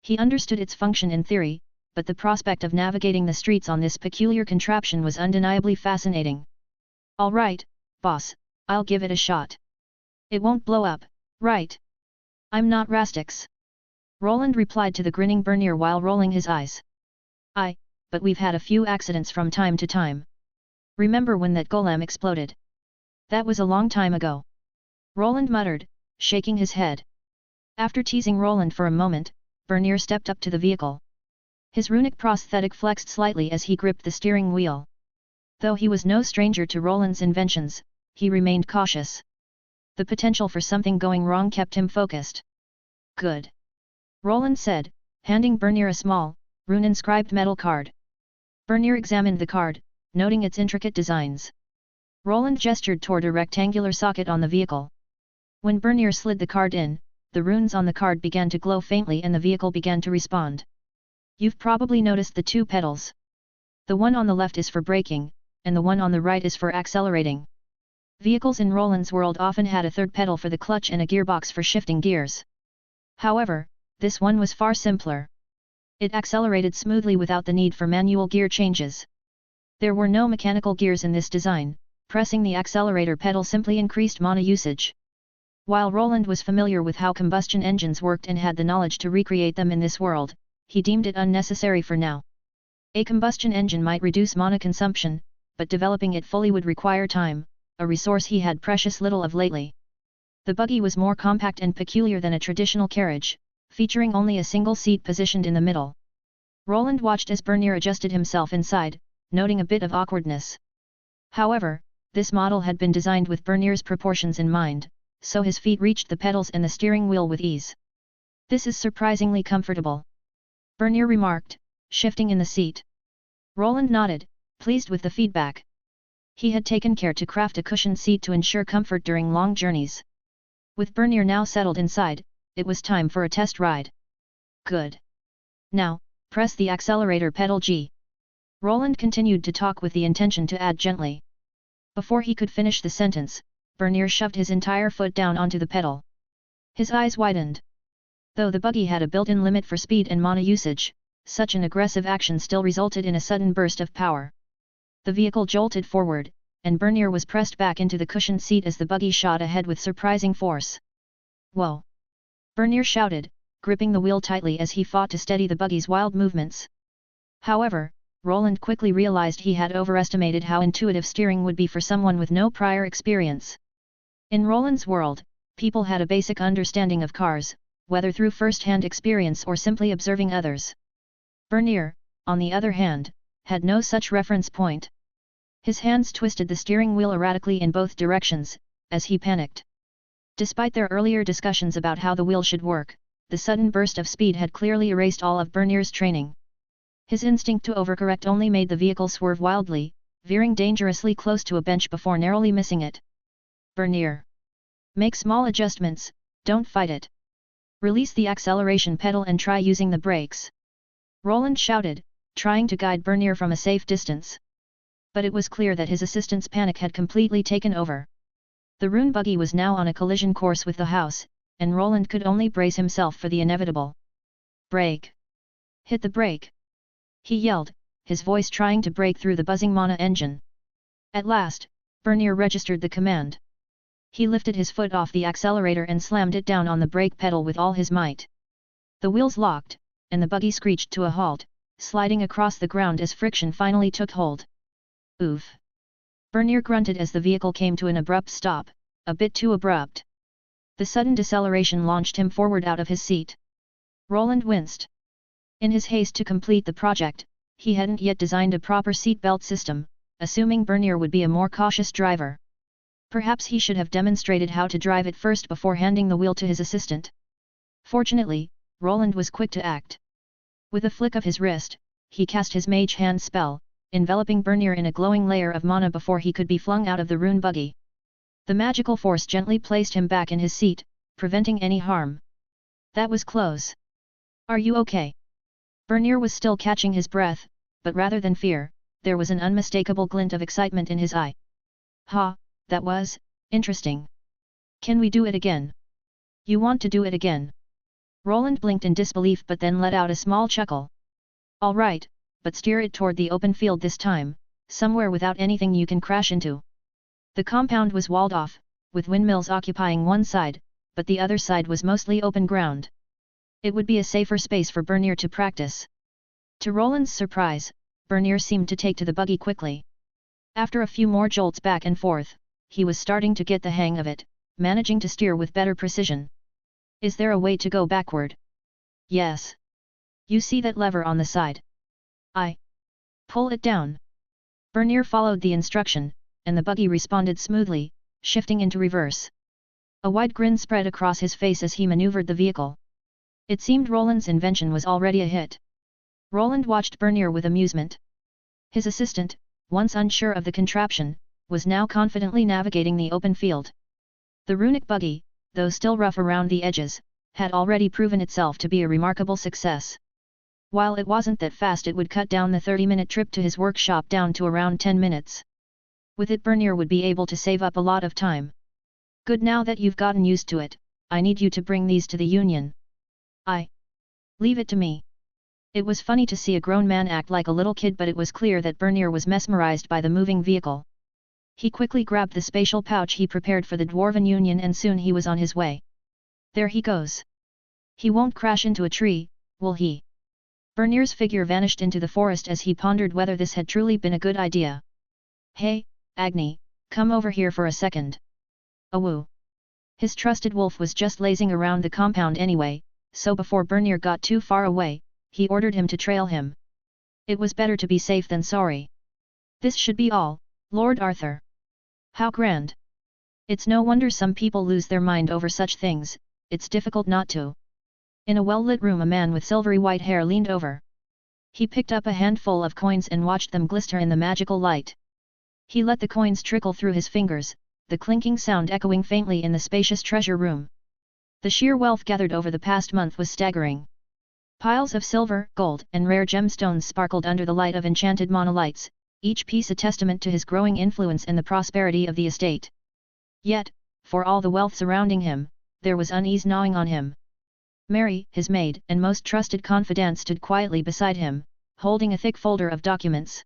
He understood its function in theory, but the prospect of navigating the streets on this peculiar contraption was undeniably fascinating. All right, boss, I'll give it a shot. It won't blow up, right? I'm not Rastix. Roland replied to the grinning Bernier while rolling his eyes. But we've had a few accidents from time to time. Remember when that golem exploded? That was a long time ago. Roland muttered, shaking his head. After teasing Roland for a moment, Bernier stepped up to the vehicle. His runic prosthetic flexed slightly as he gripped the steering wheel. Though he was no stranger to Roland's inventions, he remained cautious. The potential for something going wrong kept him focused. Good. Roland said, handing Bernier a small, rune-inscribed metal card. Bernier examined the card, noting its intricate designs. Roland gestured toward a rectangular socket on the vehicle. When Bernier slid the card in, the runes on the card began to glow faintly and the vehicle began to respond. You've probably noticed the two pedals. The one on the left is for braking, and the one on the right is for accelerating. Vehicles in Roland's world often had a third pedal for the clutch and a gearbox for shifting gears. However, this one was far simpler. It accelerated smoothly without the need for manual gear changes. There were no mechanical gears in this design, pressing the accelerator pedal simply increased mana usage. While Roland was familiar with how combustion engines worked and had the knowledge to recreate them in this world, he deemed it unnecessary for now. A combustion engine might reduce mana consumption, but developing it fully would require time, a resource he had precious little of lately. The buggy was more compact and peculiar than a traditional carriage, featuring only a single seat positioned in the middle. Roland watched as Bernier adjusted himself inside, noting a bit of awkwardness. However, this model had been designed with Bernier's proportions in mind, so his feet reached the pedals and the steering wheel with ease. This is surprisingly comfortable, Bernier remarked, shifting in the seat. Roland nodded, pleased with the feedback. He had taken care to craft a cushioned seat to ensure comfort during long journeys. With Bernier now settled inside, it was time for a test ride. Good. Now, press the accelerator pedal G. Roland continued to talk with the intention to add gently. Before he could finish the sentence, Bernier shoved his entire foot down onto the pedal. His eyes widened. Though the buggy had a built-in limit for speed and mana usage, such an aggressive action still resulted in a sudden burst of power. The vehicle jolted forward, and Bernier was pressed back into the cushioned seat as the buggy shot ahead with surprising force. Whoa! Bernier shouted, gripping the wheel tightly as he fought to steady the buggy's wild movements. However, Roland quickly realized he had overestimated how intuitive steering would be for someone with no prior experience. In Roland's world, people had a basic understanding of cars, whether through first-hand experience or simply observing others. Bernier, on the other hand, had no such reference point. His hands twisted the steering wheel erratically in both directions, as he panicked. Despite their earlier discussions about how the wheel should work, the sudden burst of speed had clearly erased all of Bernier's training. His instinct to overcorrect only made the vehicle swerve wildly, veering dangerously close to a bench before narrowly missing it. Bernier. Make small adjustments, don't fight it. Release the acceleration pedal and try using the brakes. Roland shouted, trying to guide Bernier from a safe distance. But it was clear that his assistant's panic had completely taken over. The Rune buggy was now on a collision course with the house, and Roland could only brace himself for the inevitable. Brake! Hit the brake! He yelled, his voice trying to break through the buzzing Mana engine. At last, Bernier registered the command. He lifted his foot off the accelerator and slammed it down on the brake pedal with all his might. The wheels locked, and the buggy screeched to a halt, sliding across the ground as friction finally took hold. Oof! Bernier grunted as the vehicle came to an abrupt stop, a bit too abrupt. The sudden deceleration launched him forward out of his seat. Roland winced. In his haste to complete the project, he hadn't yet designed a proper seat belt system, assuming Bernier would be a more cautious driver. Perhaps he should have demonstrated how to drive it first before handing the wheel to his assistant. Fortunately, Roland was quick to act. With a flick of his wrist, he cast his mage hand spell, enveloping Bernier in a glowing layer of mana before he could be flung out of the Rune buggy. The magical force gently placed him back in his seat, preventing any harm. That was close. Are you okay? Bernier was still catching his breath, but rather than fear, there was an unmistakable glint of excitement in his eye. Ha, that was interesting. Can we do it again? You want to do it again? Roland blinked in disbelief but then let out a small chuckle. All right, but steer it toward the open field this time, somewhere without anything you can crash into. The compound was walled off, with windmills occupying one side, but the other side was mostly open ground. It would be a safer space for Bernier to practice. To Roland's surprise, Bernier seemed to take to the buggy quickly. After a few more jolts back and forth, he was starting to get the hang of it, managing to steer with better precision. Is there a way to go backward? Yes. You see that lever on the side? Pull it down. Bernier followed the instruction, and the buggy responded smoothly, shifting into reverse. A wide grin spread across his face as he maneuvered the vehicle. It seemed Roland's invention was already a hit. Roland watched Bernier with amusement. His assistant, once unsure of the contraption, was now confidently navigating the open field. The runic buggy, though still rough around the edges, had already proven itself to be a remarkable success. While it wasn't that fast, it would cut down the 30-minute trip to his workshop down to around 10 minutes. With it, Bernier would be able to save up a lot of time. Good, now that you've gotten used to it, I need you to bring these to the Union. Leave it to me. It was funny to see a grown man act like a little kid, but it was clear that Bernier was mesmerized by the moving vehicle. He quickly grabbed the spatial pouch he prepared for the Dwarven Union, and soon he was on his way. There he goes. He won't crash into a tree, will he? Bernier's figure vanished into the forest as he pondered whether this had truly been a good idea. Hey, Agni, come over here for a second. Awoo. His trusted wolf was just lazing around the compound anyway, so before Bernier got too far away, he ordered him to trail him. It was better to be safe than sorry. This should be all, Lord Arthur. How grand. It's no wonder some people lose their mind over such things, it's difficult not to. In a well-lit room, a man with silvery white hair leaned over. He picked up a handful of coins and watched them glister in the magical light. He let the coins trickle through his fingers, the clinking sound echoing faintly in the spacious treasure room. The sheer wealth gathered over the past month was staggering. Piles of silver, gold, and rare gemstones sparkled under the light of enchanted monolights, each piece a testament to his growing influence and the prosperity of the estate. Yet, for all the wealth surrounding him, there was unease gnawing on him. Mary, his maid and most trusted confidant, stood quietly beside him, holding a thick folder of documents.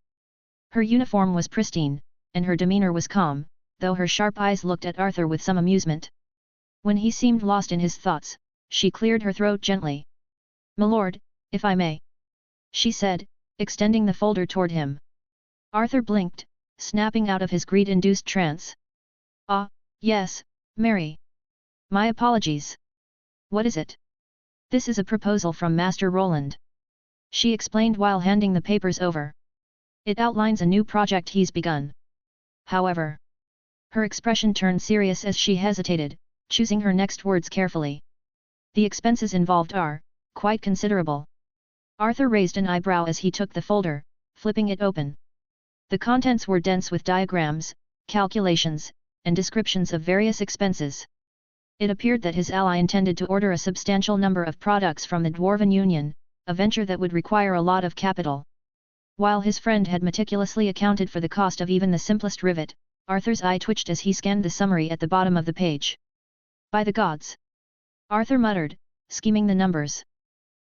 Her uniform was pristine, and her demeanor was calm, though her sharp eyes looked at Arthur with some amusement. When he seemed lost in his thoughts, she cleared her throat gently. "My lord, if I may," she said, extending the folder toward him. Arthur blinked, snapping out of his greed-induced trance. "Ah, yes, Mary. My apologies. What is it?" "This is a proposal from Master Roland," she explained while handing the papers over. "It outlines a new project he's begun." However, her expression turned serious as she hesitated, choosing her next words carefully. "The expenses involved are quite considerable." Arthur raised an eyebrow as he took the folder, flipping it open. The contents were dense with diagrams, calculations, and descriptions of various expenses. It appeared that his ally intended to order a substantial number of products from the Dwarven Union, a venture that would require a lot of capital. While his friend had meticulously accounted for the cost of even the simplest rivet, Arthur's eye twitched as he scanned the summary at the bottom of the page. "By the gods!" Arthur muttered, scheming the numbers.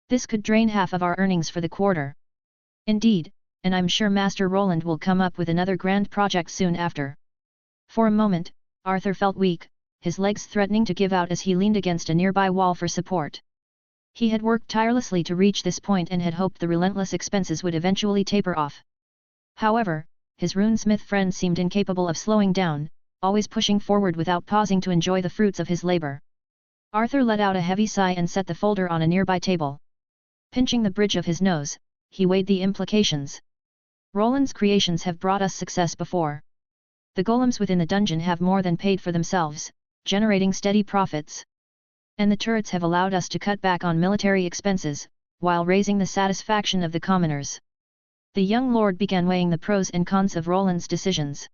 "This could drain half of our earnings for the quarter." "Indeed, and I'm sure Master Roland will come up with another grand project soon after." For a moment, Arthur felt weak, his legs threatening to give out as he leaned against a nearby wall for support. He had worked tirelessly to reach this point and had hoped the relentless expenses would eventually taper off. However, his runesmith friend seemed incapable of slowing down, always pushing forward without pausing to enjoy the fruits of his labor. Arthur let out a heavy sigh and set the folder on a nearby table. Pinching the bridge of his nose, he weighed the implications. "Roland's creations have brought us success before. The golems within the dungeon have more than paid for themselves, generating steady profits. And the turrets have allowed us to cut back on military expenses, while raising the satisfaction of the commoners." The young lord began weighing the pros and cons of Roland's decisions.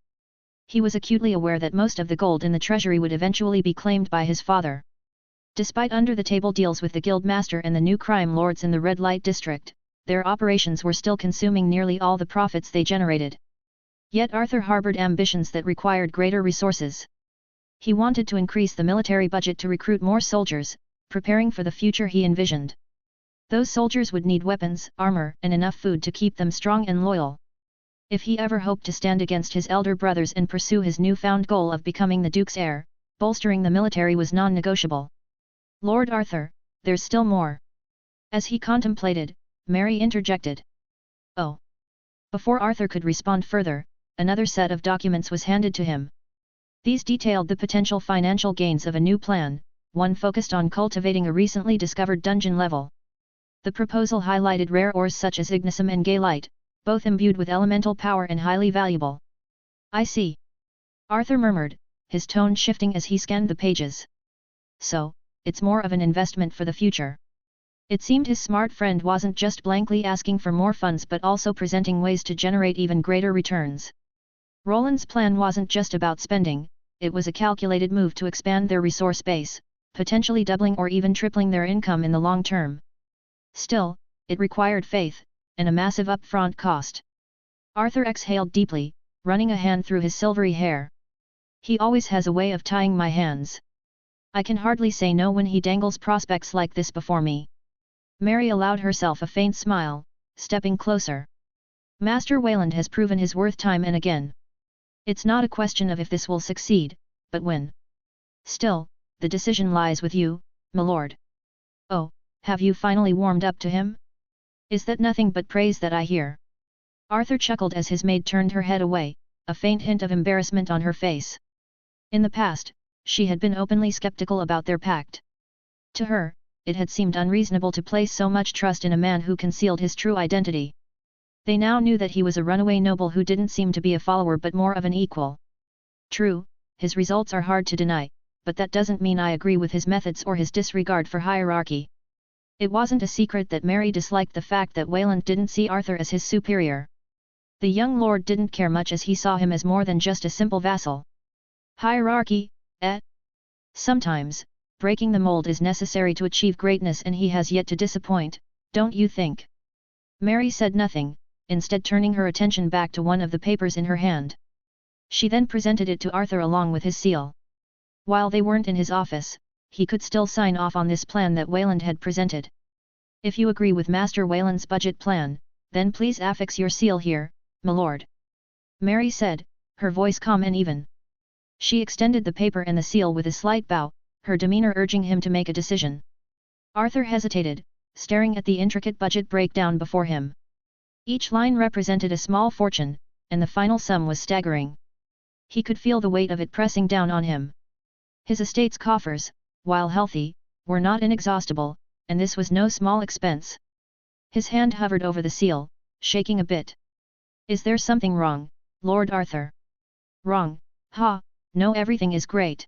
He was acutely aware that most of the gold in the treasury would eventually be claimed by his father. Despite under-the-table deals with the guildmaster and the new crime lords in the red light district, their operations were still consuming nearly all the profits they generated. Yet Arthur harbored ambitions that required greater resources. He wanted to increase the military budget to recruit more soldiers, preparing for the future he envisioned. Those soldiers would need weapons, armor, and enough food to keep them strong and loyal. If he ever hoped to stand against his elder brothers and pursue his newfound goal of becoming the Duke's heir, bolstering the military was non-negotiable. "Lord Arthur, there's still more." As he contemplated, Mary interjected. "Oh." Before Arthur could respond further, another set of documents was handed to him. These detailed the potential financial gains of a new plan, one focused on cultivating a recently discovered dungeon level. The proposal highlighted rare ores such as ignium and gaelite, both imbued with elemental power and highly valuable. "I see," Arthur murmured, his tone shifting as he scanned the pages. "So, it's more of an investment for the future." It seemed his smart friend wasn't just blankly asking for more funds but also presenting ways to generate even greater returns. Roland's plan wasn't just about spending, it was a calculated move to expand their resource base, potentially doubling or even tripling their income in the long term. Still, it required faith, and a massive upfront cost. Arthur exhaled deeply, running a hand through his silvery hair. "He always has a way of tying my hands. I can hardly say no when he dangles prospects like this before me." Mary allowed herself a faint smile, stepping closer. "Master Wayland has proven his worth time and again. It's not a question of if this will succeed, but when. Still, the decision lies with you, my lord." "Oh, have you finally warmed up to him? Is that nothing but praise that I hear?" Arthur chuckled as his maid turned her head away, a faint hint of embarrassment on her face. In the past, she had been openly skeptical about their pact. To her, it had seemed unreasonable to place so much trust in a man who concealed his true identity. They now knew that he was a runaway noble who didn't seem to be a follower but more of an equal. True, his results are hard to deny, but that doesn't mean I agree with his methods or his disregard for hierarchy. It wasn't a secret that Mary disliked the fact that Wayland didn't see Arthur as his superior. The young lord didn't care much as he saw him as more than just a simple vassal. Hierarchy, eh? Sometimes, breaking the mold is necessary to achieve greatness and he has yet to disappoint, don't you think? Mary said nothing, instead turning her attention back to one of the papers in her hand. She then presented it to Arthur along with his seal. While they weren't in his office, he could still sign off on this plan that Wayland had presented. "If you agree with Master Wayland's budget plan, then please affix your seal here, my lord," Mary said, her voice calm and even. She extended the paper and the seal with a slight bow, her demeanor urging him to make a decision. Arthur hesitated, staring at the intricate budget breakdown before him. Each line represented a small fortune, and the final sum was staggering. He could feel the weight of it pressing down on him. His estate's coffers, while healthy, were not inexhaustible, and this was no small expense. His hand hovered over the seal, shaking a bit. Is there something wrong, Lord Arthur? Wrong, ha, no, everything is great.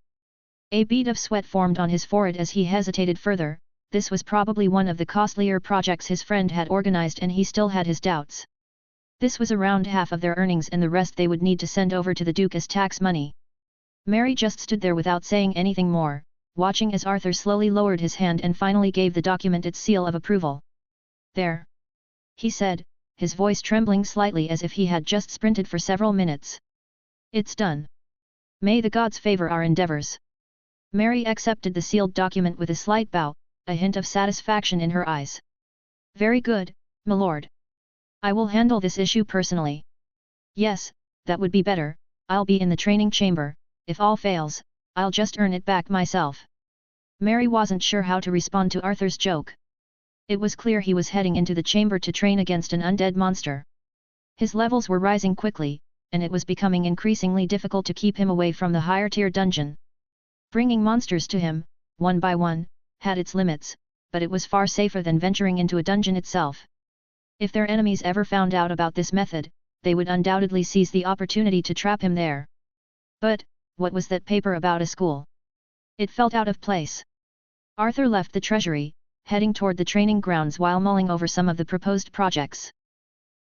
A bead of sweat formed on his forehead as he hesitated further. This was probably one of the costlier projects his friend had organized, and he still had his doubts. This was around half of their earnings, and the rest they would need to send over to the Duke as tax money. Mary just stood there without saying anything more, watching as Arthur slowly lowered his hand and finally gave the document its seal of approval. There, he said, his voice trembling slightly as if he had just sprinted for several minutes. It's done. May the gods favor our endeavors. Mary accepted the sealed document with a slight bow, a hint of satisfaction in her eyes. Very good, my lord. I will handle this issue personally. Yes, that would be better. I'll be in the training chamber. If all fails, I'll just earn it back myself. Mary wasn't sure how to respond to Arthur's joke. It was clear he was heading into the chamber to train against an undead monster. His levels were rising quickly, and it was becoming increasingly difficult to keep him away from the higher-tier dungeon. Bringing monsters to him, one by one, had its limits, but it was far safer than venturing into a dungeon itself. If their enemies ever found out about this method, they would undoubtedly seize the opportunity to trap him there. But, what was that paper about a school? It felt out of place. Arthur left the treasury, heading toward the training grounds while mulling over some of the proposed projects.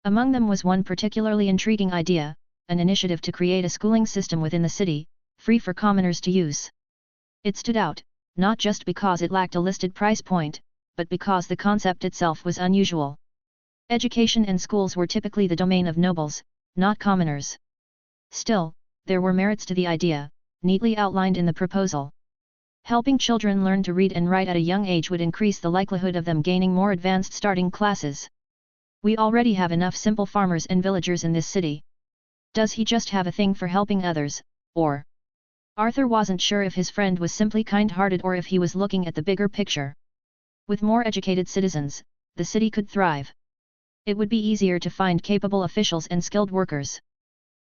Among them was one particularly intriguing idea, an initiative to create a schooling system within the city, free for commoners to use. It stood out, not just because it lacked a listed price point, but because the concept itself was unusual. Education and schools were typically the domain of nobles, not commoners. Still, there were merits to the idea, neatly outlined in the proposal. Helping children learn to read and write at a young age would increase the likelihood of them gaining more advanced starting classes. We already have enough simple farmers and villagers in this city. Does he just have a thing for helping others, or? Arthur wasn't sure if his friend was simply kind-hearted or if he was looking at the bigger picture. With more educated citizens, the city could thrive. It would be easier to find capable officials and skilled workers.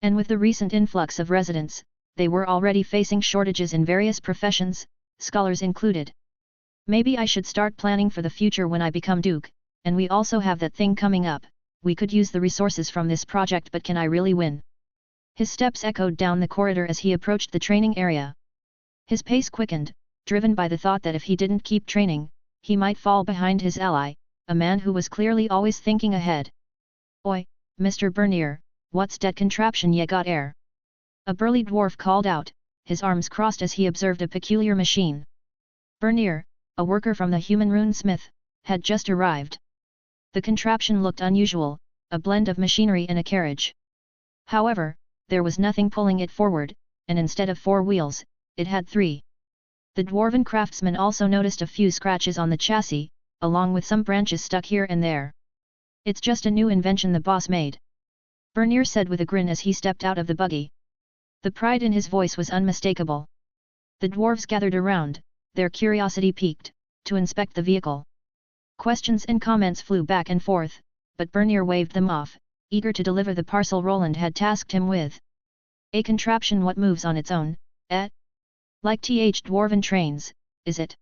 And with the recent influx of residents, they were already facing shortages in various professions, scholars included. Maybe I should start planning for the future when I become Duke, and we also have that thing coming up. We could use the resources from this project, but can I really win? His steps echoed down the corridor as he approached the training area. His pace quickened, driven by the thought that if he didn't keep training, he might fall behind his ally, a man who was clearly always thinking ahead. Oi, Mr. Bernier, what's dat contraption ye got air? A burly dwarf called out, his arms crossed as he observed a peculiar machine. Bernier, a worker from the human runesmith, had just arrived. The contraption looked unusual, a blend of machinery and a carriage. However, there was nothing pulling it forward, and instead of 4 wheels, it had 3. The dwarven craftsman also noticed a few scratches on the chassis, along with some branches stuck here and there. It's just a new invention the boss made. Bernier said with a grin as he stepped out of the buggy. The pride in his voice was unmistakable. The dwarves gathered around, their curiosity piqued, to inspect the vehicle. Questions and comments flew back and forth, but Bernier waved them off, eager to deliver the parcel Roland had tasked him with. A contraption what moves on its own, eh? Like dwarven trains, is it?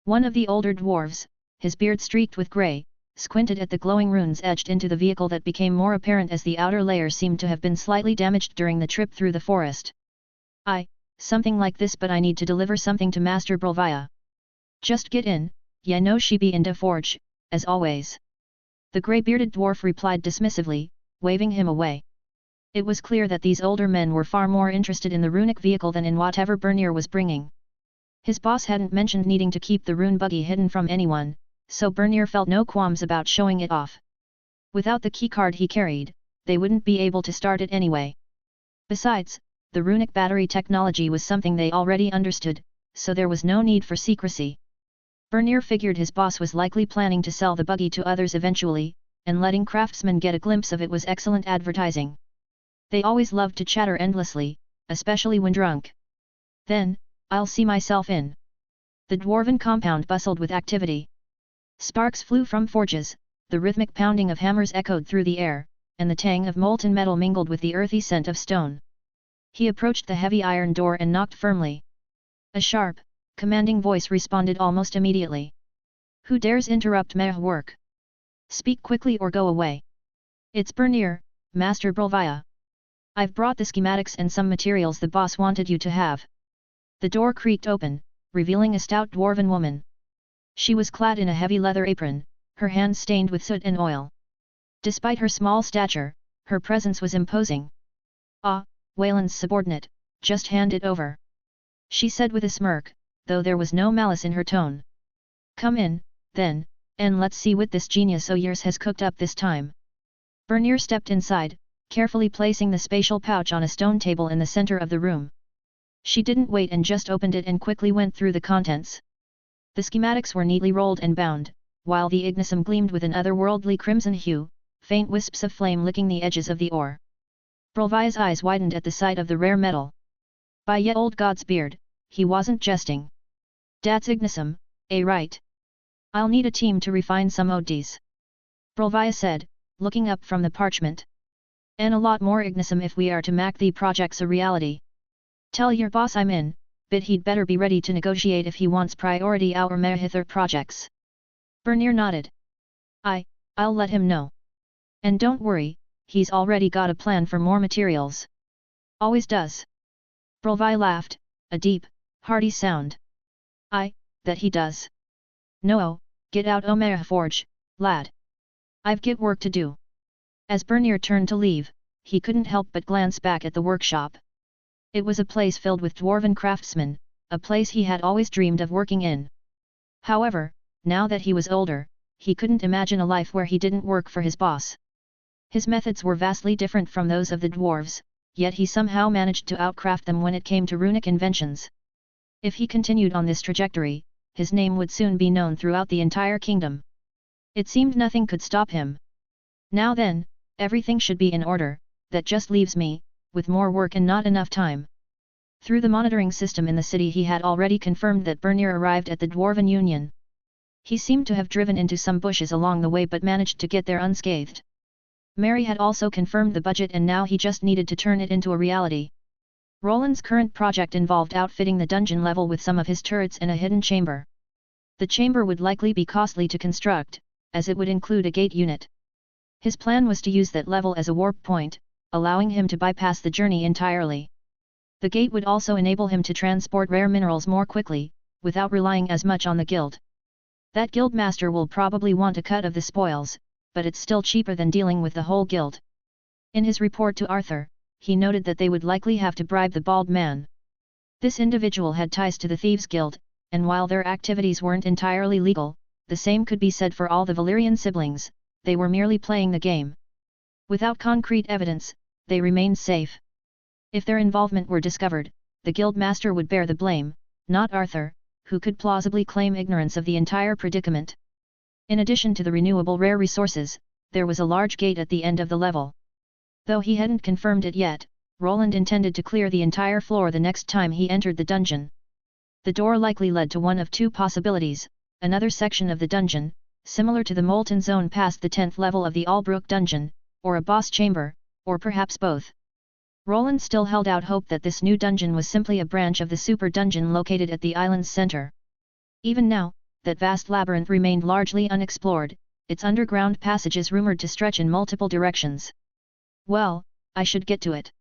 One of the older dwarves, his beard streaked with grey, squinted at the glowing runes etched into the vehicle that became more apparent as the outer layer seemed to have been slightly damaged during the trip through the forest. Something like this, but I need to deliver something to Master Brovia. Just get in, ya know she be in de forge, as always. The grey-bearded dwarf replied dismissively, waving him away. It was clear that these older men were far more interested in the runic vehicle than in whatever Bernier was bringing. His boss hadn't mentioned needing to keep the rune buggy hidden from anyone, so Bernier felt no qualms about showing it off. Without the keycard he carried, they wouldn't be able to start it anyway. Besides, the runic battery technology was something they already understood, so there was no need for secrecy. Bernier figured his boss was likely planning to sell the buggy to others eventually, and letting craftsmen get a glimpse of it was excellent advertising. They always loved to chatter endlessly, especially when drunk. Then, I'll see myself in. The dwarven compound bustled with activity. Sparks flew from forges, the rhythmic pounding of hammers echoed through the air, and the tang of molten metal mingled with the earthy scent of stone. He approached the heavy iron door and knocked firmly. A sharp, commanding voice responded almost immediately. "Who dares interrupt my work? Speak quickly or go away." "It's Bernier, Master Brovia. I've brought the schematics and some materials the boss wanted you to have." The door creaked open, revealing a stout dwarven woman. She was clad in a heavy leather apron, her hands stained with soot and oil. Despite her small stature, her presence was imposing. "Ah, Wayland's subordinate, just hand it over," she said with a smirk, though there was no malice in her tone. "Come in, then, and let's see what this genius o' yours has cooked up this time." Bernier stepped inside, carefully placing the spatial pouch on a stone table in the center of the room. She didn't wait and just opened it and quickly went through the contents. The schematics were neatly rolled and bound, while the ignium gleamed with an otherworldly crimson hue, faint wisps of flame licking the edges of the ore. Brovia's eyes widened at the sight of the rare metal. By ye old god's beard, he wasn't jesting. "That's ignium, right? I'll need a team to refine some ODs," Brovia said, looking up from the parchment. "And a lot more ignium if we are to make the projects a reality. Tell your boss I'm in, but he'd better be ready to negotiate if he wants priority our Merhither projects." Bernier nodded. I'll let him know. And don't worry, he's already got a plan for more materials." "Always does." Brovia laughed, a deep, hearty sound. That he does. "No, get out o' Merh Forge, lad. I've got work to do." As Bernier turned to leave, he couldn't help but glance back at the workshop. It was a place filled with dwarven craftsmen, a place he had always dreamed of working in. However, now that he was older, he couldn't imagine a life where he didn't work for his boss. His methods were vastly different from those of the dwarves, yet he somehow managed to outcraft them when it came to runic inventions. If he continued on this trajectory, his name would soon be known throughout the entire kingdom. It seemed nothing could stop him. "Now then, everything should be in order, that just leaves me, with more work and not enough time." Through the monitoring system in the city he had already confirmed that Bernier arrived at the Dwarven Union. He seemed to have driven into some bushes along the way but managed to get there unscathed. Mary had also confirmed the budget and now he just needed to turn it into a reality. Roland's current project involved outfitting the dungeon level with some of his turrets and a hidden chamber. The chamber would likely be costly to construct, as it would include a gate unit. His plan was to use that level as a warp point, allowing him to bypass the journey entirely. The gate would also enable him to transport rare minerals more quickly, without relying as much on the guild. That guild master will probably want a cut of the spoils, but it's still cheaper than dealing with the whole guild. In his report to Arthur, he noted that they would likely have to bribe the bald man. This individual had ties to the Thieves' Guild, and while their activities weren't entirely legal, the same could be said for all the Valyrian siblings, they were merely playing the game. Without concrete evidence, they remained safe. If their involvement were discovered, the guild master would bear the blame, not Arthur, who could plausibly claim ignorance of the entire predicament. In addition to the renewable rare resources, there was a large gate at the end of the level. Though he hadn't confirmed it yet, Roland intended to clear the entire floor the next time he entered the dungeon. The door likely led to one of two possibilities: another section of the dungeon, similar to the Molten Zone past the 10th level of the Albrook dungeon, or a boss chamber, or perhaps both. Roland still held out hope that this new dungeon was simply a branch of the super dungeon located at the island's center. Even now, that vast labyrinth remained largely unexplored, its underground passages rumored to stretch in multiple directions. "Well, I should get to it."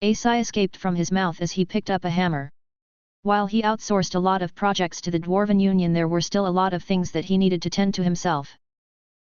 A sigh escaped from his mouth as he picked up a hammer. While he outsourced a lot of projects to the Dwarven Union, there were still a lot of things that he needed to tend to himself.